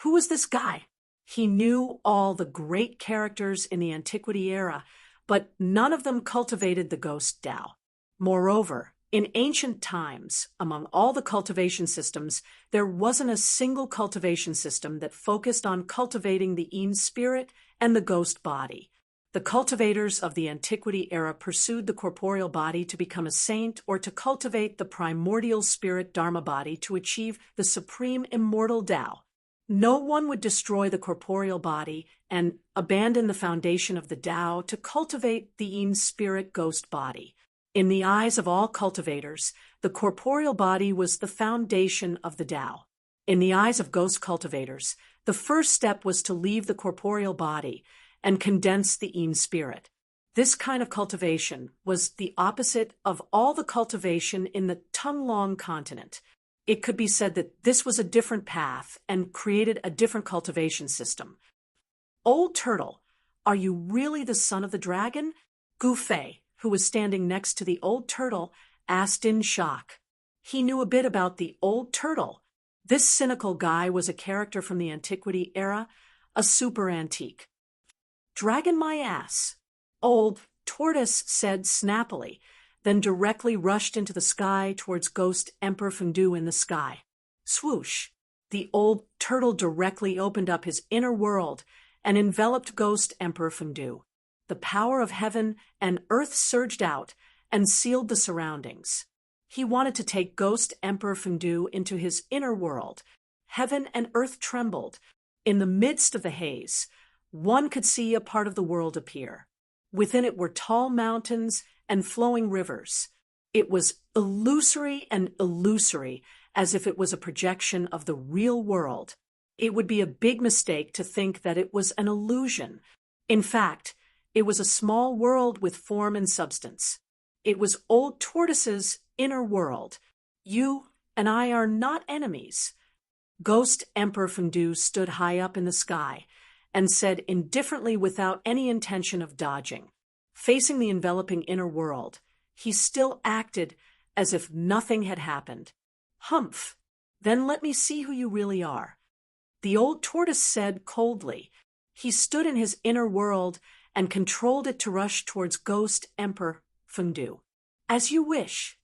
Who was this guy? He knew all the great characters in the Antiquity era, but none of them cultivated the ghost Tao. Moreover, in ancient times, among all the cultivation systems, there wasn't a single cultivation system that focused on cultivating the Yin spirit and the ghost body. The cultivators of the Antiquity era pursued the corporeal body to become a saint or to cultivate the primordial spirit Dharma body to achieve the supreme immortal Tao. No one would destroy the corporeal body and abandon the foundation of the Tao to cultivate the Yin spirit ghost body. In the eyes of all cultivators, the corporeal body was the foundation of the Tao. In the eyes of ghost cultivators, the first step was to leave the corporeal body and condense the Yin spirit. This kind of cultivation was the opposite of all the cultivation in the Tunglong continent. It could be said that this was a different path and created a different cultivation system. Old Turtle, are you really the son of the dragon? Gu Fei, who was standing next to the old turtle, asked in shock. He knew a bit about the old turtle. This cynical guy was a character from the Antiquity era, a super antique. Dragon my ass, Old Tortoise said snappily, then directly rushed into the sky towards Ghost Emperor Fengdu in the sky. Swoosh! The old turtle directly opened up his inner world and enveloped Ghost Emperor Fengdu. The power of heaven and earth surged out and sealed the surroundings. He wanted to take Ghost Emperor Fengdu into his inner world. Heaven and earth trembled. In the midst of the haze, one could see a part of the world appear. Within it were tall mountains and flowing rivers. It was illusory and illusory, as if it was a projection of the real world. It would be a big mistake to think that it was an illusion. In fact, it was a small world with form and substance. It was Old Tortoise's inner world. You and I are not enemies. Ghost Emperor Fengdu stood high up in the sky and said indifferently without any intention of dodging. Facing the enveloping inner world, he still acted as if nothing had happened. Humph! Then let me see who you really are. The old tortoise said coldly. He stood in his inner world and controlled it to rush towards Ghost Emperor Fengdu. As you wish,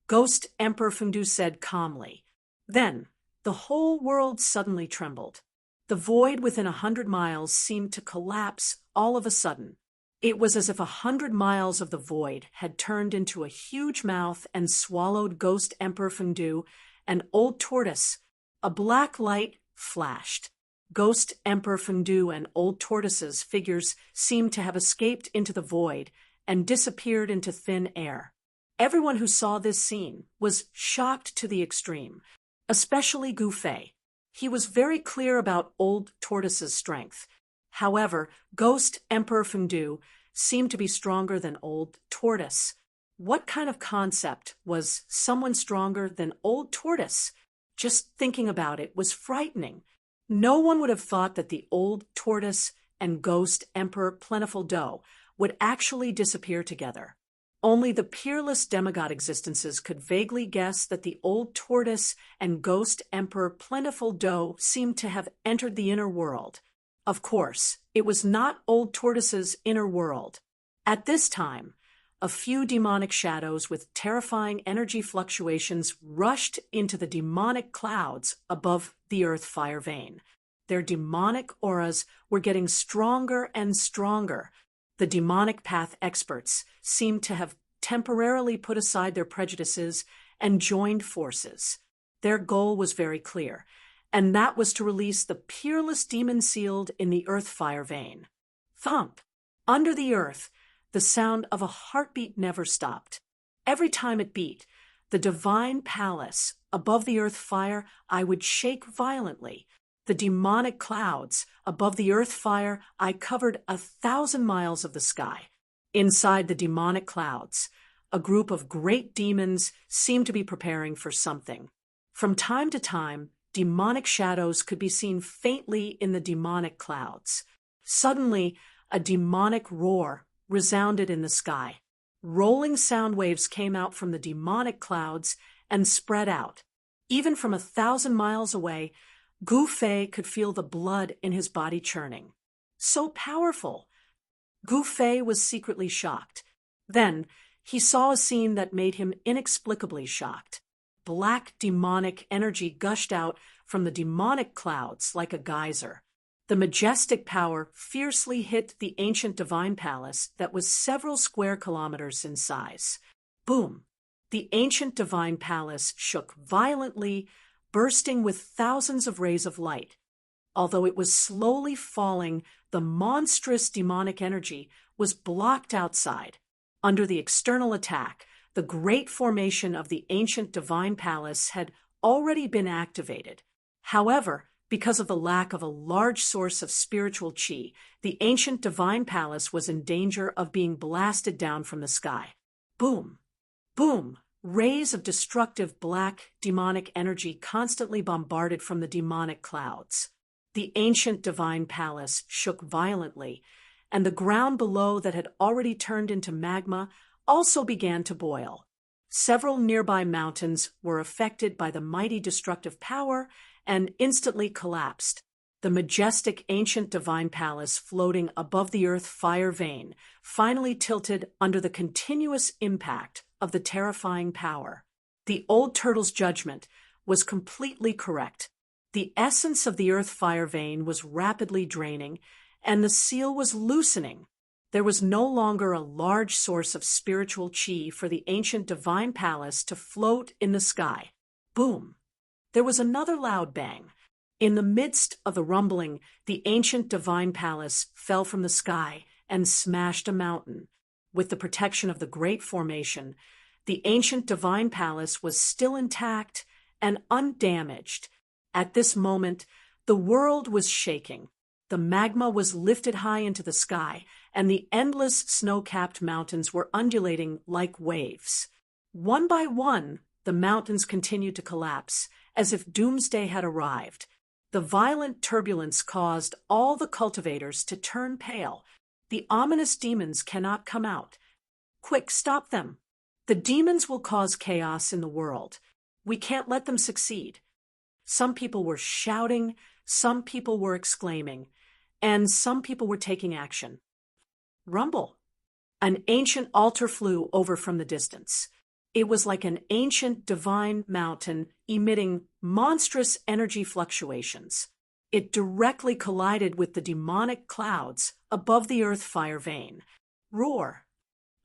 Ghost Emperor Fengdu said calmly. Then, the whole world suddenly trembled. The void within 100 miles seemed to collapse all of a sudden. It was as if 100 miles of the void had turned into a huge mouth and swallowed Ghost Emperor Fengdu and Old Tortoise. A black light flashed. Ghost Emperor Fengdu and Old Tortoise's figures seemed to have escaped into the void and disappeared into thin air. Everyone who saw this scene was shocked to the extreme, especially Gu Fei. He was very clear about Old Tortoise's strength. However, Ghost Emperor Fengdu seemed to be stronger than Old Tortoise. What kind of concept was someone stronger than Old Tortoise? Just thinking about it was frightening. No one would have thought that the Old Tortoise and Ghost Emperor Plentiful Dough would actually disappear together. Only the peerless demigod existences could vaguely guess that the Old Tortoise and Ghost Emperor Plentiful Dough seemed to have entered the inner world. Of course, it was not Old Tortoise's inner world. At this time, a few demonic shadows with terrifying energy fluctuations rushed into the demonic clouds above the earth fire vein. Their demonic auras were getting stronger and stronger. The demonic path experts seemed to have temporarily put aside their prejudices and joined forces. Their goal was very clear, and that was to release the peerless demon sealed in the earth fire vein. Thump! Under the earth, the sound of a heartbeat never stopped. Every time it beat, the divine palace above the earth fire, I would shake violently. The demonic clouds above the earth fire I covered 1,000 miles of the sky. Inside the demonic clouds, a group of great demons seemed to be preparing for something. From time to time, demonic shadows could be seen faintly in the demonic clouds. Suddenly, a demonic roar resounded in the sky. Rolling sound waves came out from the demonic clouds and spread out. Even from 1,000 miles away, Gu Fei could feel the blood in his body churning. So powerful! Gu Fei was secretly shocked. Then, he saw a scene that made him inexplicably shocked. Black demonic energy gushed out from the demonic clouds like a geyser. The majestic power fiercely hit the ancient divine palace that was several square kilometers in size. Boom! The ancient divine palace shook violently, bursting with thousands of rays of light. Although it was slowly falling, the monstrous demonic energy was blocked outside. Under the external attack, the great formation of the ancient divine palace had already been activated. However, because of the lack of a large source of spiritual qi, the ancient divine palace was in danger of being blasted down from the sky. Boom! Boom! Rays of destructive black demonic energy constantly bombarded from the demonic clouds. The ancient divine palace shook violently, and the ground below that had already turned into magma also began to boil. Several nearby mountains were affected by the mighty destructive power and instantly collapsed. The majestic ancient divine palace floating above the earth fire vein finally tilted under the continuous impact of the terrifying power. The old turtle's judgment was completely correct. The essence of the earth fire vein was rapidly draining, and the seal was loosening. There was no longer a large source of spiritual qi for the ancient divine palace to float in the sky. Boom! There was another loud bang. In the midst of the rumbling, the ancient divine palace fell from the sky and smashed a mountain. With the protection of the great formation, the ancient divine palace was still intact and undamaged. At this moment, the world was shaking. The magma was lifted high into the sky, and the endless snow-capped mountains were undulating like waves. One by one, the mountains continued to collapse, as if doomsday had arrived. The violent turbulence caused all the cultivators to turn pale. The ominous demons cannot come out. Quick, stop them! The demons will cause chaos in the world. We can't let them succeed. Some people were shouting, some people were exclaiming, and some people were taking action. Rumble! An ancient altar flew over from the distance. It was like an ancient divine mountain emitting monstrous energy fluctuations. It directly collided with the demonic clouds above the earth fire vein. Roar!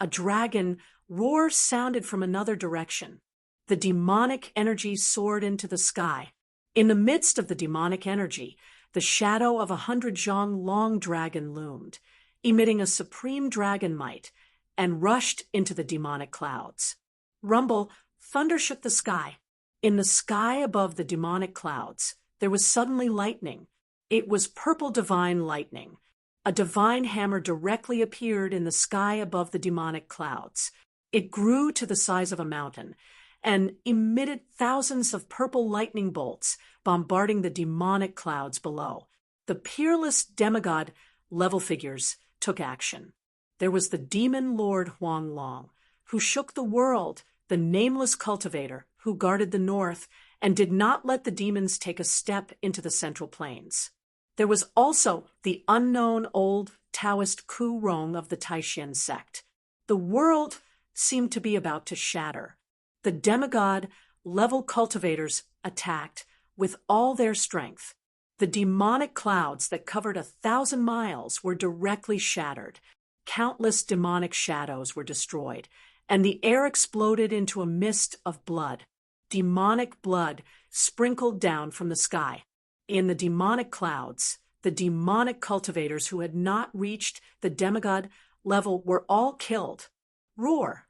A dragon roar sounded from another direction. The demonic energy soared into the sky. In the midst of the demonic energy, the shadow of 100 zhang long dragon loomed, emitting a supreme dragon might, and rushed into the demonic clouds. Rumble, thunder shook the sky. In the sky above the demonic clouds, there was suddenly lightning. It was purple divine lightning. A divine hammer directly appeared in the sky above the demonic clouds. It grew to the size of a mountain and emitted thousands of purple lightning bolts, bombarding the demonic clouds below. The peerless demigod level figures took action. There was the demon lord Huang Long, who shook the world, the nameless cultivator who guarded the north and did not let the demons take a step into the central plains. There was also the unknown old Taoist Ku Rong of the Taishan sect. The world seemed to be about to shatter. The demigod-level cultivators attacked with all their strength. The demonic clouds that covered 1,000 miles were directly shattered. Countless demonic shadows were destroyed, and the air exploded into a mist of blood. Demonic blood sprinkled down from the sky. In the demonic clouds, the demonic cultivators who had not reached the demigod level were all killed. Roar!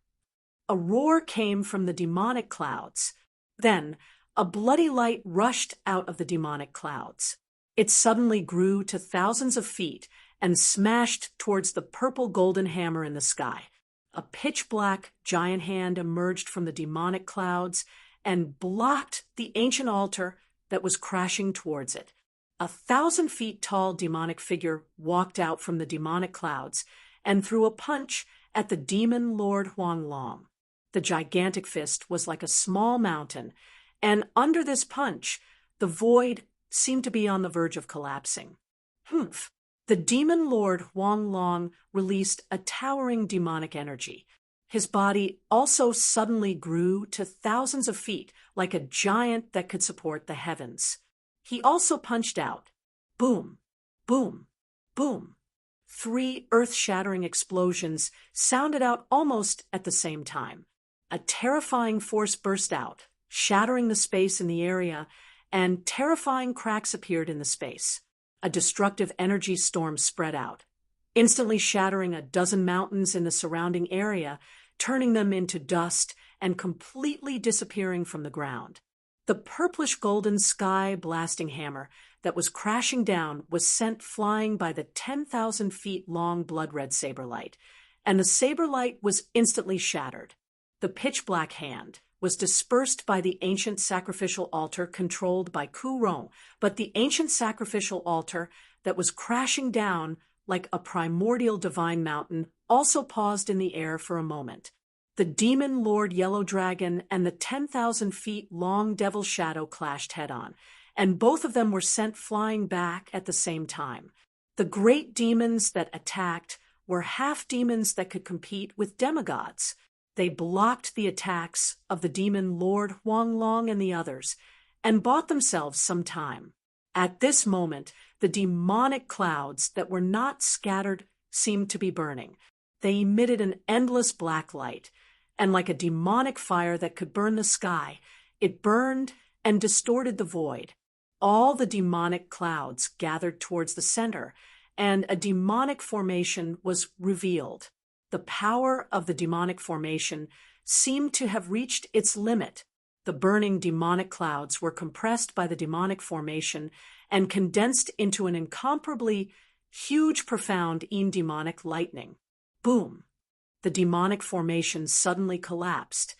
A roar came from the demonic clouds. Then, a bloody light rushed out of the demonic clouds. It suddenly grew to thousands of feet and smashed towards the purple golden hammer in the sky. A pitch-black giant hand emerged from the demonic clouds and blocked the ancient altar that was crashing towards it. 1,000 feet tall demonic figure walked out from the demonic clouds and threw a punch at the demon Lord Huanglong. The gigantic fist was like a small mountain, and under this punch, the void seemed to be on the verge of collapsing. Humph! The demon Lord Huanglong released a towering demonic energy. His body also suddenly grew to thousands of feet, like a giant that could support the heavens. He also punched out. Boom, boom, boom. 3 earth-shattering explosions sounded out almost at the same time. A terrifying force burst out, shattering the space in the area, and terrifying cracks appeared in the space. A destructive energy storm spread out, instantly shattering a dozen mountains in the surrounding area, turning them into dust and completely disappearing from the ground. The purplish-golden sky-blasting hammer that was crashing down was sent flying by the 10,000 feet long blood-red saber light, and the saber light was instantly shattered. The pitch-black hand was dispersed by the ancient sacrificial altar controlled by Ku Rong, but the ancient sacrificial altar that was crashing down like a primordial divine mountain also paused in the air for a moment. The demon Lord Yellow Dragon and the 10,000 feet long Devil Shadow clashed head-on, and both of them were sent flying back at the same time. The great demons that attacked were half-demons that could compete with demigods. They blocked the attacks of the demon Lord Huanglong and the others, and bought themselves some time. At this moment, the demonic clouds that were not scattered seemed to be burning. They emitted an endless black light, and like a demonic fire that could burn the sky, it burned and distorted the void. All the demonic clouds gathered towards the center, and a demonic formation was revealed. The power of the demonic formation seemed to have reached its limit. The burning demonic clouds were compressed by the demonic formation and condensed into an incomparably huge, profound demonic lightning. Boom! The demonic formation suddenly collapsed,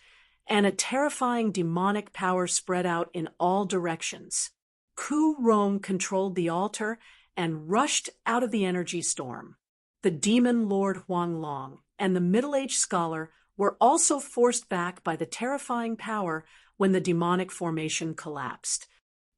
and a terrifying demonic power spread out in all directions. Ku Rong controlled the altar and rushed out of the energy storm. The demon Lord Huanglong and the middle-aged scholar were also forced back by the terrifying power when the demonic formation collapsed.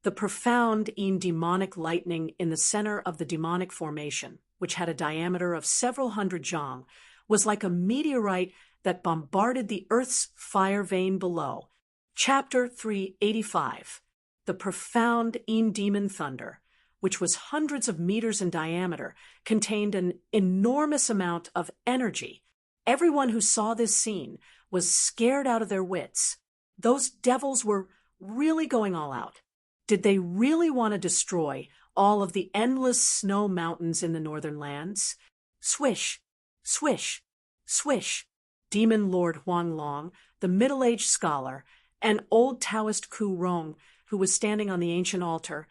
The profound demonic lightning in the center of the demonic formation, which had a diameter of several hundred zhang, was like a meteorite that bombarded the Earth's fire vein below. Chapter 385. The profound demon thunder, which was hundreds of meters in diameter, contained an enormous amount of energy. Everyone who saw this scene was scared out of their wits. Those devils were really going all out. Did they really want to destroy all of the endless snow mountains in the northern lands? Swish, swish, swish. Demon Lord Huanglong, the middle-aged scholar, and old Taoist Ku Rong, who was standing on the ancient altar,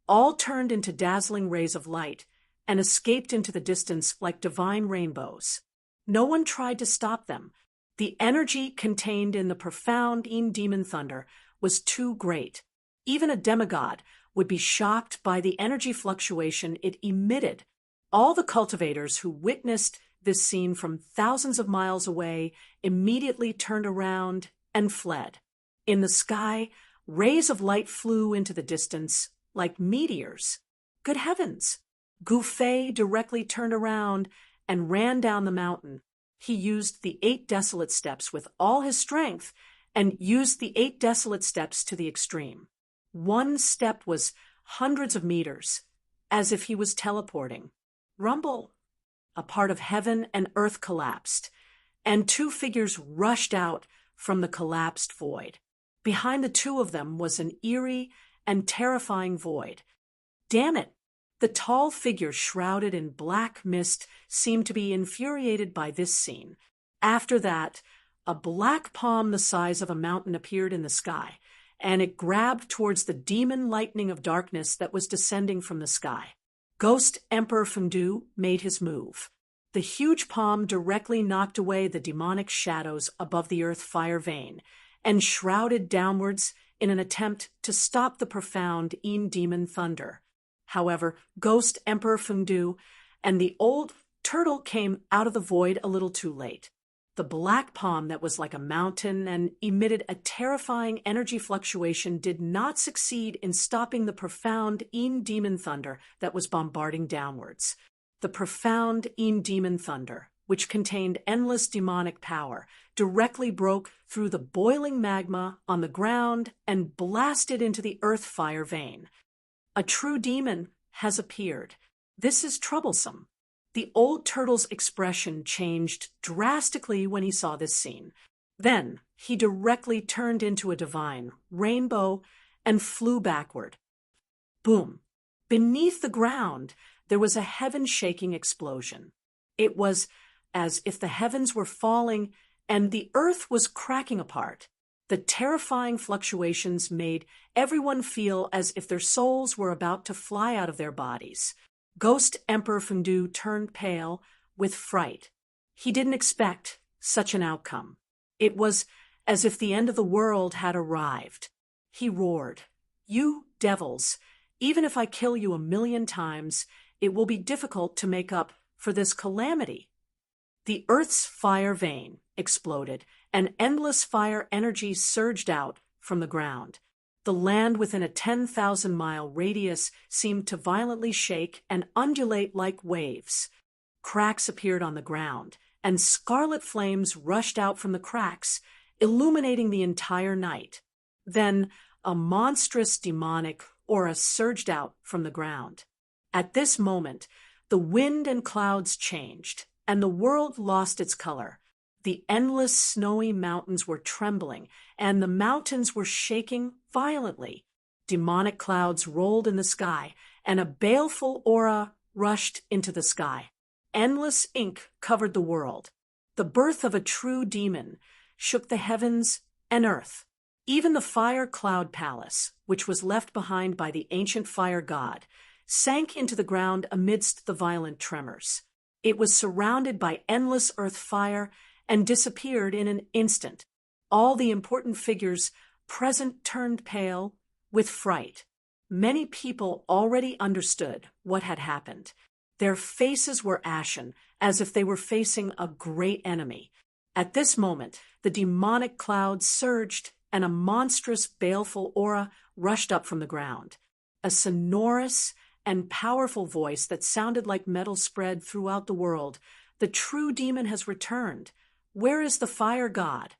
all turned into dazzling rays of light and escaped into the distance like divine rainbows. No one tried to stop them. The energy contained in the profound demon thunder was too great. Even a demigod would be shocked by the energy fluctuation it emitted. All the cultivators who witnessed this scene from thousands of miles away immediately turned around and fled. In the sky, rays of light flew into the distance like meteors. Good heavens! Gu Fei directly turned around and ran down the mountain. He used the 8 desolate steps with all his strength and used the 8 desolate steps to the extreme. One step was hundreds of meters, as if he was teleporting. Rumble! A part of heaven and earth collapsed, and 2 figures rushed out from the collapsed void. Behind the 2 of them was an eerie and terrifying void. Damn it! The tall figure shrouded in black mist seemed to be infuriated by this scene. After that, a black palm the size of a mountain appeared in the sky, and it grabbed towards the demon lightning of darkness that was descending from the sky. Ghost Emperor Fengdu made his move. The huge palm directly knocked away the demonic shadows above the earth fire vein and shrouded downwards in an attempt to stop the profound demon thunder. However, Ghost Emperor Fengdu and the old turtle came out of the void a little too late. The black palm that was like a mountain and emitted a terrifying energy fluctuation did not succeed in stopping the profound demon thunder that was bombarding downwards. The profound demon thunder, which contained endless demonic power, directly broke through the boiling magma on the ground and blasted into the earth fire vein. A true demon has appeared. This is troublesome. The old turtle's expression changed drastically when he saw this scene. Then he directly turned into a divine rainbow and flew backward. Boom! Beneath the ground, there was a heaven-shaking explosion. It was as if the heavens were falling and the earth was cracking apart. The terrifying fluctuations made everyone feel as if their souls were about to fly out of their bodies. Ghost Emperor Fengdu turned pale with fright. He didn't expect such an outcome. It was as if the end of the world had arrived. He roared, "You devils, even if I kill you 1,000,000 times, it will be difficult to make up for this calamity." The earth's fire vein exploded, and endless fire energy surged out from the ground. The land within a 10,000-mile radius seemed to violently shake and undulate like waves. Cracks appeared on the ground, and scarlet flames rushed out from the cracks, illuminating the entire night. Then a monstrous demonic aura surged out from the ground. At this moment, the wind and clouds changed, and the world lost its color. The endless snowy mountains were trembling, and the mountains were shaking violently. Demonic clouds rolled in the sky, and a baleful aura rushed into the sky. Endless ink covered the world. The birth of a true demon shook the heavens and earth. Even the fire cloud palace, which was left behind by the ancient fire god, sank into the ground amidst the violent tremors. It was surrounded by endless earth fire and disappeared in an instant. All the important figures present turned pale with fright. Many people already understood what had happened. Their faces were ashen, as if they were facing a great enemy. At this moment, the demonic clouds surged, and a monstrous, baleful aura rushed up from the ground. A sonorous and powerful voice that sounded like metal spread throughout the world. "The true demon has returned. Where is the fire god?"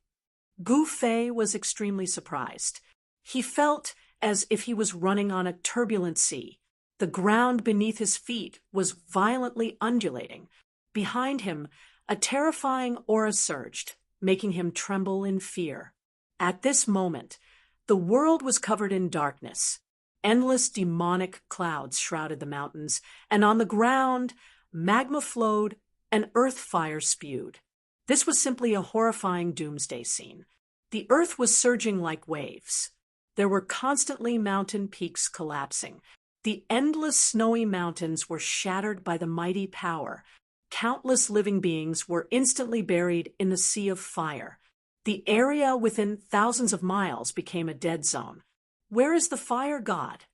Gu Fei was extremely surprised. He felt as if he was running on a turbulent sea. The ground beneath his feet was violently undulating. Behind him, a terrifying aura surged, making him tremble in fear. At this moment, the world was covered in darkness. Endless demonic clouds shrouded the mountains, and on the ground, magma flowed and earth fire spewed. This was simply a horrifying doomsday scene. The earth was surging like waves. There were constantly mountain peaks collapsing. The endless snowy mountains were shattered by the mighty power. Countless living beings were instantly buried in the sea of fire. The area within thousands of miles became a dead zone. "Where is the fire god?"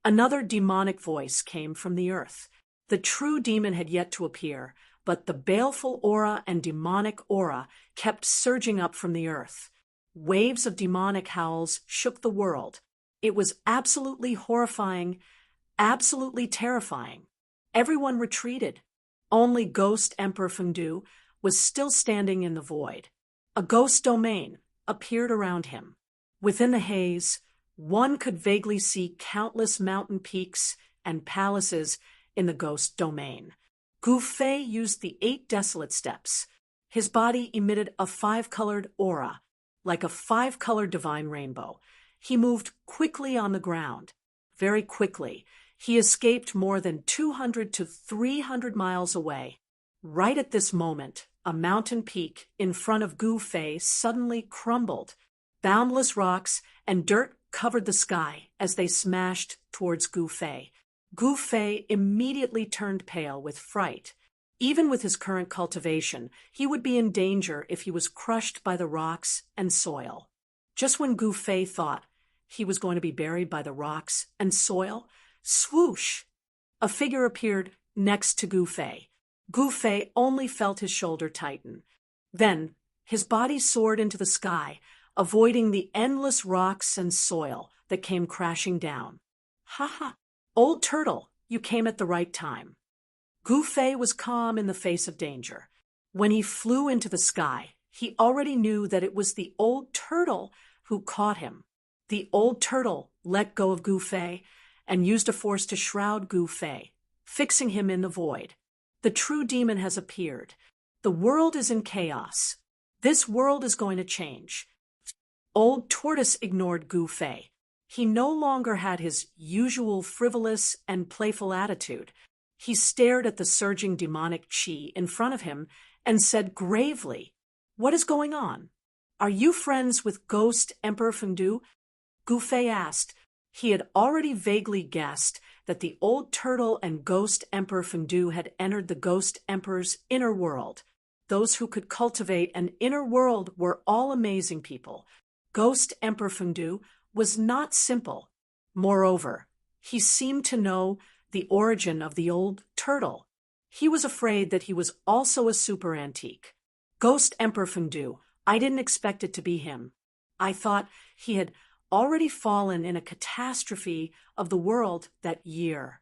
Another demonic voice came from the earth. The true demon had yet to appear, but the baleful aura and demonic aura kept surging up from the earth. Waves of demonic howls shook the world. It was absolutely horrifying, absolutely terrifying. Everyone retreated. Only Ghost Emperor Fengdu was still standing in the void. A ghost domain appeared around him. Within the haze, one could vaguely see countless mountain peaks and palaces in the ghost domain. Gu Fei used the 8 desolate steps. His body emitted a 5-colored aura, like a 5-colored divine rainbow. He moved quickly on the ground. Very quickly, he escaped more than 200 to 300 miles away. Right at this moment, a mountain peak in front of Gu Fei suddenly crumbled. Boundless rocks and dirt covered the sky as they smashed towards Gu Fei. Gu Fei immediately turned pale with fright. Even with his current cultivation, he would be in danger if he was crushed by the rocks and soil. Just when Gu Fei thought he was going to be buried by the rocks and soil, swoosh! A figure appeared next to Gu Fei. Gu Fei only felt his shoulder tighten. Then, his body soared into the sky, avoiding the endless rocks and soil that came crashing down. Ha ha! Old Turtle, you came at the right time. Gu Fei was calm in the face of danger. When he flew into the sky, he already knew that it was the old turtle who caught him. The old turtle let go of Gu Fei and used a force to shroud Gu Fei, fixing him in the void. The true demon has appeared. The world is in chaos. This world is going to change. Old Tortoise ignored Gu Fei. He no longer had his usual frivolous and playful attitude. He stared at the surging demonic chi in front of him and said gravely, "What is going on? Are you friends with Ghost Emperor Fengdu?" Gu Fei asked. He had already vaguely guessed that the old turtle and Ghost Emperor Fengdu had entered the Ghost Emperor's inner world. Those who could cultivate an inner world were all amazing people. Ghost Emperor Fengdu was not simple. Moreover, he seemed to know the origin of the old turtle. He was afraid that he was also a super antique. Ghost Emperor Fengdu, I didn't expect it to be him. I thought he had already fallen in a catastrophe of the world that year.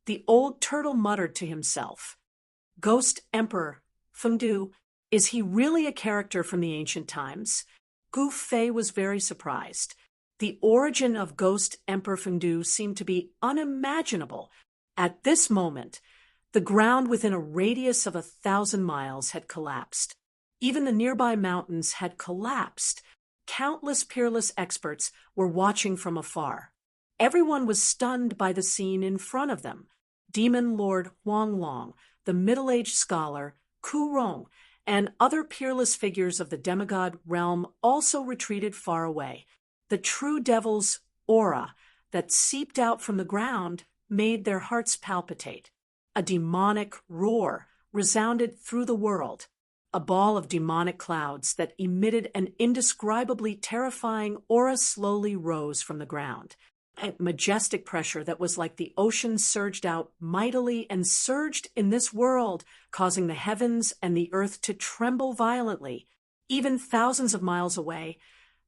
The old turtle muttered to himself, Ghost Emperor Fengdu, is he really a character from the ancient times? Gu Fei was very surprised. The origin of Ghost Emperor Fengdu seemed to be unimaginable. At this moment, the ground within a radius of 1,000 miles had collapsed. Even the nearby mountains had collapsed. Countless peerless experts were watching from afar. Everyone was stunned by the scene in front of them. Demon Lord Huanglong, the middle-aged scholar, Ku Rong, and other peerless figures of the demigod realm also retreated far away. The true devil's aura that seeped out from the ground made their hearts palpitate. A demonic roar resounded through the world. A ball of demonic clouds that emitted an indescribably terrifying aura slowly rose from the ground. A majestic pressure that was like the ocean surged out mightily and surged in this world, causing the heavens and the earth to tremble violently. Even thousands of miles away,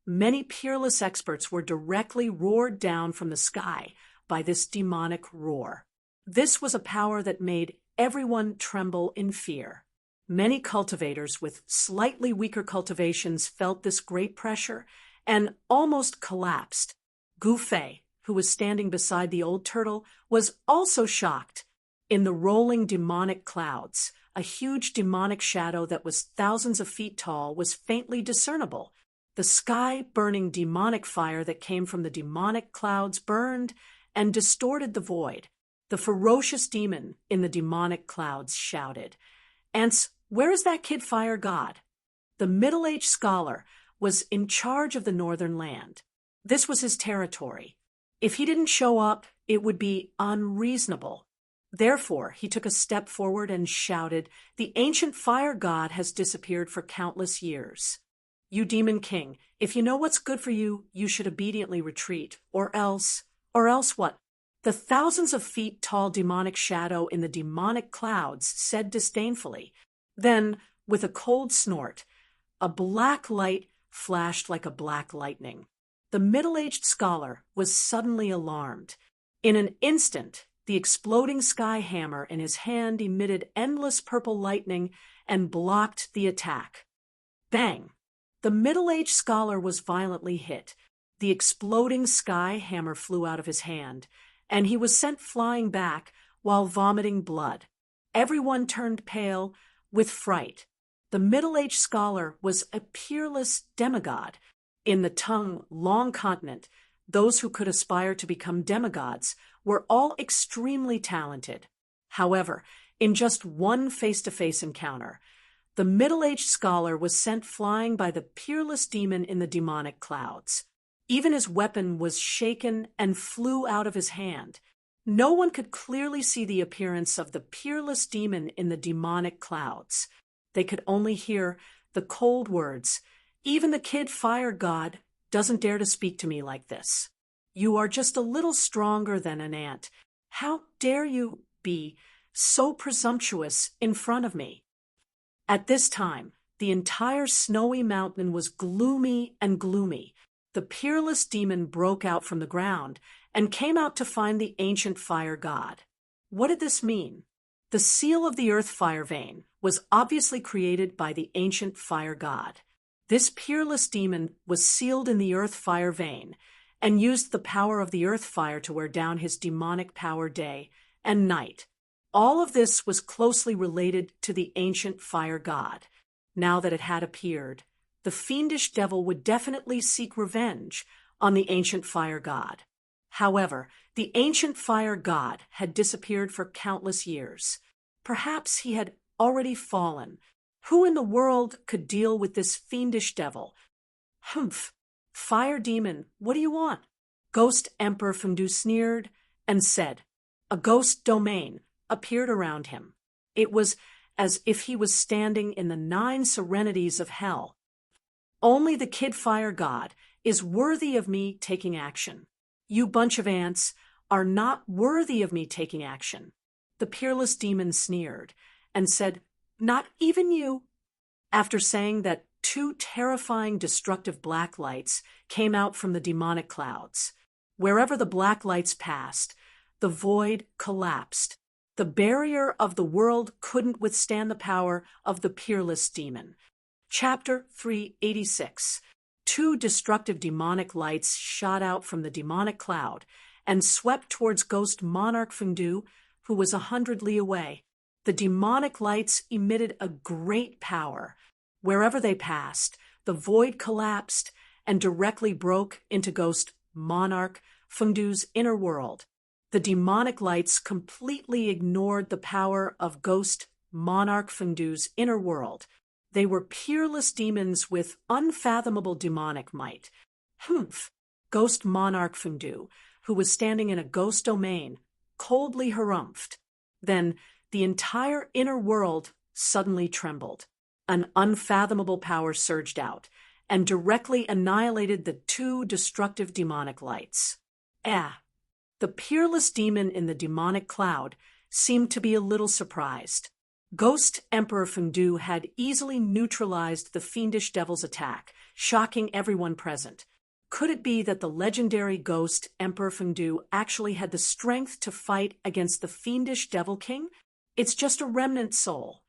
many peerless experts were directly roared down from the sky by this demonic roar. This was a power that made everyone tremble in fear. Many cultivators with slightly weaker cultivations felt this great pressure and almost collapsed. Gu Fei, who was standing beside the old turtle, was also shocked. In the rolling demonic clouds, a huge demonic shadow that was thousands of feet tall was faintly discernible. The sky-burning demonic fire that came from the demonic clouds burned and distorted the void. The ferocious demon in the demonic clouds shouted, "Ants, where is that kid fire god?" The middle-aged scholar was in charge of the northern land. This was his territory. If he didn't show up, it would be unreasonable. Therefore, he took a step forward and shouted, "The ancient fire god has disappeared for countless years. You demon king, if you know what's good for you, you should obediently retreat, or else what?" The thousands of feet tall demonic shadow in the demonic clouds said disdainfully. Then, with a cold snort, a black light flashed like a black lightning. The middle-aged scholar was suddenly alarmed. In an instant, the exploding sky hammer in his hand emitted endless purple lightning and blocked the attack. Bang! The middle-aged scholar was violently hit. The exploding sky hammer flew out of his hand, and he was sent flying back while vomiting blood. Everyone turned pale with fright. The middle-aged scholar was a peerless demigod. In the Tung Long Continent, those who could aspire to become demigods were all extremely talented. However, in just one face-to-face encounter, The middle-aged scholar was sent flying by the peerless demon in the demonic clouds. Even his weapon was shaken and flew out of his hand. No one could clearly see the appearance of the peerless demon in the demonic clouds. They could only hear the cold words, "Even the kid fire god doesn't dare to speak to me like this. You are just a little stronger than an ant. How dare you be so presumptuous in front of me?" At this time, the entire snowy mountain was gloomy and gloomy. The peerless demon broke out from the ground and came out to find the ancient fire god. What did this mean? The seal of the earth fire vein was obviously created by the ancient fire god. This peerless demon was sealed in the earth fire vein and used the power of the earth fire to wear down his demonic power day and night. All of this was closely related to the ancient fire god. Now that it had appeared, the fiendish devil would definitely seek revenge on the ancient fire god. However, the ancient fire god had disappeared for countless years. Perhaps he had already fallen. Who in the world could deal with this fiendish devil? "Humph! Fire demon, what do you want?" Ghost Emperor Fundu sneered and said. A ghost domain appeared around him. It was as if he was standing in the 9 serenities of hell. "Only the kid fire god is worthy of me taking action. You bunch of ants are not worthy of me taking action." The peerless demon sneered and said, "Not even you." After saying that, 2 terrifying destructive black lights came out from the demonic clouds. Wherever the black lights passed, the void collapsed. The barrier of the world couldn't withstand the power of the peerless demon. Chapter 386. 2 destructive demonic lights shot out from the demonic cloud and swept towards Ghost Monarch Fundu, who was 100 li away. The demonic lights emitted a great power. Wherever they passed, the void collapsed and directly broke into Ghost Monarch Fundu's inner world. The demonic lights completely ignored the power of Ghost Monarch Fundu's inner world. They were peerless demons with unfathomable demonic might. "Humph!" Ghost Monarch Fundu, who was standing in a ghost domain, coldly harumphed. Then the entire inner world suddenly trembled. An unfathomable power surged out and directly annihilated the 2 destructive demonic lights. The peerless demon in the demonic cloud seemed to be a little surprised. Ghost Emperor Fundu had easily neutralized the fiendish devil's attack, shocking everyone present. Could it be that the legendary Ghost Emperor Fundu actually had the strength to fight against the fiendish Devil King? "It's just a remnant soul."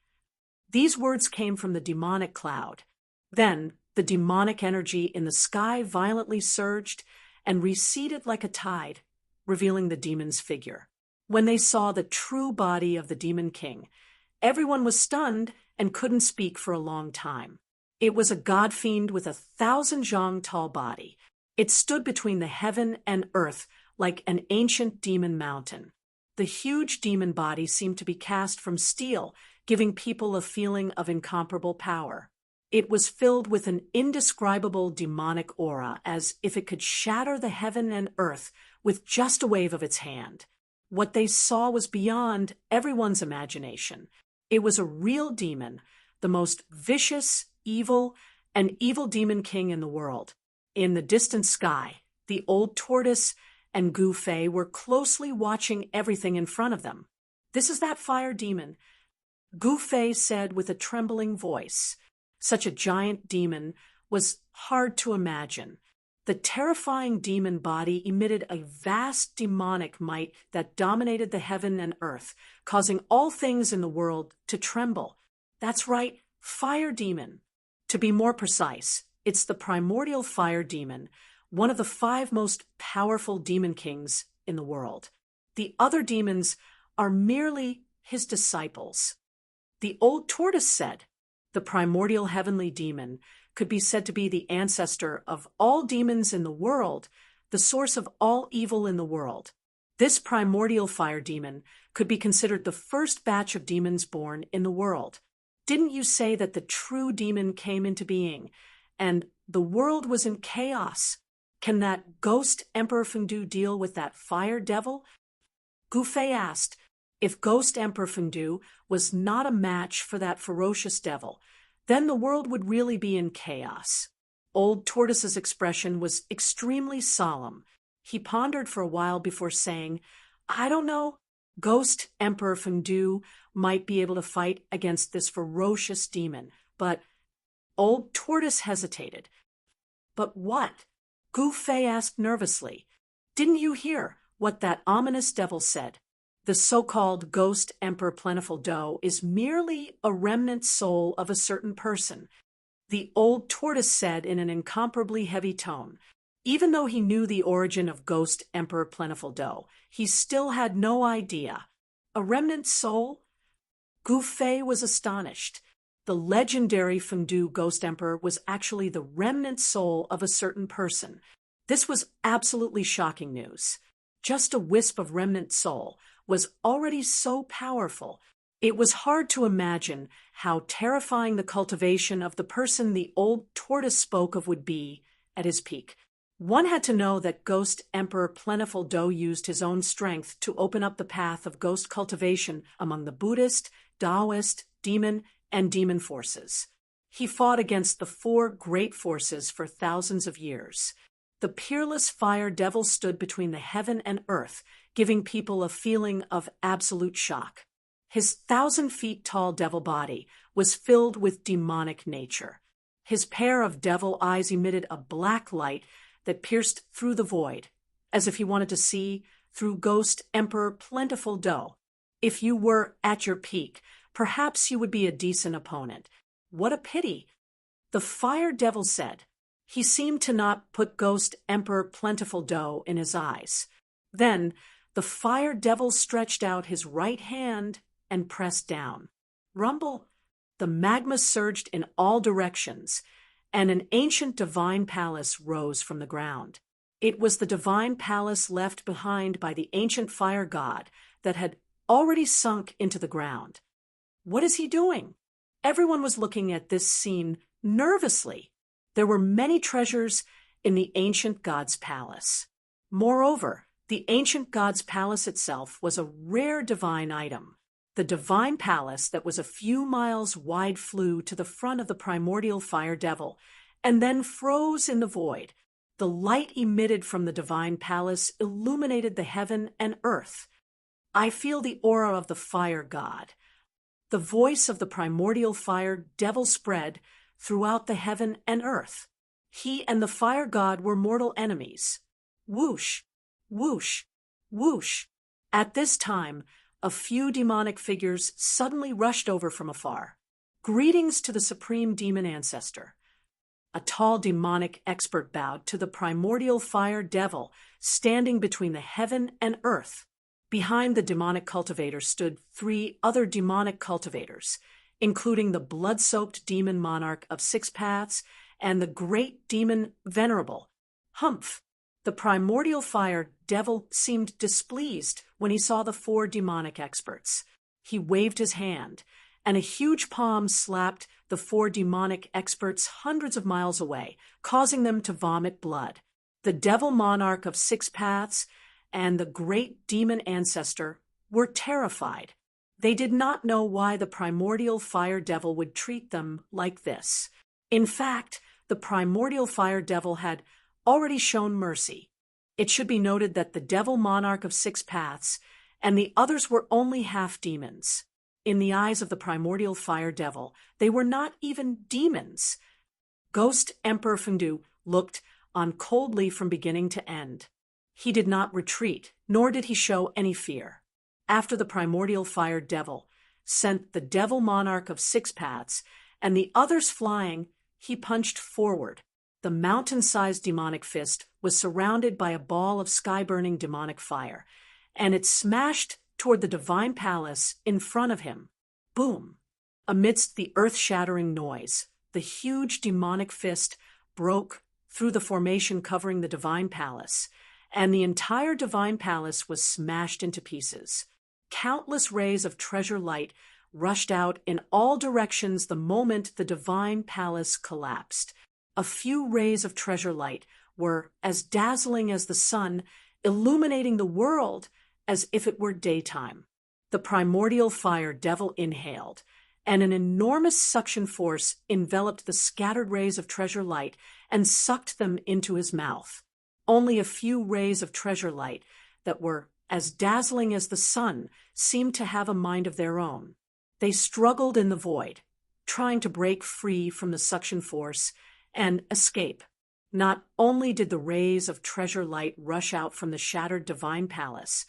These words came from the demonic cloud. Then the demonic energy in the sky violently surged and receded like a tide, revealing the demon's figure. When they saw the true body of the Demon King, everyone was stunned and couldn't speak for a long time. It was a god fiend with 1,000 zhang tall body. It stood between the heaven and earth like an ancient demon mountain. The huge demon body seemed to be cast from steel, giving people a feeling of incomparable power. It was filled with an indescribable demonic aura, as if it could shatter the heaven and earth with just a wave of its hand. What they saw was beyond everyone's imagination. It was a real demon, the most vicious, evil, and evil demon king in the world. In the distant sky, the old tortoise and Gu Fei were closely watching everything in front of them. "This is that fire demon," Gu Fei said with a trembling voice. Such a giant demon was hard to imagine. The terrifying demon body emitted a vast demonic might that dominated the heaven and earth, causing all things in the world to tremble. That's right, fire demon. To be more precise, it's the primordial fire demon, one of the 5 most powerful demon kings in the world. The other demons are merely his disciples. The old tortoise said, the primordial heavenly demon could be said to be the ancestor of all demons in the world, the source of all evil in the world. This primordial fire demon could be considered the first batch of demons born in the world. Didn't you say that the true demon came into being, and the world was in chaos? Can that ghost Emperor Fengdu deal with that fire devil? Gu Fei asked. If Ghost Emperor Fengdu was not a match for that ferocious devil, then the world would really be in chaos. Old Tortoise's expression was extremely solemn. He pondered for a while before saying, I don't know. Ghost Emperor Fengdu might be able to fight against this ferocious demon, but Old Tortoise hesitated. But what? Gu Fei asked nervously. Didn't you hear what that ominous devil said? The so-called Ghost Emperor Plentiful Dough is merely a remnant soul of a certain person, the Old Tortoise said in an incomparably heavy tone. Even though he knew the origin of Ghost Emperor Plentiful Dough, he still had no idea. A remnant soul? Gu Fei was astonished. The legendary Fengdu Ghost Emperor was actually the remnant soul of a certain person. This was absolutely shocking news. Just a wisp of remnant soul was already so powerful. It was hard to imagine how terrifying the cultivation of the person the Old Tortoise spoke of would be at his peak. One had to know that Ghost Emperor Plentiful Dough used his own strength to open up the path of ghost cultivation among the Buddhist, Taoist, demon, and demon forces. He fought against the four great forces for thousands of years. The peerless fire devil stood between the heaven and earth, giving people a feeling of absolute shock. His 1,000-feet-tall devil body was filled with demonic nature. His pair of devil eyes emitted a black light that pierced through the void, as if he wanted to see through Ghost Emperor Plentiful Dough. If you were at your peak, perhaps you would be a decent opponent. What a pity, the fire devil said. He seemed to not put Ghost Emperor Plentiful Dough in his eyes. Then the fire devil stretched out his right hand and pressed down. Rumble! The magma surged in all directions, and an ancient divine palace rose from the ground. It was the divine palace left behind by the ancient fire god that had already sunk into the ground. What is he doing? Everyone was looking at this scene nervously. There were many treasures in the ancient god's palace. Moreover, the ancient god's palace itself was a rare divine item. The divine palace that was a few miles wide flew to the front of the primordial fire devil and then froze in the void. The light emitted from the divine palace illuminated the heaven and earth. I feel the aura of the fire god. The voice of the primordial fire devil spread throughout the heaven and earth. He and the fire god were mortal enemies. Whoosh, whoosh, whoosh. At this time, a few demonic figures suddenly rushed over from afar. Greetings to the supreme demon ancestor. A tall demonic expert bowed to the primordial fire devil standing between the heaven and earth. Behind the demonic cultivator stood 3 other demonic cultivators, including the blood-soaked demon monarch of 6 paths and the great demon venerable. Humph! The primordial fire devil seemed displeased when he saw the 4 demonic experts. He waved his hand, and a huge palm slapped the 4 demonic experts hundreds of miles away, causing them to vomit blood. The devil monarch of 6 paths and the great demon ancestor were terrified. They did not know why the primordial fire devil would treat them like this. In fact, the primordial fire devil had already shown mercy. It should be noted that the devil monarch of 6 paths and the others were only half demons. In the eyes of the primordial fire devil, they were not even demons. Ghost Emperor Fengdu looked on coldly from beginning to end. He did not retreat, nor did he show any fear. After the primordial fire devil sent the devil monarch of 6 paths and the others flying, he punched forward. The mountain-sized demonic fist was surrounded by a ball of sky-burning demonic fire, and it smashed toward the divine palace in front of him. Boom! Amidst the earth-shattering noise, the huge demonic fist broke through the formation covering the divine palace, and the entire divine palace was smashed into pieces. Countless rays of treasure light rushed out in all directions the moment the divine palace collapsed. A few rays of treasure light were as dazzling as the sun, illuminating the world as if it were daytime. The primordial fire devil inhaled, and an enormous suction force enveloped the scattered rays of treasure light and sucked them into his mouth. Only a few rays of treasure light that were as dazzling as the sun seemed to have a mind of their own. They struggled in the void, trying to break free from the suction force and escape. Not only did the rays of treasure light rush out from the shattered divine palace,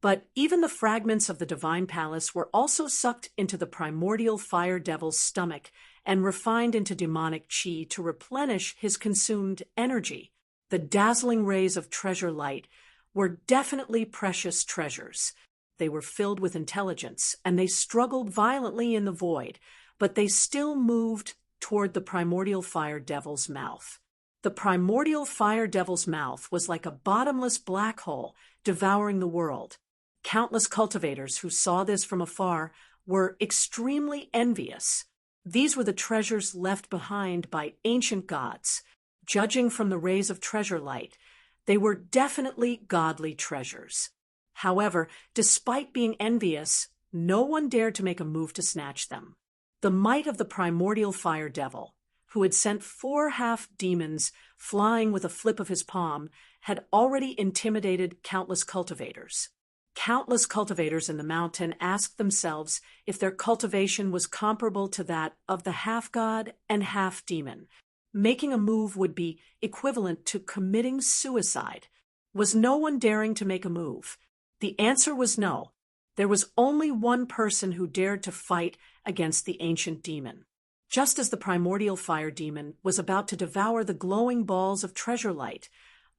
but even the fragments of the divine palace were also sucked into the primordial fire devil's stomach and refined into demonic chi to replenish his consumed energy. The dazzling rays of treasure light were definitely precious treasures. They were filled with intelligence, and they struggled violently in the void, but they still moved toward the primordial fire devil's mouth. The primordial fire devil's mouth was like a bottomless black hole devouring the world. Countless cultivators who saw this from afar were extremely envious. These were the treasures left behind by ancient gods. Judging from the rays of treasure light, they were definitely godly treasures. However, despite being envious, no one dared to make a move to snatch them. The might of the primordial fire devil, who had sent 4 half-demons flying with a flip of his palm, had already intimidated countless cultivators. Countless cultivators in the mountain asked themselves if their cultivation was comparable to that of the half-god and half-demon. Making a move would be equivalent to committing suicide. Was no one daring to make a move? The answer was no. There was only one person who dared to fight against the ancient demon. Just as the primordial fire demon was about to devour the glowing balls of treasure light,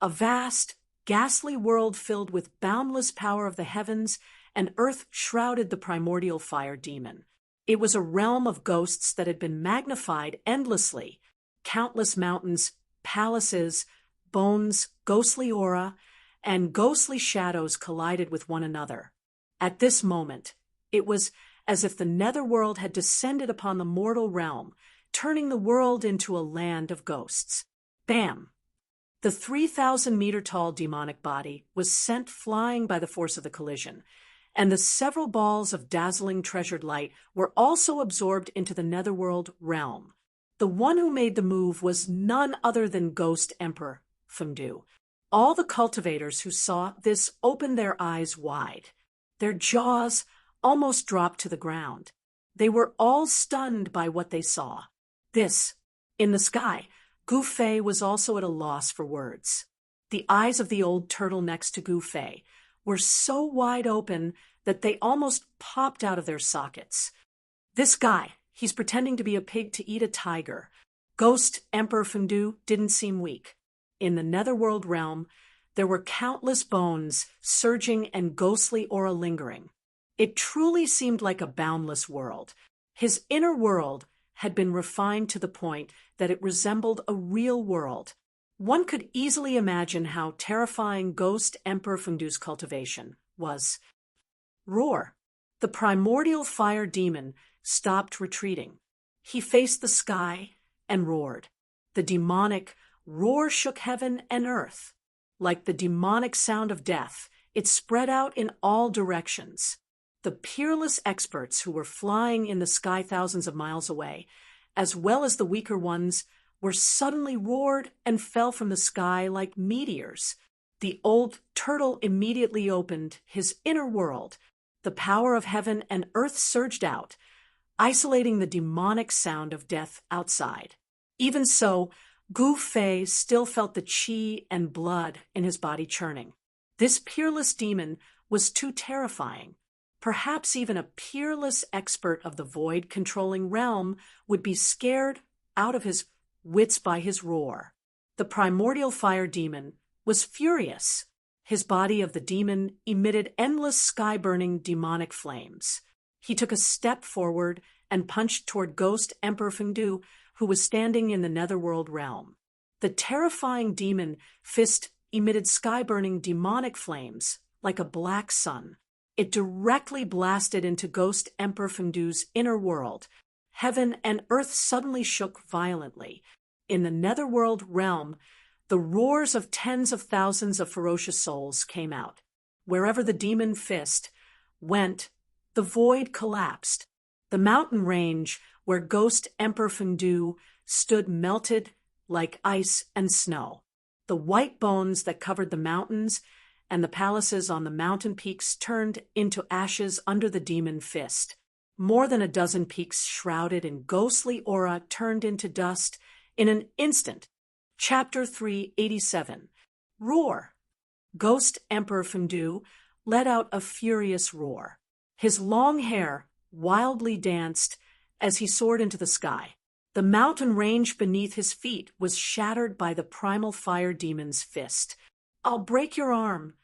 a vast, ghastly world filled with boundless power of the heavens and earth shrouded the primordial fire demon. It was a realm of ghosts that had been magnified endlessly. Countless mountains, palaces, bones, ghostly aura, and ghostly shadows collided with one another. At this moment, it was as if the netherworld had descended upon the mortal realm, turning the world into a land of ghosts. Bam! The 3,000-meter-tall demonic body was sent flying by the force of the collision, and the several balls of dazzling treasured light were also absorbed into the netherworld realm. The one who made the move was none other than Ghost Emperor Fengdu. All the cultivators who saw this opened their eyes wide. Their jaws almost dropped to the ground. They were all stunned by what they saw. This, in the sky, Gu Fei was also at a loss for words. The eyes of the old turtle next to Gu Fei were so wide open that they almost popped out of their sockets. This guy, he's pretending to be a pig to eat a tiger. Ghost Emperor Fengdu didn't seem weak. In the netherworld realm, there were countless bones surging and ghostly aura lingering. It truly seemed like a boundless world. His inner world had been refined to the point that it resembled a real world. One could easily imagine how terrifying Ghost Emperor Fengdu's cultivation was. Roar! The primordial fire demon stopped retreating. He faced the sky and roared. The demonic roar shook heaven and earth. Like the demonic sound of death, it spread out in all directions. The peerless experts who were flying in the sky thousands of miles away, as well as the weaker ones, were suddenly roared and fell from the sky like meteors. The old turtle immediately opened his inner world. The power of heaven and earth surged out, isolating the demonic sound of death outside. Even so, Gu Fei still felt the qi and blood in his body churning. This peerless demon was too terrifying. Perhaps even a peerless expert of the void-controlling realm would be scared out of his wits by his roar. The primordial fire demon was furious. His body of the demon emitted endless sky-burning demonic flames. He took a step forward and punched toward Ghost Emperor Fengdu, who was standing in the netherworld realm. The terrifying demon fist emitted sky-burning demonic flames like a black sun. It directly blasted into Ghost Emperor Fengdu's inner world. Heaven and earth suddenly shook violently. In the netherworld realm, the roars of tens of thousands of ferocious souls came out. Wherever the demon fist went, the void collapsed. The mountain range where Ghost Emperor Fengdu stood melted like ice and snow. The white bones that covered the mountains and the palaces on the mountain peaks turned into ashes under the demon fist. More than a dozen peaks shrouded in ghostly aura turned into dust in an instant. Chapter 387. Roar. Ghost Emperor Fengdu let out a furious roar. His long hair wildly danced as he soared into the sky. The mountain range beneath his feet was shattered by the primal fire demon's fist. "I'll break your arm,"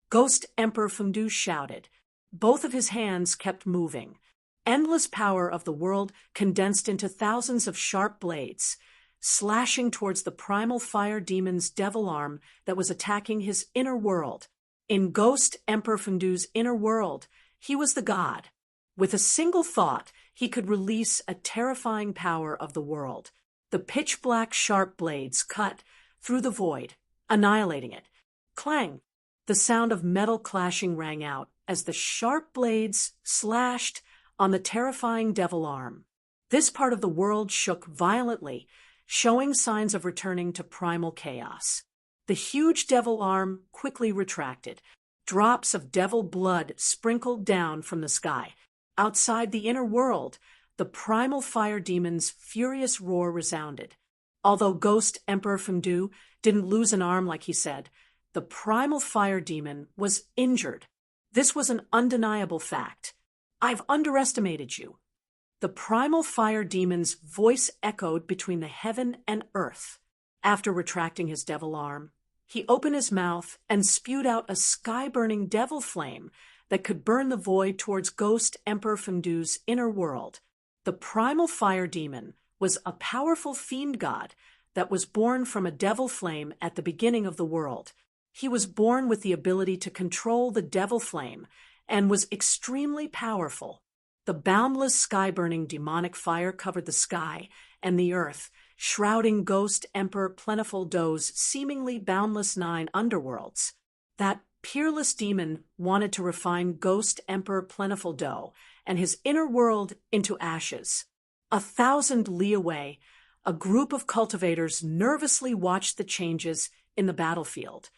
Ghost Emperor Fengdu shouted. Both of his hands kept moving. Endless power of the world condensed into thousands of sharp blades, slashing towards the primal fire demon's devil arm that was attacking his inner world. In Ghost Emperor Fengdu's inner world, he was the god. With a single thought, he could release a terrifying power of the world. The pitch-black sharp blades cut through the void, annihilating it. Clang! The sound of metal clashing rang out as the sharp blades slashed on the terrifying devil arm. This part of the world shook violently, showing signs of returning to primal chaos. The huge devil arm quickly retracted. Drops of devil blood sprinkled down from the sky. Outside the inner world, the primal fire demon's furious roar resounded. Although Ghost Emperor Fengdu didn't lose an arm like he said, the primal fire demon was injured. This was an undeniable fact. "I've underestimated you." The primal fire demon's voice echoed between the heaven and earth. After retracting his devil arm, he opened his mouth and spewed out a sky-burning devil flame that could burn the void towards Ghost Emperor Fengdu's inner world. The primal fire demon was a powerful fiend god that was born from a devil flame at the beginning of the world. He was born with the ability to control the devil flame and was extremely powerful. The boundless sky-burning demonic fire covered the sky and the earth, shrouding Ghost Emperor Plentiful Do's seemingly boundless 9 underworlds. That peerless demon wanted to refine Ghost Emperor Plentiful Do and his inner world into ashes. 1,000 li away, a group of cultivators nervously watched the changes in the battlefield.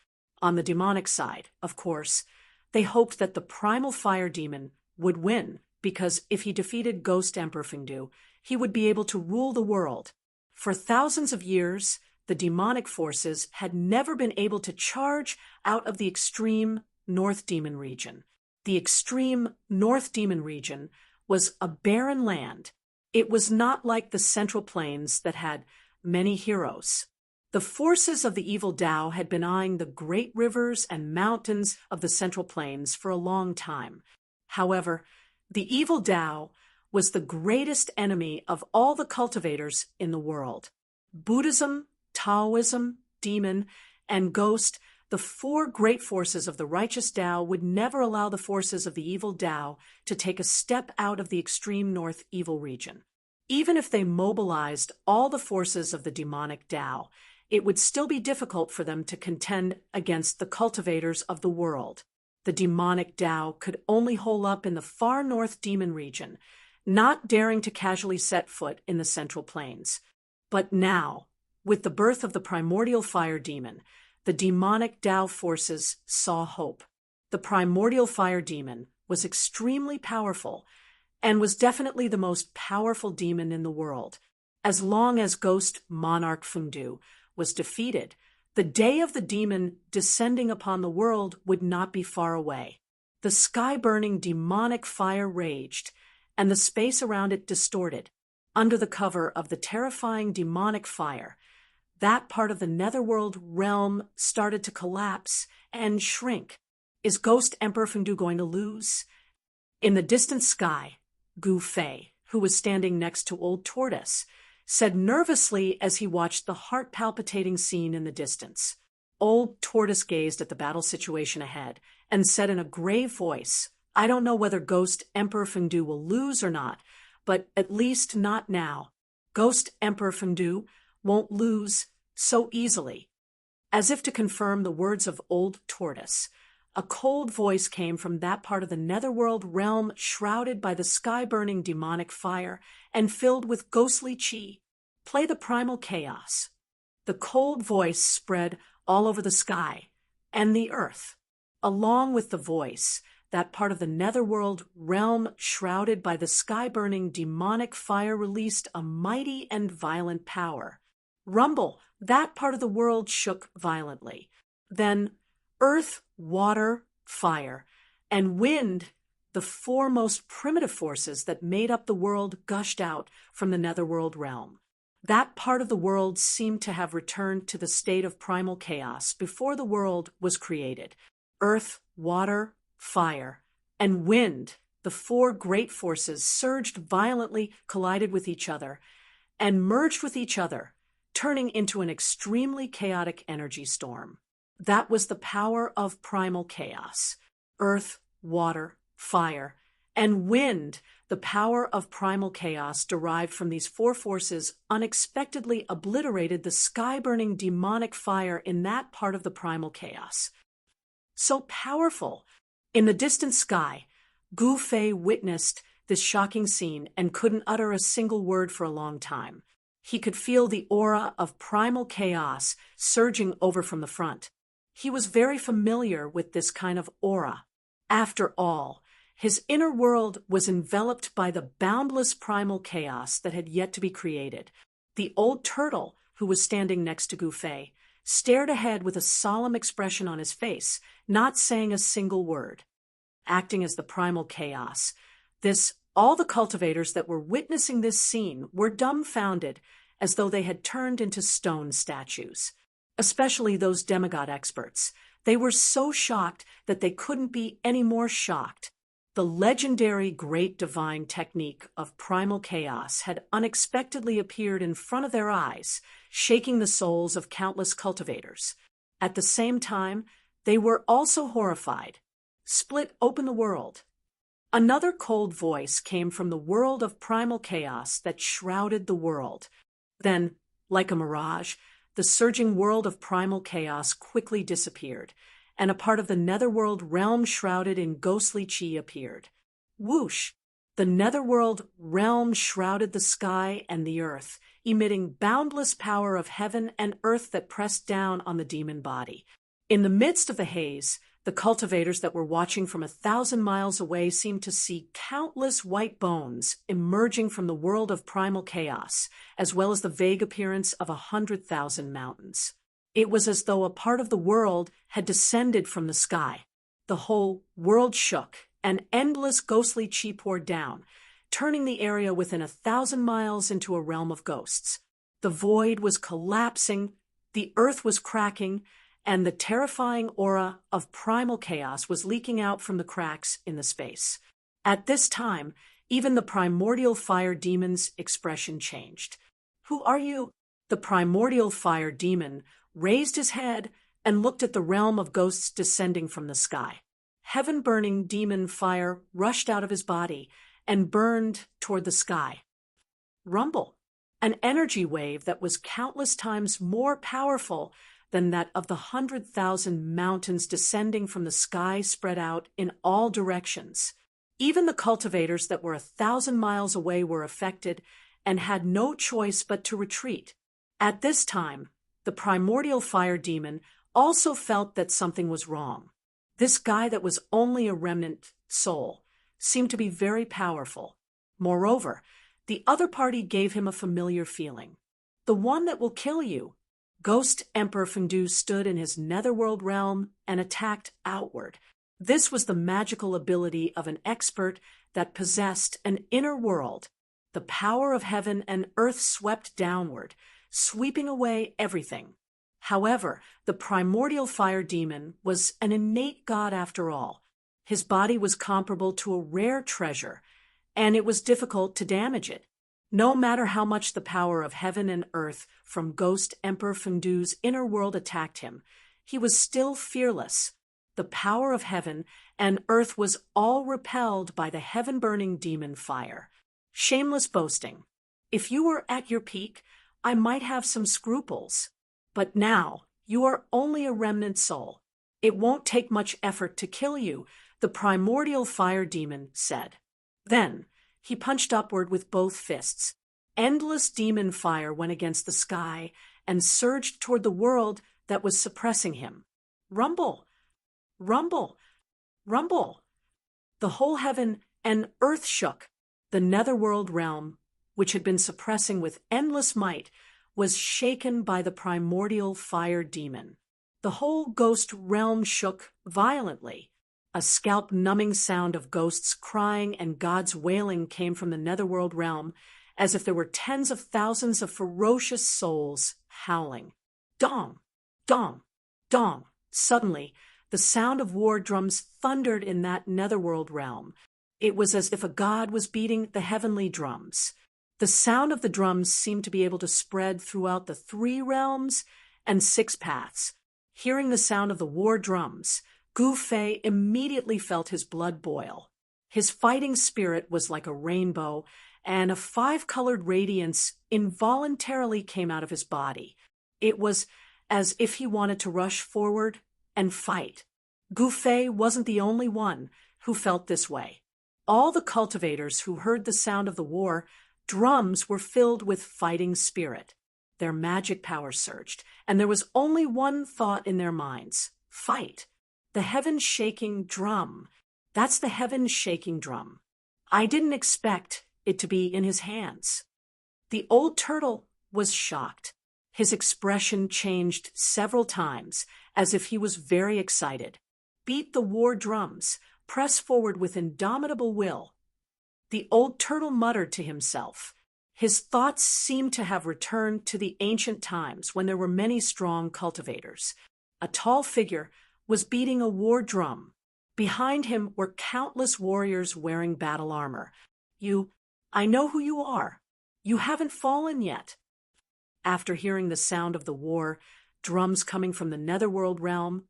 On the demonic side, of course, they hoped that the primal fire demon would win, because if he defeated Ghost Emperor Fengdu, he would be able to rule the world. For thousands of years, the demonic forces had never been able to charge out of the extreme North Demon region. The extreme North Demon region was a barren land. It was not like the Central Plains that had many heroes. The forces of the evil Tao had been eyeing the great rivers and mountains of the Central Plains for a long time. However, the evil Tao was the greatest enemy of all the cultivators in the world. Buddhism, Taoism, demon, and ghost, the 4 great forces of the righteous Tao, would never allow the forces of the evil Tao to take a step out of the extreme north evil region. Even if they mobilized all the forces of the demonic Tao, it would still be difficult for them to contend against the cultivators of the world. The demonic Tao could only hole up in the far north demon region, not daring to casually set foot in the Central Plains. But now, with the birth of the primordial fire demon, the demonic Tao forces saw hope. The primordial fire demon was extremely powerful and was definitely the most powerful demon in the world. As long as Ghost Monarch Fengdu was defeated, the day of the demon descending upon the world would not be far away. The sky-burning demonic fire raged, and the space around it distorted. Under the cover of the terrifying demonic fire, that part of the netherworld realm started to collapse and shrink. Is Ghost Emperor Fengdu going to lose? In the distant sky, Gu Fei, who was standing next to Old Tortoise, said nervously as he watched the heart-palpitating scene in the distance. Old Tortoise gazed at the battle situation ahead and said in a grave voice, I don't know whether Ghost Emperor Fengdu will lose or not, but at least not now. Ghost Emperor Fengdu won't lose so easily." As if to confirm the words of Old Tortoise, a cold voice came from that part of the netherworld realm shrouded by the sky-burning demonic fire and filled with ghostly chi. "Play the primal chaos." The cold voice spread all over the sky and the earth. Along with the voice, that part of the netherworld realm shrouded by the sky-burning demonic fire released a mighty and violent power. Rumble, that part of the world shook violently. Then earth, water, fire, and wind, the four most primitive forces that made up the world, gushed out from the netherworld realm. That part of the world seemed to have returned to the state of primal chaos before the world was created. Earth, water, fire, and wind, the four great forces, surged violently, collided with each other, and merged with each other, turning into an extremely chaotic energy storm. That was the power of primal chaos. Earth, water, fire, and wind, the power of primal chaos derived from these four forces, unexpectedly obliterated the sky-burning demonic fire in that part of the primal chaos. So powerful! In the distant sky, Gu Fei witnessed this shocking scene and couldn't utter a single word for a long time. He could feel the aura of primal chaos surging over from the front. He was very familiar with this kind of aura. After all, his inner world was enveloped by the boundless primal chaos that had yet to be created. The old turtle, who was standing next to Gu Fei, stared ahead with a solemn expression on his face, not saying a single word. Acting as the primal chaos, all the cultivators that were witnessing this scene were dumbfounded, as though they had turned into stone statues. Especially those demigod experts. They were so shocked that they couldn't be any more shocked. The legendary great divine technique of primal chaos had unexpectedly appeared in front of their eyes, shaking the souls of countless cultivators. At the same time, they were also horrified. Split open the world. Another cold voice came from the world of primal chaos that shrouded the world. Then, like a mirage, the surging world of primal chaos quickly disappeared, and a part of the netherworld realm shrouded in ghostly chi appeared. Whoosh! The netherworld realm shrouded the sky and the earth, emitting boundless power of heaven and earth that pressed down on the demon body. In the midst of the haze, the cultivators that were watching from 1,000 miles away seemed to see countless white bones emerging from the world of primal chaos, as well as the vague appearance of 100,000 mountains. It was as though a part of the world had descended from the sky. The whole world shook, and endless ghostly chi poured down, turning the area within 1,000 miles into a realm of ghosts. The void was collapsing, the earth was cracking, and the terrifying aura of primal chaos was leaking out from the cracks in the space. At this time, even the primordial fire demon's expression changed. "Who are you?" The primordial fire demon raised his head and looked at the realm of ghosts descending from the sky. Heaven-burning demon fire rushed out of his body and burned toward the sky. Rumble, an energy wave that was countless times more powerful than that of the 100,000 mountains descending from the sky, spread out in all directions. Even the cultivators that were 1,000 miles away were affected and had no choice but to retreat. At this time, the primordial fire demon also felt that something was wrong. This guy that was only a remnant soul seemed to be very powerful. Moreover, the other party gave him a familiar feeling. "The one that will kill you." Ghost Emperor Fengdu stood in his netherworld realm and attacked outward. This was the magical ability of an expert that possessed an inner world. The power of heaven and earth swept downward, sweeping away everything. However, the primordial fire demon was an innate god after all. His body was comparable to a rare treasure, and it was difficult to damage it. No matter how much the power of heaven and earth from Ghost Emperor Fengdu's inner world attacked him, he was still fearless. the power of heaven, and earth was all repelled by the heaven-burning demon fire. Shameless boasting. If you were at your peak, I might have some scruples. But now, you are only a remnant soul. It won't take much effort to kill you, the primordial fire demon said. Then, he punched upward with both fists. Endless demon fire went against the sky and surged toward the world that was suppressing him. Rumble! Rumble! Rumble! The whole heaven and earth shook. The netherworld realm, which had been suppressing with endless might, was shaken by the primordial fire demon. The whole ghost realm shook violently. A scalp-numbing sound of ghosts crying and gods wailing came from the netherworld realm, as if there were tens of thousands of ferocious souls howling. Dong! Dong! Dong! Suddenly, the sound of war drums thundered in that netherworld realm. It was as if a god was beating the heavenly drums. The sound of the drums seemed to be able to spread throughout the 3 realms and 6 paths. Hearing the sound of the war drums, Gu Fei immediately felt his blood boil. His fighting spirit was like a rainbow, and a 5-colored radiance involuntarily came out of his body. It was as if he wanted to rush forward and fight. Gu Fei wasn't the only one who felt this way. All the cultivators who heard the sound of the war drums were filled with fighting spirit. Their magic power surged, and there was only one thought in their minds: fight. The heaven-shaking drum. That's the heaven-shaking drum. I didn't expect it to be in his hands. The old turtle was shocked. His expression changed several times, as if he was very excited. Beat the war drums. Press forward with indomitable will. The old turtle muttered to himself. His thoughts seemed to have returned to the ancient times when there were many strong cultivators. A tall figure was beating a war drum. Behind him were countless warriors wearing battle armor. I know who you are. You haven't fallen yet. After hearing the sound of the war drums coming from the netherworld realm,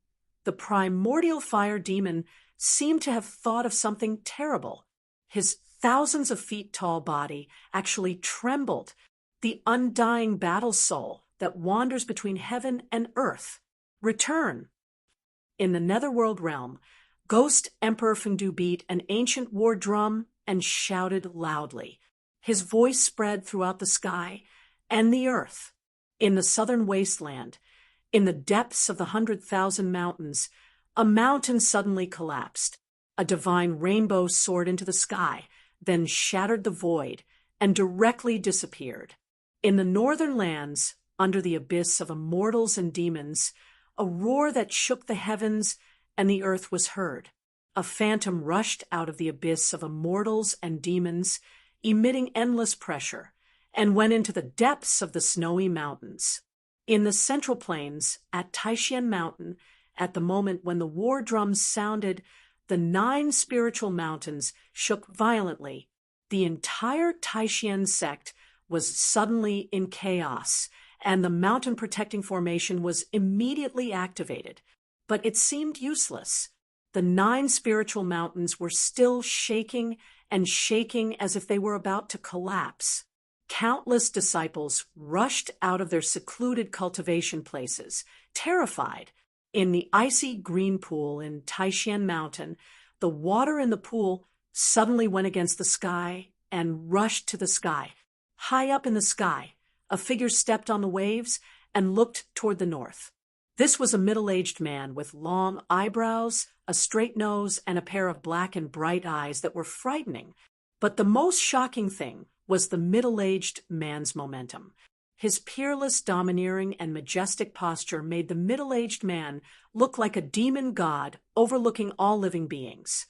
the primordial fire demon seemed to have thought of something terrible. His thousands of feet tall body actually trembled. The undying battle soul that wanders between heaven and earth. Return. In the netherworld realm, Ghost Emperor Fengdu beat an ancient war drum and shouted loudly. His voice spread throughout the sky and the earth. In the southern wasteland, in the depths of the 100,000 mountains, a mountain suddenly collapsed. A divine rainbow soared into the sky, then shattered the void and directly disappeared. In the northern lands, under the abyss of immortals and demons, a roar that shook the heavens and the earth was heard. A phantom rushed out of the abyss of immortals and demons, emitting endless pressure, and went into the depths of the snowy mountains. In the central plains, at Taishan Mountain, at the moment when the war drums sounded, the 9 spiritual mountains shook violently. The entire Taishan sect was suddenly in chaos, and the mountain protecting formation was immediately activated. But it seemed useless. The 9 spiritual mountains were still shaking and shaking as if they were about to collapse. Countless disciples rushed out of their secluded cultivation places, terrified. In the icy green pool in Taishan Mountain, the water in the pool suddenly went against the sky and rushed to the sky. High up in the sky, a figure stepped on the waves and looked toward the north. This was a middle-aged man with long eyebrows, a straight nose, and a pair of black and bright eyes that were frightening. But the most shocking thing was the middle-aged man's momentum. His peerless, domineering, and majestic posture made the middle-aged man look like a demon god overlooking all living beings.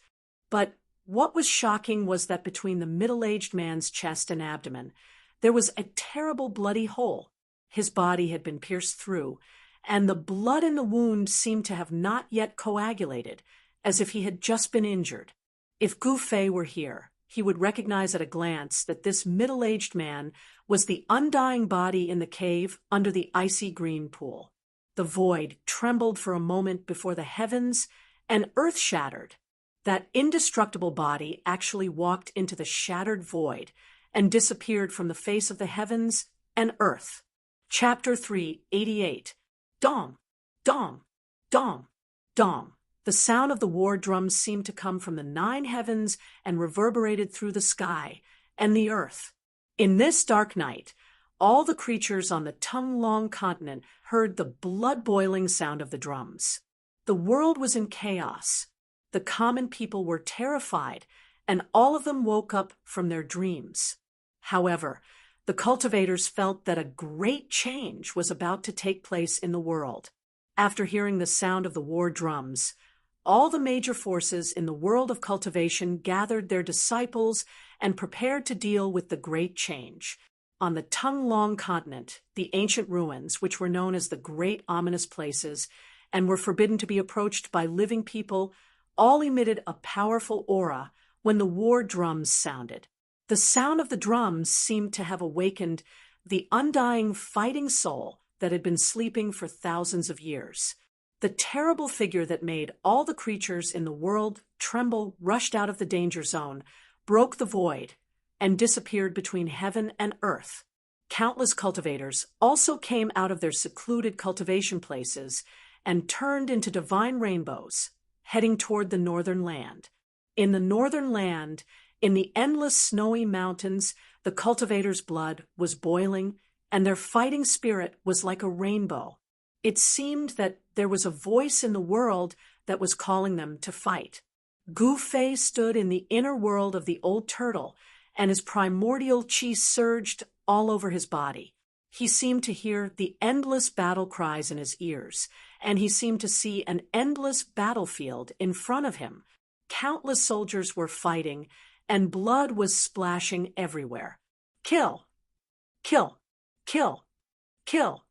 But what was shocking was that between the middle-aged man's chest and abdomen, there was a terrible bloody hole. His body had been pierced through, and the blood in the wound seemed to have not yet coagulated, as if he had just been injured. If Gu Fei were here, he would recognize at a glance that this middle-aged man was the undying body in the cave under the icy green pool. The void trembled for a moment before the heavens and earth shattered. That indestructible body actually walked into the shattered void and disappeared from the face of the heavens and earth. Chapter 388. Dong, dong, dong, dong. The sound of the war drums seemed to come from the 9 heavens and reverberated through the sky and the earth. In this dark night, all the creatures on the tongue-long continent heard the blood-boiling sound of the drums. The world was in chaos. The common people were terrified, and all of them woke up from their dreams. However, the cultivators felt that a great change was about to take place in the world. After hearing the sound of the war drums, all the major forces in the world of cultivation gathered their disciples and prepared to deal with the great change. On the tongue-long continent, the ancient ruins, which were known as the Great Ominous Places and were forbidden to be approached by living people, all emitted a powerful aura when the war drums sounded. The sound of the drums seemed to have awakened the undying fighting soul that had been sleeping for thousands of years. The terrible figure that made all the creatures in the world tremble rushed out of the danger zone, broke the void, and disappeared between heaven and earth. Countless cultivators also came out of their secluded cultivation places and turned into divine rainbows, heading toward the northern land. In the northern land, in the endless snowy mountains, the cultivators' blood was boiling, and their fighting spirit was like a rainbow. It seemed that there was a voice in the world that was calling them to fight. Gu-Fei stood in the inner world of the old turtle, and his primordial qi surged all over his body. He seemed to hear the endless battle cries in his ears, and he seemed to see an endless battlefield in front of him. Countless soldiers were fighting, and blood was splashing everywhere. Kill! Kill! Kill! Kill!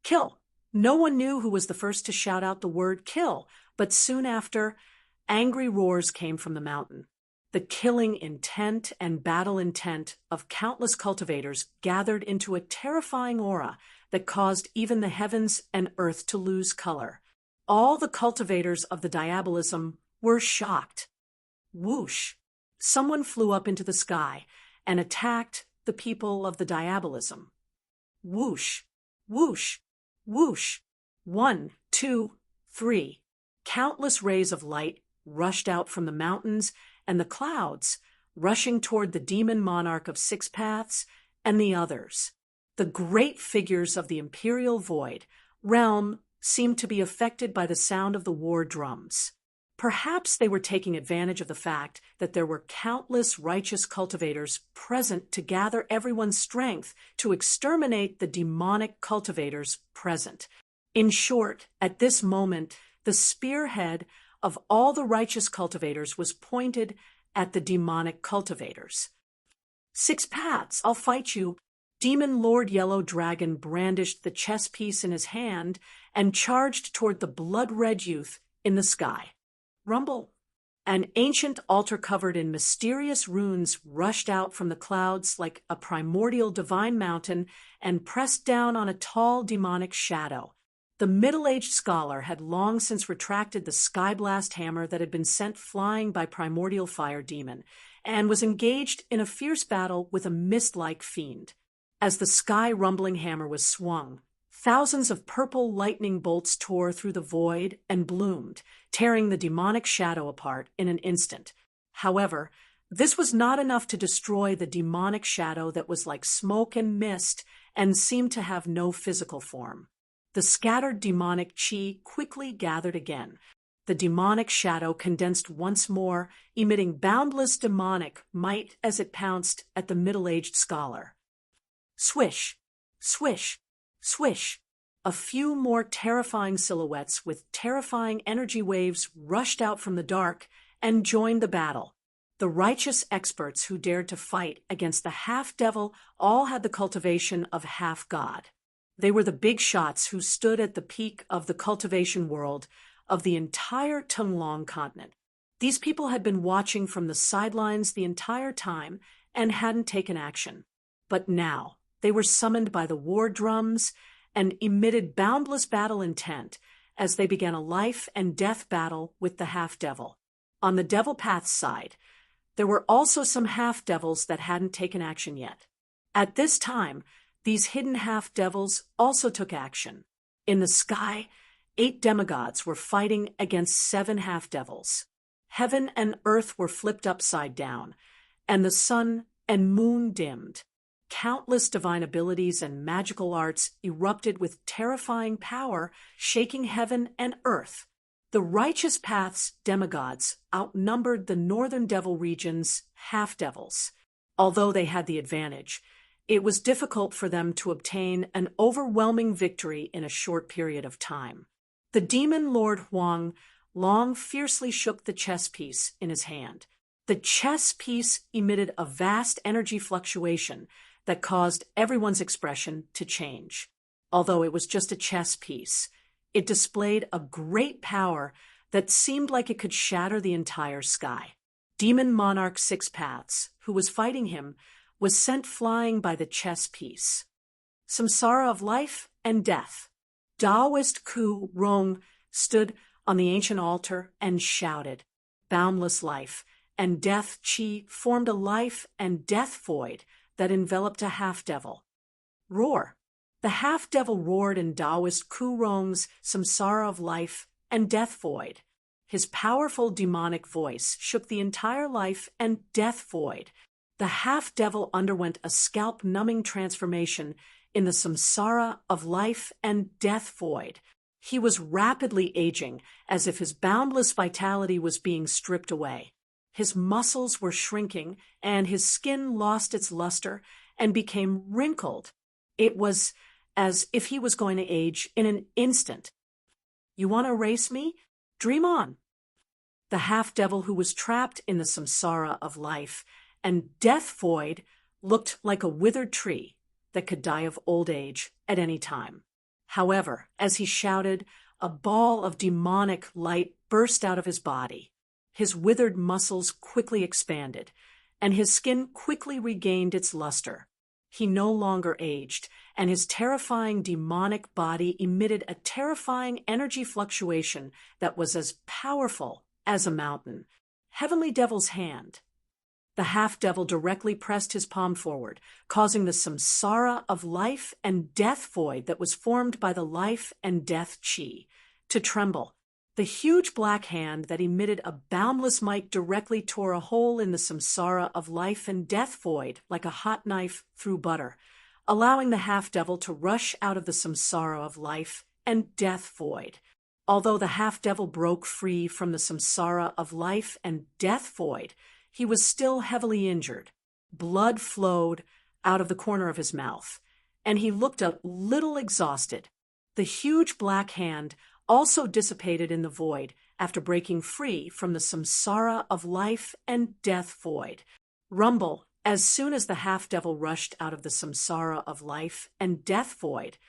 Kill! No one knew who was the first to shout out the word kill, but soon after, angry roars came from the mountain. The killing intent and battle intent of countless cultivators gathered into a terrifying aura that caused even the heavens and earth to lose color. All the cultivators of the diabolism were shocked. Whoosh! Someone flew up into the sky and attacked the people of the diabolism. Whoosh! Whoosh! Whoosh! 1, 2, 3. Countless rays of light rushed out from the mountains and the clouds, rushing toward the demon monarch of 6 paths and the others. The great figures of the imperial void realm seemed to be affected by the sound of the war drums. Perhaps they were taking advantage of the fact that there were countless righteous cultivators present to gather everyone's strength to exterminate the demonic cultivators present. In short, at this moment, the spearhead of all the righteous cultivators was pointed at the demonic cultivators. 6 paths, I'll fight you. Demon Lord Yellow Dragon brandished the chess piece in his hand and charged toward the blood-red youth in the sky. Rumble! An ancient altar covered in mysterious runes rushed out from the clouds like a primordial divine mountain and pressed down on a tall demonic shadow. The middle-aged scholar had long since retracted the skyblast hammer that had been sent flying by primordial fire demon and was engaged in a fierce battle with a mist-like fiend. As the sky-rumbling hammer was swung, thousands of purple lightning bolts tore through the void and bloomed, tearing the demonic shadow apart in an instant. However, this was not enough to destroy the demonic shadow that was like smoke and mist and seemed to have no physical form. The scattered demonic chi quickly gathered again. The demonic shadow condensed once more, emitting boundless demonic might as it pounced at the middle-aged scholar. Swish! Swish! Swish! A few more terrifying silhouettes with terrifying energy waves rushed out from the dark and joined the battle. The righteous experts who dared to fight against the half-devil all had the cultivation of half-god. They were the big shots who stood at the peak of the cultivation world of the entire Tunglong continent. These people had been watching from the sidelines the entire time and hadn't taken action. But now, they were summoned by the war drums and emitted boundless battle intent as they began a life and death battle with the half-devil. On the devil path's side, there were also some half-devils that hadn't taken action yet. At this time, these hidden half-devils also took action. In the sky, 8 demigods were fighting against 7 half-devils. Heaven and earth were flipped upside down, and the sun and moon dimmed. Countless divine abilities and magical arts erupted with terrifying power, shaking heaven and earth. The righteous path's demigods outnumbered the northern devil region's half-devils. Although they had the advantage, it was difficult for them to obtain an overwhelming victory in a short period of time. The demon Lord Huang Long fiercely shook the chess piece in his hand. The chess piece emitted a vast energy fluctuation that caused everyone's expression to change. Although it was just a chess piece, it displayed a great power that seemed like it could shatter the entire sky. Demon Monarch Six Paths, who was fighting him, was sent flying by the chess piece. Samsara of life and death. Taoist Ku Rong stood on the ancient altar and shouted. Boundless life and death chi formed a life and death void that enveloped a half-devil. Roar. The half-devil roared in Taoist Ku Rong's samsara of life and death void. His powerful demonic voice shook the entire life and death void. The half-devil underwent a scalp-numbing transformation in the samsara of life and death void. He was rapidly aging, as if his boundless vitality was being stripped away. His muscles were shrinking, and his skin lost its luster and became wrinkled. It was as if he was going to age in an instant. You want to erase me? Dream on. The half-devil who was trapped in the samsara of life and death void looked like a withered tree that could die of old age at any time. However, as he shouted, a ball of demonic light burst out of his body. His withered muscles quickly expanded, and his skin quickly regained its luster. He no longer aged, and his terrifying demonic body emitted a terrifying energy fluctuation that was as powerful as a mountain. Heavenly Devil's hand. The half-devil directly pressed his palm forward, causing the samsara of life and death void that was formed by the life and death chi to tremble. The huge black hand that emitted a boundless might directly tore a hole in the samsara of life and death void like a hot knife through butter, allowing the half-devil to rush out of the samsara of life and death void. Although the half-devil broke free from the samsara of life and death void, he was still heavily injured. Blood flowed out of the corner of his mouth, and he looked a little exhausted. The huge black hand also dissipated in the void after breaking free from the samsara of life and death void. Rumble, as soon as the half-devil rushed out of the samsara of life and death void,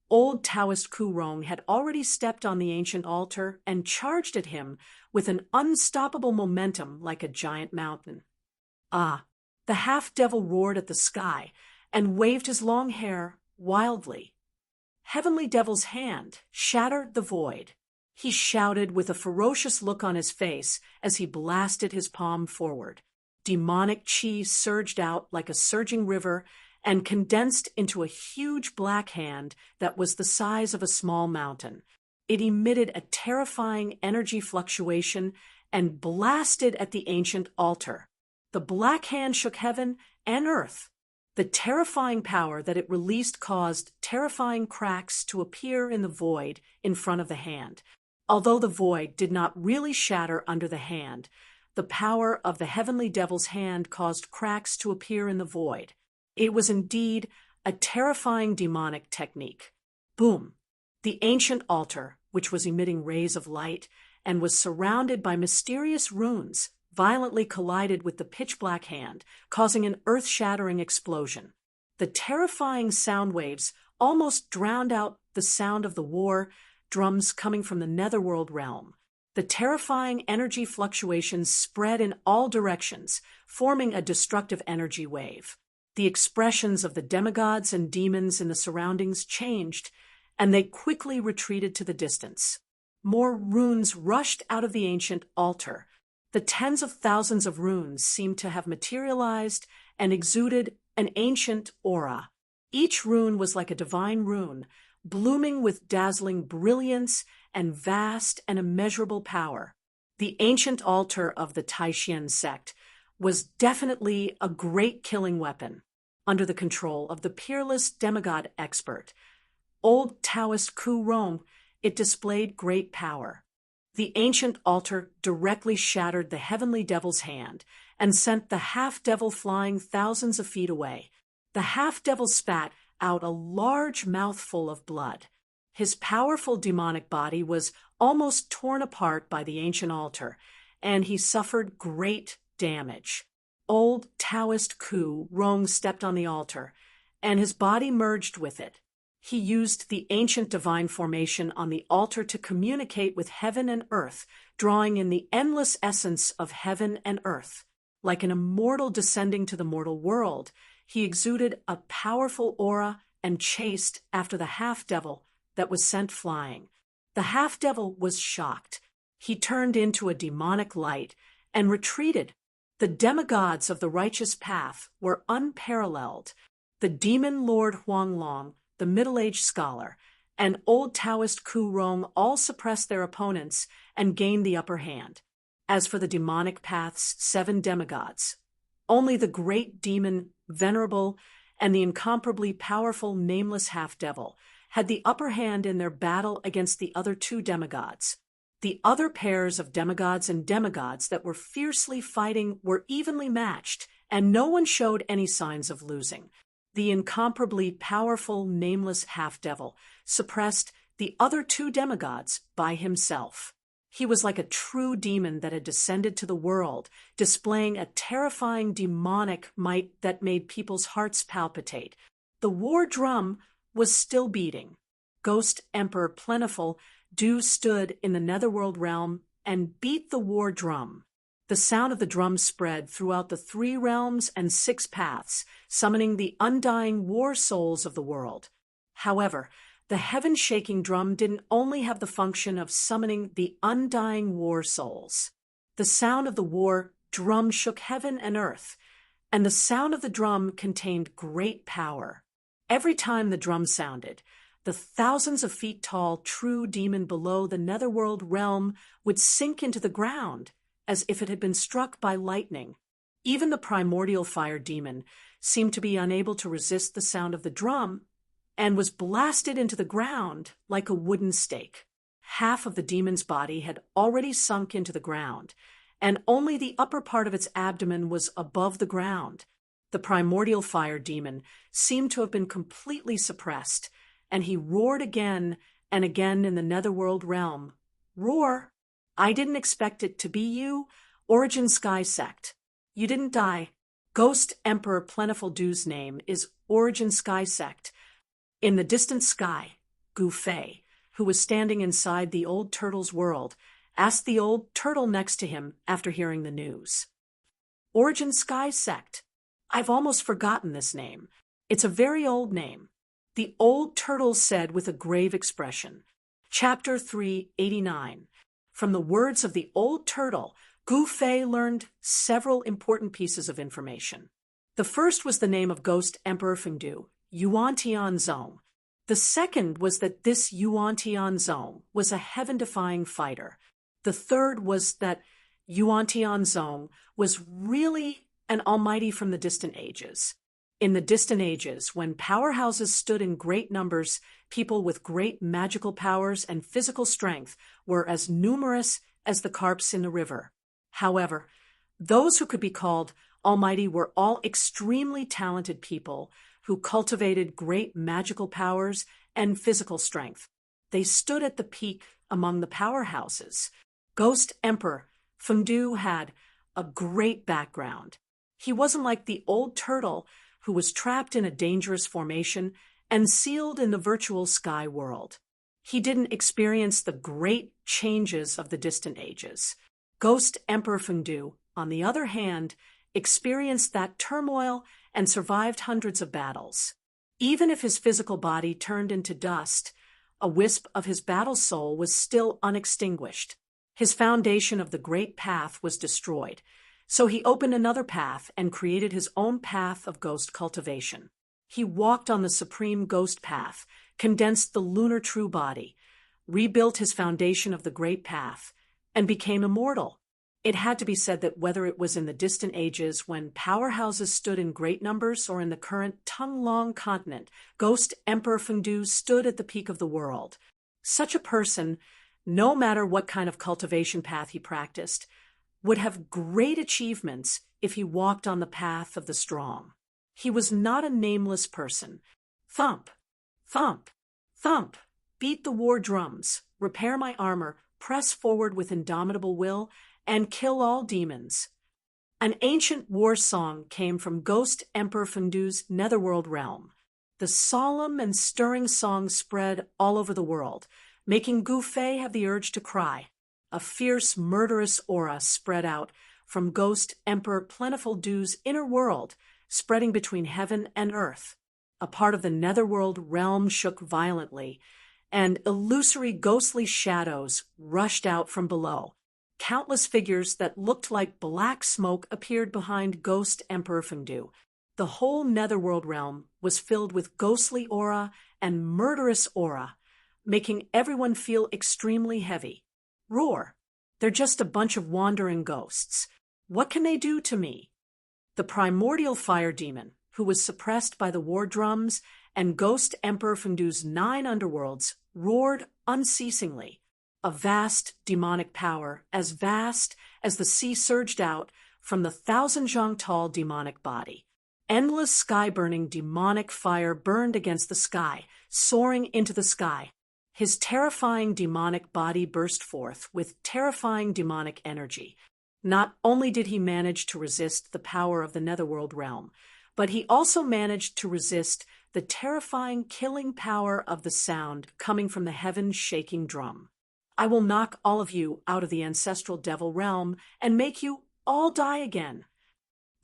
old Taoist Ku Rong had already stepped on the ancient altar and charged at him with an unstoppable momentum like a giant mountain. Ah! The half-devil roared at the sky and waved his long hair wildly. Heavenly Devil's hand shattered the void. He shouted with a ferocious look on his face as he blasted his palm forward. Demonic chi surged out like a surging river and condensed into a huge black hand that was the size of a small mountain. It emitted a terrifying energy fluctuation and blasted at the ancient altar. The black hand shook heaven and earth. The terrifying power that it released caused terrifying cracks to appear in the void in front of the hand. Although the void did not really shatter under the hand, the power of the Heavenly Devil's hand caused cracks to appear in the void. It was indeed a terrifying demonic technique. Boom! The ancient altar, which was emitting rays of light and was surrounded by mysterious runes, violently collided with the pitch-black hand, causing an earth-shattering explosion. The terrifying sound waves almost drowned out the sound of the war drums coming from the netherworld realm. The terrifying energy fluctuations spread in all directions, forming a destructive energy wave. The expressions of the demigods and demons in the surroundings changed, and they quickly retreated to the distance. more runes rushed out of the ancient altar. The tens of thousands of runes seemed to have materialized and exuded an ancient aura. Each rune was like a divine rune, blooming with dazzling brilliance and vast and immeasurable power. The ancient altar of the Taishan sect was definitely a great killing weapon, under the control of the peerless demigod expert. Old Taoist Ku Rong, it displayed great power. The ancient altar directly shattered the heavenly devil's hand and sent the half-devil flying thousands of feet away. The half-devil spat out a large mouthful of blood. His powerful demonic body was almost torn apart by the ancient altar, and he suffered great damage. Old Taoist Ku Rong stepped on the altar, and his body merged with it. He used the ancient divine formation on the altar to communicate with heaven and earth, drawing in the endless essence of heaven and earth. Like an immortal descending to the mortal world, he exuded a powerful aura and chased after the half-devil that was sent flying. The half-devil was shocked. He turned into a demonic light and retreated. The demigods of the righteous path were unparalleled. The demon lord Huanglong, the middle-aged scholar, and old Taoist Ku Rong all suppressed their opponents and gained the upper hand. As for the demonic path's 7 demigods, only the great demon, Venerable, and the incomparably powerful nameless half-devil had the upper hand in their battle against the other 2 demigods. The other pairs of demigods and demigods that were fiercely fighting were evenly matched, and no one showed any signs of losing. The incomparably powerful nameless half-devil suppressed the other 2 demigods by himself. He was like a true demon that had descended to the world, displaying a terrifying demonic might that made people's hearts palpitate. The war drum was still beating. Ghost Emperor Plentiful Du stood in the netherworld realm and beat the war drum. The sound of the drum spread throughout the 3 realms and 6 paths, summoning the undying war souls of the world. However, the heaven-shaking drum didn't only have the function of summoning the undying war souls. The sound of the war drum shook heaven and earth, and the sound of the drum contained great power. Every time the drum sounded, the thousands of feet tall true demon below the netherworld realm would sink into the ground, as if it had been struck by lightning. Even the primordial fire demon seemed to be unable to resist the sound of the drum, and was blasted into the ground like a wooden stake. Half of the demon's body had already sunk into the ground, and only the upper part of its abdomen was above the ground. The primordial fire demon seemed to have been completely suppressed, and he roared again and again in the netherworld realm. Roar! I didn't expect it to be you, Origin Sky Sect. You didn't die. Ghost Emperor Plentiful Du's name is Origin Sky Sect. In the distant sky, Gu Fei, who was standing inside the old turtle's world, asked the old turtle next to him after hearing the news. Origin Sky Sect. I've almost forgotten this name. It's a very old name. The old turtle said with a grave expression. Chapter 389. From the words of the old turtle, Gu Fei learned several important pieces of information. The first was the name of Ghost Emperor Fengdu, Yuan Tianzong. The second was that this Yuan Tianzong was a heaven-defying fighter. The third was that Yuan Tianzong was really an almighty from the distant ages. In the distant ages, when powerhouses stood in great numbers, people with great magical powers and physical strength were as numerous as the carps in the river. However, those who could be called almighty were all extremely talented people who cultivated great magical powers and physical strength. They stood at the peak among the powerhouses. Ghost Emperor Fengdu had a great background. He wasn't like the old turtle who was trapped in a dangerous formation and sealed in the virtual sky world. He didn't experience the great changes of the distant ages. Ghost Emperor Fengdu, on the other hand, experienced that turmoil and survived hundreds of battles. Even if his physical body turned into dust, A wisp of his battle soul was still unextinguished. His foundation of the great path was destroyed, so he opened another path and created his own path of ghost cultivation. He walked on the supreme ghost path, condensed the lunar true body, rebuilt his foundation of the great path, and became immortal. It had to be said that whether it was in the distant ages when powerhouses stood in great numbers or in the current tongue-long continent, Ghost Emperor Fengdu stood at the peak of the world. Such a person, no matter what kind of cultivation path he practiced, would have great achievements if he walked on the path of the strong. He was not a nameless person. Thump, thump, thump, beat the war drums, repair my armor, press forward with indomitable will, and kill all demons. An ancient war song came from Ghost Emperor Fengdu's netherworld realm. The solemn and stirring song spread all over the world, making Gu Fei have the urge to cry. A fierce, murderous aura spread out from Ghost Emperor Plentiful Du's inner world, spreading between heaven and earth. A part of the netherworld realm shook violently, and illusory ghostly shadows rushed out from below. Countless figures that looked like black smoke appeared behind Ghost Emperor Fengdu. The whole netherworld realm was filled with ghostly aura and murderous aura, making everyone feel extremely heavy. Roar! They're just a bunch of wandering ghosts. What can they do to me? The primordial fire demon, who was suppressed by the war drums and Ghost Emperor Fengdu's 9 underworlds, roared unceasingly. A vast demonic power, as vast as the sea, surged out from the 1,000-zhang-tall demonic body. Endless sky-burning demonic fire burned against the sky, soaring into the sky. His terrifying demonic body burst forth with terrifying demonic energy. Not only did he manage to resist the power of the netherworld realm, but he also managed to resist the terrifying killing power of the sound coming from the heaven-shaking drum. I will knock all of you out of the ancestral devil realm and make you all die again.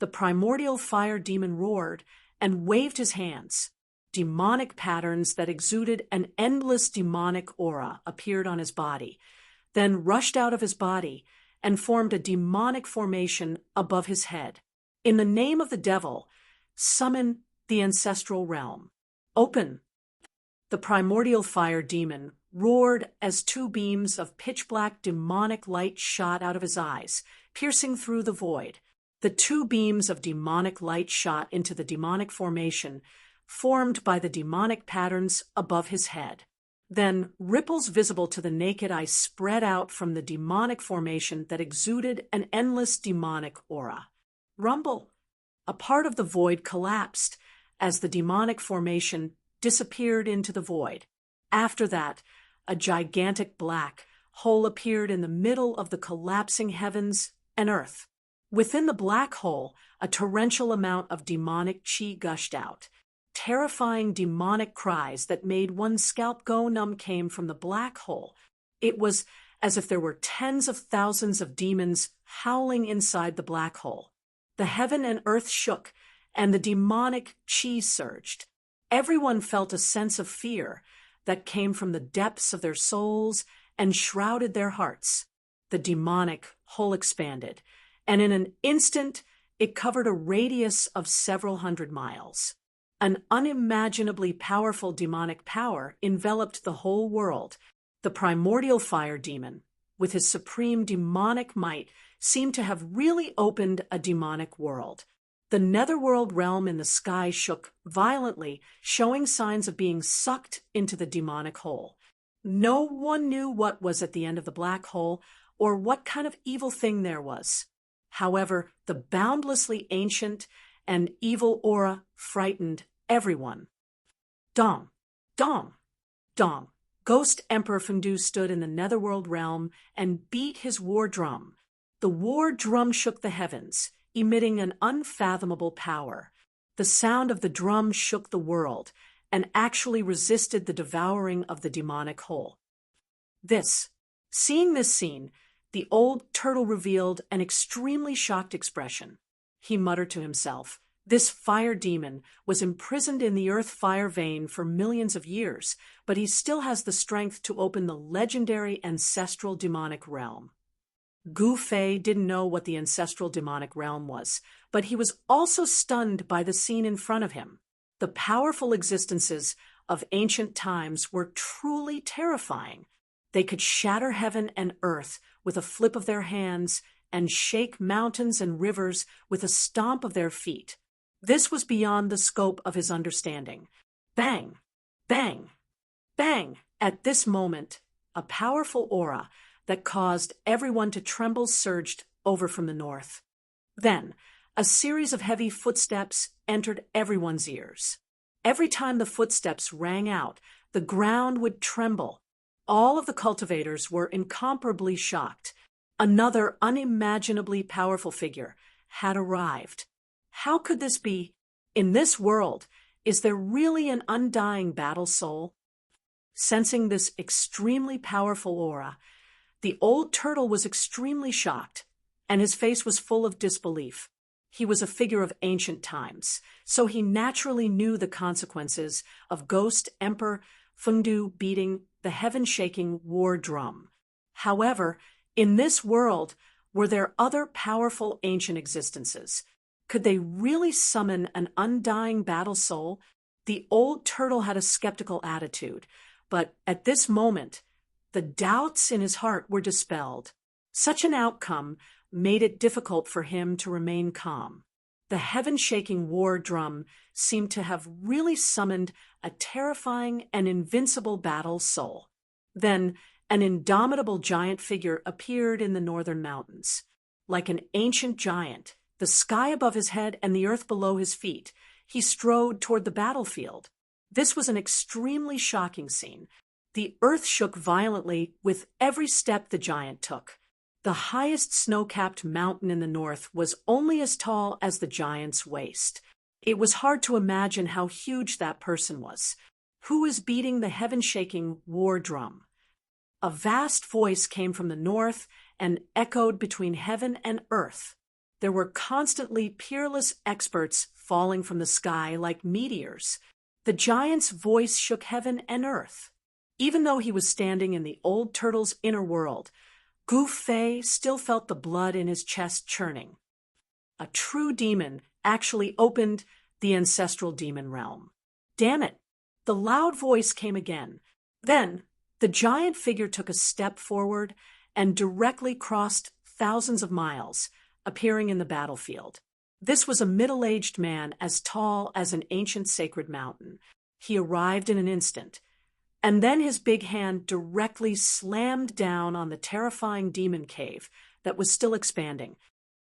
The primordial fire demon roared and waved his hands. Demonic patterns that exuded an endless demonic aura appeared on his body, then rushed out of his body and formed a demonic formation above his head. In the name of the devil, summon the ancestral realm. Open! The primordial fire demon roared as 2 beams of pitch-black demonic light shot out of his eyes, piercing through the void. The 2 beams of demonic light shot into the demonic formation formed by the demonic patterns above his head. Then ripples visible to the naked eye spread out from the demonic formation that exuded an endless demonic aura. Rumble! A part of the void collapsed as the demonic formation disappeared into the void. After that, a gigantic black hole appeared in the middle of the collapsing heavens and earth. Within the black hole, a torrential amount of demonic chi gushed out. Terrifying demonic cries that made one's scalp go numb came from the black hole. It was as if there were tens of thousands of demons howling inside the black hole. The heaven and earth shook, and the demonic chi surged. Everyone felt a sense of fear that came from the depths of their souls and shrouded their hearts. The demonic hole expanded, and in an instant it covered a radius of several hundred miles. An unimaginably powerful demonic power enveloped the whole world. The primordial fire demon, with his supreme demonic might, seemed to have really opened a demonic world. The netherworld realm in the sky shook violently, showing signs of being sucked into the demonic hole. No one knew what was at the end of the black hole or what kind of evil thing there was. However, the boundlessly ancient and evil aura frightened everyone. Dong, dong, dong. Ghost Emperor Fengdu stood in the netherworld realm and beat his war drum. The war drum shook the heavens, emitting an unfathomable power. The sound of the drum shook the world and actually resisted the devouring of the demonic hole. Seeing this scene, the old turtle revealed an extremely shocked expression. He muttered to himself, This fire demon was imprisoned in the earth fire vein for millions of years, but he still has the strength to open the legendary ancestral demonic realm. Gu Fei didn't know what the ancestral demonic realm was, but he was also stunned by the scene in front of him. The powerful existences of ancient times were truly terrifying. They could shatter heaven and earth with a flip of their hands and shake mountains and rivers with a stomp of their feet. This was beyond the scope of his understanding. Bang! Bang! Bang! At this moment, a powerful aura that caused everyone to tremble surged over from the north. Then, a series of heavy footsteps entered everyone's ears. Every time the footsteps rang out, the ground would tremble. All of the cultivators were incomparably shocked. Another unimaginably powerful figure had arrived. How could this be? In this world, is there really an undying battle soul? Sensing this extremely powerful aura, the old turtle was extremely shocked, and his face was full of disbelief. He was a figure of ancient times, so he naturally knew the consequences of Ghost Emperor Fengdu beating the heaven-shaking war drum. However, in this world, were there other powerful ancient existences? Could they really summon an undying battle soul? The old turtle had a skeptical attitude, but at this moment, the doubts in his heart were dispelled. Such an outcome made it difficult for him to remain calm. The heaven-shaking war drum seemed to have really summoned a terrifying and invincible battle soul. Then, an indomitable giant figure appeared in the northern mountains. Like an ancient giant, the sky above his head and the earth below his feet, he strode toward the battlefield. This was an extremely shocking scene. The earth shook violently with every step the giant took. The highest snow-capped mountain in the north was only as tall as the giant's waist. It was hard to imagine how huge that person was. Who was beating the heaven-shaking war drum? A vast voice came from the north and echoed between heaven and earth. There were constantly peerless experts falling from the sky like meteors. The giant's voice shook heaven and earth. Even though he was standing in the old turtle's inner world, Gu Fei still felt the blood in his chest churning. A true demon actually opened the ancestral demon realm. Damn it! The loud voice came again. Then, the giant figure took a step forward and directly crossed thousands of miles, appearing in the battlefield. This was a middle-aged man as tall as an ancient sacred mountain. He arrived in an instant, and then his big hand directly slammed down on the terrifying demon cave that was still expanding.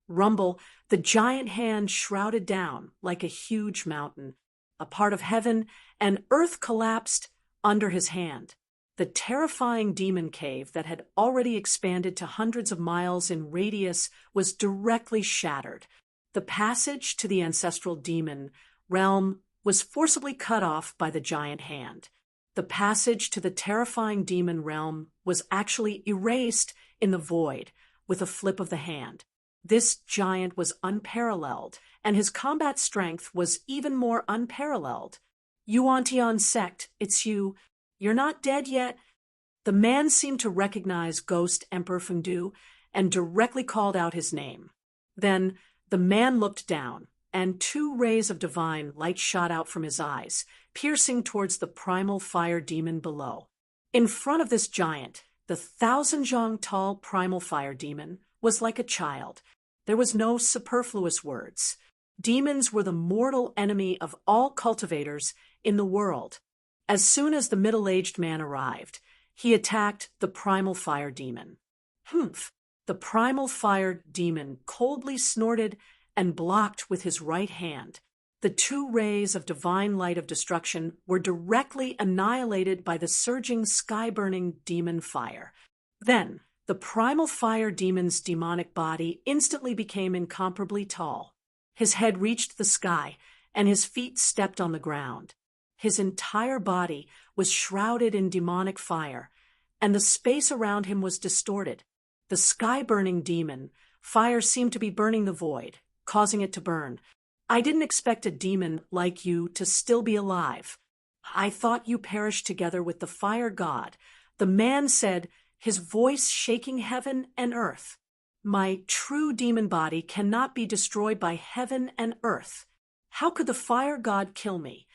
Rumble, the giant hand shrouded down like a huge mountain. A part of heaven and earth collapsed under his hand. The terrifying demon cave that had already expanded to hundreds of miles in radius was directly shattered. The passage to the ancestral demon realm was forcibly cut off by the giant hand. The passage to the terrifying demon realm was actually erased in the void with a flip of the hand. This giant was unparalleled, and his combat strength was even more unparalleled. Yuantian sect, it's you. You're not dead yet. The man seemed to recognize Ghost Emperor Fengdu and directly called out his name. Then the man looked down, and 2 rays of divine light shot out from his eyes, piercing towards the primal fire demon below. In front of this giant, the 1,000-zhang-tall primal fire demon was like a child. There was no superfluous words. Demons were the mortal enemy of all cultivators in the world. As soon as the middle-aged man arrived, he attacked the primal fire demon. Humph! The primal fire demon coldly snorted and blocked with his right hand. The 2 rays of divine light of destruction were directly annihilated by the surging, sky-burning demon fire. Then, the primal fire demon's demonic body instantly became incomparably tall. His head reached the sky, and his feet stepped on the ground. His entire body was shrouded in demonic fire, and the space around him was distorted. The sky-burning demon fire seemed to be burning the void, causing it to burn. I didn't expect a demon like you to still be alive. I thought you perished together with the fire god," the man said, his voice shaking heaven and earth. "My true demon body cannot be destroyed by heaven and earth. How could the fire god kill me?"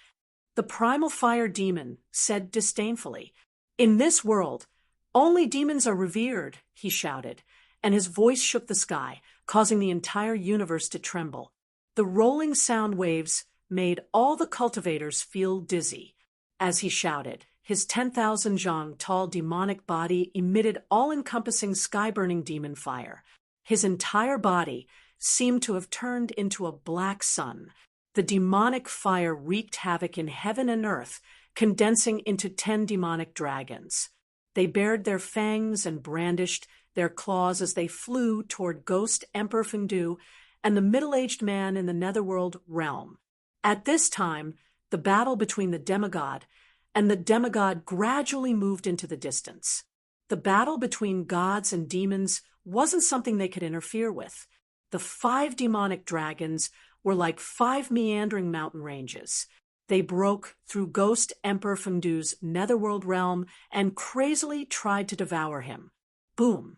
The primal fire demon said disdainfully, "In this world, only demons are revered," he shouted, and his voice shook the sky, causing the entire universe to tremble. The rolling sound waves made all the cultivators feel dizzy. As he shouted, his 10,000 zhang tall demonic body emitted all-encompassing sky-burning demon fire. His entire body seemed to have turned into a black sun. The demonic fire wreaked havoc in heaven and earth, condensing into 10 demonic dragons. They bared their fangs and brandished their claws as they flew toward Ghost Emperor Fengdu and the middle-aged man in the netherworld realm. At this time, the battle between the demigod and the demigod gradually moved into the distance. The battle between gods and demons wasn't something they could interfere with. The 5 demonic dragons were like 5 meandering mountain ranges. They broke through Ghost Emperor Fengdu's netherworld realm and crazily tried to devour him. Boom!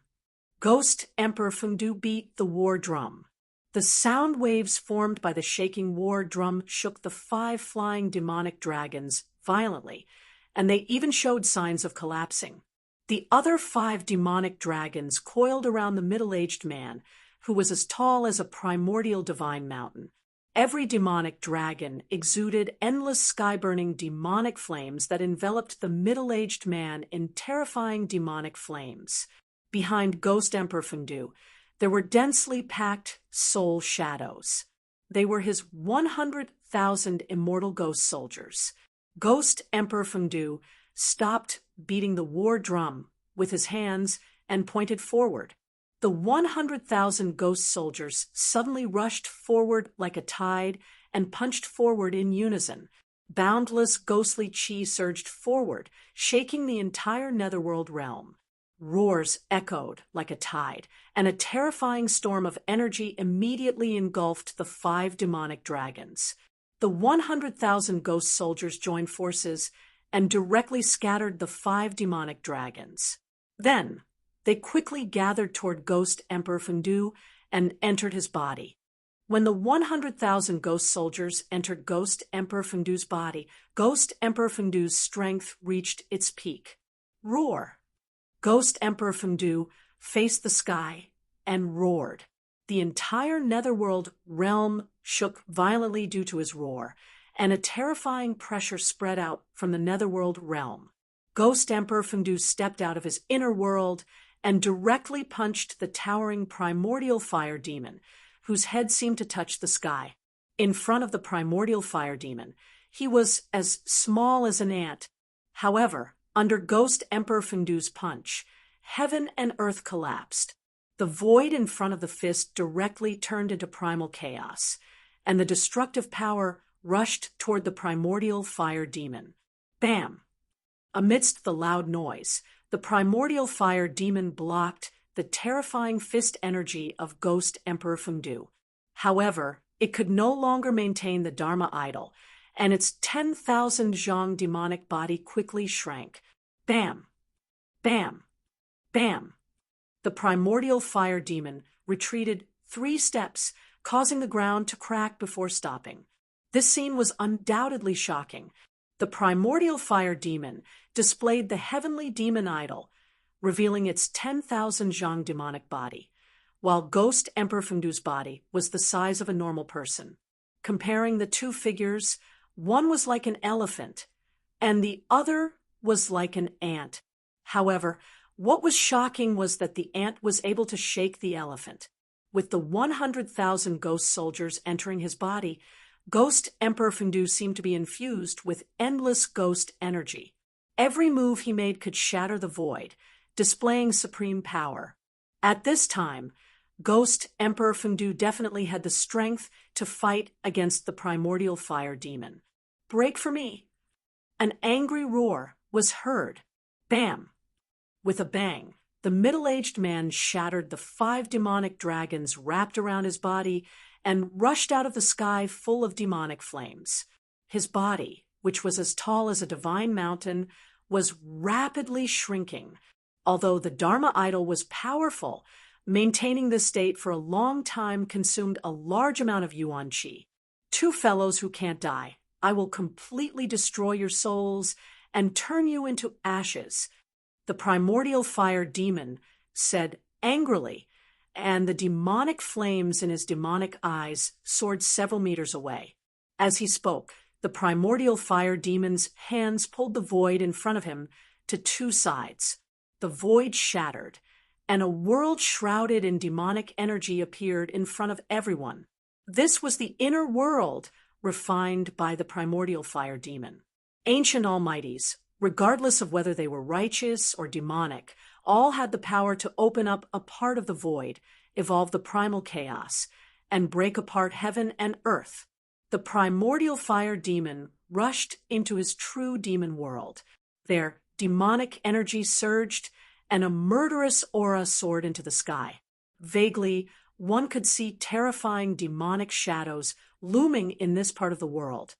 Ghost Emperor Fengdu beat the war drum. The sound waves formed by the shaking war drum shook the 5 flying demonic dragons violently, and they even showed signs of collapsing. The other 5 demonic dragons coiled around the middle-aged man, who was as tall as a primordial divine mountain. Every demonic dragon exuded endless sky-burning demonic flames that enveloped the middle-aged man in terrifying demonic flames. Behind Ghost Emperor Fengdu, there were densely packed soul shadows. They were his 100,000 immortal ghost soldiers. Ghost Emperor Fengdu stopped beating the war drum with his hands and pointed forward. The 100,000 ghost soldiers suddenly rushed forward like a tide and punched forward in unison. Boundless ghostly chi surged forward, shaking the entire netherworld realm. Roars echoed like a tide, and a terrifying storm of energy immediately engulfed the 5 demonic dragons. The 100,000 ghost soldiers joined forces and directly scattered the 5 demonic dragons. Then, they quickly gathered toward Ghost Emperor Fengdu and entered his body. When the 100,000 ghost soldiers entered Ghost Emperor Fengdu's body, Ghost Emperor Fengdu's strength reached its peak. Roar! Ghost Emperor Fengdu faced the sky and roared. The entire netherworld realm shook violently due to his roar, and a terrifying pressure spread out from the netherworld realm. Ghost Emperor Fengdu stepped out of his inner world and directly punched the towering primordial fire demon, whose head seemed to touch the sky. In front of the primordial fire demon, he was as small as an ant. However, under Ghost Emperor Fengdu's punch, heaven and earth collapsed. The void in front of the fist directly turned into primal chaos, and the destructive power rushed toward the primordial fire demon. Bam! Amidst the loud noise, the primordial fire demon blocked the terrifying fist energy of Ghost Emperor Fengdu. However, it could no longer maintain the Dharma idol, and its 10,000 zhang demonic body quickly shrank. Bam! Bam! Bam! The primordial fire demon retreated 3 steps, causing the ground to crack before stopping. This scene was undoubtedly shocking. The primordial fire demon displayed the heavenly demon idol, revealing its 10,000 zhang demonic body, while Ghost Emperor Fengdu's body was the size of a normal person. Comparing the 2 figures, one was like an elephant, and the other was like an ant. However, what was shocking was that the ant was able to shake the elephant. With the 100,000 ghost soldiers entering his body, Ghost Emperor Fengdu seemed to be infused with endless ghost energy. Every move he made could shatter the void, displaying supreme power. At this time, Ghost Emperor Fengdu definitely had the strength to fight against the primordial fire demon. Break for me! An angry roar was heard. Bam! With a bang, the middle-aged man shattered the 5 demonic dragons wrapped around his body and rushed out of the sky full of demonic flames. His body, which was as tall as a divine mountain, was rapidly shrinking. Although the Dharma idol was powerful, maintaining this state for a long time consumed a large amount of yuan qi. Two fellows who can't die. I will completely destroy your souls and turn you into ashes, the primordial fire demon said angrily, and the demonic flames in his demonic eyes soared several meters away. As he spoke, the primordial fire demon's hands pulled the void in front of him to two sides. The void shattered, and a world shrouded in demonic energy appeared in front of everyone. This was the inner world refined by the primordial fire demon. Ancient almighties, regardless of whether they were righteous or demonic, all had the power to open up a part of the void, evolve the primal chaos, and break apart heaven and earth. The primordial fire demon rushed into his true demon world. Their demonic energy surged, and a murderous aura soared into the sky. Vaguely, one could see terrifying demonic shadows looming in this part of the world.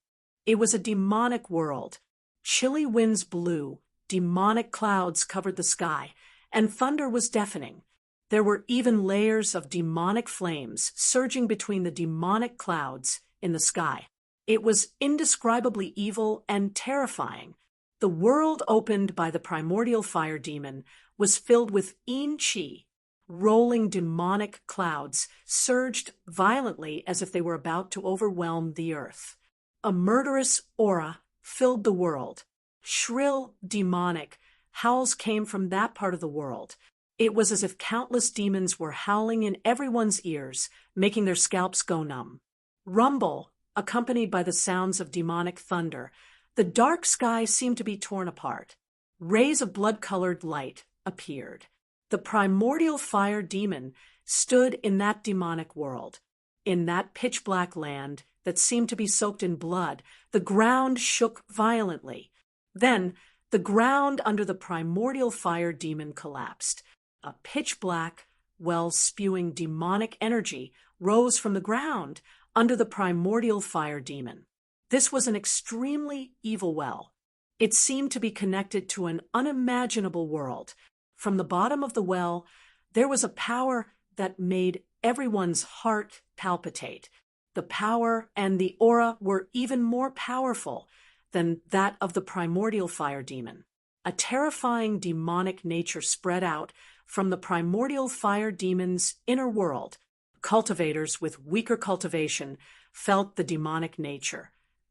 It was a demonic world. Chilly winds blew, demonic clouds covered the sky, and thunder was deafening. There were even layers of demonic flames surging between the demonic clouds in the sky. It was indescribably evil and terrifying. The world opened by the primordial fire demon was filled with yin qi. Rolling demonic clouds surged violently as if they were about to overwhelm the earth. A murderous aura filled the world. Shrill, demonic howls came from that part of the world. It was as if countless demons were howling in everyone's ears, making their scalps go numb. Rumble, accompanied by the sounds of demonic thunder. The dark sky seemed to be torn apart. Rays of blood-colored light appeared. The primordial fire demon stood in that demonic world. In that pitch-black land that seemed to be soaked in blood, the ground shook violently. Then, the ground under the primordial fire demon collapsed. A pitch-black, well-spewing demonic energy rose from the ground under the primordial fire demon. This was an extremely evil well. It seemed to be connected to an unimaginable world. From the bottom of the well, there was a power that made everyone's heart palpitate. The power and the aura were even more powerful than that of the primordial fire demon. A terrifying demonic nature spread out from the primordial fire demon's inner world. Cultivators with weaker cultivation felt the demonic nature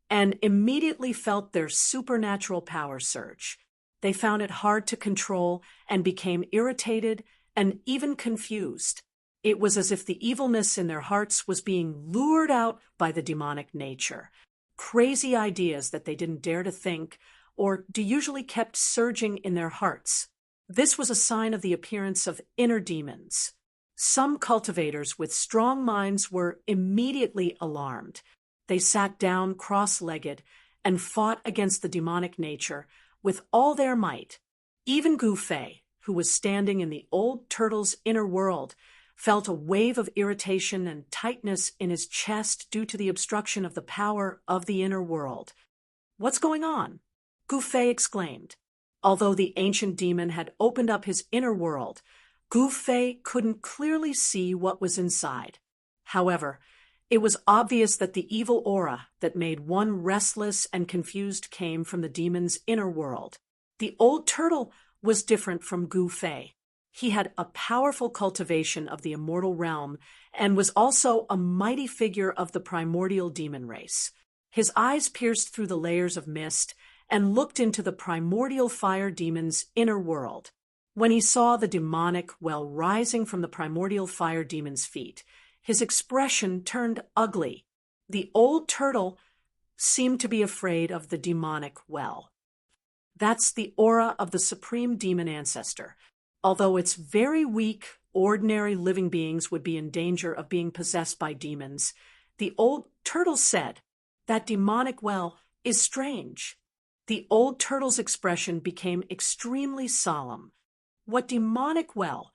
and immediately felt their supernatural power surge. They found it hard to control and became irritated and even confused. It was as if the evilness in their hearts was being lured out by the demonic nature. Crazy ideas that they didn't dare to think or usually kept surging in their hearts. This was a sign of the appearance of inner demons. Some cultivators with strong minds were immediately alarmed. They sat down cross-legged and fought against the demonic nature with all their might. Even Gu Fei, who was standing in the old turtle's inner world, felt a wave of irritation and tightness in his chest due to the obstruction of the power of the inner world. "What's going on?" Gu Fei exclaimed. Although the ancient demon had opened up his inner world, Gu Fei couldn't clearly see what was inside. However, it was obvious that the evil aura that made one restless and confused came from the demon's inner world. The old turtle was different from Gu Fei. He had a powerful cultivation of the immortal realm and was also a mighty figure of the primordial demon race. His eyes pierced through the layers of mist and looked into the primordial fire demon's inner world. When he saw the demonic well rising from the primordial fire demon's feet, his expression turned ugly. The old turtle seemed to be afraid of the demonic well. That's the aura of the supreme demon ancestor. Although its very weak, ordinary living beings would be in danger of being possessed by demons, the old turtle said, "That demonic well is strange." The old turtle's expression became extremely solemn. "What demonic well?"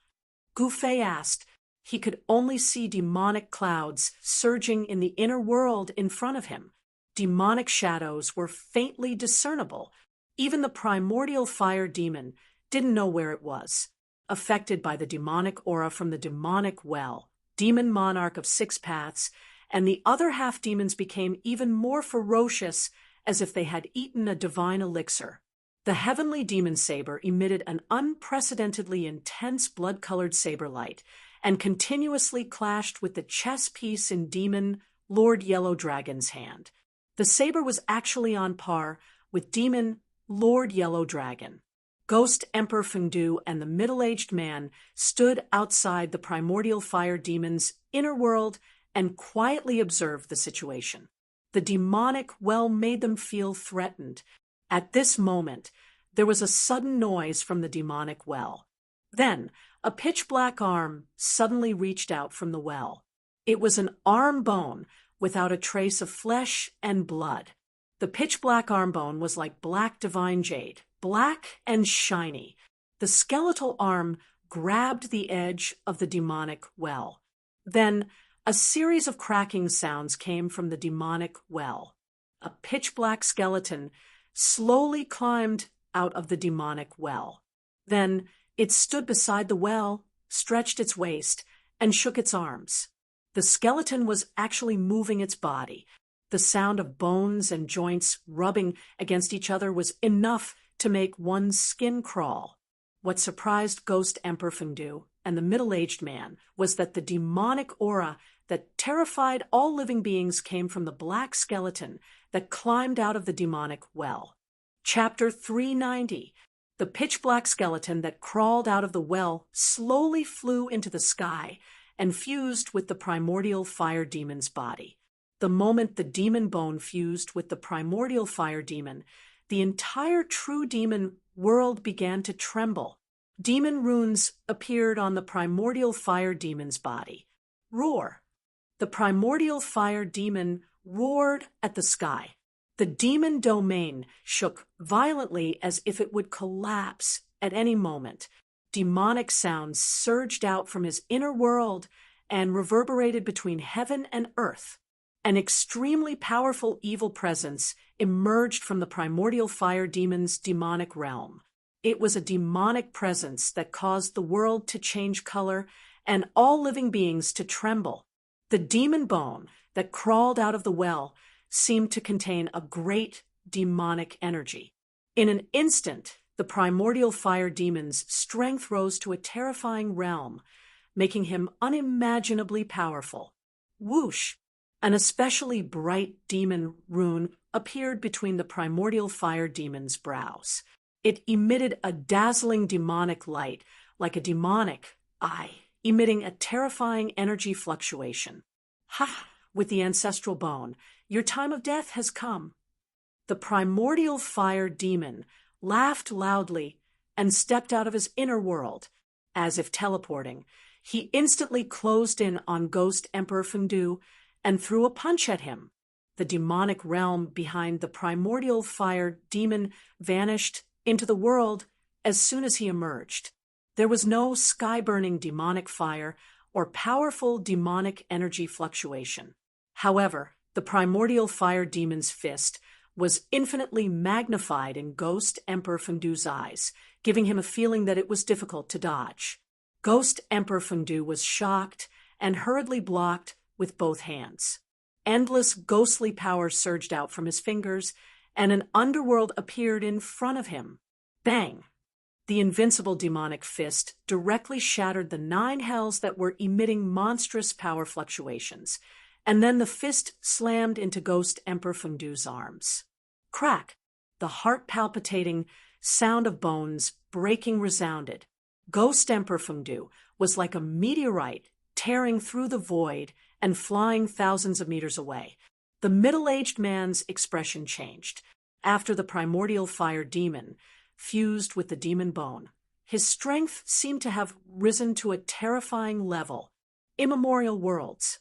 Gu Fei asked. He could only see demonic clouds surging in the inner world in front of him. Demonic shadows were faintly discernible. Even the primordial fire demon didn't know where it was. Affected by the demonic aura from the demonic well, demon monarch of 6 paths, and the other half demons became even more ferocious, as if they had eaten a divine elixir. The heavenly demon saber emitted an unprecedentedly intense blood-colored saber light and continuously clashed with the chess piece in demon Lord Yellow Dragon's hand. The saber was actually on par with demon Lord Yellow Dragon. Ghost Emperor Fengdu and the middle-aged man stood outside the primordial fire demon's inner world and quietly observed the situation. The demonic well made them feel threatened. At this moment, there was a sudden noise from the demonic well. Then, a pitch-black arm suddenly reached out from the well. It was an arm bone without a trace of flesh and blood. The pitch-black arm bone was like black divine jade, black and shiny. The skeletal arm grabbed the edge of the demonic well. Then, a series of cracking sounds came from the demonic well. A pitch-black skeleton slowly climbed out of the demonic well. Then it stood beside the well, stretched its waist, and shook its arms. The skeleton was actually moving its body. The sound of bones and joints rubbing against each other was enough to make one's skin crawl. What surprised Ghost Emperor Fengdu and the middle-aged man was that the demonic aura that terrified all living beings came from the black skeleton that climbed out of the demonic well. Chapter 390. The pitch-black skeleton that crawled out of the well slowly flew into the sky and fused with the primordial fire demon's body. The moment the demon bone fused with the primordial fire demon, the entire true demon world began to tremble. Demon runes appeared on the primordial fire demon's body. Roar. The primordial fire demon roared at the sky. The demon domain shook violently as if it would collapse at any moment. Demonic sounds surged out from his inner world and reverberated between heaven and earth. An extremely powerful evil presence emerged from the primordial fire demon's demonic realm. It was a demonic presence that caused the world to change color and all living beings to tremble. The demon bone that crawled out of the well seemed to contain a great demonic energy. In an instant, the primordial fire demon's strength rose to a terrifying realm, making him unimaginably powerful. Whoosh! An especially bright demon rune appeared between the primordial fire demon's brows. It emitted a dazzling demonic light, like a demonic eye, emitting a terrifying energy fluctuation. Ha! With the ancestral bone, your time of death has come. The primordial fire demon laughed loudly and stepped out of his inner world. As if teleporting, he instantly closed in on Ghost Emperor Fengdu and threw a punch at him. The demonic realm behind the primordial fire demon vanished into the world as soon as he emerged. There was no sky-burning demonic fire or powerful demonic energy fluctuation. However, the primordial fire demon's fist was infinitely magnified in Ghost Emperor Fengdu's eyes, giving him a feeling that it was difficult to dodge. Ghost Emperor Fengdu was shocked and hurriedly blocked with both hands. Endless ghostly power surged out from his fingers, and an underworld appeared in front of him. Bang! The invincible demonic fist directly shattered the 9 hells that were emitting monstrous power fluctuations, and then the fist slammed into Ghost Emperor Fengdu's arms. Crack! The heart-palpitating sound of bones breaking resounded. Ghost Emperor Fengdu was like a meteorite tearing through the void and flying thousands of meters away. The middle-aged man's expression changed. After the primordial fire demon fused with the demon bone, his strength seemed to have risen to a terrifying level. Immemorial worlds.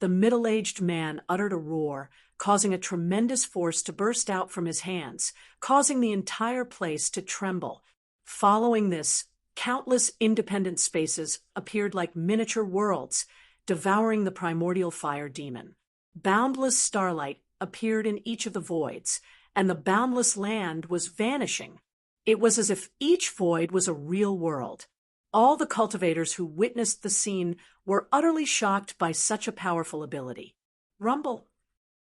The middle-aged man uttered a roar, causing a tremendous force to burst out from his hands, causing the entire place to tremble. Following this Countless independent spaces appeared like miniature worlds, devouring the primordial fire demon. Boundless starlight appeared in each of the voids, and the boundless land was vanishing. It was as if each void was a real world. All the cultivators who witnessed the scene were utterly shocked by such a powerful ability. Rumble.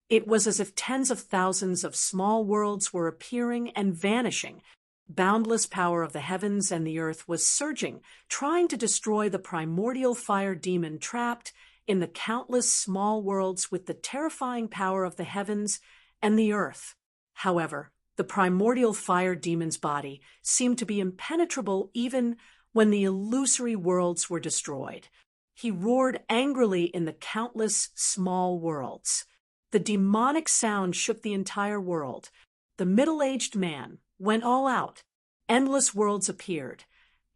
It was as if tens of thousands of small worlds were appearing and vanishing. Boundless power of the heavens and the earth was surging, trying to destroy the primordial fire demon trapped in the countless small worlds with the terrifying power of the heavens and the earth. However, the primordial fire demon's body seemed to be impenetrable even when the illusory worlds were destroyed. He roared angrily in the countless small worlds. The demonic sound shook the entire world. The middle-aged man went all out. Endless worlds appeared,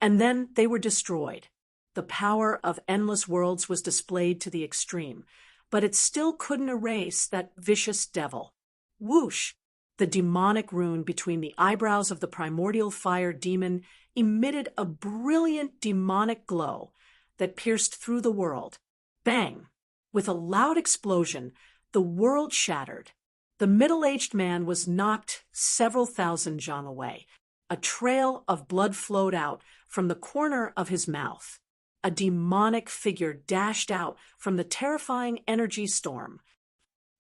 and then they were destroyed. The power of endless worlds was displayed to the extreme, but it still couldn't erase that vicious devil. Whoosh! The demonic rune between the eyebrows of the primordial fire demon emitted a brilliant demonic glow that pierced through the world. Bang! With a loud explosion, the world shattered. The middle-aged man was knocked several thousand jang away. A trail of blood flowed out from the corner of his mouth. A demonic figure dashed out from the terrifying energy storm.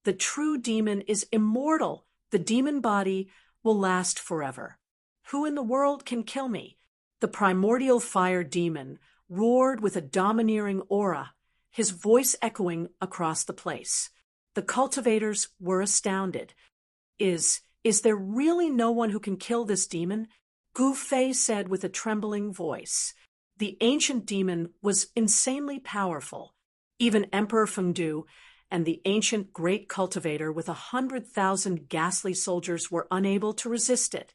The true demon is immortal. The demon body will last forever. Who in the world can kill me? The primordial fire demon roared with a domineering aura, his voice echoing across the place. The cultivators were astounded. Is there really no one who can kill this demon? Gu Fei said with a trembling voice. The ancient demon was insanely powerful. Even Emperor Fengdu and the ancient great cultivator with 100,000 ghastly soldiers were unable to resist it.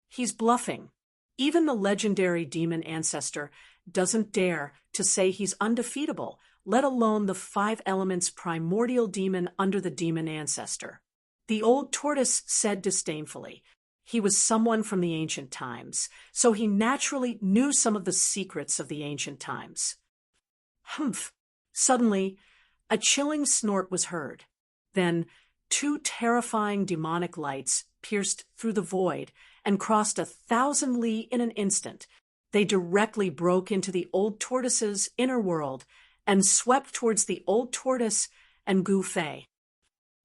He's bluffing. Even the legendary demon ancestor doesn't dare to say he's undefeatable, let alone the 5 elements primordial demon under the demon ancestor. The old tortoise said disdainfully. He was someone from the ancient times, so he naturally knew some of the secrets of the ancient times. Humph! Suddenly, a chilling snort was heard. Then 2 terrifying demonic lights pierced through the void and crossed 1,000 li in an instant. They directly broke into the old tortoise's inner world and swept towards the old tortoise and Gu Fei.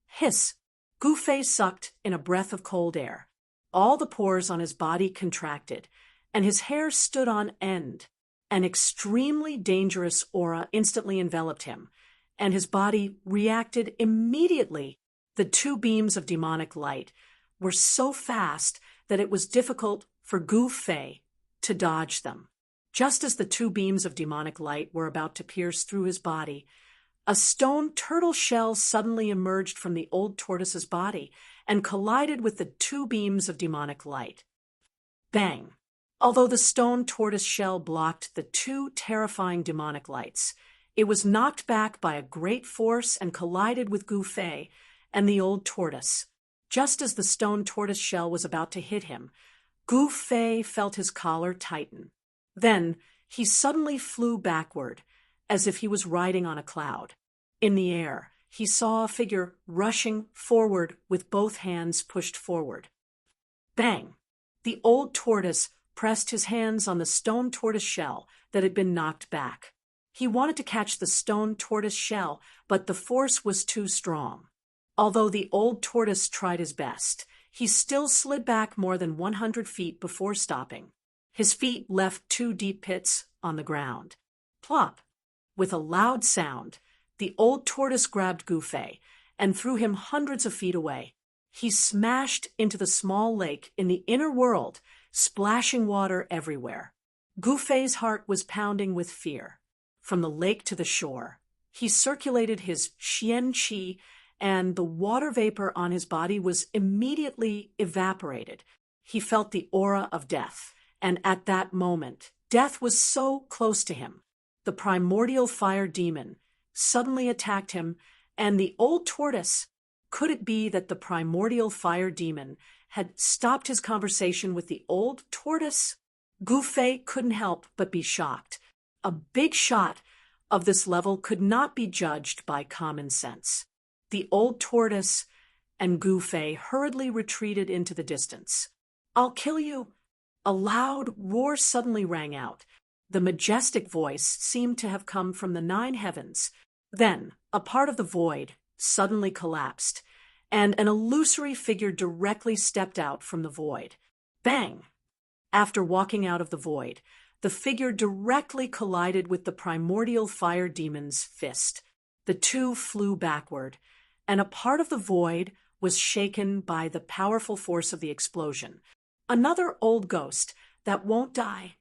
Hiss! Gu Fei sucked in a breath of cold air. All the pores on his body contracted, and his hair stood on end. An extremely dangerous aura instantly enveloped him, and his body reacted immediately. The 2 beams of demonic light were so fast that it was difficult for Gu Fei to dodge them. Just as the 2 beams of demonic light were about to pierce through his body, a stone turtle shell suddenly emerged from the old tortoise's body and collided with the 2 beams of demonic light. Bang! Although the stone tortoise shell blocked the 2 terrifying demonic lights, it was knocked back by a great force and collided with Gu Fei and the old tortoise. Just as the stone tortoise shell was about to hit him, Gu Fei felt his collar tighten. Then he suddenly flew backward, as if he was riding on a cloud. In the air, he saw a figure rushing forward with both hands pushed forward. Bang! The old tortoise pressed his hands on the stone tortoise shell that had been knocked back. He wanted to catch the stone tortoise shell, but the force was too strong. Although the old tortoise tried his best, he still slid back more than 100 feet before stopping. His feet left 2 deep pits on the ground. Plop! With a loud sound, the old tortoise grabbed Gu Fei and threw him hundreds of feet away. He smashed into the small lake in the inner world, splashing water everywhere. Gu Fei's heart was pounding with fear. From the lake to the shore, he circulated his xian qi, and the water vapor on his body was immediately evaporated. He felt the aura of death, and at that moment, death was so close to him. The primordial fire demon suddenly attacked him, and the old tortoise. Could it be that the primordial fire demon had stopped his conversation with the old tortoise? Gufei couldn't help but be shocked. A big shot of this level could not be judged by common sense. The old tortoise and Gufei hurriedly retreated into the distance. "I'll kill you!" A loud roar suddenly rang out. The majestic voice seemed to have come from the 9 heavens. Then, a part of the void suddenly collapsed, and an illusory figure directly stepped out from the void. Bang! After walking out of the void, the figure directly collided with the primordial fire demon's fist. The two flew backward, and a part of the void was shaken by the powerful force of the explosion. Another old ghost that won't die.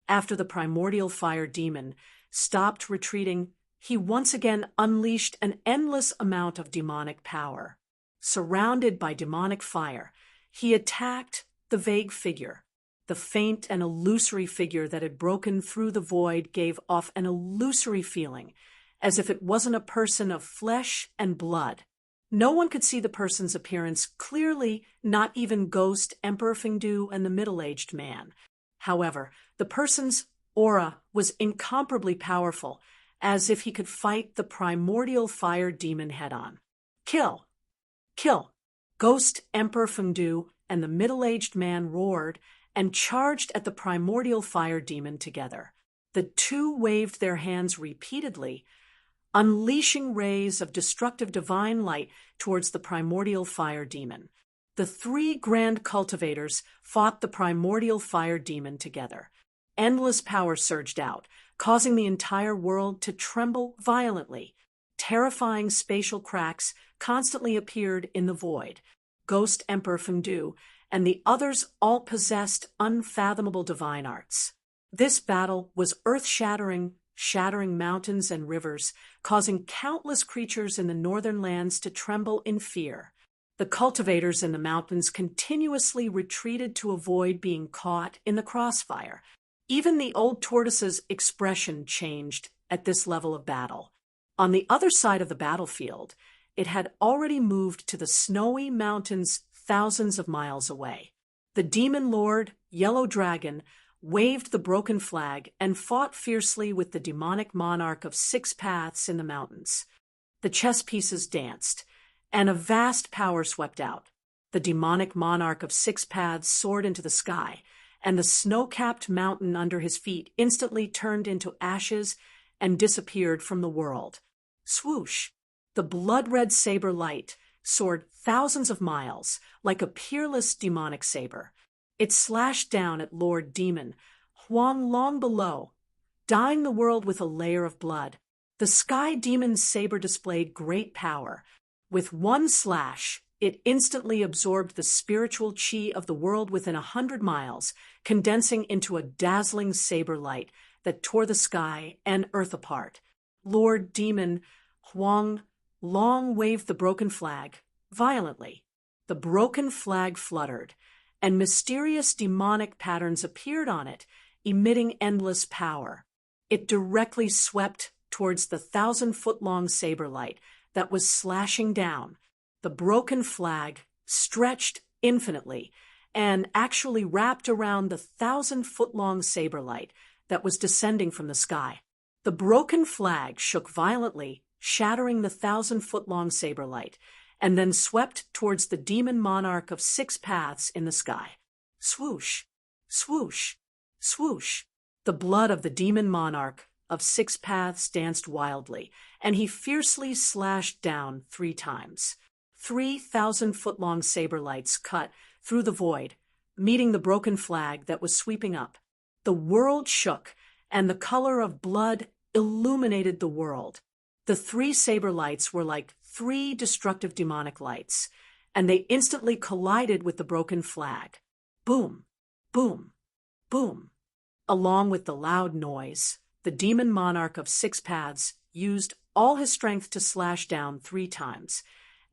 After the primordial fire demon stopped retreating, he once again unleashed an endless amount of demonic power. Surrounded by demonic fire, he attacked the vague figure. The faint and illusory figure that had broken through the void gave off an illusory feeling, as if it wasn't a person of flesh and blood. No one could see the person's appearance clearly, not even Ghost, Emperor Fengdu, and the middle-aged man. However, the person's aura was incomparably powerful, as if he could fight the primordial fire demon head-on. "Kill! Kill!" Ghost, Emperor Fengdu, and the middle-aged man roared and charged at the primordial fire demon together. The two waved their hands repeatedly, unleashing rays of destructive divine light towards the primordial fire demon. The 3 grand cultivators fought the primordial fire demon together. Endless power surged out, causing the entire world to tremble violently. Terrifying spatial cracks constantly appeared in the void. Ghost Emperor Fengdu and the others all possessed unfathomable divine arts. This battle was earth-shattering, shattering mountains and rivers, causing countless creatures in the northern lands to tremble in fear. The cultivators in the mountains continuously retreated to avoid being caught in the crossfire. Even the old tortoise's expression changed at this level of battle. On the other side of the battlefield, it had already moved to the snowy mountains thousands of miles away. The demon lord, Yellow Dragon, waved the broken flag and fought fiercely with the demonic monarch of 6 paths in the mountains. The chess pieces danced, and a vast power swept out. The demonic monarch of 6 paths soared into the sky, and the snow-capped mountain under his feet instantly turned into ashes and disappeared from the world. Swoosh! The blood-red saber light soared thousands of miles like a peerless demonic saber. It slashed down at Lord Demon, Huang long below, dyeing the world with a layer of blood. The sky demon's saber displayed great power. With one slash, it instantly absorbed the spiritual chi of the world within 100 miles, condensing into a dazzling saber light that tore the sky and earth apart. Lord Demon Huang long waved the broken flag violently. The broken flag fluttered, and mysterious demonic patterns appeared on it, emitting endless power. It directly swept towards the 1,000-foot-long saber light that was slashing down. The broken flag stretched infinitely and actually wrapped around the 1,000-foot-long saber light that was descending from the sky. The broken flag shook violently, shattering the 1,000-foot-long saber light, and then swept towards the demon monarch of 6 paths in the sky. Swoosh! Swoosh! Swoosh! The blood of the demon monarch of 6 paths danced wildly, and he fiercely slashed down 3 times. 3,000-foot-long saber lights cut through the void, meeting the broken flag that was sweeping up. The world shook, and the color of blood illuminated the world. The 3 saber lights were like 3 destructive demonic lights, and they instantly collided with the broken flag. Boom! Boom! Boom! Along with the loud noise, the demon monarch of 6 paths used all his strength to slash down 3 times,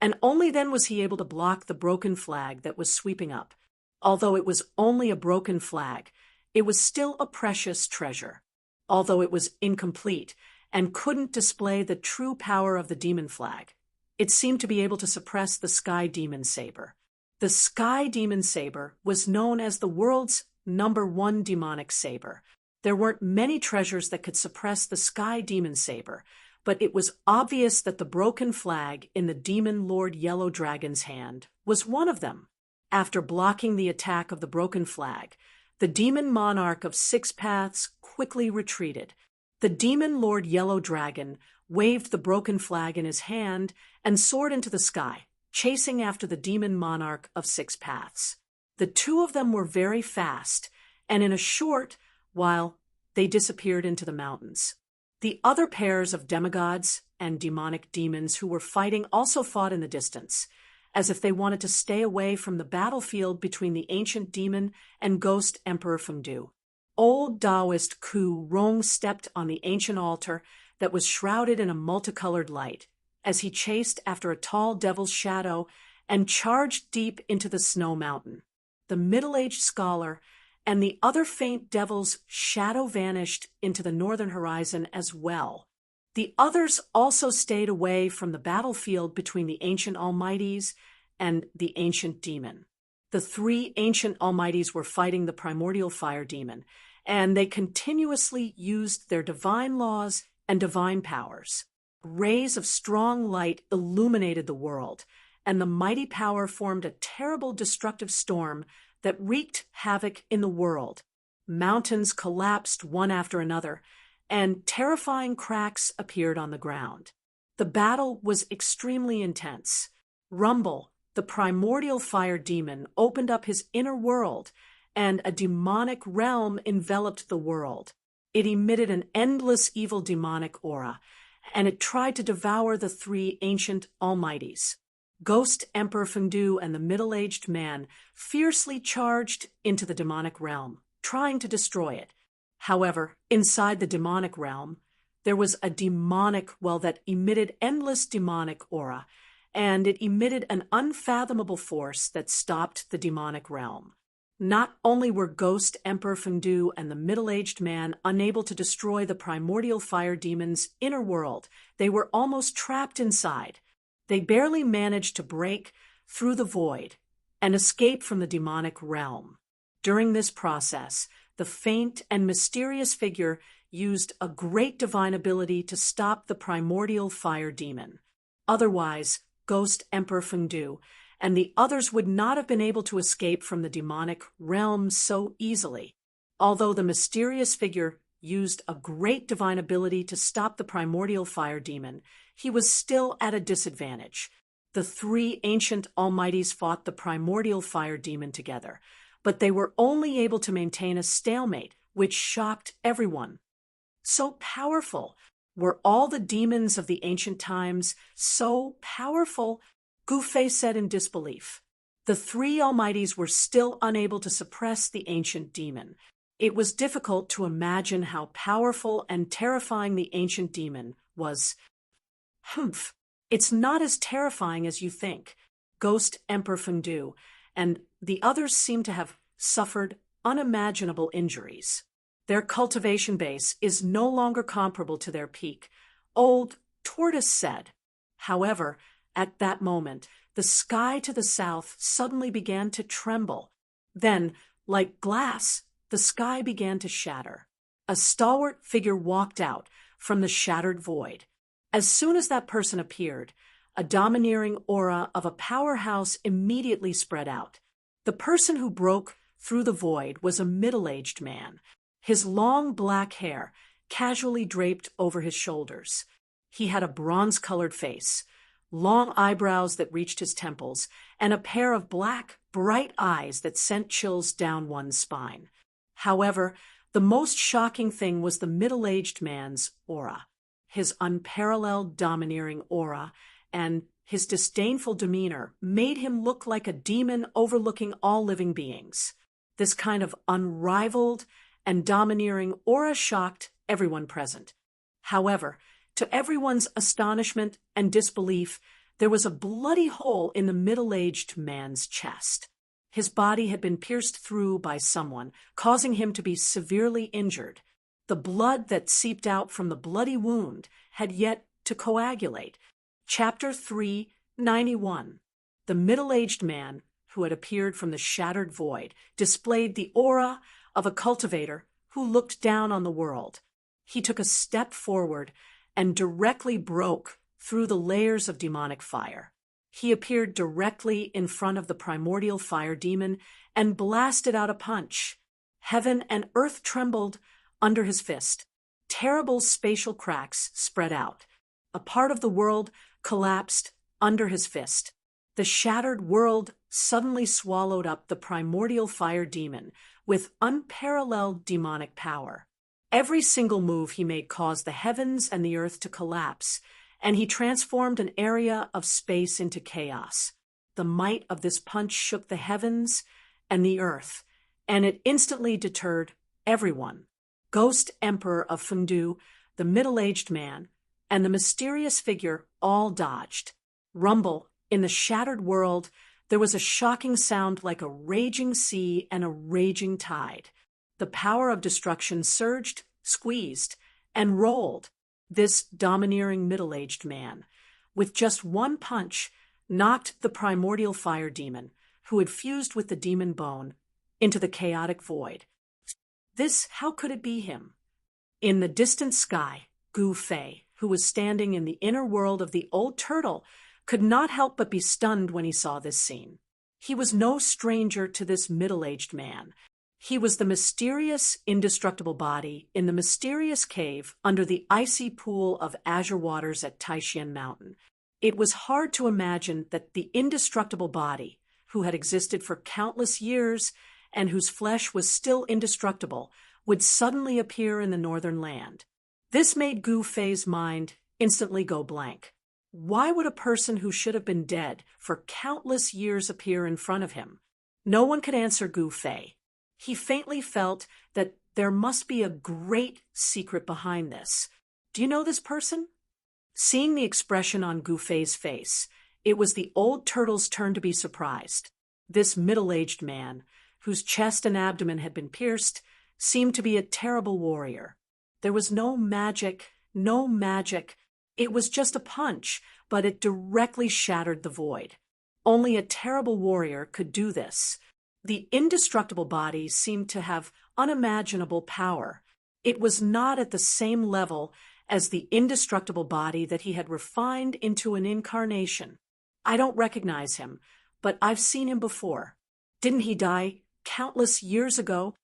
and only then was he able to block the broken flag that was sweeping up. Although it was only a broken flag, it was still a precious treasure. Although it was incomplete and couldn't display the true power of the demon flag, it seemed to be able to suppress the sky demon saber. The sky demon saber was known as the world's #1 demonic saber. There weren't many treasures that could suppress the sky demon saber, but it was obvious that the broken flag in the demon Lord Yellow Dragon's hand was one of them. After blocking the attack of the broken flag, the demon monarch of Six Paths quickly retreated. The demon Lord Yellow Dragon waved the broken flag in his hand and soared into the sky, chasing after the demon monarch of Six Paths. The two of them were very fast, and in a short while they disappeared into the mountains. The other pairs of demigods and demonic demons who were fighting also fought in the distance, as if they wanted to stay away from the battlefield between the ancient demon and ghost Emperor Fengdu. Old Taoist Ku Rong stepped on the ancient altar that was shrouded in a multicolored light, as he chased after a tall devil's shadow and charged deep into the snow mountain. The middle-aged scholar and the other faint devil's shadow vanished into the northern horizon as well. The others also stayed away from the battlefield between the ancient almighties and the ancient demon. The three ancient almighties were fighting the primordial fire demon, and they continuously used their divine laws and divine powers. Rays of strong light illuminated the world, and the mighty power formed a terrible destructive storm that wreaked havoc in the world. Mountains collapsed one after another, and terrifying cracks appeared on the ground. The battle was extremely intense. Rumble, the primordial fire demon, opened up his inner world, and a demonic realm enveloped the world. It emitted an endless evil demonic aura, and it tried to devour the three ancient almighties. Ghost Emperor Fengdu and the middle-aged man fiercely charged into the demonic realm, trying to destroy it. However, inside the demonic realm, there was a demonic well that emitted endless demonic aura, and it emitted an unfathomable force that stopped the demonic realm. Not only were Ghost Emperor Fengdu and the middle-aged man unable to destroy the primordial fire demon's inner world, they were almost trapped inside. They barely managed to break through the void and escape from the demonic realm. During this process, the faint and mysterious figure used a great divine ability to stop the primordial fire demon. Otherwise, Ghost Emperor Fengdu and the others would not have been able to escape from the demonic realm so easily. Although the mysterious figure used a great divine ability to stop the primordial fire demon, he was still at a disadvantage. The three ancient almighties fought the primordial fire demon together, but they were only able to maintain a stalemate, which shocked everyone. So powerful! Were all the demons of the ancient times so powerful? Gufei said in disbelief. The three almighties were still unable to suppress the ancient demon. It was difficult to imagine how powerful and terrifying the ancient demon was. Humph! It's not as terrifying as you think. Ghost Emperor Fengdu and the others seem to have suffered unimaginable injuries. Their cultivation base is no longer comparable to their peak, Old Tortoise said. However, at that moment, the sky to the south suddenly began to tremble. Then, like glass, the sky began to shatter. A stalwart figure walked out from the shattered void. As soon as that person appeared, a domineering aura of a powerhouse immediately spread out. The person who broke through the void was a middle-aged man, his long black hair casually draped over his shoulders. He had a bronze-colored face, long eyebrows that reached his temples, and a pair of black, bright eyes that sent chills down one's spine. However, the most shocking thing was the middle-aged man's aura. His unparalleled domineering aura and his disdainful demeanor made him look like a demon overlooking all living beings. This kind of unrivaled and domineering aura shocked everyone present. However, to everyone's astonishment and disbelief, there was a bloody hole in the middle-aged man's chest. His body had been pierced through by someone, causing him to be severely injured. The blood that seeped out from the bloody wound had yet to coagulate. Chapter 391. The middle-aged man who had appeared from the shattered void, displayed the aura of a cultivator who looked down on the world. He took a step forward and directly broke through the layers of demonic fire. He appeared directly in front of the primordial fire demon and blasted out a punch. Heaven and earth trembled under his fist. Terrible spatial cracks spread out. A part of the world collapsed under his fist. The shattered world suddenly swallowed up the primordial fire demon with unparalleled demonic power. Every single move he made caused the heavens and the earth to collapse, and he transformed an area of space into chaos. The might of this punch shook the heavens and the earth, and it instantly deterred everyone. Ghost Emperor of Fundu, the middle-aged man, and the mysterious figure all dodged. Rumble, in the shattered world, there was a shocking sound like a raging sea and a raging tide. The power of destruction surged, squeezed, and rolled. This domineering middle-aged man, with just one punch, knocked the primordial fire demon, who had fused with the demon bone, into the chaotic void. How could it be him? In the distant sky, Gu Fei, who was standing in the inner world of the old turtle, could not help but be stunned when he saw this scene. He was no stranger to this middle-aged man. He was the mysterious, indestructible body in the mysterious cave under the icy pool of azure waters at Taishan Mountain. It was hard to imagine that the indestructible body, who had existed for countless years and whose flesh was still indestructible, would suddenly appear in the northern land. This made Gu Fei's mind instantly go blank. Why would a person who should have been dead for countless years appear in front of him? No one could answer Gu Fei. He faintly felt that there must be a great secret behind this. Do you know this person? Seeing the expression on Gu Fei's face, it was the old turtle's turn to be surprised. This middle-aged man, whose chest and abdomen had been pierced, seemed to be a terrible warrior. There was no magic. It was just a punch, but it directly shattered the void. Only a terrible warrior could do this. The indestructible body seemed to have unimaginable power. It was not at the same level as the indestructible body that he had refined into an incarnation. I don't recognize him, but I've seen him before. Didn't he die countless years ago?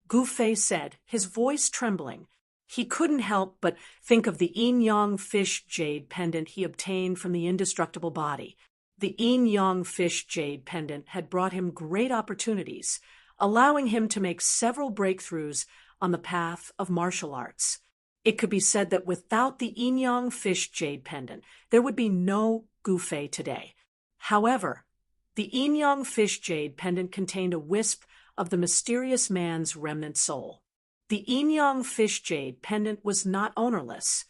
Gu Fei said, his voice trembling. He couldn't help but think of the yin-yang fish jade pendant he obtained from the indestructible body. The yin-yang fish jade pendant had brought him great opportunities, allowing him to make several breakthroughs on the path of martial arts. It could be said that without the yin-yang fish jade pendant, there would be no Gu Fei today. However, the yin-yang fish jade pendant contained a wisp of the mysterious man's remnant soul. The yin-yang fish jade pendant was not ownerless.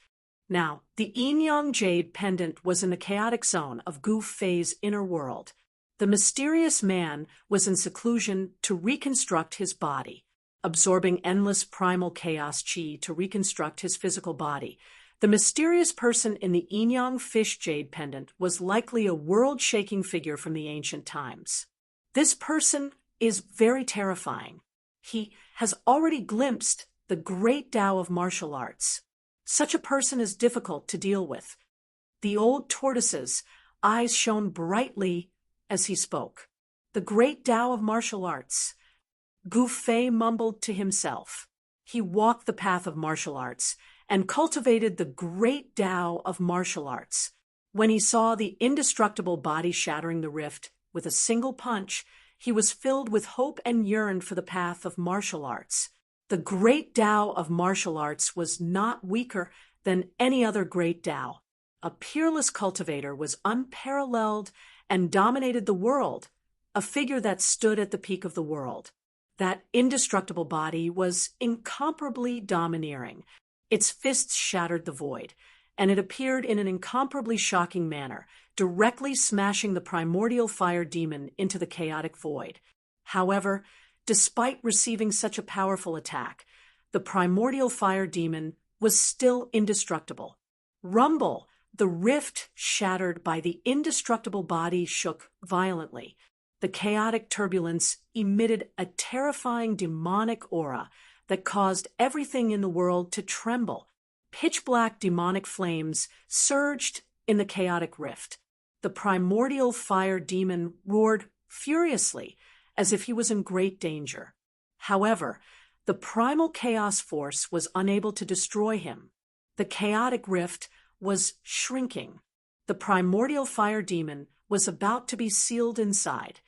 Now, the yin-yang jade pendant was in the chaotic zone of Gu Fei's inner world. The mysterious man was in seclusion to reconstruct his body, absorbing endless primal chaos chi to reconstruct his physical body. The mysterious person in the yin-yang fish jade pendant was likely a world-shaking figure from the ancient times. This person is very terrifying. He has already glimpsed the great Tao of martial arts. Such a person is difficult to deal with. The old tortoise's eyes shone brightly as he spoke. The great Tao of martial arts. Gu Fei mumbled to himself. He walked the path of martial arts and cultivated the great Tao of martial arts. When he saw the indestructible body shattering the rift with a single punch, he was filled with hope and yearned for the path of martial arts. The great Tao of martial arts was not weaker than any other great Tao. A peerless cultivator was unparalleled and dominated the world, a figure that stood at the peak of the world. That indestructible body was incomparably domineering. Its fists shattered the void, and it appeared in an incomparably shocking manner, directly smashing the primordial fire demon into the chaotic void. However, despite receiving such a powerful attack, the primordial fire demon was still indestructible. Rumble, the rift shattered by the indestructible body, shook violently. The chaotic turbulence emitted a terrifying demonic aura that caused everything in the world to tremble. Pitch-black demonic flames surged in the chaotic rift. The primordial fire demon roared furiously, as if he was in great danger. However, the primal chaos force was unable to destroy him. The chaotic rift was shrinking. The primordial fire demon was about to be sealed inside.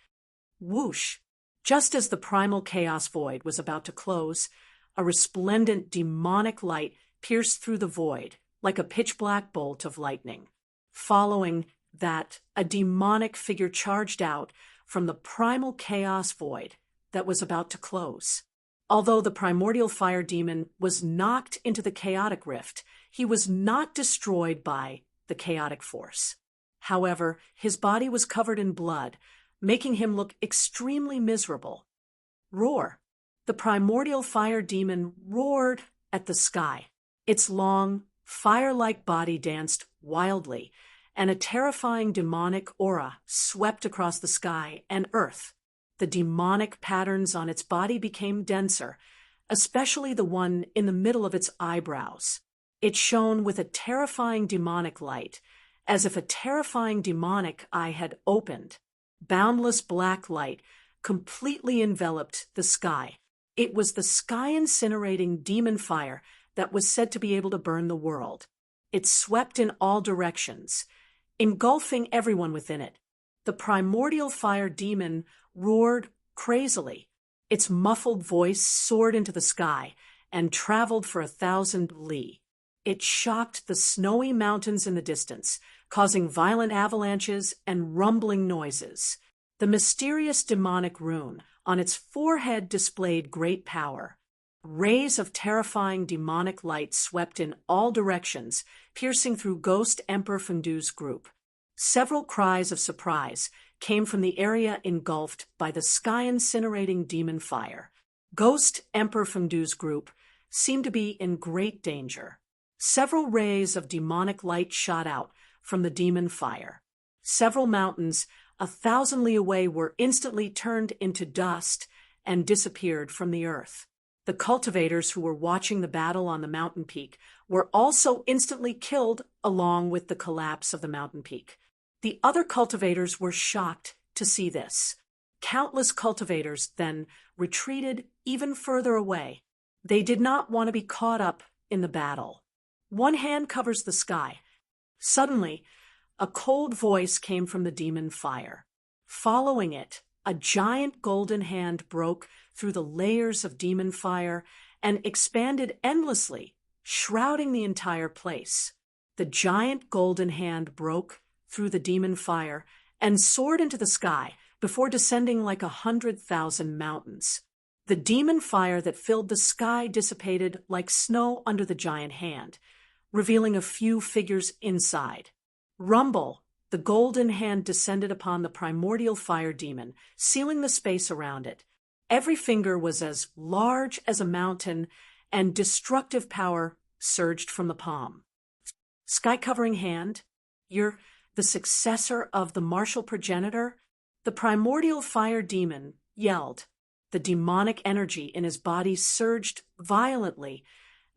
Whoosh! Just as the primal chaos void was about to close, a resplendent demonic light pierced through the void like a pitch-black bolt of lightning. Following that, a demonic figure charged out from the primal chaos void that was about to close. Although the primordial fire demon was knocked into the chaotic rift, he was not destroyed by the chaotic force. However, his body was covered in blood, making him look extremely miserable. Roar! The primordial fire demon roared at the sky. Its long, fire-like body danced wildly, and a terrifying demonic aura swept across the sky and earth. The demonic patterns on its body became denser, especially the one in the middle of its eyebrows. It shone with a terrifying demonic light, as if a terrifying demonic eye had opened. Boundless black light completely enveloped the sky. It was the sky-incinerating demon fire that was said to be able to burn the world. It swept in all directions, engulfing everyone within it. The primordial fire demon roared crazily. Its muffled voice soared into the sky and traveled for 1,000 li. It shocked the snowy mountains in the distance, causing violent avalanches and rumbling noises. The mysterious demonic rune on its forehead displayed great power. Rays of terrifying demonic light swept in all directions, piercing through Ghost Emperor Fengdu's group. Several cries of surprise came from the area engulfed by the sky-incinerating demon fire. Ghost Emperor Fengdu's group seemed to be in great danger. Several rays of demonic light shot out from the demon fire. Several mountains 1,000 li away were instantly turned into dust and disappeared from the earth. The cultivators who were watching the battle on the mountain peak were also instantly killed along with the collapse of the mountain peak. The other cultivators were shocked to see this. Countless cultivators then retreated even further away. They did not want to be caught up in the battle. One hand covers the sky. Suddenly, a cold voice came from the demon fire. Following it, a giant golden hand broke through the layers of demon fire and expanded endlessly, shrouding the entire place. The giant golden hand broke through the demon fire and soared into the sky before descending like 100,000 mountains. The demon fire that filled the sky dissipated like snow under the giant hand, revealing a few figures inside. Rumble! The golden hand descended upon the primordial fire demon, sealing the space around it. Every finger was as large as a mountain, and destructive power surged from the palm. Sky-covering hand, you're the successor of the martial progenitor? The primordial fire demon yelled. The demonic energy in his body surged violently,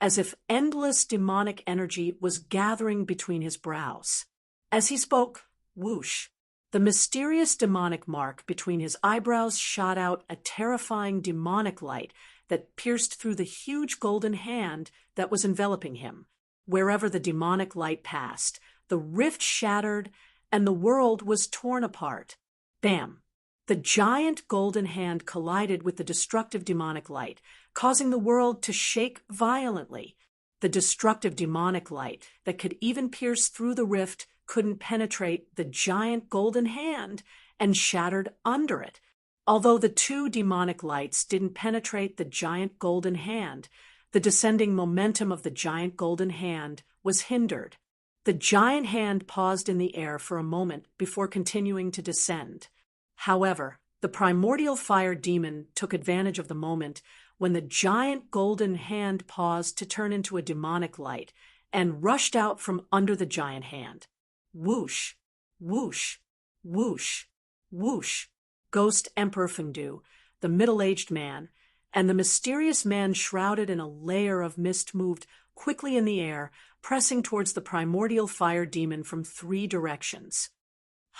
as if endless demonic energy was gathering between his brows. As he spoke, whoosh, the mysterious demonic mark between his eyebrows shot out a terrifying demonic light that pierced through the huge golden hand that was enveloping him. Wherever the demonic light passed, the rift shattered and the world was torn apart. Bam! The giant golden hand collided with the destructive demonic light, causing the world to shake violently. The destructive demonic light that could even pierce through the rift couldn't penetrate the giant golden hand and shattered under it. Although the two demonic lights didn't penetrate the giant golden hand, the descending momentum of the giant golden hand was hindered. The giant hand paused in the air for a moment before continuing to descend. However, the primordial fire demon took advantage of the moment when the giant golden hand paused to turn into a demonic light and rushed out from under the giant hand. Whoosh, whoosh, whoosh, whoosh. Ghost Emperor Fengdu, the middle-aged man, and the mysterious man shrouded in a layer of mist moved quickly in the air, pressing towards the primordial fire demon from 3 directions.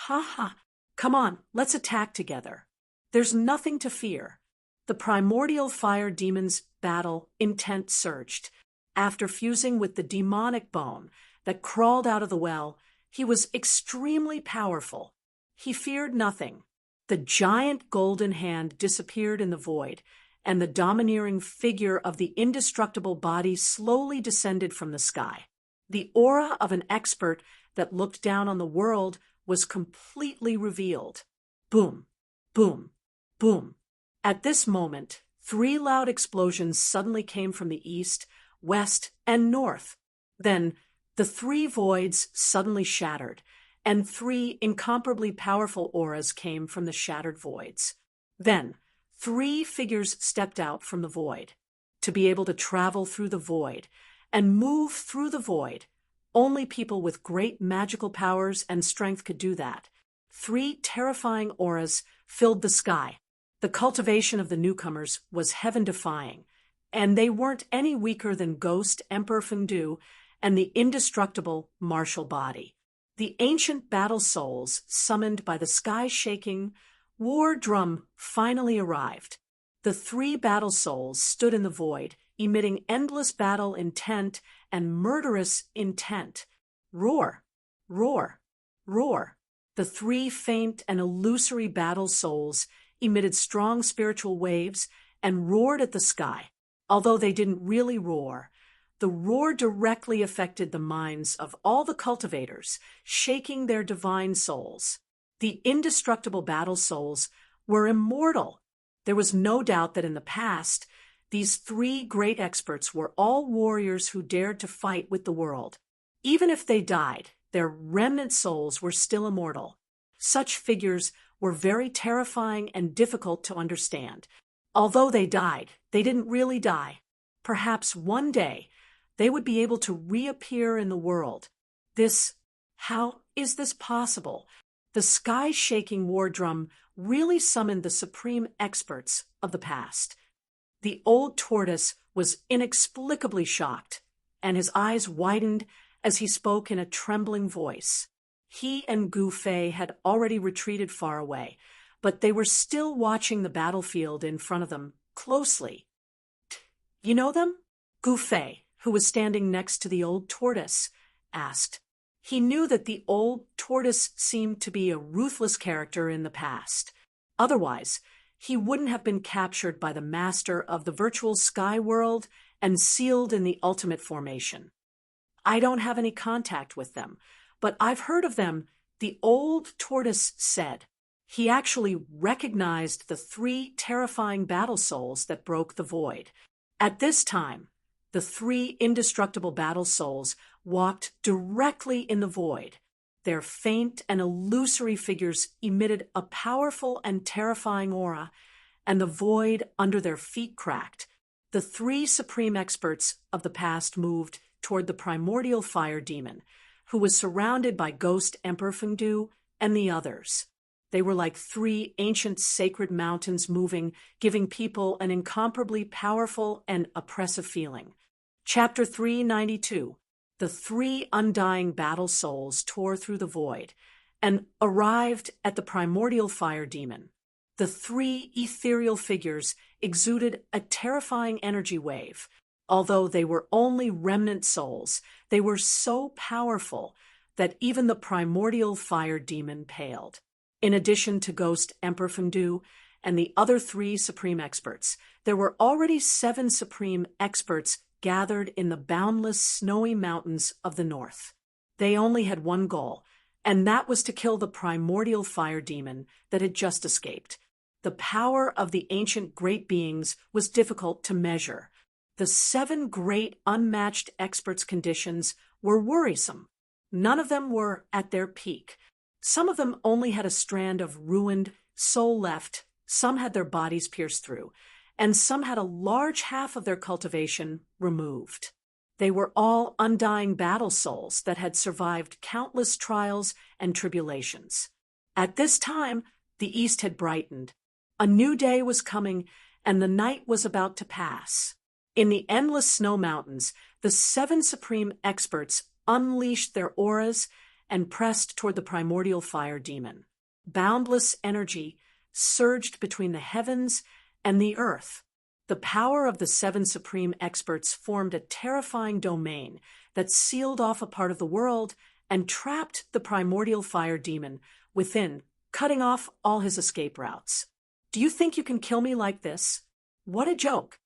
"Ha ha! Come on, let's attack together. There's nothing to fear." The primordial fire demon's battle intent surged. After fusing with the demonic bone that crawled out of the well, he was extremely powerful. He feared nothing. The giant golden hand disappeared in the void, and the domineering figure of the indestructible body slowly descended from the sky. The aura of an expert that looked down on the world was completely revealed. Boom, boom, boom. At this moment, 3 loud explosions suddenly came from the east, west, and north. Then, the 3 voids suddenly shattered, and 3 incomparably powerful auras came from the shattered voids. Then, 3 figures stepped out from the void. To be able to travel through the void and move through the void, only people with great magical powers and strength could do that. 3 terrifying auras filled the sky. The cultivation of the newcomers was heaven-defying, and they weren't any weaker than Ghost Emperor Fengdu and the indestructible martial body. The ancient battle souls, summoned by the sky-shaking war drum, finally arrived. The 3 battle souls stood in the void, emitting endless battle intent and murderous intent. Roar, roar, roar. The 3 faint and illusory battle souls emitted strong spiritual waves and roared at the sky. Although they didn't really roar, the roar directly affected the minds of all the cultivators, shaking their divine souls. The indestructible battle souls were immortal. There was no doubt that in the past, these 3 great experts were all warriors who dared to fight with the world. Even if they died, their remnant souls were still immortal. Such figures were very terrifying and difficult to understand. Although they died, they didn't really die. Perhaps one day, they would be able to reappear in the world. How is this possible? The sky-shaking war drum really summoned the supreme experts of the past. The old tortoise was inexplicably shocked, and his eyes widened as he spoke in a trembling voice. He and Gu Fei had already retreated far away, but they were still watching the battlefield in front of them closely. "You know them?" Gu Fei, who was standing next to the old tortoise, asked. He knew that the old tortoise seemed to be a ruthless character in the past. Otherwise, he wouldn't have been captured by the master of the virtual sky world and sealed in the ultimate formation. "I don't have any contact with them, but I've heard of them," the old tortoise said. He actually recognized the 3 terrifying battle souls that broke the void. At this time, the 3 indestructible battle souls walked directly in the void. Their faint and illusory figures emitted a powerful and terrifying aura, and the void under their feet cracked. The 3 supreme experts of the past moved toward the primordial fire demon, who was surrounded by Ghost Emperor Fengdu and the others. They were like 3 ancient sacred mountains moving, giving people an incomparably powerful and oppressive feeling. Chapter 392. The 3 undying battle souls tore through the void and arrived at the primordial fire demon. The 3 ethereal figures exuded a terrifying energy wave. Although they were only remnant souls, they were so powerful that even the primordial fire demon paled. In addition to Ghost Emperor Fengdu and the other 3 supreme experts, there were already 7 supreme experts gathered in the boundless snowy mountains of the north. They only had one goal, and that was to kill the primordial fire demon that had just escaped. The power of the ancient great beings was difficult to measure. The 7 great unmatched experts' conditions were worrisome. None of them were at their peak. Some of them only had a strand of ruined soul left, some had their bodies pierced through, and some had a large half of their cultivation removed. They were all undying battle souls that had survived countless trials and tribulations. At this time, The east had brightened. A new day was coming, and the night was about to pass. In the endless snow mountains, the 7 supreme experts unleashed their auras and pressed toward the primordial fire demon. Boundless energy surged between the heavens and the earth. The power of the 7 supreme experts formed a terrifying domain that sealed off a part of the world and trapped the primordial fire demon within, cutting off all his escape routes. Do you think you can kill me like this? What a joke!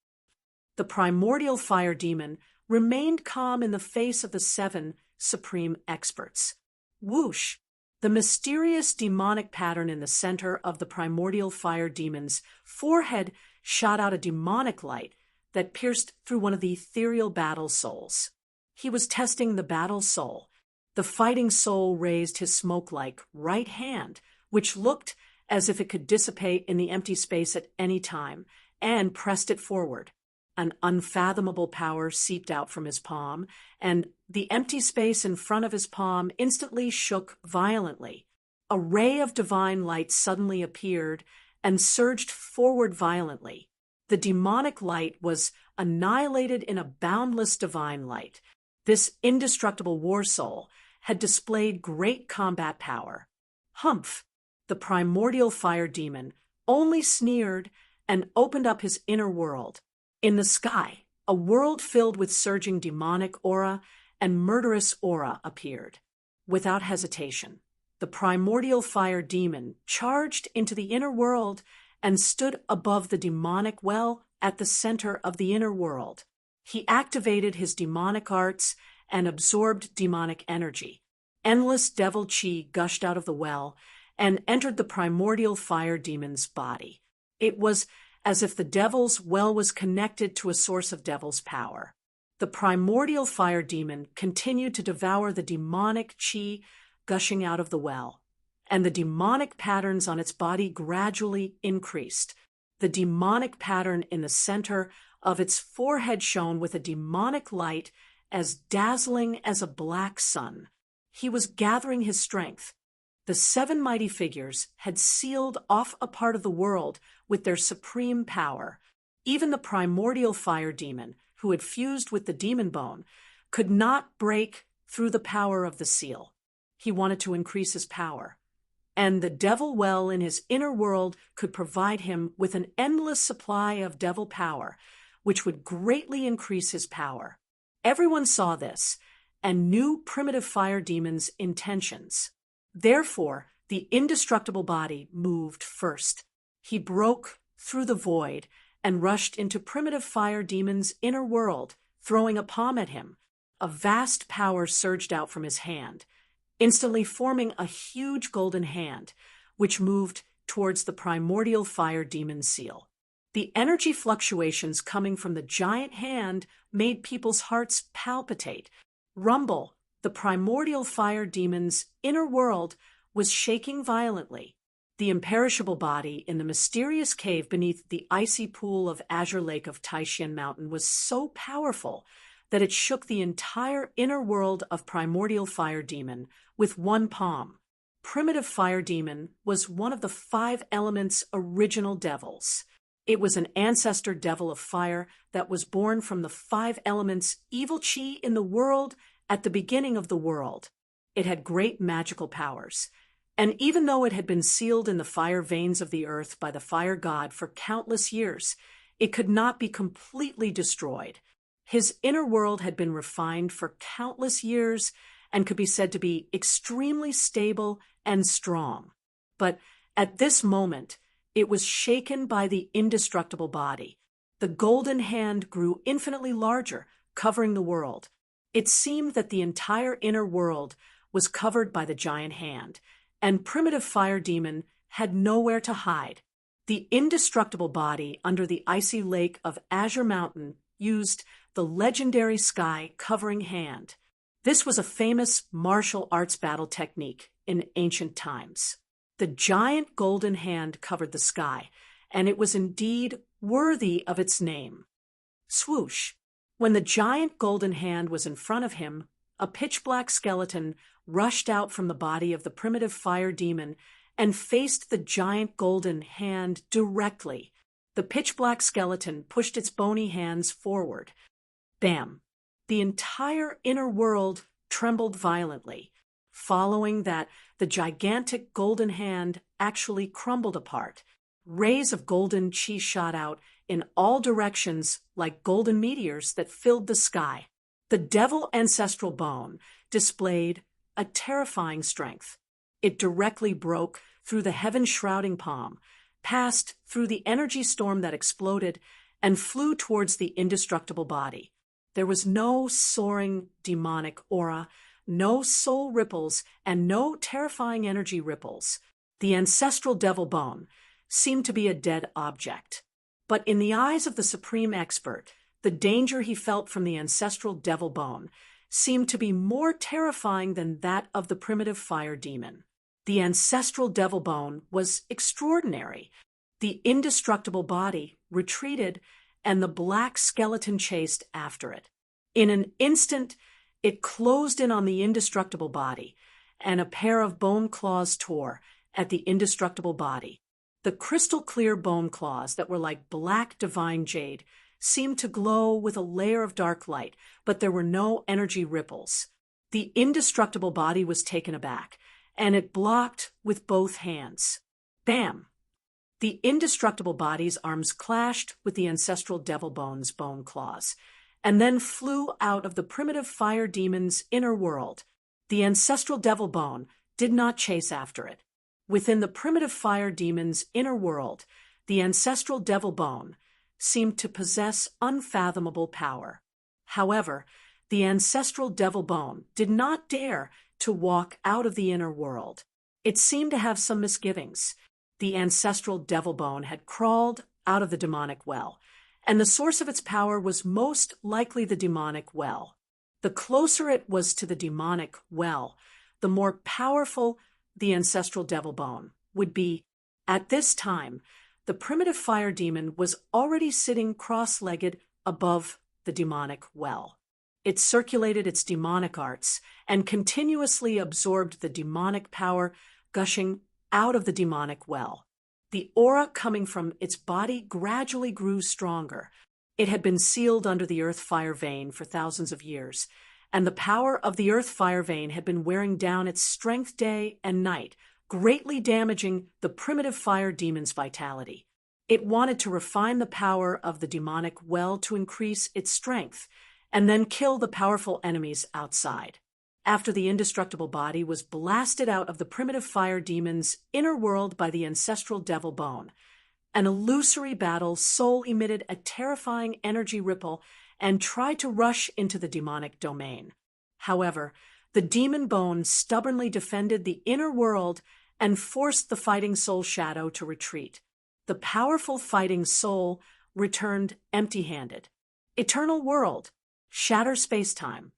The primordial fire demon remained calm in the face of the 7 supreme experts. Whoosh! The mysterious demonic pattern in the center of the primordial fire demon's forehead shot out a demonic light that pierced through one of the ethereal battle souls. He was testing the battle soul. The fighting soul raised his smoke-like right hand, which looked as if it could dissipate in the empty space at any time, and pressed it forward. An unfathomable power seeped out from his palm, and the empty space in front of his palm instantly shook violently. A ray of divine light suddenly appeared and surged forward violently. The demonic light was annihilated in a boundless divine light. This indestructible war soul had displayed great combat power. Humph! The primordial fire demon only sneered and opened up his inner world. In the sky, a world filled with surging demonic aura and murderous aura appeared. Without hesitation, the primordial fire demon charged into the inner world and stood above the demonic well at the center of the inner world. He activated his demonic arts and absorbed demonic energy. Endless devil chi gushed out of the well and entered the primordial fire demon's body. It was as if the devil's well was connected to a source of devil's power. The primordial fire demon continued to devour the demonic chi gushing out of the well, and the demonic patterns on its body gradually increased. The demonic pattern in the center of its forehead shone with a demonic light as dazzling as a black sun. He was gathering his strength. The 7 mighty figures had sealed off a part of the world with their supreme power. Even the primordial fire demon, who had fused with the demon bone, could not break through the power of the seal. He wanted to increase his power. And the devil well in his inner world could provide him with an endless supply of devil power, which would greatly increase his power. Everyone saw this and knew primitive fire demon's intentions. Therefore, the indestructible body moved first. He broke through the void and rushed into primitive fire demon's inner world, throwing a palm at him. A vast power surged out from his hand, instantly forming a huge golden hand, which moved towards the primordial fire demon seal. The energy fluctuations coming from the giant hand made people's hearts palpitate, rumble. The primordial fire demon's inner world was shaking violently. The imperishable body in the mysterious cave beneath the icy pool of Azure Lake of Taishan Mountain was so powerful that it shook the entire inner world of primordial fire demon with one palm. Primitive fire demon was one of the 5 elements' original devils. It was an ancestor devil of fire that was born from the 5 elements' evil chi in the world at the beginning of the world. It had great magical powers, and even though it had been sealed in the fire veins of the earth by the fire god for countless years, it could not be completely destroyed. His inner world had been refined for countless years and could be said to be extremely stable and strong. But at this moment, it was shaken by the indestructible body. The golden hand grew infinitely larger, covering the world. It seemed that the entire inner world was covered by the giant hand, and primitive fire demon had nowhere to hide. The indestructible body under the icy lake of Azure Mountain used the legendary sky-covering hand. This was a famous martial arts battle technique in ancient times. The giant golden hand covered the sky, and it was indeed worthy of its name. Swoosh! When the giant golden hand was in front of him, a pitch-black skeleton rushed out from the body of the primitive fire demon and faced the giant golden hand directly. The pitch-black skeleton pushed its bony hands forward. Bam! The entire inner world trembled violently. Following that, the gigantic golden hand actually crumbled apart. Rays of golden chi shot out in all directions like golden meteors that filled the sky. The devil ancestral bone displayed a terrifying strength. It directly broke through the heaven-shrouding palm, passed through the energy storm that exploded, and flew towards the indestructible body. There was no soaring demonic aura, no soul ripples, and no terrifying energy ripples. The ancestral devil bone seemed to be a dead object. But in the eyes of the supreme expert, the danger he felt from the ancestral devil bone seemed to be more terrifying than that of the primitive fire demon. The ancestral devil bone was extraordinary. The indestructible body retreated, and the black skeleton chased after it. In an instant, it closed in on the indestructible body, and a pair of bone claws tore at the indestructible body. The crystal-clear bone claws that were like black divine jade seemed to glow with a layer of dark light, but there were no energy ripples. The indestructible body was taken aback, and it blocked with both hands. Bam! The indestructible body's arms clashed with the ancestral devil bone's bone claws, and then flew out of the primitive fire demon's inner world. The ancestral devil bone did not chase after it. Within the primitive fire demon's inner world, the ancestral devil bone seemed to possess unfathomable power. However, the ancestral devil bone did not dare to walk out of the inner world. It seemed to have some misgivings. The ancestral devil bone had crawled out of the demonic well, and the source of its power was most likely the demonic well. The closer it was to the demonic well, the more powerful the ancestral devil bone would be. At this time, the primitive fire demon was already sitting cross-legged above the demonic well. It circulated its demonic arts and continuously absorbed the demonic power gushing out of the demonic well. The aura coming from its body gradually grew stronger. It had been sealed under the earth fire vein for thousands of years, and the power of the earth fire vein had been wearing down its strength day and night, greatly damaging the primitive fire demon's vitality. It wanted to refine the power of the demonic well to increase its strength, and then kill the powerful enemies outside. After the indestructible body was blasted out of the primitive fire demon's inner world by the ancestral devil bone, an illusory battle soul emitted a terrifying energy ripple and tried to rush into the demonic domain. However, the demon bone stubbornly defended the inner world and forced the fighting soul shadow to retreat. The powerful fighting soul returned empty-handed. Eternal world, shatter space-time.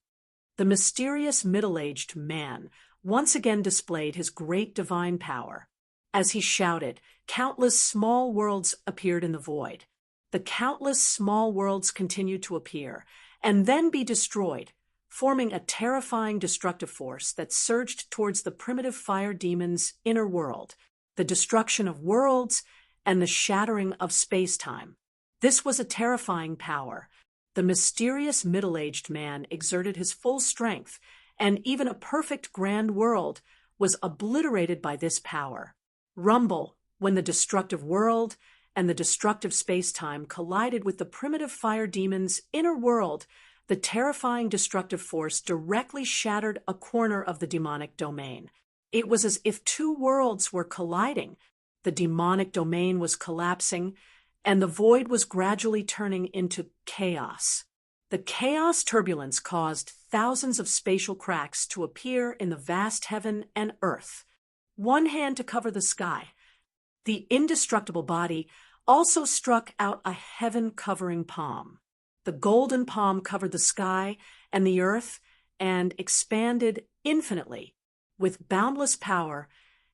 The mysterious middle-aged man once again displayed his great divine power. As he shouted, countless small worlds appeared in the void. The countless small worlds continued to appear and then be destroyed, forming a terrifying destructive force that surged towards the primitive fire demon's inner world, the destruction of worlds and the shattering of space-time. This was a terrifying power. The mysterious middle-aged man exerted his full strength, and even a perfect grand world was obliterated by this power. Rumble, when the destructive world and the destructive space-time collided with the primitive fire demon's inner world, the terrifying destructive force directly shattered a corner of the demonic domain. It was as if two worlds were colliding. The demonic domain was collapsing, and the void was gradually turning into chaos. The chaos turbulence caused thousands of spatial cracks to appear in the vast heaven and earth. One hand to cover the sky. The indestructible body also struck out a heaven-covering palm. The golden palm covered the sky and the earth and expanded infinitely. With boundless power,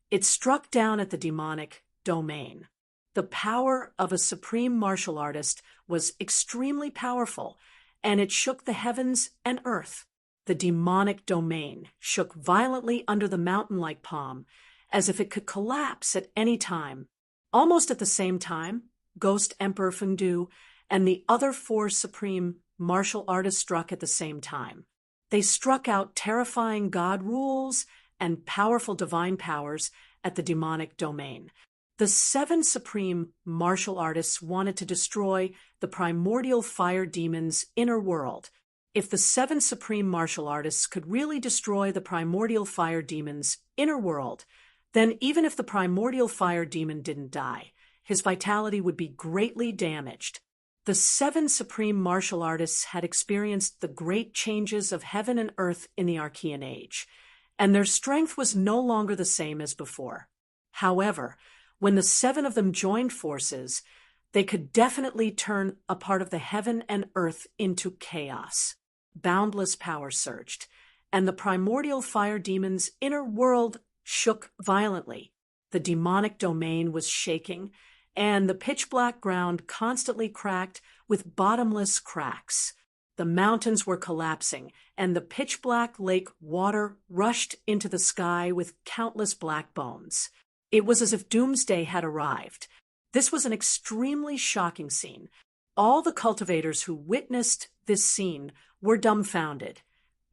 it struck down at the demonic domain. The power of a supreme martial artist was extremely powerful, and it shook the heavens and earth. The demonic domain shook violently under the mountain-like palm, as if it could collapse at any time. Almost at the same time, Ghost Emperor Fengdu and the other four supreme martial artists struck at the same time. They struck out terrifying god rules and powerful divine powers at the demonic domain. The seven supreme martial artists wanted to destroy the primordial fire demon's inner world. If the seven supreme martial artists could really destroy the primordial fire demon's inner world, then even if the primordial fire demon didn't die, his vitality would be greatly damaged. The seven supreme martial artists had experienced the great changes of heaven and earth in the Archean Age, and their strength was no longer the same as before. However, when the seven of them joined forces, they could definitely turn a part of the heaven and earth into chaos. Boundless power surged, and the primordial fire demon's inner world shook violently. The demonic domain was shaking, and the pitch-black ground constantly cracked with bottomless cracks. The mountains were collapsing, and the pitch-black lake water rushed into the sky with countless black bones. It was as if doomsday had arrived. This was an extremely shocking scene. All the cultivators who witnessed this scene were dumbfounded,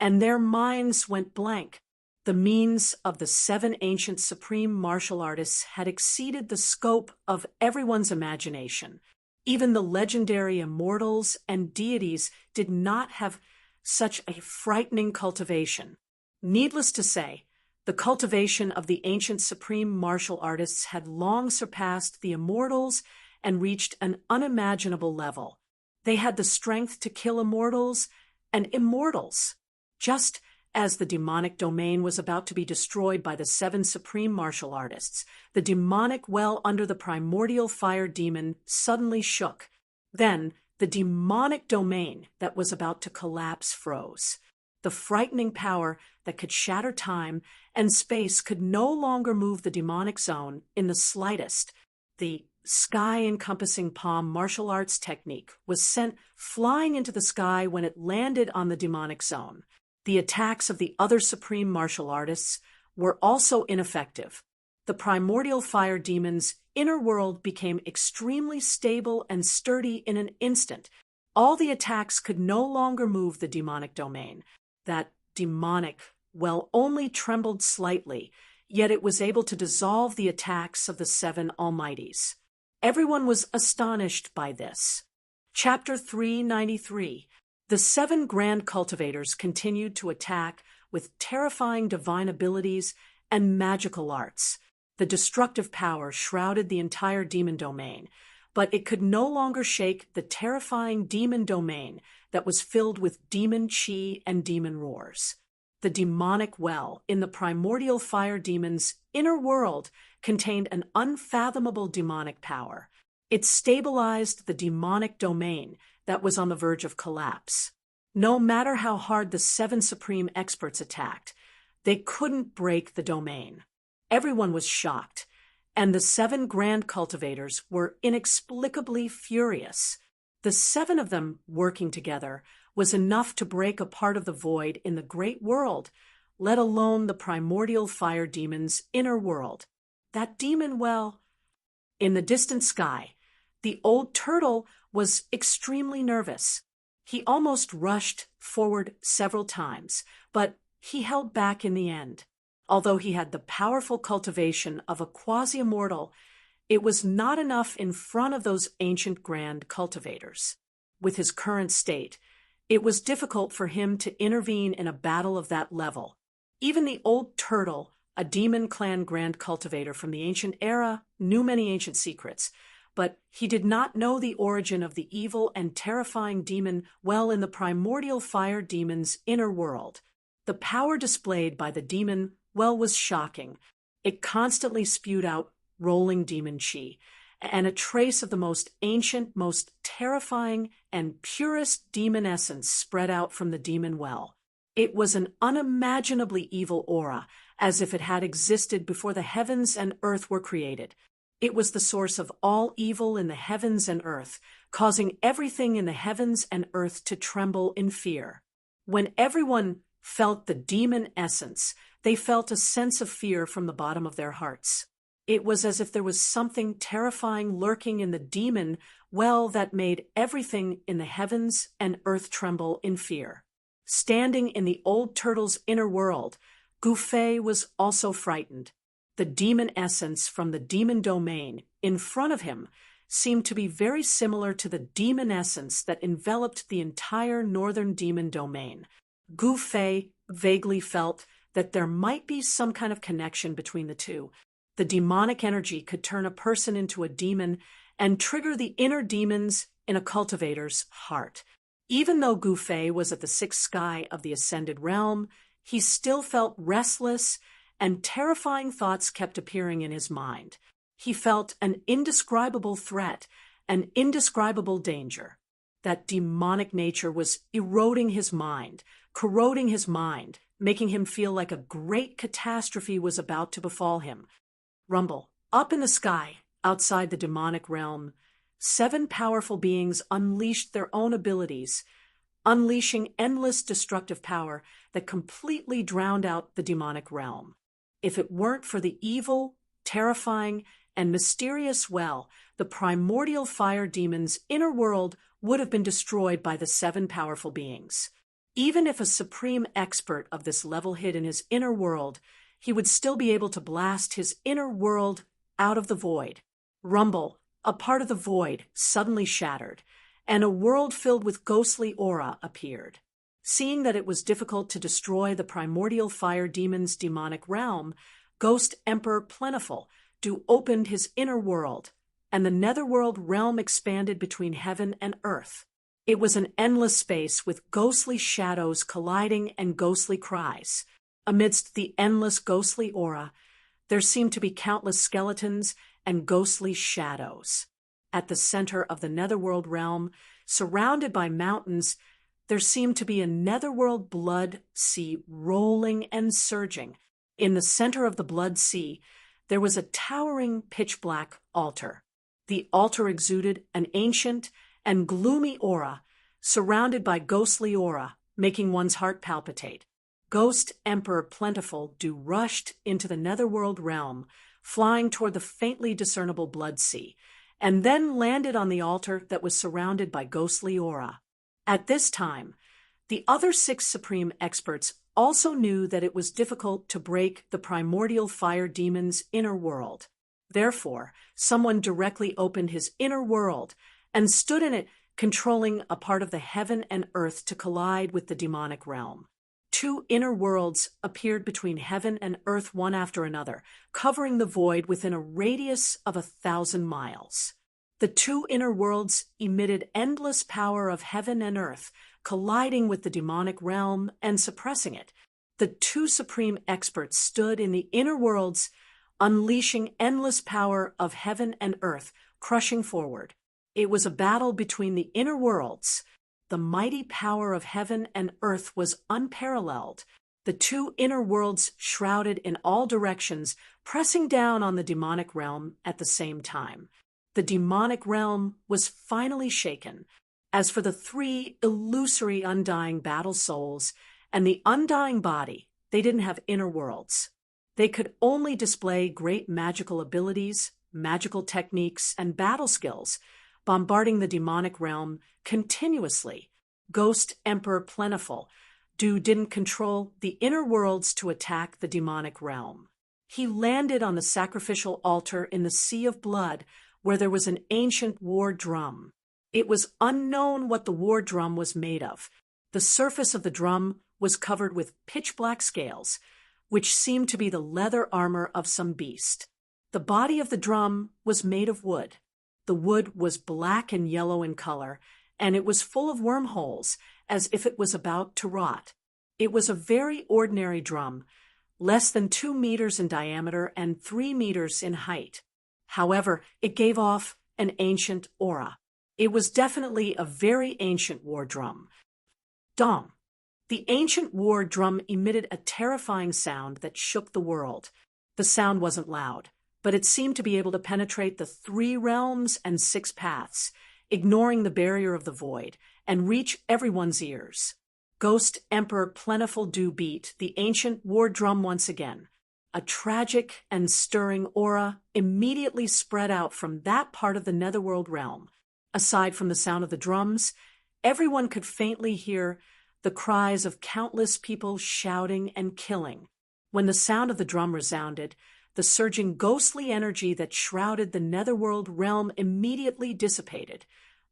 and their minds went blank. The means of the seven ancient supreme martial artists had exceeded the scope of everyone's imagination. Even the legendary immortals and deities did not have such a frightening cultivation. Needless to say, the cultivation of the ancient supreme martial artists had long surpassed the immortals and reached an unimaginable level. They had the strength to kill immortals and immortals. Just as the demonic domain was about to be destroyed by the seven supreme martial artists, the demonic well under the primordial fire demon suddenly shook. Then, the demonic domain that was about to collapse froze. The frightening power that could shatter time and space could no longer move the demonic zone in the slightest. The sky-encompassing palm martial arts technique was sent flying into the sky when it landed on the demonic zone. The attacks of the other supreme martial artists were also ineffective. The primordial fire demon's inner world became extremely stable and sturdy in an instant. All the attacks could no longer move the demonic domain. That demonic well only trembled slightly, yet it was able to dissolve the attacks of the seven almighties. Everyone was astonished by this. Chapter 393. The seven grand cultivators continued to attack with terrifying divine abilities and magical arts. The destructive power shrouded the entire demon domain, but it could no longer shake the terrifying demon domain that was filled with demon chi and demon roars. The demonic well in the primordial fire demon's inner world contained an unfathomable demonic power. It stabilized the demonic domain that was on the verge of collapse. No matter how hard the seven supreme experts attacked, they couldn't break the domain. Everyone was shocked, and the seven grand cultivators were inexplicably furious. The seven of them working together was enough to break a part of the void in the great world, let alone the primordial fire demon's inner world. That demon well, in the distant sky, the old turtle was extremely nervous. He almost rushed forward several times, but he held back in the end. Although he had the powerful cultivation of a quasi-immortal, it was not enough in front of those ancient grand cultivators. With his current state, it was difficult for him to intervene in a battle of that level. Even the old turtle, a demon clan grand cultivator from the ancient era, knew many ancient secrets, but he did not know the origin of the evil and terrifying demon well in the primordial fire demon's inner world. The power displayed by the demon well was shocking. It constantly spewed out rolling demon chi, and a trace of the most ancient, most terrifying, and purest demon essence spread out from the demon well. It was an unimaginably evil aura, as if it had existed before the heavens and earth were created. It was the source of all evil in the heavens and earth, causing everything in the heavens and earth to tremble in fear. When everyone felt the demon essence. They felt a sense of fear from the bottom of their hearts. It was as if there was something terrifying lurking in the demon well that made everything in the heavens and earth tremble in fear. Standing in the old turtle's inner world, Gufei was also frightened. The demon essence from the demon domain in front of him seemed to be very similar to the demon essence that enveloped the entire northern demon domain. Gufei vaguely felt that there might be some kind of connection between the two. The demonic energy could turn a person into a demon and trigger the inner demons in a cultivator's heart. Even though Gufei was at the sixth sky of the ascended realm, he still felt restless, and terrifying thoughts kept appearing in his mind. He felt an indescribable threat, an indescribable danger. That demonic nature was eroding his mind, corroding his mind, making him feel like a great catastrophe was about to befall him. Rumble. Up in the sky, outside the demonic realm, 7 powerful beings unleashed their own abilities, unleashing endless destructive power that completely drowned out the demonic realm. If it weren't for the evil, terrifying, and mysterious well, the primordial fire demon's inner world would have been destroyed by the 7 powerful beings. Even if a supreme expert of this level hid in his inner world, he would still be able to blast his inner world out of the void. Rumble, a part of the void, suddenly shattered, and a world filled with ghostly aura appeared. Seeing that it was difficult to destroy the primordial fire demon's demonic realm, Ghost Emperor Plentiful opened his inner world, and the netherworld realm expanded between heaven and earth. It was an endless space with ghostly shadows colliding and ghostly cries. Amidst the endless ghostly aura, there seemed to be countless skeletons and ghostly shadows. At the center of the netherworld realm, surrounded by mountains, there seemed to be a netherworld blood sea rolling and surging. In the center of the blood sea, there was a towering pitch-black altar. The altar exuded an ancient and gloomy aura, surrounded by ghostly aura, making one's heart palpitate. Ghost Emperor Plentiful rushed into the netherworld realm, flying toward the faintly discernible blood sea, and then landed on the altar that was surrounded by ghostly aura. At this time, the other 6 supreme experts also knew that it was difficult to break the primordial fire demon's inner world. Therefore, someone directly opened his inner world and stood in it, controlling a part of the heaven and earth to collide with the demonic realm. 2 inner worlds appeared between heaven and earth one after another, covering the void within a radius of 1,000 miles. The 2 inner worlds emitted endless power of heaven and earth, colliding with the demonic realm and suppressing it. The 2 supreme experts stood in the inner worlds, unleashing endless power of heaven and earth, crushing forward. It was a battle between the inner worlds. The mighty power of heaven and earth was unparalleled. The 2 inner worlds shrouded in all directions, pressing down on the demonic realm at the same time. The demonic realm was finally shaken. As for the 3 illusory undying battle souls and the undying body, they didn't have inner worlds. They could only display great magical abilities, magical techniques, and battle skills, bombarding the demonic realm continuously. Ghost Emperor Plentiful didn't control the inner worlds to attack the demonic realm. He landed on the sacrificial altar in the sea of blood, where there was an ancient war drum. It was unknown what the war drum was made of. The surface of the drum was covered with pitch-black scales, which seemed to be the leather armor of some beast. The body of the drum was made of wood. The wood was black and yellow in color, and it was full of wormholes, as if it was about to rot. It was a very ordinary drum, less than 2 meters in diameter and 3 meters in height. However, it gave off an ancient aura. It was definitely a very ancient war drum. Dong! The ancient war drum emitted a terrifying sound that shook the world. The sound wasn't loud, but it seemed to be able to penetrate the 3 realms and 6 paths, ignoring the barrier of the void, and reach everyone's ears. Ghost Emperor Plentiful Dew beat the ancient war drum once again. A tragic and stirring aura immediately spread out from that part of the netherworld realm. Aside from the sound of the drums, everyone could faintly hear the cries of countless people shouting and killing. When the sound of the drum resounded, the surging ghostly energy that shrouded the netherworld realm immediately dissipated,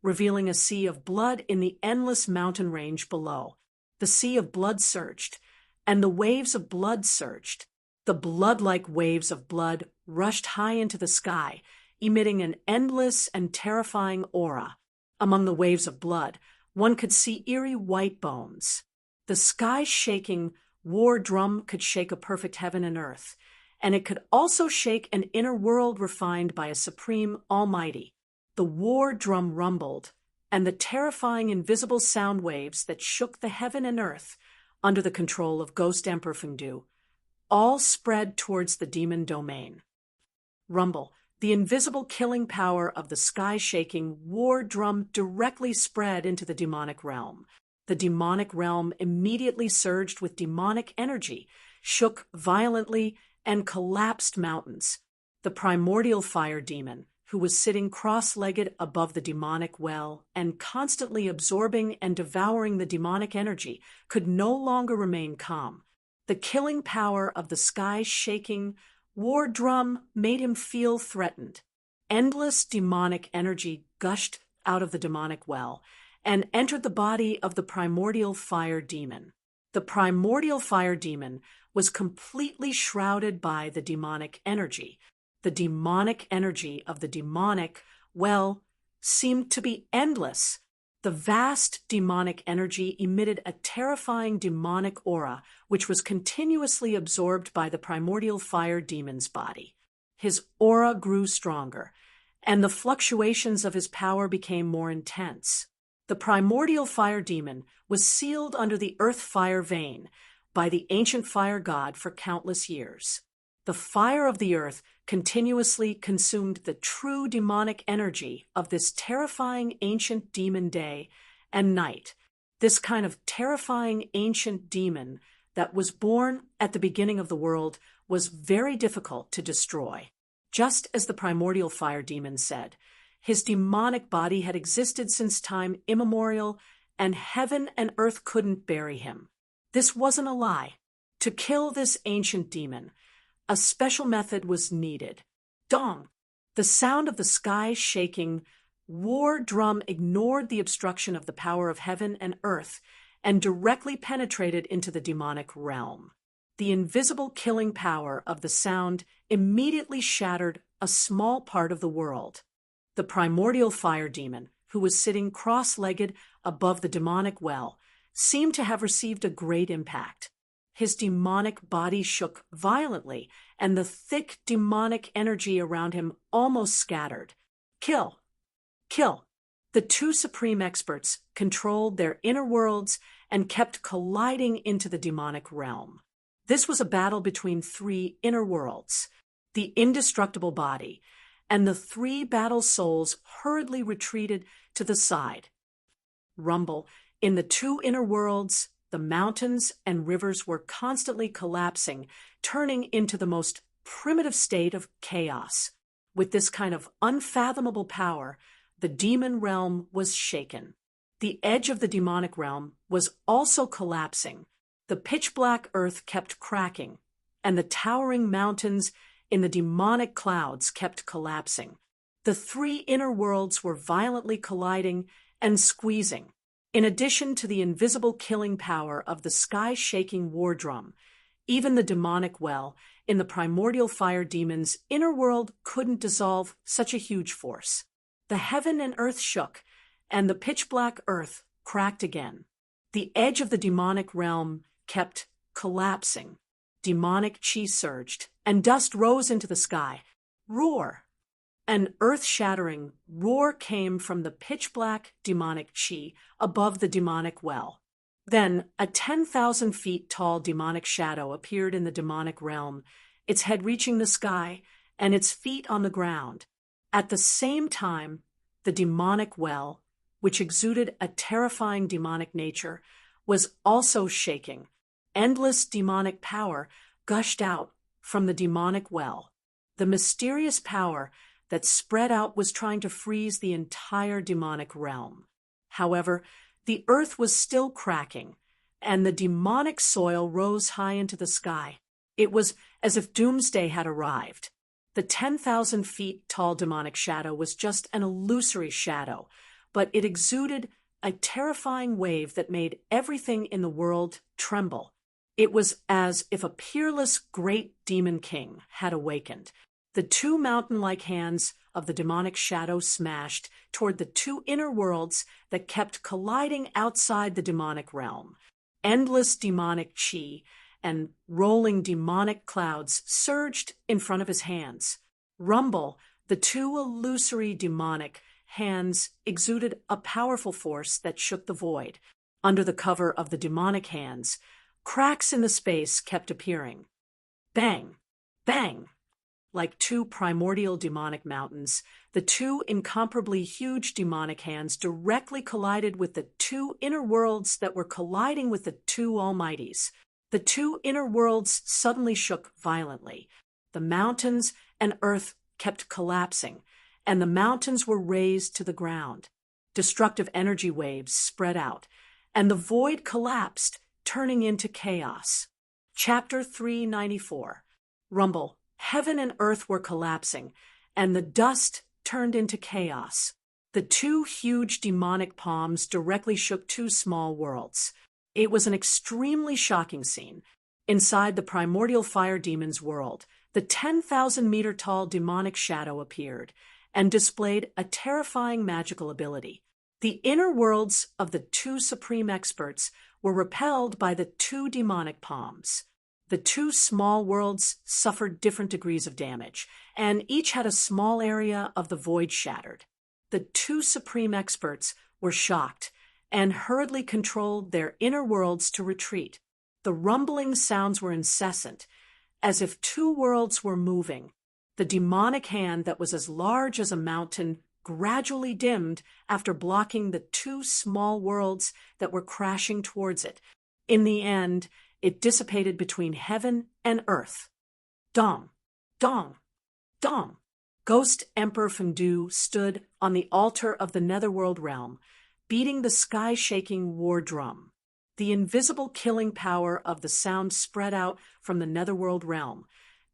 revealing a sea of blood in the endless mountain range below. The sea of blood surged, and the waves of blood surged. The blood-like waves of blood rushed high into the sky, emitting an endless and terrifying aura. Among the waves of blood, one could see eerie white bones. The sky-shaking war drum could shake a perfect heaven and earth, and it could also shake an inner world refined by a supreme Almighty. The war drum rumbled, and the terrifying invisible sound waves that shook the heaven and earth, under the control of Ghost Emperor Fengdu, all spread towards the demon domain. Rumble, the invisible killing power of the sky-shaking war drum directly spread into the demonic realm. The demonic realm immediately surged with demonic energy, shook violently, and collapsed mountains. The primordial fire demon, who was sitting cross-legged above the demonic well and constantly absorbing and devouring the demonic energy, could no longer remain calm. The killing power of the sky-shaking war drum made him feel threatened. Endless demonic energy gushed out of the demonic well and entered the body of the primordial fire demon. The primordial fire demon was completely shrouded by the demonic energy. The demonic energy of the demonic well seemed to be endless. The vast demonic energy emitted a terrifying demonic aura, which was continuously absorbed by the primordial fire demon's body. His aura grew stronger, and the fluctuations of his power became more intense. The primordial fire demon was sealed under the earth fire vein by the ancient fire god for countless years. The fire of the earth continuously consumed the true demonic energy of this terrifying ancient demon day and night. This kind of terrifying ancient demon that was born at the beginning of the world was very difficult to destroy. Just as the primordial fire demon said, his demonic body had existed since time immemorial, and heaven and earth couldn't bury him. This wasn't a lie. To kill this ancient demon, a special method was needed. Dong! The sound of the sky-shaking war drum ignored the obstruction of the power of heaven and earth and directly penetrated into the demonic realm. The invisible killing power of the sound immediately shattered a small part of the world. The primordial fire demon, who was sitting cross-legged above the demonic well, seemed to have received a great impact. His demonic body shook violently, and the thick demonic energy around him almost scattered. Kill! Kill! The two supreme experts controlled their inner worlds and kept colliding into the demonic realm. This was a battle between three inner worlds, the indestructible body, and the three battle souls hurriedly retreated to the side. Rumble, in the two inner worlds, the mountains and rivers were constantly collapsing, turning into the most primitive state of chaos. With this kind of unfathomable power, the demon realm was shaken. The edge of the demonic realm was also collapsing. The pitch-black earth kept cracking, and the towering mountains in the demonic clouds kept collapsing. The three inner worlds were violently colliding and squeezing. In addition to the invisible killing power of the sky-shaking war drum, even the demonic well in the primordial fire demon's inner world couldn't dissolve such a huge force. The heaven and earth shook, and the pitch-black earth cracked again. The edge of the demonic realm kept collapsing. Demonic chi surged, and dust rose into the sky. Roar! An earth-shattering roar came from the pitch-black demonic chi above the demonic well. Then a 10,000 feet tall demonic shadow appeared in the demonic realm, its head reaching the sky and its feet on the ground. At the same time, the demonic well, which exuded a terrifying demonic nature, was also shaking. Endless demonic power gushed out from the demonic well. The mysterious power that spread out was trying to freeze the entire demonic realm. However, the earth was still cracking, and the demonic soil rose high into the sky. It was as if doomsday had arrived. The 10,000 feet tall demonic shadow was just an illusory shadow, but it exuded a terrifying wave that made everything in the world tremble. It was as if a peerless great demon king had awakened. The two mountain-like hands of the demonic shadow smashed toward the two inner worlds that kept colliding outside the demonic realm. Endless demonic chi and rolling demonic clouds surged in front of his hands. Rumble, the two illusory demonic hands, exuded a powerful force that shook the void. Under the cover of the demonic hands, cracks in the space kept appearing. Bang! Bang! Like two primordial demonic mountains, the two incomparably huge demonic hands directly collided with the two inner worlds that were colliding with the two almighties. The two inner worlds suddenly shook violently. The mountains and earth kept collapsing, and the mountains were razed to the ground. Destructive energy waves spread out, and the void collapsed, turning into chaos. Chapter 394. Rumble. Heaven and earth were collapsing, and the dust turned into chaos. The two huge demonic palms directly shook two small worlds. It was an extremely shocking scene. Inside the primordial fire demon's world, the 10,000-meter-tall demonic shadow appeared and displayed a terrifying magical ability. The inner worlds of the two supreme experts were repelled by the two demonic palms. The two small worlds suffered different degrees of damage, and each had a small area of the void shattered. The two supreme experts were shocked and hurriedly controlled their inner worlds to retreat. The rumbling sounds were incessant, as if two worlds were moving. The demonic hand that was as large as a mountain gradually dimmed after blocking the two small worlds that were crashing towards it. In the end, it dissipated between heaven and earth. Dong, dong, dong. Ghost Emperor Fendu stood on the altar of the netherworld realm, beating the sky-shaking war drum. The invisible killing power of the sound spread out from the netherworld realm,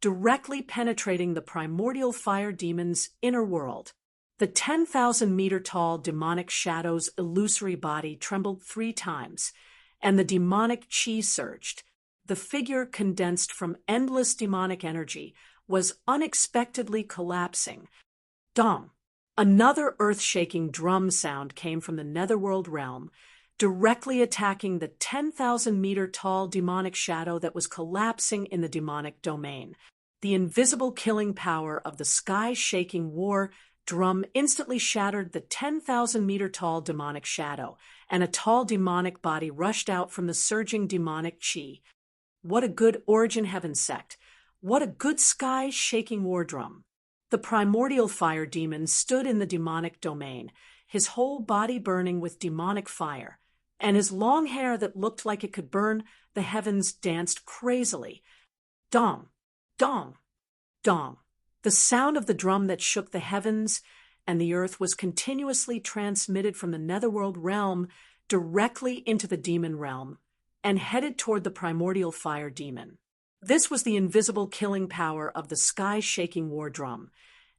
directly penetrating the primordial fire demon's inner world. The 10,000-meter-tall demonic shadow's illusory body trembled 3 times, and the demonic chi surged. The figure, condensed from endless demonic energy, was unexpectedly collapsing. Dong! Another earth-shaking drum sound came from the netherworld realm, directly attacking the 10,000-meter-tall demonic shadow that was collapsing in the demonic domain. The invisible killing power of the sky-shaking war drum instantly shattered the 10,000-meter-tall demonic shadow, and a tall demonic body rushed out from the surging demonic chi. What a good origin heaven sect! What a good sky-shaking war drum! The primordial fire demon stood in the demonic domain, his whole body burning with demonic fire, and his long hair that looked like it could burn the heavens danced crazily. Dong! Dong! Dong! The sound of the drum that shook the heavens and the earth was continuously transmitted from the netherworld realm directly into the demon realm and headed toward the primordial fire demon. This was the invisible killing power of the sky-shaking war drum,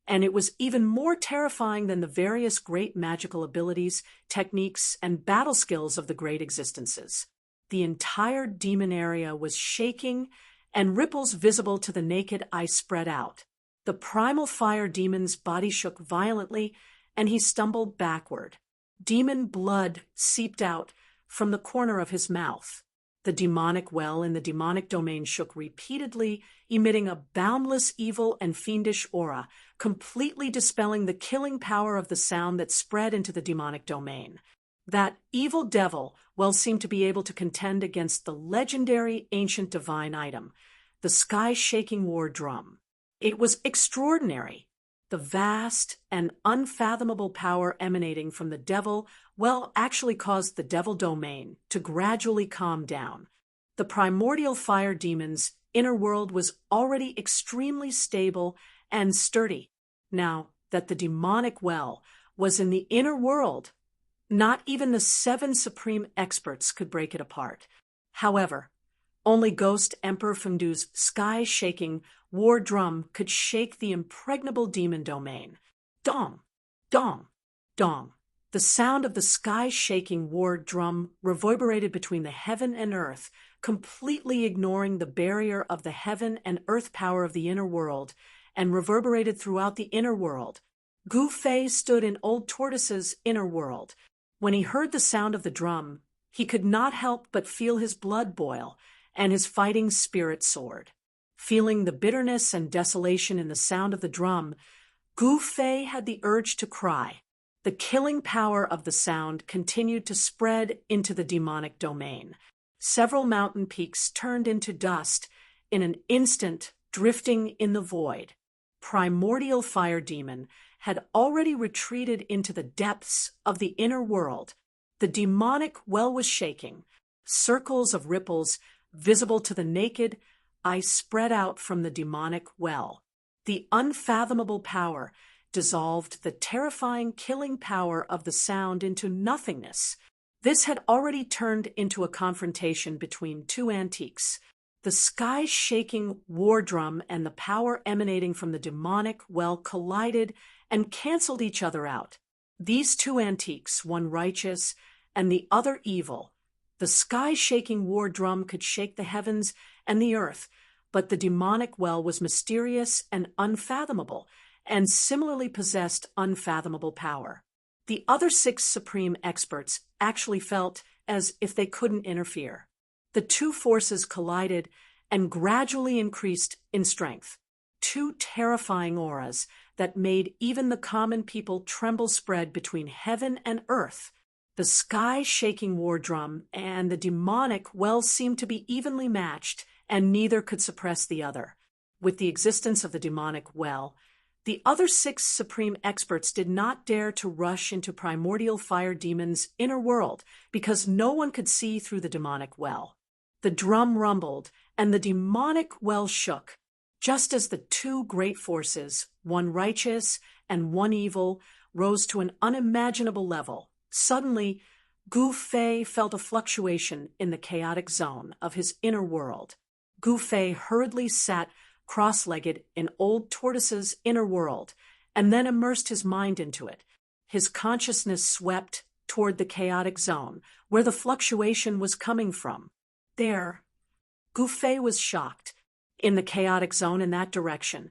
and it was even more terrifying than the various great magical abilities, techniques, and battle skills of the great existences. The entire demon area was shaking, and ripples visible to the naked eye spread out. The primal fire demon's body shook violently, and he stumbled backward. Demon blood seeped out from the corner of his mouth. The demonic well in the demonic domain shook repeatedly, emitting a boundless evil and fiendish aura, completely dispelling the killing power of the sound that spread into the demonic domain. That evil devil well seemed to be able to contend against the legendary ancient divine item, the sky-shaking war drum. It was extraordinary. The vast and unfathomable power emanating from the devil, actually caused the devil domain to gradually calm down. The primordial fire demon's inner world was already extremely stable and sturdy. Now that the demonic well was in the inner world, not even the 7 supreme experts could break it apart. However, only Ghost Emperor Fengdu's sky-shaking war drum could shake the impregnable demon domain. Dong! Dong! Dong! The sound of the sky-shaking war drum reverberated between the heaven and earth, completely ignoring the barrier of the heaven and earth power of the inner world, and reverberated throughout the inner world. Gu Fei stood in Old Tortoise's inner world. When he heard the sound of the drum, he could not help but feel his blood boil and his fighting spirit soared. Feeling the bitterness and desolation in the sound of the drum, Gu Fei had the urge to cry. The killing power of the sound continued to spread into the demonic domain. Several mountain peaks turned into dust in an instant, drifting in the void. Primordial fire demon had already retreated into the depths of the inner world. The demonic well was shaking. Circles of ripples, visible to the naked eye, spread out from the demonic well. The unfathomable power dissolved the terrifying killing power of the sound into nothingness. This had already turned into a confrontation between 2 antiques. The sky-shaking war drum and the power emanating from the demonic well collided and canceled each other out. These 2 antiques, one righteous and the other evil. The sky-shaking war drum could shake the heavens and the earth, but the demonic well was mysterious and unfathomable, and similarly possessed unfathomable power. The other 6 supreme experts actually felt as if they couldn't interfere. The 2 forces collided and gradually increased in strength. 2 terrifying auras that made even the common people tremble spread between heaven and earth. The sky-shaking war drum and the demonic well seemed to be evenly matched, and neither could suppress the other. With the existence of the demonic well, the other 6 supreme experts did not dare to rush into primordial fire demon's inner world because no one could see through the demonic well. The drum rumbled and the demonic well shook. Just as the 2 great forces, one righteous and one evil, rose to an unimaginable level, suddenly Gu Fei felt a fluctuation in the chaotic zone of his inner world. Gu Fei hurriedly sat cross-legged in Old Tortoise's inner world, and then immersed his mind into it. His consciousness swept toward the chaotic zone, where the fluctuation was coming from. There, Gu Fei was shocked. In the chaotic zone in that direction,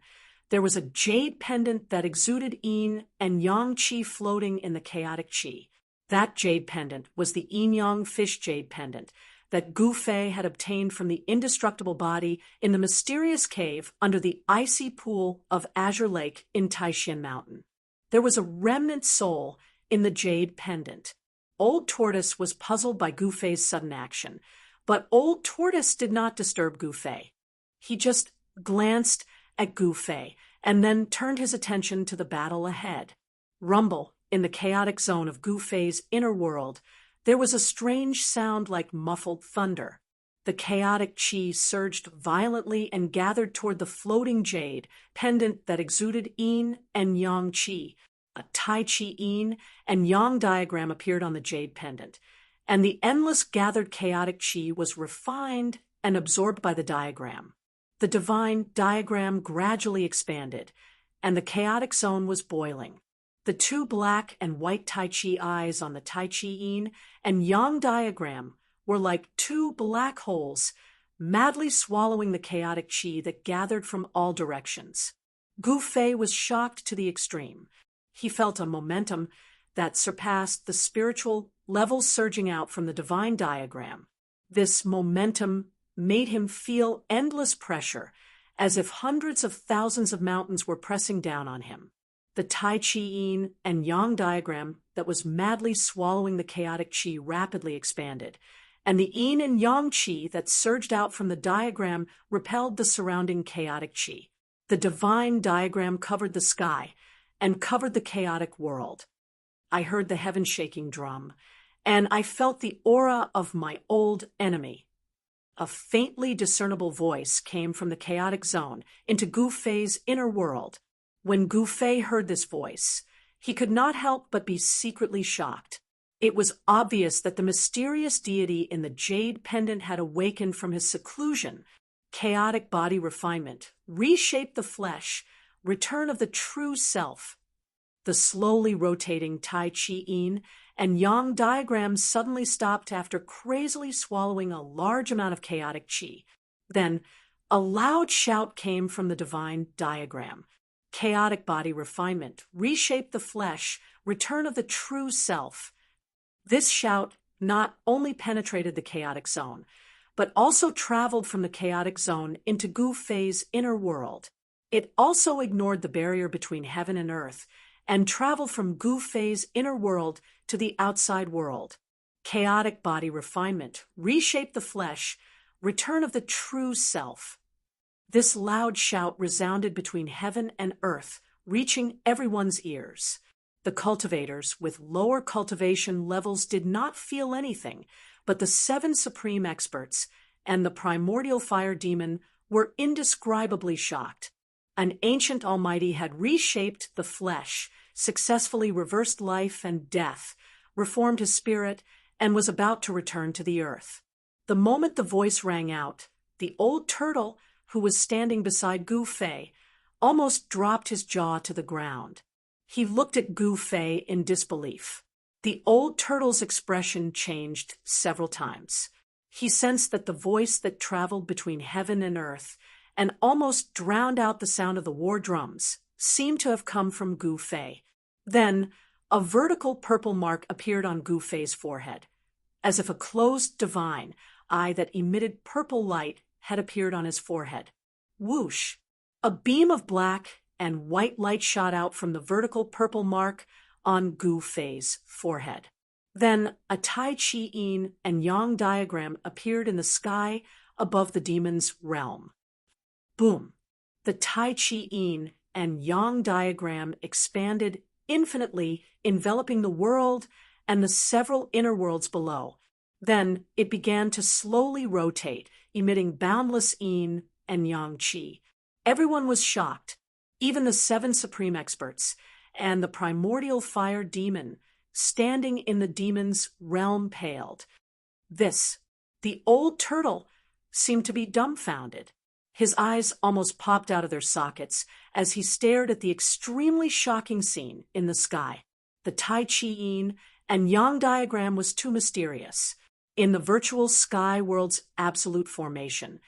there was a jade pendant that exuded yin and yang qi floating in the chaotic qi. That jade pendant was the yin-yang fish jade pendant that Gu Fei had obtained from the indestructible body in the mysterious cave under the icy pool of Azure Lake in Taishan Mountain. There was a remnant soul in the jade pendant. Old Tortoise was puzzled by Gu Fei's sudden action, but Old Tortoise did not disturb Gu Fei. He just glanced at Gu Fei and then turned his attention to the battle ahead. Rumble in the chaotic zone of Gu Fei's inner world. There was a strange sound like muffled thunder. The chaotic qi surged violently and gathered toward the floating jade pendant that exuded yin and yang qi. A Tai Chi yin and yang diagram appeared on the jade pendant, and the endless gathered chaotic qi was refined and absorbed by the diagram. The divine diagram gradually expanded, and the chaotic zone was boiling. The 2 black and white Tai Chi eyes on the Tai Chi yin and yang diagram were like 2 black holes, madly swallowing the chaotic qi that gathered from all directions. Gu Fei was shocked to the extreme. He felt a momentum that surpassed the spiritual levels surging out from the divine diagram. This momentum made him feel endless pressure, as if hundreds of thousands of mountains were pressing down on him. The Tai Chi yin and yang diagram that was madly swallowing the chaotic qi rapidly expanded, and the yin and yang qi that surged out from the diagram repelled the surrounding chaotic qi. The divine diagram covered the sky, and covered the chaotic world. I heard the heaven-shaking drum, and I felt the aura of my old enemy. A faintly discernible voice came from the chaotic zone into Gu Fei's inner world. When Gu Fei heard this voice, he could not help but be secretly shocked. It was obvious that the mysterious deity in the jade pendant had awakened from his seclusion. Chaotic body refinement, reshape the flesh, return of the true self. The slowly rotating Tai Chi Yin and Yang diagrams suddenly stopped after crazily swallowing a large amount of chaotic Qi. Then, a loud shout came from the divine diagram. Chaotic body refinement, reshape the flesh, return of the true self. This shout not only penetrated the chaotic zone, but also traveled from the chaotic zone into Gu Fei's inner world. It also ignored the barrier between heaven and earth and traveled from Gu Fei's inner world to the outside world. Chaotic body refinement, reshape the flesh, return of the true self. This loud shout resounded between heaven and earth, reaching everyone's ears. The cultivators with lower cultivation levels did not feel anything, but the 7 supreme experts and the primordial fire demon were indescribably shocked. An ancient almighty had reshaped the flesh, successfully reversed life and death, reformed his spirit, and was about to return to the earth. The moment the voice rang out, the old turtle, who was standing beside Gu Fei, almost dropped his jaw to the ground. He looked at Gu Fei in disbelief. The old turtle's expression changed several times. He sensed that the voice that traveled between heaven and earth and almost drowned out the sound of the war drums seemed to have come from Gu Fei. Then, a vertical purple mark appeared on Gu Fei's forehead, as if a closed divine eye that emitted purple light had appeared on his forehead. Whoosh! A beam of black and white light shot out from the vertical purple mark on Gu Fei's forehead. Then a Tai Chi Yin and Yang diagram appeared in the sky above the demon's realm. Boom! The Tai Chi Yin and Yang diagram expanded infinitely, enveloping the world and the several inner worlds below. Then it began to slowly rotate, emitting boundless Yin and Yang Qi. Everyone was shocked, even the 7 supreme experts and the primordial fire demon, standing in the demon's realm, paled. The old turtle, seemed to be dumbfounded. His eyes almost popped out of their sockets as he stared at the extremely shocking scene in the sky. The Tai Chi Yin and Yang diagram was too mysterious. In the virtual sky world's absolute formation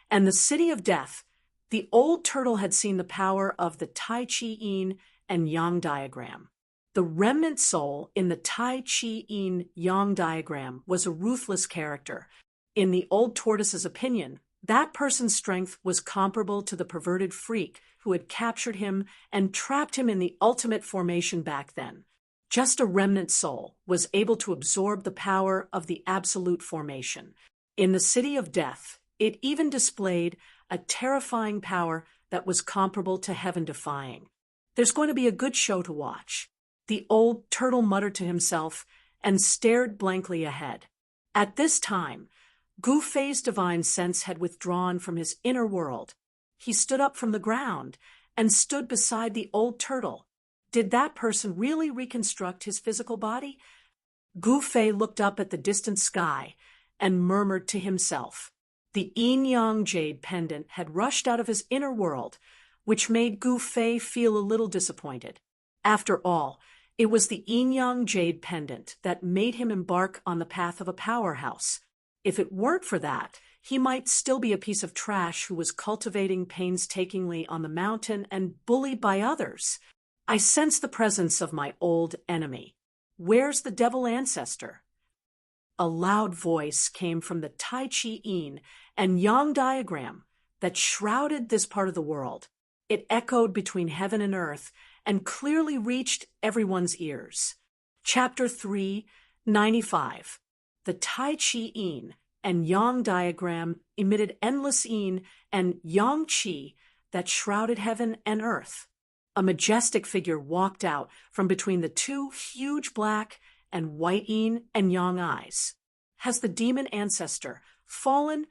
and the city of death, the old turtle had seen the power of the Tai Chi Yin and Yang diagram. The remnant soul in the Tai Chi Yin Yang diagram was a ruthless character. In the old tortoise's opinion, that person's strength was comparable to the perverted freak who had captured him and trapped him in the ultimate formation back then. Just a remnant soul was able to absorb the power of the absolute formation. In the city of death, it even displayed a terrifying power that was comparable to heaven-defying. There's going to be a good show to watch. The old turtle muttered to himself and stared blankly ahead. At this time, Gu Fei's divine sense had withdrawn from his inner world. He stood up from the ground and stood beside the old turtle. Did that person really reconstruct his physical body? Gu Fei looked up at the distant sky and murmured to himself. The yin-yang jade pendant had rushed out of his inner world, which made Gu Fei feel a little disappointed. After all, it was the yin-yang jade pendant that made him embark on the path of a powerhouse. If it weren't for that, he might still be a piece of trash who was cultivating painstakingly on the mountain and bullied by others. I sense the presence of my old enemy. Where's the devil ancestor? A loud voice came from the Tai Chi Yin and Yang diagram that shrouded this part of the world. It echoed between heaven and earth and clearly reached everyone's ears. Chapter 395. The Tai Chi Yin and Yang diagram emitted endless Yin and Yang Qi that shrouded heaven and earth. A majestic figure walked out from between the two huge black and white yin and yang eyes. Has the demon ancestor fallen?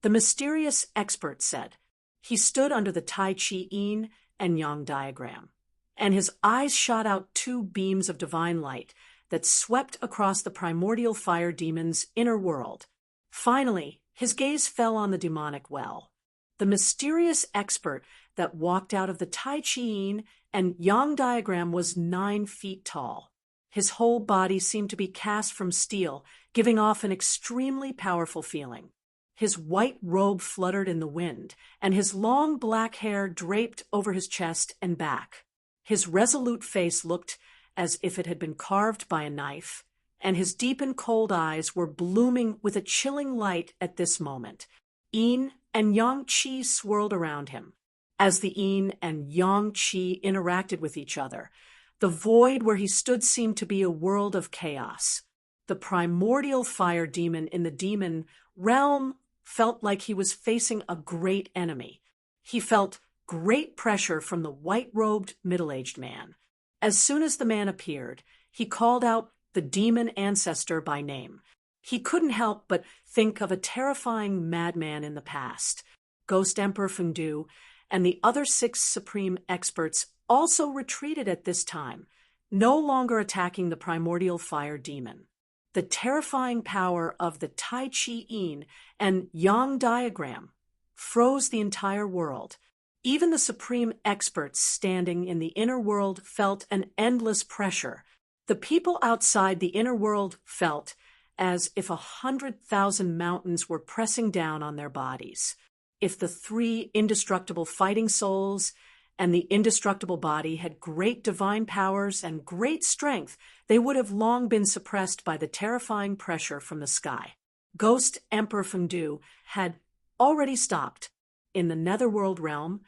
The mysterious expert said. He stood under the Tai Chi yin and yang diagram, and his eyes shot out two beams of divine light that swept across the primordial fire demon's inner world. Finally, his gaze fell on the demonic well. The mysterious expert that walked out of the Tai Chi yin and yang diagram was 9 feet tall. His whole body seemed to be cast from steel, giving off an extremely powerful feeling. His white robe fluttered in the wind, and his long black hair draped over his chest and back. His resolute face looked as if it had been carved by a knife, and his deep and cold eyes were blooming with a chilling light at this moment. Yin and yang qi swirled around him. As the yin and yang qi interacted with each other, the void where he stood seemed to be a world of chaos. The primordial fire demon in the demon realm felt like he was facing a great enemy. He felt great pressure from the white-robed middle-aged man. As soon as the man appeared, he called out the demon ancestor by name. He couldn't help but think of a terrifying madman in the past. Ghost Emperor Fengdu and the other 6 supreme experts also retreated at this time, no longer attacking the primordial fire demon. The terrifying power of the Tai Chi yin and yang diagram froze the entire world. Even the supreme experts standing in the inner world felt an endless pressure. The people outside the inner world felt as if 100,000 mountains were pressing down on their bodies. If the 3 indestructible fighting souls and the indestructible body had great divine powers and great strength, they would have long been suppressed by the terrifying pressure from the sky. Ghost Emperor Fengdu had already stopped. In the netherworld realm,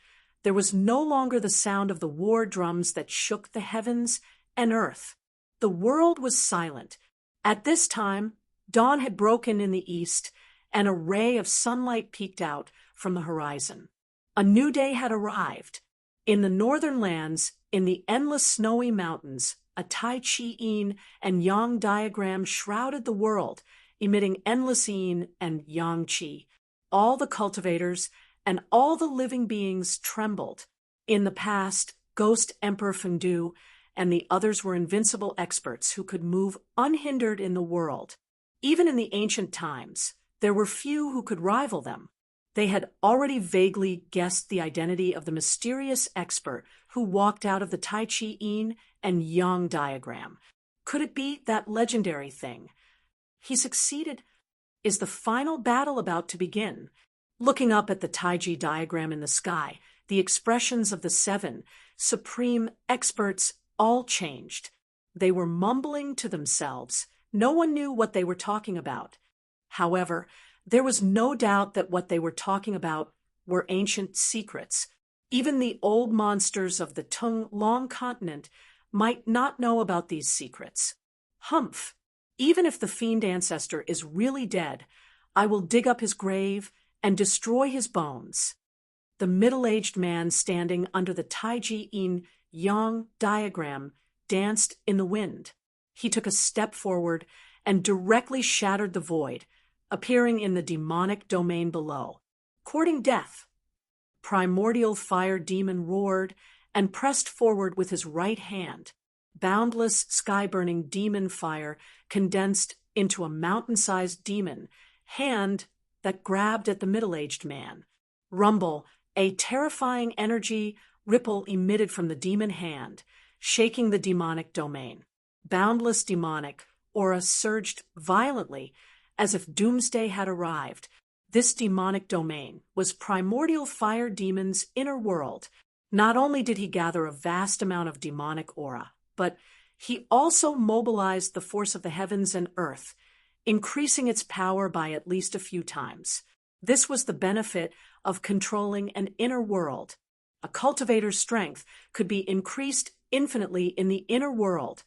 there was no longer the sound of the war drums that shook the heavens and earth. The world was silent. At this time, dawn had broken in the east, and a ray of sunlight peeked out from the horizon. A new day had arrived. In the northern lands, in the endless snowy mountains, a Tai Chi yin and yang diagram shrouded the world, emitting endless yin and yang qi. All the cultivators and all the living beings trembled. In the past, Ghost Emperor Fengdu and the others were invincible experts who could move unhindered in the world. Even in the ancient times, there were few who could rival them. They had already vaguely guessed the identity of the mysterious expert who walked out of the Tai Chi yin and yang diagram. Could it be that legendary thing? He succeeded. Is the final battle about to begin? Looking up at the Tai Chi diagram in the sky, the expressions of the 7 supreme experts all changed. They were mumbling to themselves. No one knew what they were talking about. However, there was no doubt that what they were talking about were ancient secrets. Even the old monsters of the Tung Long continent might not know about these secrets. Humph! Even if the fiend ancestor is really dead, I will dig up his grave and destroy his bones. The middle-aged man standing under the Tai Chi yin yang diagram danced in the wind. He took a step forward and directly shattered the void, appearing in the demonic domain below. Courting death, primordial fire demon roared and pressed forward with his right hand. Boundless, sky-burning demon fire condensed into a mountain-sized demon hand that grabbed at the middle-aged man. Rumble, a terrifying energy ripple emitted from the demon hand, shaking the demonic domain. Boundless demonic aura surged violently, as if doomsday had arrived. This demonic domain was primordial fire demon's inner world. Not only did he gather a vast amount of demonic aura, but he also mobilized the force of the heavens and earth, increasing its power by at least a few times. This was the benefit of controlling an inner world. A cultivator's strength could be increased infinitely in the inner world,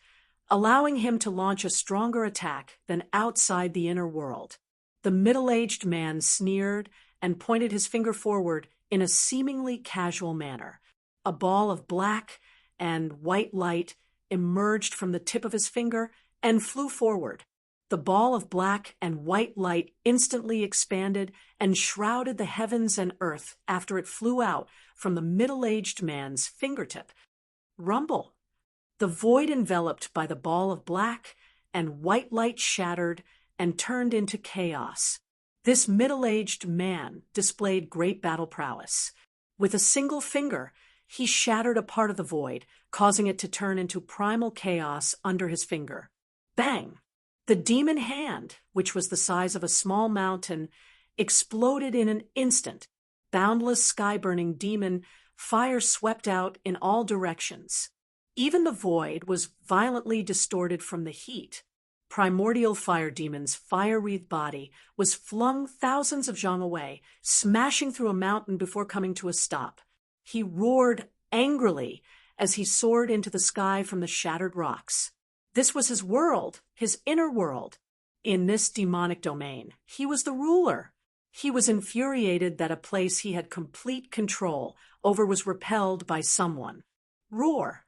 allowing him to launch a stronger attack than outside the inner world. The middle-aged man sneered and pointed his finger forward in a seemingly casual manner. a ball of black and white light emerged from the tip of his finger and flew forward. The ball of black and white light instantly expanded and shrouded the heavens and earth after it flew out from the middle-aged man's fingertip. Rumble! The void enveloped by the ball of black and white light shattered and turned into chaos. This middle-aged man displayed great battle prowess. With a single finger, he shattered a part of the void, causing it to turn into primal chaos under his finger. Bang! The demon hand, which was the size of a small mountain, exploded in an instant. Boundless sky-burning demon fire swept out in all directions. Even the void was violently distorted from the heat. Primordial fire demon's fire-wreathed body was flung thousands of zhang away, smashing through a mountain before coming to a stop. He roared angrily as he soared into the sky from the shattered rocks. This was his world, his inner world. In this demonic domain, he was the ruler. He was infuriated that a place he had complete control over was repelled by someone. Roar!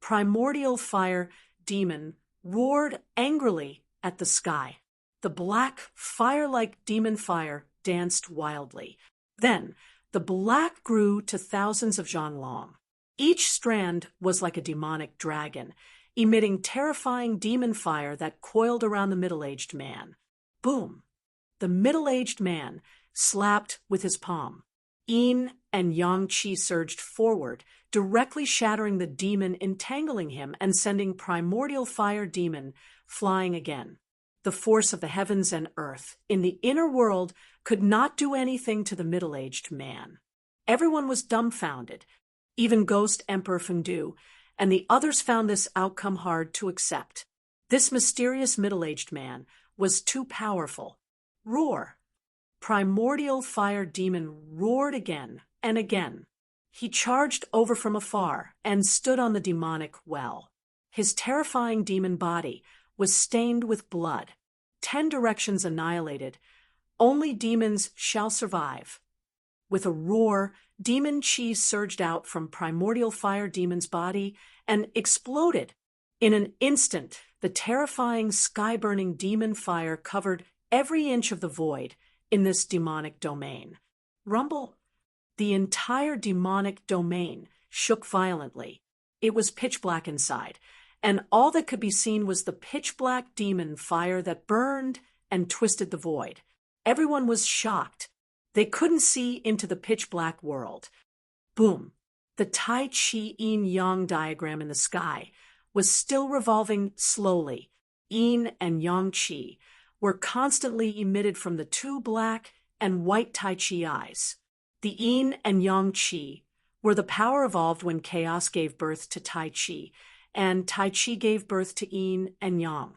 Primordial fire demon roared angrily at the sky. The black, fire-like demon fire danced wildly. Then, the black grew to thousands of zhang long. Each strand was like a demonic dragon, emitting terrifying demon fire that coiled around the middle-aged man. Boom! The middle-aged man slapped with his palm. Yin and yang qi surged forward, directly shattering the demon, entangling him and sending primordial fire demon flying again. The force of the heavens and earth in the inner world could not do anything to the middle-aged man. Everyone was dumbfounded, even Ghost Emperor Fengdu, and the others found this outcome hard to accept. This mysterious middle-aged man was too powerful. Roar! Primordial fire demon roared again and again. He charged over from afar and stood on the demonic well. His terrifying demon body was stained with blood. 10 directions annihilated. Only demons shall survive. With a roar, demon chi surged out from primordial fire demon's body and exploded. In an instant, the terrifying sky-burning demon fire covered every inch of the void in this demonic domain. Rumble! The entire demonic domain shook violently. It was pitch black inside, and all that could be seen was the pitch-black demon fire that burned and twisted the void. Everyone was shocked. They couldn't see into the pitch-black world. Boom! The Tai Chi yin-yang diagram in the sky was still revolving slowly. Yin and yang qi were constantly emitted from the 2 black and white Tai Chi eyes. The yin and yang qi were the power evolved when chaos gave birth to Tai Chi, and Tai Chi gave birth to yin and yang.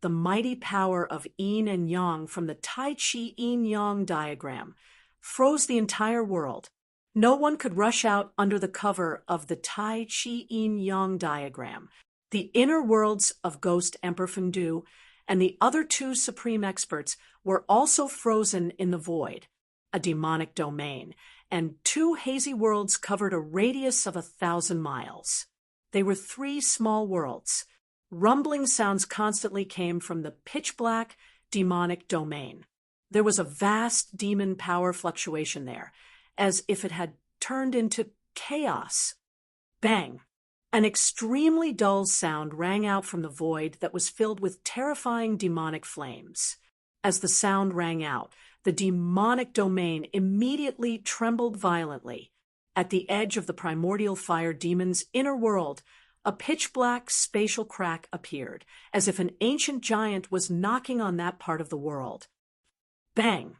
The mighty power of yin and yang from the Tai Chi yin-yang diagram froze the entire world. No one could rush out under the cover of the Tai Chi yin-yang diagram. The inner worlds of Ghost Emperor Fengdu and the other 2 supreme experts were also frozen in the void, a demonic domain, and 2 hazy worlds covered a radius of 1,000 miles. They were 3 small worlds. Rumbling sounds constantly came from the pitch-black demonic domain. There was a vast demon power fluctuation there, as if it had turned into chaos. Bang! An extremely dull sound rang out from the void that was filled with terrifying demonic flames. As the sound rang out, the demonic domain immediately trembled violently. At the edge of the primordial fire demon's inner world, a pitch-black spatial crack appeared, as if an ancient giant was knocking on that part of the world. Bang!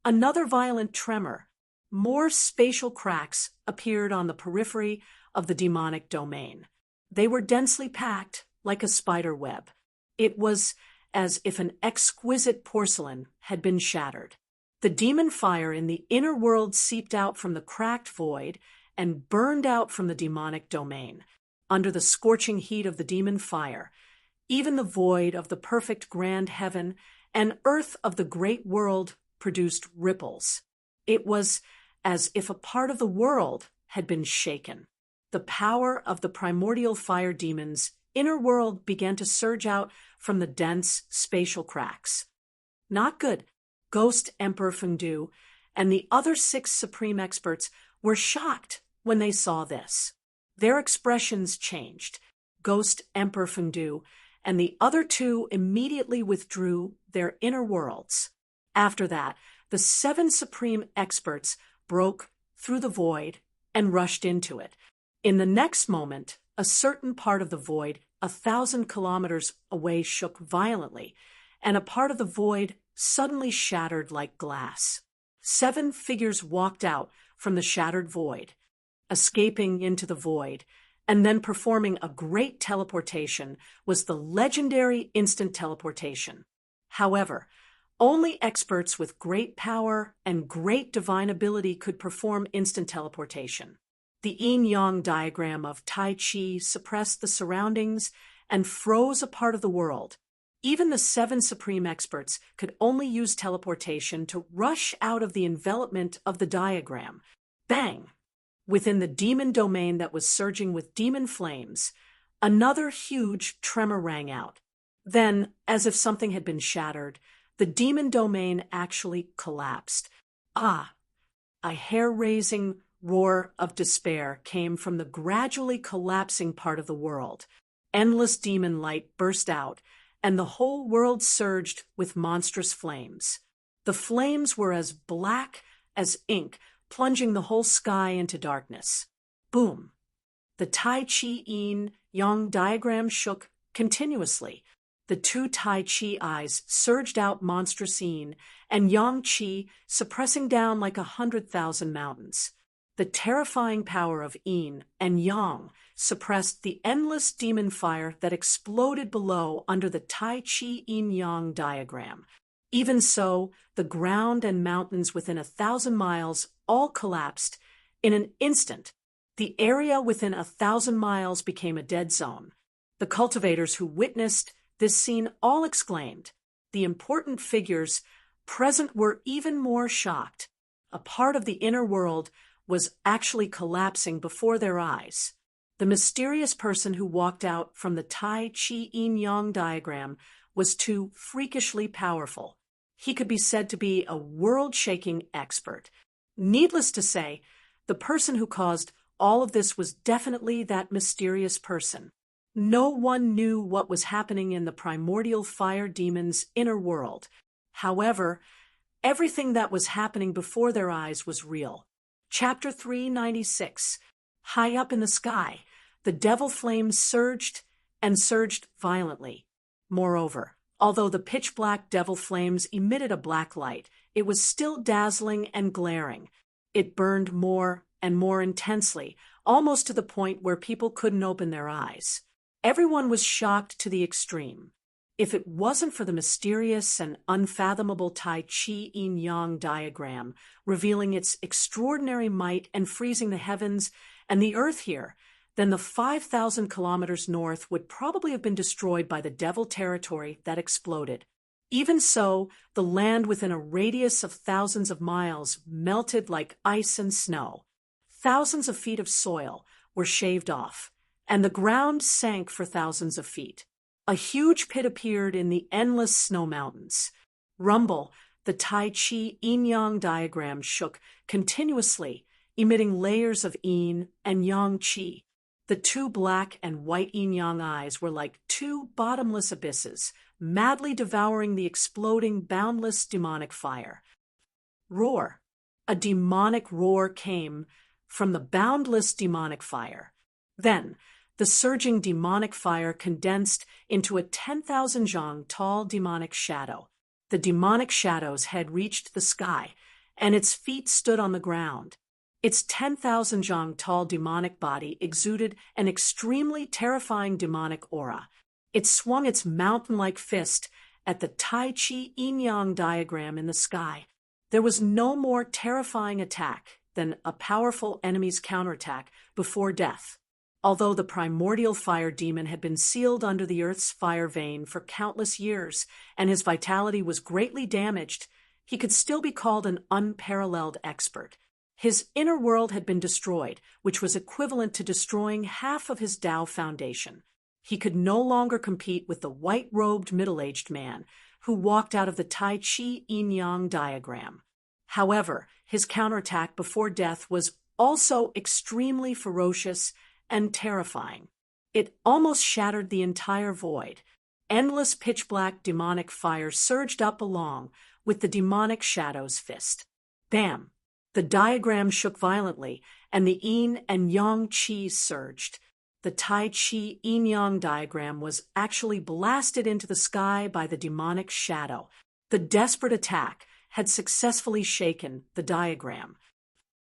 Another violent tremor. More spatial cracks appeared on the periphery of the demonic domain. They were densely packed, like a spider web. It was as if an exquisite porcelain had been shattered. The demon fire in the inner world seeped out from the cracked void and burned out from the demonic domain. Under the scorching heat of the demon fire, even the void of the perfect grand heaven and earth of the great world produced ripples. It was as if a part of the world had been shaken. the power of the primordial fire demon's inner world began to surge out from the dense spatial cracks. Not good. Ghost Emperor Fengdu and the other 6 supreme experts were shocked when they saw this. Their expressions changed. Ghost Emperor Fengdu and the other 2 immediately withdrew their inner worlds. After that, the 7 supreme experts broke through the void and rushed into it. In the next moment, a certain part of the void 1,000 kilometers away shook violently, and a part of the void suddenly shattered like glass. 7 figures walked out from the shattered void, escaping into the void, and then performing a great teleportation was the legendary instant teleportation. However, only experts with great power and great divine ability could perform instant teleportation. The yin-yang diagram of Tai Chi suppressed the surroundings and froze a part of the world. Even the 7 supreme experts could only use teleportation to rush out of the envelopment of the diagram. Bang! Within the demon domain that was surging with demon flames, another huge tremor rang out. Then, as if something had been shattered, the demon domain actually collapsed. Ah! A hair-raising roar of despair came from the gradually collapsing part of the world. Endless demon light burst out, and the whole world surged with monstrous flames. The flames were as black as ink, plunging the whole sky into darkness. Boom! The Tai Chi yin-yang diagram shook continuously. The 2 Tai Chi eyes surged out monstrous yin and yang chi, suppressing down like 100,000 mountains. The terrifying power of yin and yang suppressed the endless demon fire that exploded below under the Tai Chi yin-yang diagram. Even so, the ground and mountains within 1,000 miles all collapsed. In an instant, the area within 1,000 miles became a dead zone. The cultivators who witnessed this scene all exclaimed. The important figures present were even more shocked. A part of the inner world was actually collapsing before their eyes. The mysterious person who walked out from the Tai Chi yin-yang diagram was too freakishly powerful. He could be said to be a world-shaking expert. Needless to say, the person who caused all of this was definitely that mysterious person. No one knew what was happening in the primordial fire demon's inner world. However, everything that was happening before their eyes was real. Chapter 396. High up in the sky, the devil flames surged and surged violently. Moreover, although the pitch-black devil flames emitted a black light, it was still dazzling and glaring. It burned more and more intensely, almost to the point where people couldn't open their eyes. Everyone was shocked to the extreme. If it wasn't for the mysterious and unfathomable Tai Chi yin-yang diagram, revealing its extraordinary might and freezing the heavens and the earth here, then the 5,000 kilometers north would probably have been destroyed by the devil territory that exploded. Even so, the land within a radius of thousands of miles melted like ice and snow. Thousands of feet of soil were shaved off, and the ground sank for thousands of feet. A huge pit appeared in the endless snow mountains. Rumble, the Tai Chi yin-yang diagram shook continuously, emitting layers of yin and yang chi. The 2 black and white yin-yang eyes were like 2 bottomless abysses, madly devouring the exploding, boundless demonic fire. Roar! A demonic roar came from the boundless demonic fire. Then, the surging demonic fire condensed into a 10,000 zhang tall demonic shadow. The demonic shadow's head reached the sky, and its feet stood on the ground. Its 10,000 zhang tall demonic body exuded an extremely terrifying demonic aura. It swung its mountain-like fist at the Tai Chi yin-yang diagram in the sky. There was no more terrifying attack than a powerful enemy's counterattack before death. Although the primordial fire demon had been sealed under the earth's fire vein for countless years, and his vitality was greatly damaged, he could still be called an unparalleled expert. His inner world had been destroyed, which was equivalent to destroying half of his Tao foundation. He could no longer compete with the white-robed middle-aged man who walked out of the Tai Chi yin-yang diagram. However, his counterattack before death was also extremely ferocious and terrifying. It almost shattered the entire void. Endless pitch-black demonic fire surged up along with the demonic shadow's fist. Bam! The diagram shook violently, and the yin and yang chi surged. The Tai Chi yin-yang diagram was actually blasted into the sky by the demonic shadow. The desperate attack had successfully shaken the diagram.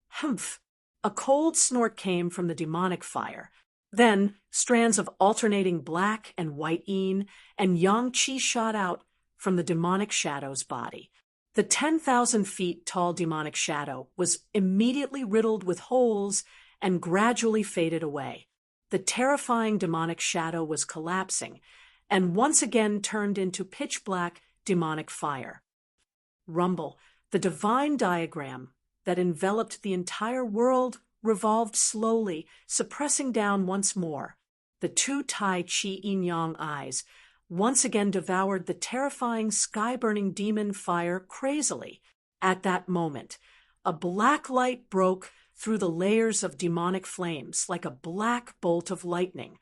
Humph! A cold snort came from the demonic fire. Then, strands of alternating black and white yin and yang chi shot out from the demonic shadow's body. The 10,000 feet tall demonic shadow was immediately riddled with holes and gradually faded away. The terrifying demonic shadow was collapsing and once again turned into pitch-black demonic fire. Rumble, the divine diagram that enveloped the entire world, revolved slowly, suppressing down once more. The two Tai Chi yin-yang eyes once again devoured the terrifying sky-burning demon fire crazily. At that moment, a black light broke through the layers of demonic flames like a black bolt of lightning.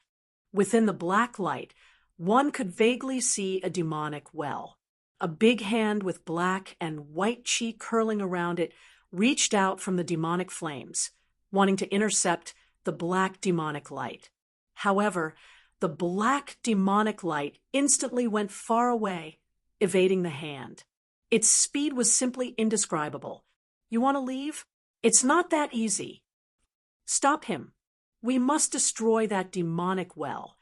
Within the black light, one could vaguely see a demonic well. A big hand with black and white chi curling around it reached out from the demonic flames, wanting to intercept the black demonic light. However, the black demonic light instantly went far away, evading the hand. Its speed was simply indescribable. You want to leave? It's not that easy. Stop him. We must destroy that demonic well.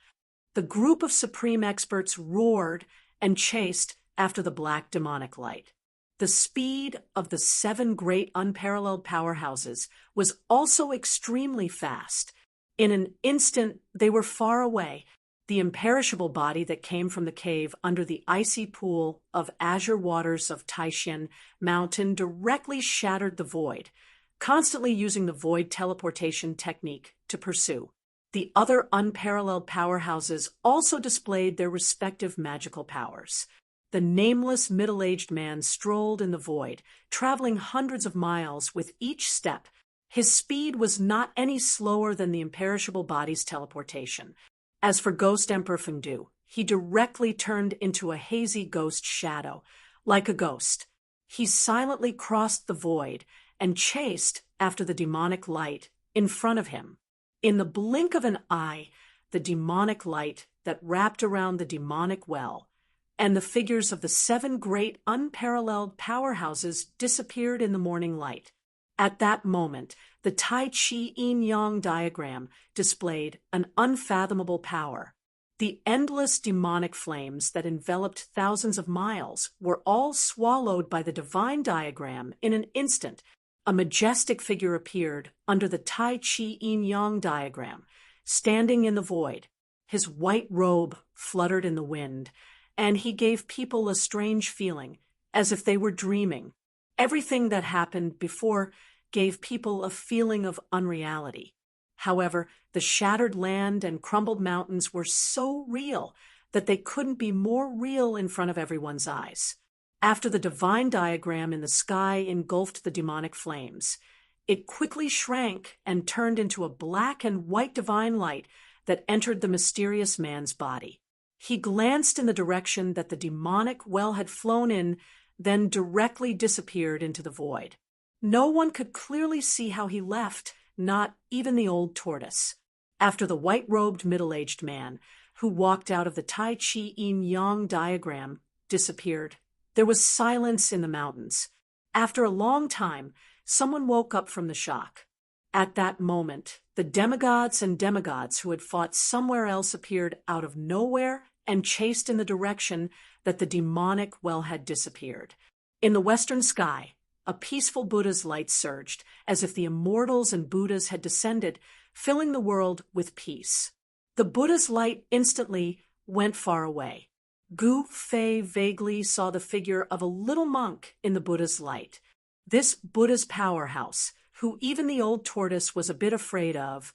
The group of supreme experts roared and chased after the black demonic light. The speed of the 7 great unparalleled powerhouses was also extremely fast. In an instant, they were far away. The imperishable body that came from the cave under the icy pool of azure waters of Taishan Mountain directly shattered the void, constantly using the void teleportation technique to pursue. The other unparalleled powerhouses also displayed their respective magical powers. The nameless middle-aged man strolled in the void, traveling hundreds of miles with each step. His speed was not any slower than the imperishable body's teleportation. As for Ghost Emperor Fengdu, he directly turned into a hazy ghost shadow. Like a ghost, he silently crossed the void and chased after the demonic light in front of him. In the blink of an eye, the demonic light that wrapped around the demonic well and the figures of the 7 great unparalleled powerhouses disappeared in the morning light. At that moment, the Tai Chi yin-yang diagram displayed an unfathomable power. The endless demonic flames that enveloped thousands of miles were all swallowed by the divine diagram in an instant. A majestic figure appeared under the Tai Chi yin-yang diagram, standing in the void. His white robe fluttered in the wind, and he gave people a strange feeling, as if they were dreaming. Everything that happened before gave people a feeling of unreality. However, the shattered land and crumbled mountains were so real that they couldn't be more real in front of everyone's eyes. After the divine diagram in the sky engulfed the demonic flames, it quickly shrank and turned into a black and white divine light that entered the mysterious man's body. He glanced in the direction that the demonic well had flown in, then directly disappeared into the void. No one could clearly see how he left, not even the old tortoise. After the white-robed middle-aged man, who walked out of the Tai Chi yin-yang diagram, disappeared, there was silence in the mountains. After a long time, someone woke up from the shock. At that moment, the demigods and demigods who had fought somewhere else appeared out of nowhere and chased in the direction that the demonic well had disappeared. In the western sky, a peaceful Buddha's light surged, as if the immortals and Buddhas had descended, filling the world with peace. The Buddha's light instantly went far away. Gu Fei vaguely saw the figure of a little monk in the Buddha's light. This Buddha's powerhouse, who even the old tortoise was a bit afraid of,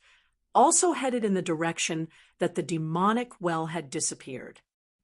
also headed in the direction that the demonic well had disappeared.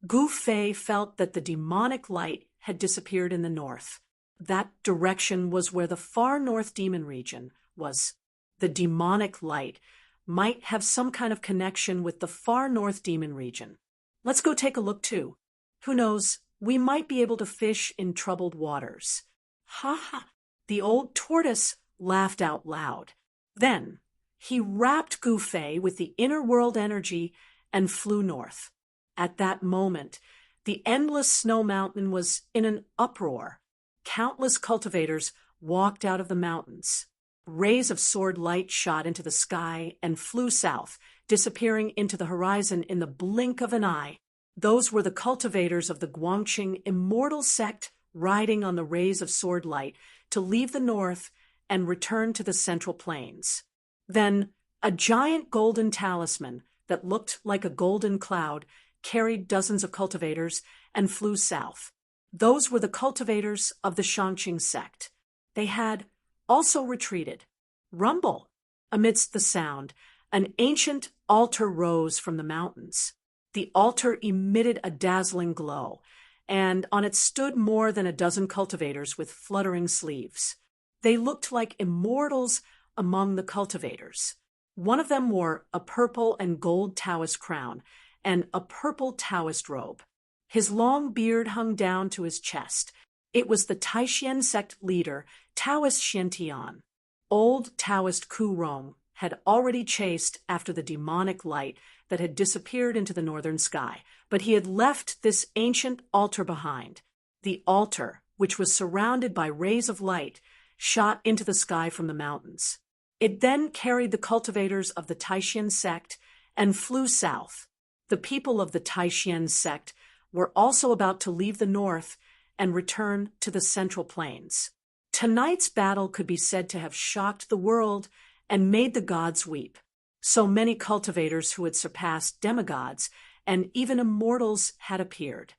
Gu Fei felt that the demonic light had disappeared in the north. That direction was where the far north demon region was. The demonic light might have some kind of connection with the far north demon region. Let's go take a look too. Who knows, we might be able to fish in troubled waters. Ha ha! The old tortoise laughed out loud. Then he wrapped Gu Fei with the inner world energy and flew north. At that moment, the endless snow mountain was in an uproar. Countless cultivators walked out of the mountains. Rays of sword light shot into the sky and flew south, disappearing into the horizon in the blink of an eye. Those were the cultivators of the Guangqing immortal sect riding on the rays of sword light to leave the north and return to the central plains. Then, a giant golden talisman that looked like a golden cloud carried dozens of cultivators and flew south. Those were the cultivators of the Shangqing sect. They had also retreated. Rumble! Amidst the sound, an ancient altar rose from the mountains. The altar emitted a dazzling glow, and on it stood more than a dozen cultivators with fluttering sleeves. They looked like immortals among the cultivators. One of them wore a purple and gold Taoist crown and a purple Taoist robe. His long beard hung down to his chest. It was the Taishan sect leader, Taoist Xiantian. Old Taoist Ku Rong had already chased after the demonic light that had disappeared into the northern sky, but he had left this ancient altar behind. The altar, which was surrounded by rays of light, shot into the sky from the mountains. It then carried the cultivators of the Taishan sect and flew south. The people of the Taishan sect were also about to leave the north and return to the central plains. Tonight's battle could be said to have shocked the world and made the gods weep. So many cultivators who had surpassed demigods and even immortals had appeared.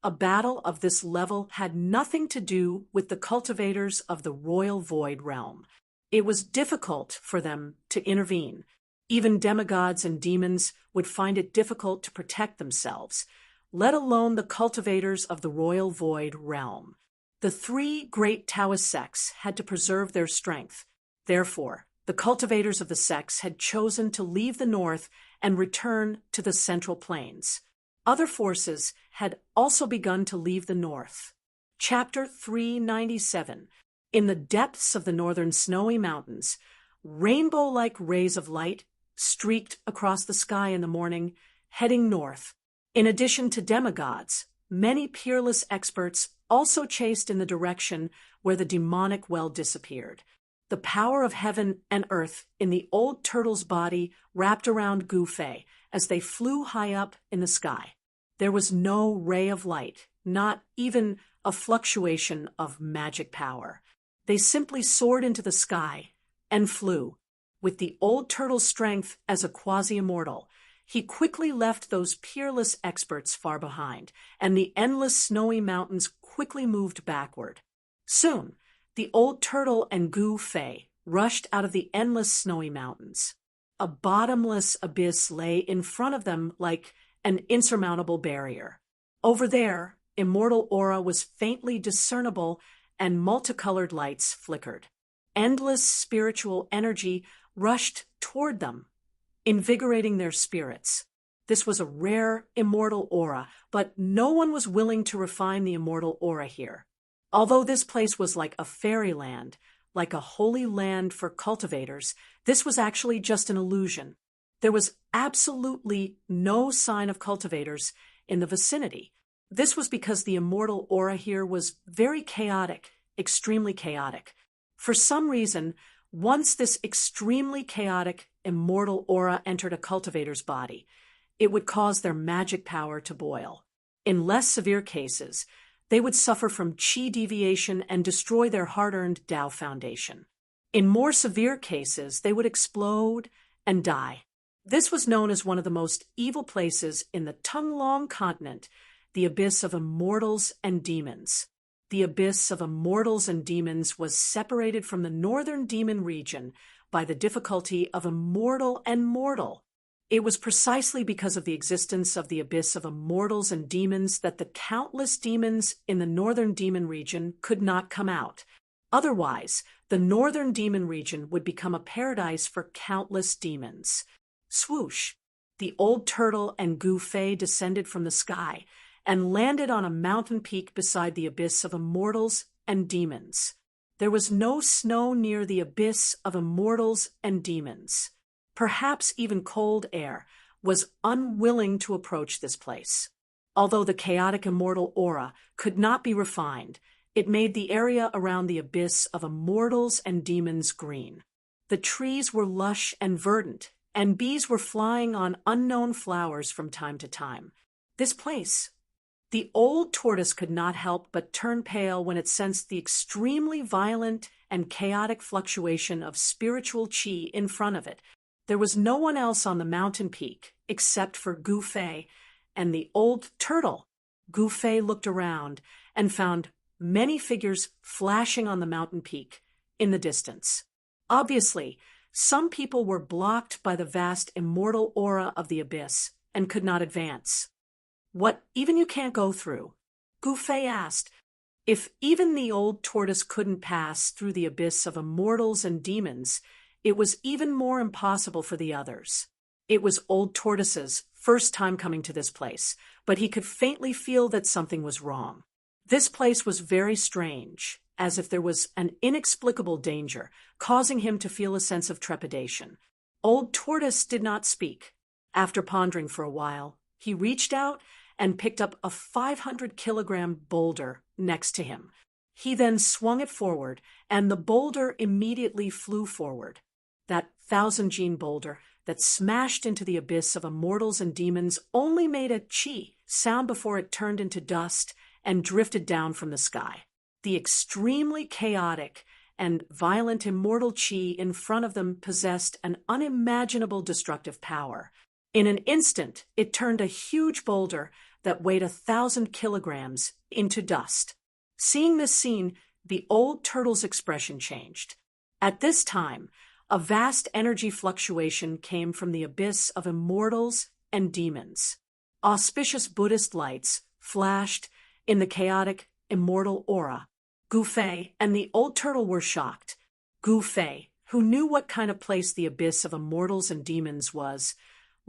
A battle of this level had nothing to do with the cultivators of the royal void realm. It was difficult for them to intervene. Even demigods and demons would find it difficult to protect themselves, let alone the cultivators of the royal void realm. The three great Taoist sects had to preserve their strength. Therefore, the cultivators of the sects had chosen to leave the north and return to the central plains. Other forces had also begun to leave the north. Chapter 397. In the depths of the northern snowy mountains, rainbow-like rays of light streaked across the sky in the morning, heading north. In addition to demigods, many peerless experts also chased in the direction where the demonic well disappeared. The power of heaven and earth in the old turtle's body wrapped around Gu Fei as they flew high up in the sky. There was no ray of light, not even a fluctuation of magic power. They simply soared into the sky and flew. With the old turtle's strength as a quasi-immortal, he quickly left those peerless experts far behind, and the endless snowy mountains quickly moved backward. Soon, the old turtle and Gu Fei rushed out of the endless snowy mountains. A bottomless abyss lay in front of them like an insurmountable barrier. Over there, immortal aura was faintly discernible and multicolored lights flickered. Endless spiritual energy rushed toward them, invigorating their spirits. This was a rare immortal aura, but no one was willing to refine the immortal aura here. Although this place was like a fairyland, like a holy land for cultivators, this was actually just an illusion. There was absolutely no sign of cultivators in the vicinity. This was because the immortal aura here was very chaotic, extremely chaotic. For some reason, once this extremely chaotic, immortal aura entered a cultivator's body, it would cause their magic power to boil. In less severe cases, they would suffer from qi deviation and destroy their hard-earned Tao foundation. In more severe cases, they would explode and die. This was known as one of the most evil places in the Tunglong continent, the abyss of immortals and demons. the abyss of immortals and demons was separated from the northern demon region by the difficulty of immortal and mortal. It was precisely because of the existence of the abyss of immortals and demons that the countless demons in the northern demon region could not come out. Otherwise, the northern demon region would become a paradise for countless demons. Swoosh! The old turtle and Gu Fei descended from the sky and landed on a mountain peak beside the abyss of immortals and demons. There was no snow near the abyss of immortals and demons. Perhaps even cold air was unwilling to approach this place. Although the chaotic immortal aura could not be refined, it made the area around the abyss of immortals and demons green. The trees were lush and verdant, and bees were flying on unknown flowers from time to time. This place. The old tortoise could not help but turn pale when it sensed the extremely violent and chaotic fluctuation of spiritual qi in front of it. There was no one else on the mountain peak except for Gu Fei and the old turtle. Gu Fei looked around and found many figures flashing on the mountain peak in the distance. Obviously, some people were blocked by the vast immortal aura of the abyss and could not advance. What, even you can't go through? Gu Fei asked. If even the old tortoise couldn't pass through the abyss of immortals and demons, it was even more impossible for the others. It was old tortoise's first time coming to this place, but he could faintly feel that something was wrong. This place was very strange, as if there was an inexplicable danger, causing him to feel a sense of trepidation. Old tortoise did not speak. After pondering for a while, he reached out and picked up a 500-kilogram boulder next to him. He then swung it forward, and the boulder immediately flew forward. That 1,000-gene boulder that smashed into the abyss of immortals and demons only made a chi sound before it turned into dust and drifted down from the sky. The extremely chaotic and violent immortal chi in front of them possessed an unimaginable destructive power. In an instant, it turned a huge boulder that weighed 1,000 kilograms into dust. Seeing this scene, the old turtle's expression changed. At this time, a vast energy fluctuation came from the abyss of immortals and demons. Auspicious Buddhist lights flashed in the chaotic, immortal aura. Gu Fei and the old turtle were shocked. Gu Fei, who knew what kind of place the abyss of immortals and demons was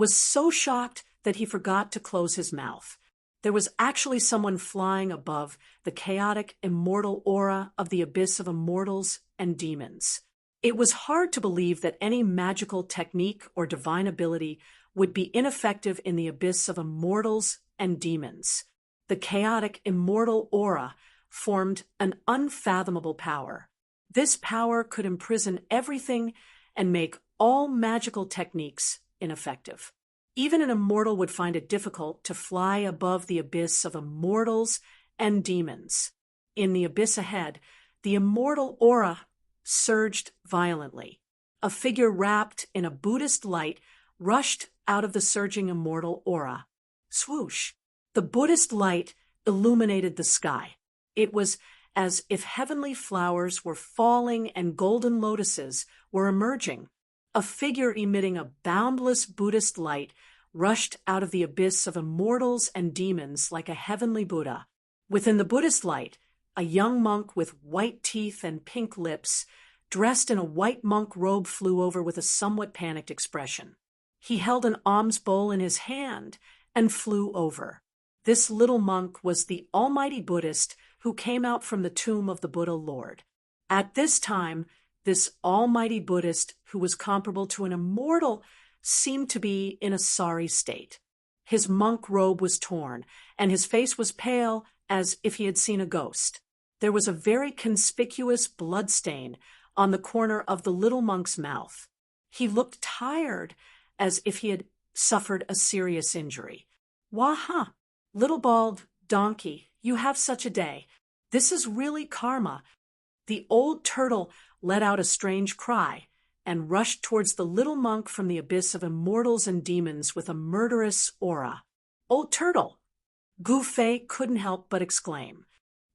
so shocked that he forgot to close his mouth. There was actually someone flying above the chaotic, immortal aura of the abyss of immortals and demons. It was hard to believe that any magical technique or divine ability would be ineffective in the abyss of immortals and demons. The chaotic, immortal aura formed an unfathomable power. This power could imprison everything and make all magical techniques ineffective. Even an immortal would find it difficult to fly above the abyss of immortals and demons. In the abyss ahead, the immortal aura surged violently. A figure wrapped in a Buddhist light rushed out of the surging immortal aura. Swoosh! The Buddhist light illuminated the sky. It was as if heavenly flowers were falling and golden lotuses were emerging. A figure emitting a boundless Buddhist light rushed out of the abyss of immortals and demons like a heavenly Buddha. Within the Buddhist light, a young monk with white teeth and pink lips, dressed in a white monk robe, flew over with a somewhat panicked expression. He held an alms bowl in his hand and flew over. This little monk was the almighty Buddhist who came out from the tomb of the Buddha Lord. At this time, this almighty Buddhist, who was comparable to an immortal, seemed to be in a sorry state. His monk robe was torn, and his face was pale as if he had seen a ghost. There was a very conspicuous blood stain on the corner of the little monk's mouth. He looked tired, as if he had suffered a serious injury. Wah-huh! Little bald donkey, you have such a day. This is really karma. The old turtle let out a strange cry and rushed towards the little monk from the abyss of immortals and demons with a murderous aura. Old turtle! Gu Fei couldn't help but exclaim.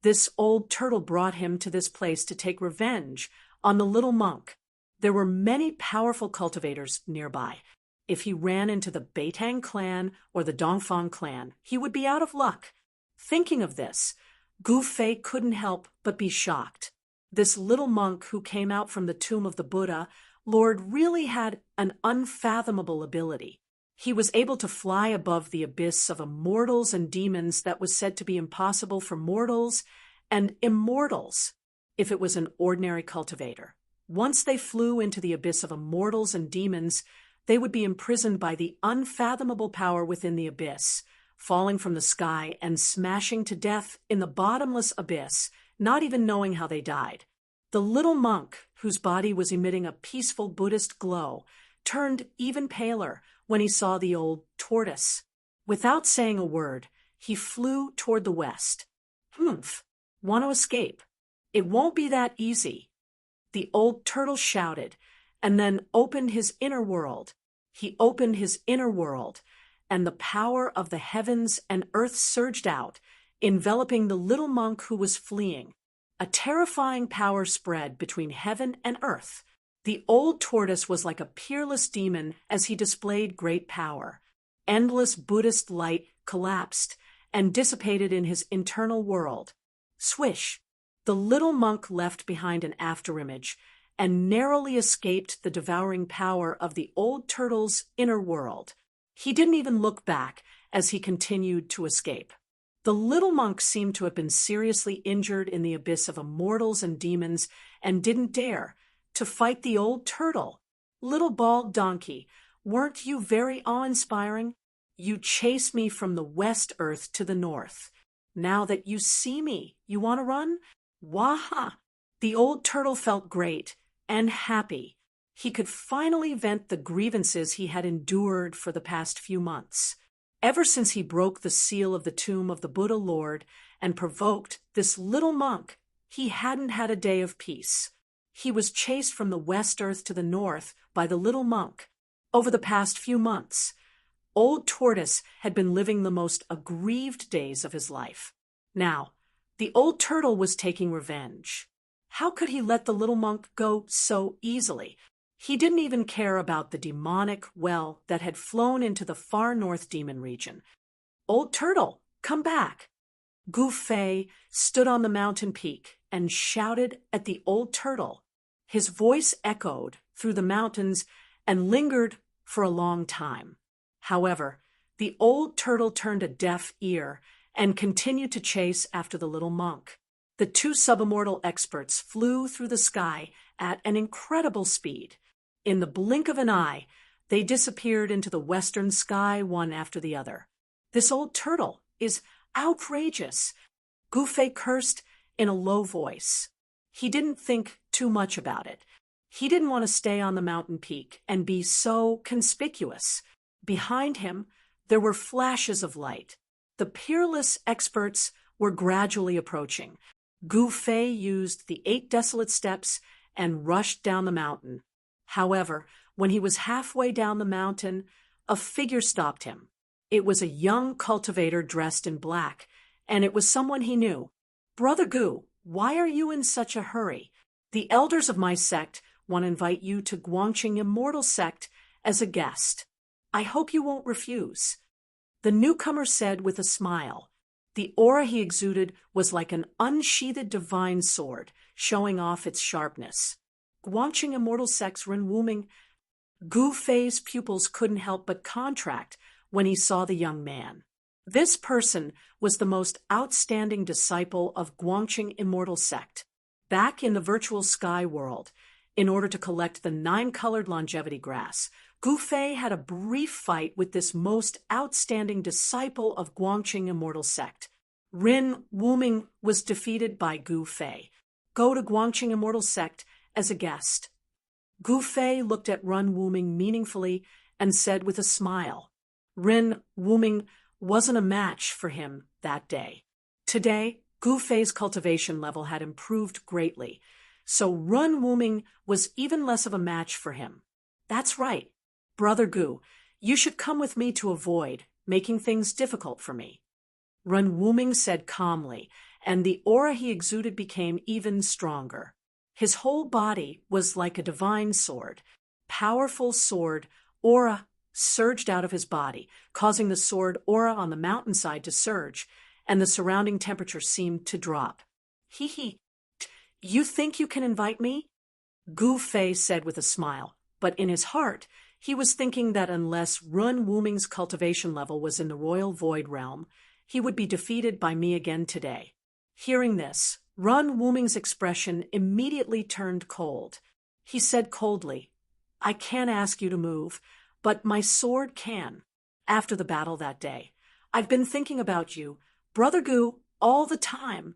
This old turtle brought him to this place to take revenge on the little monk. There were many powerful cultivators nearby. If he ran into the Beitang clan or the Dongfang clan, he would be out of luck. Thinking of this, Gu Fei couldn't help but be shocked. This little monk who came out from the tomb of the Buddha, Lord, really had an unfathomable ability. He was able to fly above the abyss of immortals and demons that was said to be impossible for mortals and immortals if it was an ordinary cultivator. Once they flew into the abyss of immortals and demons, they would be imprisoned by the unfathomable power within the abyss, falling from the sky and smashing to death in the bottomless abyss, not even knowing how they died. The little monk, whose body was emitting a peaceful Buddhist glow, turned even paler when he saw the old tortoise. Without saying a word, he flew toward the west. "Humph, want to escape? It won't be that easy," the old turtle shouted, and then opened his inner world. He opened his inner world, and the power of the heavens and earth surged out, enveloping the little monk who was fleeing. A terrifying power spread between heaven and earth. The old tortoise was like a peerless demon as he displayed great power. Endless Buddhist light collapsed and dissipated in his internal world. Swish! The little monk left behind an afterimage and narrowly escaped the devouring power of the old turtle's inner world. He didn't even look back as he continued to escape. The little monk seemed to have been seriously injured in the abyss of immortals and demons and didn't dare to fight the old turtle. "Little bald donkey, weren't you very awe-inspiring? You chased me from the west earth to the north. Now that you see me, you want to run? Waha!" The old turtle felt great and happy. He could finally vent the grievances he had endured for the past few months. Ever since he broke the seal of the tomb of the Buddha Lord and provoked this little monk, he hadn't had a day of peace. He was chased from the west earth to the north by the little monk. Over the past few months, old tortoise had been living the most aggrieved days of his life. Now, the old turtle was taking revenge. How could he let the little monk go so easily? He didn't even care about the demonic well that had flown into the far north demon region. "Old turtle, come back!" Gu Fei stood on the mountain peak and shouted at the old turtle. His voice echoed through the mountains and lingered for a long time. However, the old turtle turned a deaf ear and continued to chase after the little monk. The two subimmortal experts flew through the sky at an incredible speed. In the blink of an eye, they disappeared into the western sky one after the other. "This old turtle is outrageous," Gu Fei cursed in a low voice. He didn't think too much about it. He didn't want to stay on the mountain peak and be so conspicuous. Behind him, there were flashes of light. The peerless experts were gradually approaching. Gu Fei used the 8 desolate steps and rushed down the mountain. However, when he was halfway down the mountain, a figure stopped him. It was a young cultivator dressed in black, and it was someone he knew. "Brother Gu, why are you in such a hurry? The elders of my sect want to invite you to Guangqing Immortal Sect as a guest. I hope you won't refuse." The newcomer said with a smile. The aura he exuded was like an unsheathed divine sword, showing off its sharpness. Guangqing Immortal Sect's Ren Wuming. Gu Fei's pupils couldn't help but contract when he saw the young man. This person was the most outstanding disciple of Guangqing Immortal Sect. Back in the virtual sky world, in order to collect the 9-colored longevity grass, Gu Fei had a brief fight with this most outstanding disciple of Guangqing Immortal Sect. Ren Wuming was defeated by Gu Fei. Go to Guangqing Immortal Sect as a guest. Gu Fei looked at Ren Wuming meaningfully and said with a smile. Ren Wuming wasn't a match for him that day. Today, Gu Fei's cultivation level had improved greatly, so Ren Wuming was even less of a match for him. "That's right. Brother Gu, you should come with me to avoid making things difficult for me," Ren Wuming said calmly, and the aura he exuded became even stronger. His whole body was like a divine sword. Powerful sword aura surged out of his body, causing the sword aura on the mountainside to surge, and the surrounding temperature seemed to drop. Hee. You think you can invite me? Gu Fei said with a smile, but in his heart, he was thinking that unless Run Wuming's cultivation level was in the royal void realm, he would be defeated by me again today. Hearing this, Run Wuming's expression immediately turned cold. He said coldly, I can't ask you to move, but my sword can. After the battle that day, I've been thinking about you, Brother Gu, all the time.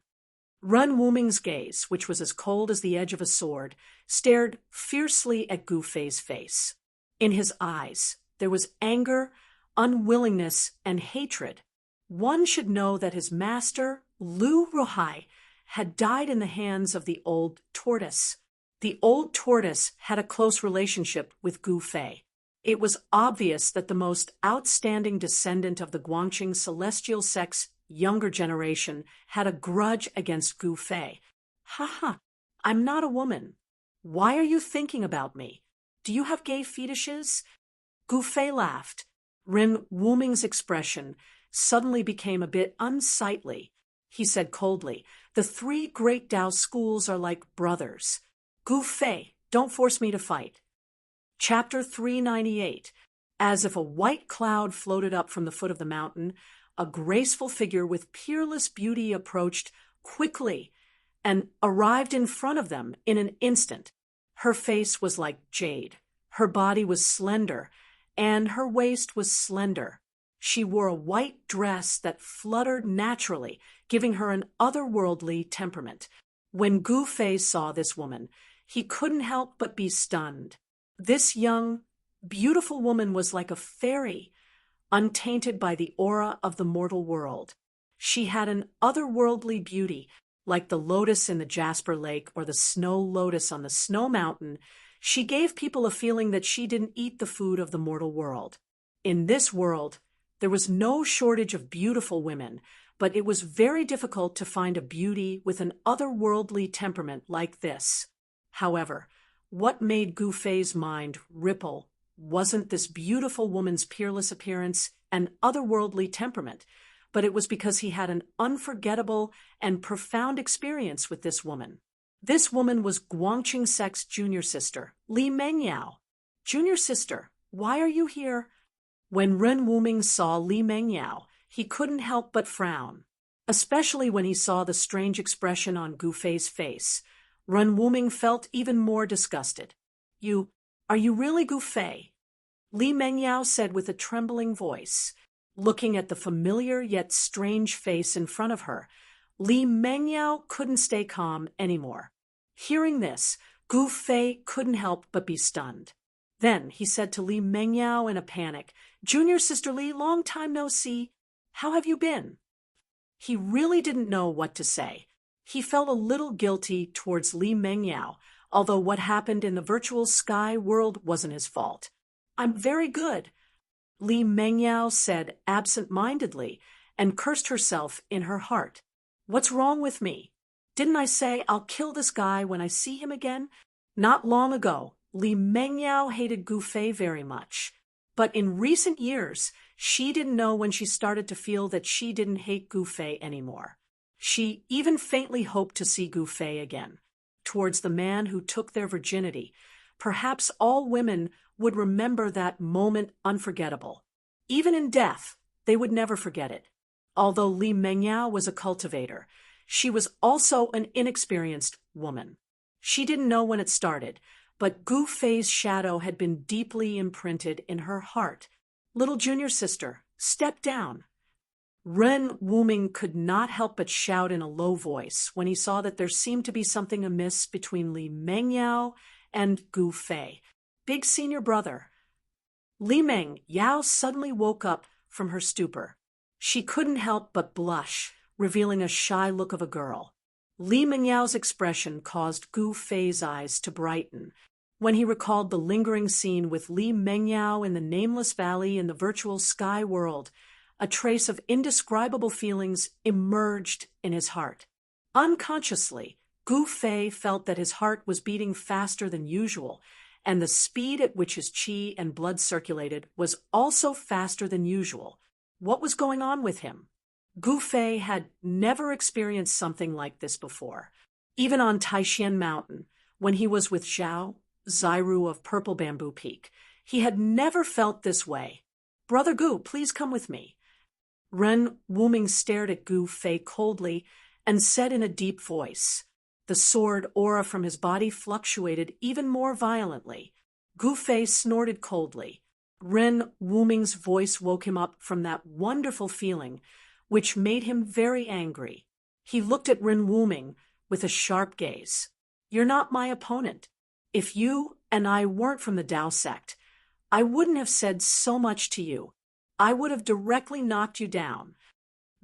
Run Wuming's gaze, which was as cold as the edge of a sword, stared fiercely at Gu Fei's face. In his eyes, there was anger, unwillingness, and hatred. One should know that his master, Lu Ruhai, had died in the hands of the old tortoise. The old tortoise had a close relationship with Gu Fei. It was obvious that the most outstanding descendant of the Guangqing celestial sect's younger generation had a grudge against Gu Fei. Ha, I'm not a woman. Why are you thinking about me? Do you have gay fetishes? Gu Fei laughed. Ren Wuming's expression suddenly became a bit unsightly. He said coldly, the three great Dao schools are like brothers. Gu Fei, don't force me to fight. Chapter 398. As if a white cloud floated up from the foot of the mountain, a graceful figure with peerless beauty approached quickly and arrived in front of them in an instant. Her face was like jade. Her body was slender, and her waist was slender. She wore a white dress that fluttered naturally, giving her an otherworldly temperament. When Gu Fei saw this woman, he couldn't help but be stunned. This young, beautiful woman was like a fairy, untainted by the aura of the mortal world. She had an otherworldly beauty, like the lotus in the Jasper Lake or the snow lotus on the snow mountain. She gave people a feeling that she didn't eat the food of the mortal world. In this world, there was no shortage of beautiful women, but it was very difficult to find a beauty with an otherworldly temperament like this. However, what made Gu Fei's mind ripple wasn't this beautiful woman's peerless appearance and otherworldly temperament, but it was because he had an unforgettable and profound experience with this woman. This woman was Guangqing Sect's junior sister, Li Mengyao. Junior sister, why are you here? When Ren Wuming saw Li Mengyao, he couldn't help but frown, especially when he saw the strange expression on Gu Fei's face. Ren Wuming felt even more disgusted. Are you really Gu Fei? Li Mengyao said with a trembling voice. Looking at the familiar yet strange face in front of her, Li Mengyao couldn't stay calm anymore. Hearing this, Gu Fei couldn't help but be stunned. Then he said to Li Mengyao in a panic, Junior Sister Li, long time no see. How have you been? He really didn't know what to say. He felt a little guilty towards Li Mengyao, although what happened in the virtual sky world wasn't his fault. I'm very good, Li Mengyao said absent-mindedly and cursed herself in her heart. What's wrong with me? Didn't I say I'll kill this guy when I see him again? Not long ago, Li Mengyao hated Gu Fei very much. But in recent years, she didn't know when she started to feel that she didn't hate Gu Fei anymore. She even faintly hoped to see Gu Fei again. Towards the man who took their virginity, perhaps all women would remember that moment unforgettable. Even in death, they would never forget it. Although Li Mengyao was a cultivator, she was also an inexperienced woman. She didn't know when it started, but Gu Fei's shadow had been deeply imprinted in her heart. Little junior sister, step down. Ren Wuming could not help but shout in a low voice when he saw that there seemed to be something amiss between Li Mengyao and Gu Fei. Big senior brother. Li Mengyao suddenly woke up from her stupor. She couldn't help but blush, revealing a shy look of a girl. Li Mengyao's expression caused Gu Fei's eyes to brighten when he recalled the lingering scene with Li Mengyao in the nameless valley in the virtual sky world. A trace of indescribable feelings emerged in his heart. Unconsciously, Gu Fei felt that his heart was beating faster than usual, and the speed at which his qi and blood circulated was also faster than usual. What was going on with him? Gu Fei had never experienced something like this before. Even on Taishan Mountain, when he was with Zhao Zairu of Purple Bamboo Peak, he had never felt this way. "Brother Gu, please come with me." Ren Wuming stared at Gu Fei coldly and said in a deep voice. The sword aura from his body fluctuated even more violently. Gu Fei snorted coldly. Ren Wuming's voice woke him up from that wonderful feeling, which made him very angry. He looked at Ren Wuming with a sharp gaze. "You're not my opponent. If you and I weren't from the Tao sect, I wouldn't have said so much to you. I would have directly knocked you down."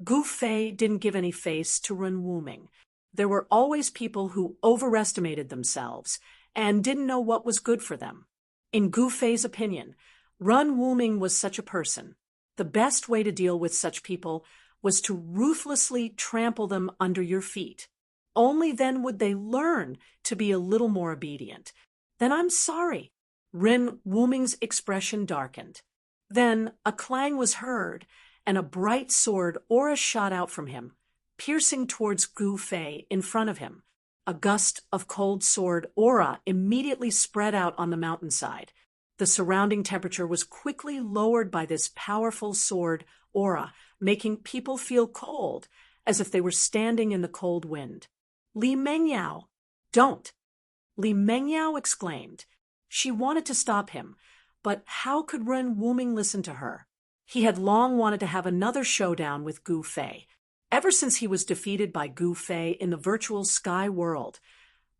Gu Fei didn't give any face to Ren Wuming. There were always people who overestimated themselves and didn't know what was good for them. In Gu Fei's opinion, Ren Wuming was such a person. The best way to deal with such people was to ruthlessly trample them under your feet. Only then would they learn to be a little more obedient. "Then I'm sorry." Ren Wuming's expression darkened. Then a clang was heard, and a bright sword aura shot out from him, piercing towards Gu Fei in front of him. A gust of cold sword aura immediately spread out on the mountainside. The surrounding temperature was quickly lowered by this powerful sword aura, making people feel cold, as if they were standing in the cold wind. "Li Mengyao, don't!" Li Mengyao exclaimed. She wanted to stop him, but how could Ren Wuming listen to her? He had long wanted to have another showdown with Gu Fei. Ever since he was defeated by Gu Fei in the virtual sky world,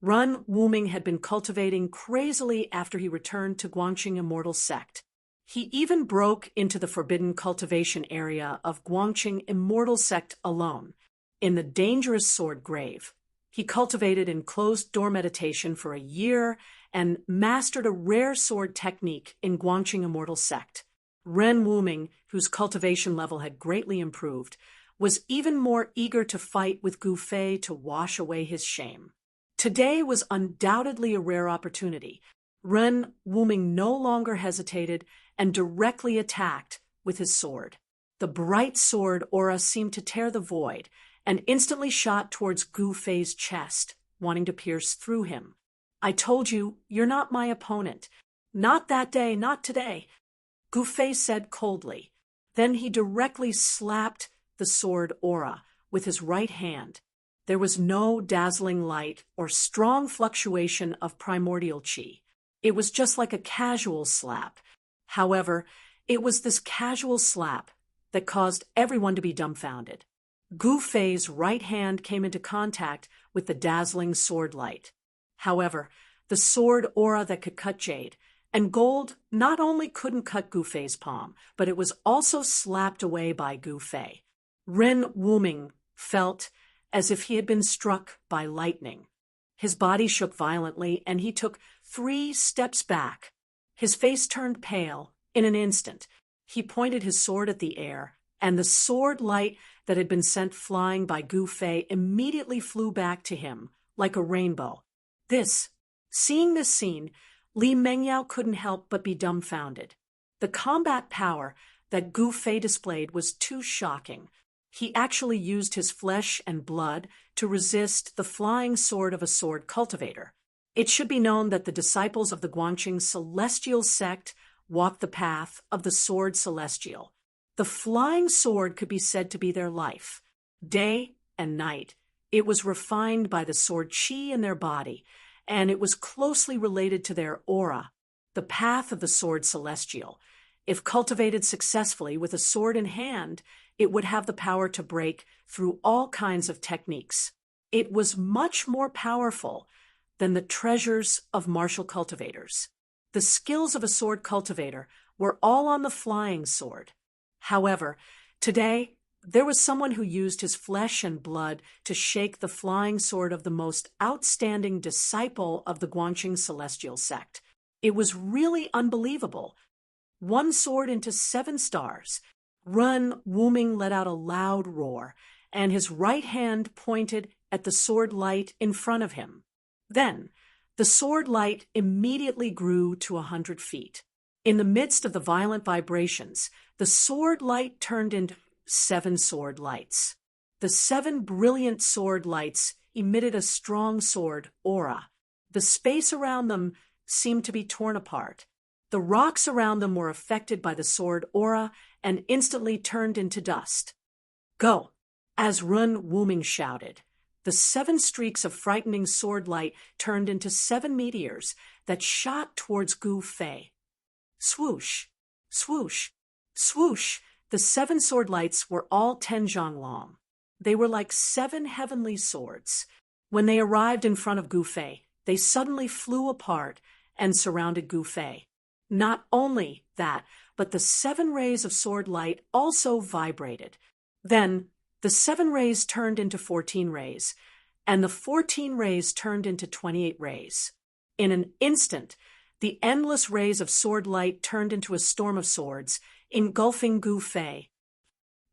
Ren Wuming had been cultivating crazily after he returned to Guangqing Immortal Sect. He even broke into the forbidden cultivation area of Guangqing Immortal Sect alone, in the dangerous sword grave. He cultivated in closed-door meditation for a year and mastered a rare sword technique in Guangqing Immortal Sect. Ren Wuming, whose cultivation level had greatly improved, was even more eager to fight with Gu Fei to wash away his shame. Today was undoubtedly a rare opportunity. Ren Wuming no longer hesitated and directly attacked with his sword. The bright sword aura seemed to tear the void and instantly shot towards Gu Fei's chest, wanting to pierce through him. "I told you, you're not my opponent." "Not that day, not today," Gu Fei said coldly. Then he directly slapped the sword aura with his right hand. There was no dazzling light or strong fluctuation of primordial qi. It was just like a casual slap. However, it was this casual slap that caused everyone to be dumbfounded. Gu Fei's right hand came into contact with the dazzling sword light. However, the sword aura that could cut jade and gold not only couldn't cut Gu Fei's palm, but it was also slapped away by Gu Fei. Ren Wuming felt as if he had been struck by lightning. His body shook violently, and he took 3 steps back. His face turned pale in an instant. He pointed his sword at the air, and the sword light that had been sent flying by Gu Fei immediately flew back to him like a rainbow. Seeing this scene, Li Mengyao couldn't help but be dumbfounded. The combat power that Gu Fei displayed was too shocking. He actually used his flesh and blood to resist the flying sword of a sword cultivator. It should be known that the disciples of the Guangqing Celestial Sect walked the path of the sword celestial. The flying sword could be said to be their life. Day and night, it was refined by the sword qi in their body, and it was closely related to their aura, the path of the sword celestial. If cultivated successfully with a sword in hand, it would have the power to break through all kinds of techniques. It was much more powerful than the treasures of martial cultivators. The skills of a sword cultivator were all on the flying sword. However, today, there was someone who used his flesh and blood to shake the flying sword of the most outstanding disciple of the Guangqing Celestial Sect. It was really unbelievable. 1 sword into 7 stars. Ren Wuming let out a loud roar, and his right hand pointed at the sword light in front of him. Then, the sword light immediately grew to 100 feet. In the midst of the violent vibrations, the sword light turned into 7 sword lights. The 7 brilliant sword lights emitted a strong sword aura. The space around them seemed to be torn apart. The rocks around them were affected by the sword aura and instantly turned into dust. Go! As Run Wuming shouted, the 7 streaks of frightening sword light turned into 7 meteors that shot towards Gu Fei. Swoosh! Swoosh! Swoosh! The 7 sword lights were all 10 zhang long. They were like 7 heavenly swords. When they arrived in front of Gu Fei, they suddenly flew apart and surrounded Gu Fei. Not only that, but the 7 rays of sword light also vibrated. Then, the 7 rays turned into 14 rays, and the 14 rays turned into 28 rays. In an instant, the endless rays of sword light turned into a storm of swords, engulfing Gu Fei.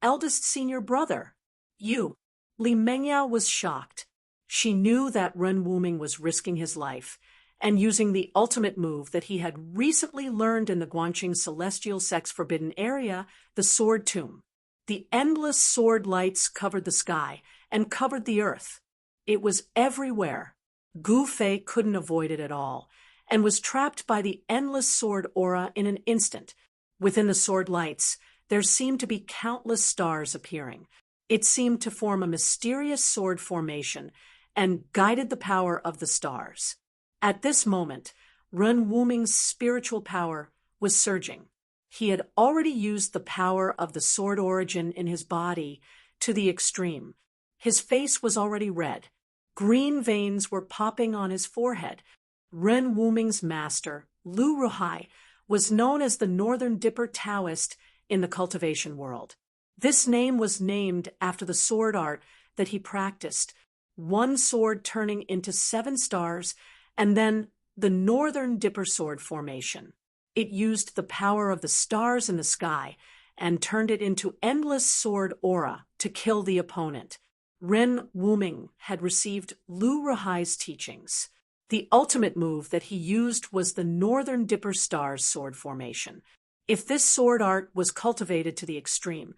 Eldest senior brother, you. Li Mengyao was shocked. She knew that Ren Wuming was risking his life, and using the ultimate move that he had recently learned in the Guangqing Celestial Sect's forbidden area, the Sword Tomb. The endless sword lights covered the sky and covered the earth. It was everywhere. Gu Fei couldn't avoid it at all, and was trapped by the endless sword aura in an instant. Within the sword lights, there seemed to be countless stars appearing. It seemed to form a mysterious sword formation and guided the power of the stars. At this moment, Ren Wuming's spiritual power was surging. He had already used the power of the sword origin in his body to the extreme. His face was already red. Green veins were popping on his forehead. Ren Wuming's master, Lu Ruhai, was known as the Northern Dipper Taoist in the cultivation world. This name was named after the sword art that he practiced, 1 sword turning into 7 stars, and then the Northern Dipper sword formation. It used the power of the stars in the sky and turned it into endless sword aura to kill the opponent. Ren Wuming had received Lu Ruhai's teachings. The ultimate move that he used was the Northern Dipper Stars sword formation. If this sword art was cultivated to the extreme,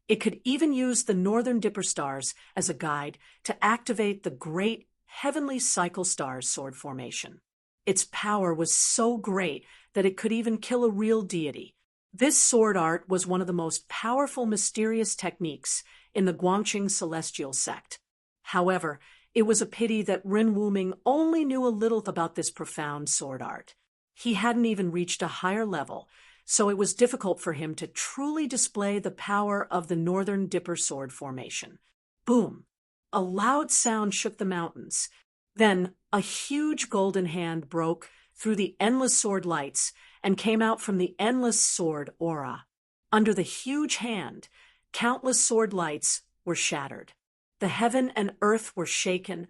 it could even use the Northern Dipper Stars as a guide to activate the great Heavenly Cycle Stars sword formation. Its power was so great that it could even kill a real deity. This sword art was one of the most powerful mysterious techniques in the Guangqing Celestial Sect. However, it was a pity that Ren Wuming only knew a little about this profound sword art. He hadn't even reached a higher level, so it was difficult for him to truly display the power of the Northern Dipper sword formation. Boom! A loud sound shook the mountains. Then a huge golden hand broke through the endless sword lights and came out from the endless sword aura. Under the huge hand, countless sword lights were shattered. The heaven and earth were shaken,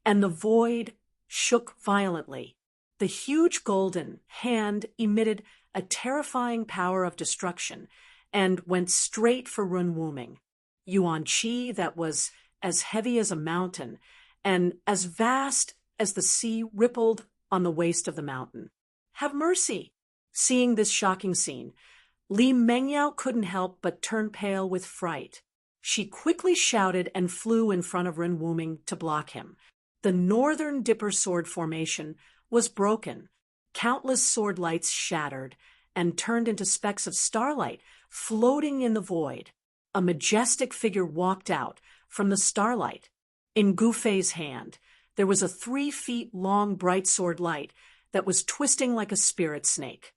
and the void shook violently. The huge golden hand emitted a terrifying power of destruction and went straight for Ren Wuming. Yuan Qi that was as heavy as a mountain and as vast as the sea rippled on the waist of the mountain. Have mercy! Seeing this shocking scene, Li Mengyao couldn't help but turn pale with fright. She quickly shouted and flew in front of Ren Wuming to block him. The Northern Dipper sword formation was broken. Countless sword lights shattered and turned into specks of starlight floating in the void. A majestic figure walked out from the starlight. In Gu Fei's hand, there was a 3 feet long bright sword light that was twisting like a spirit snake.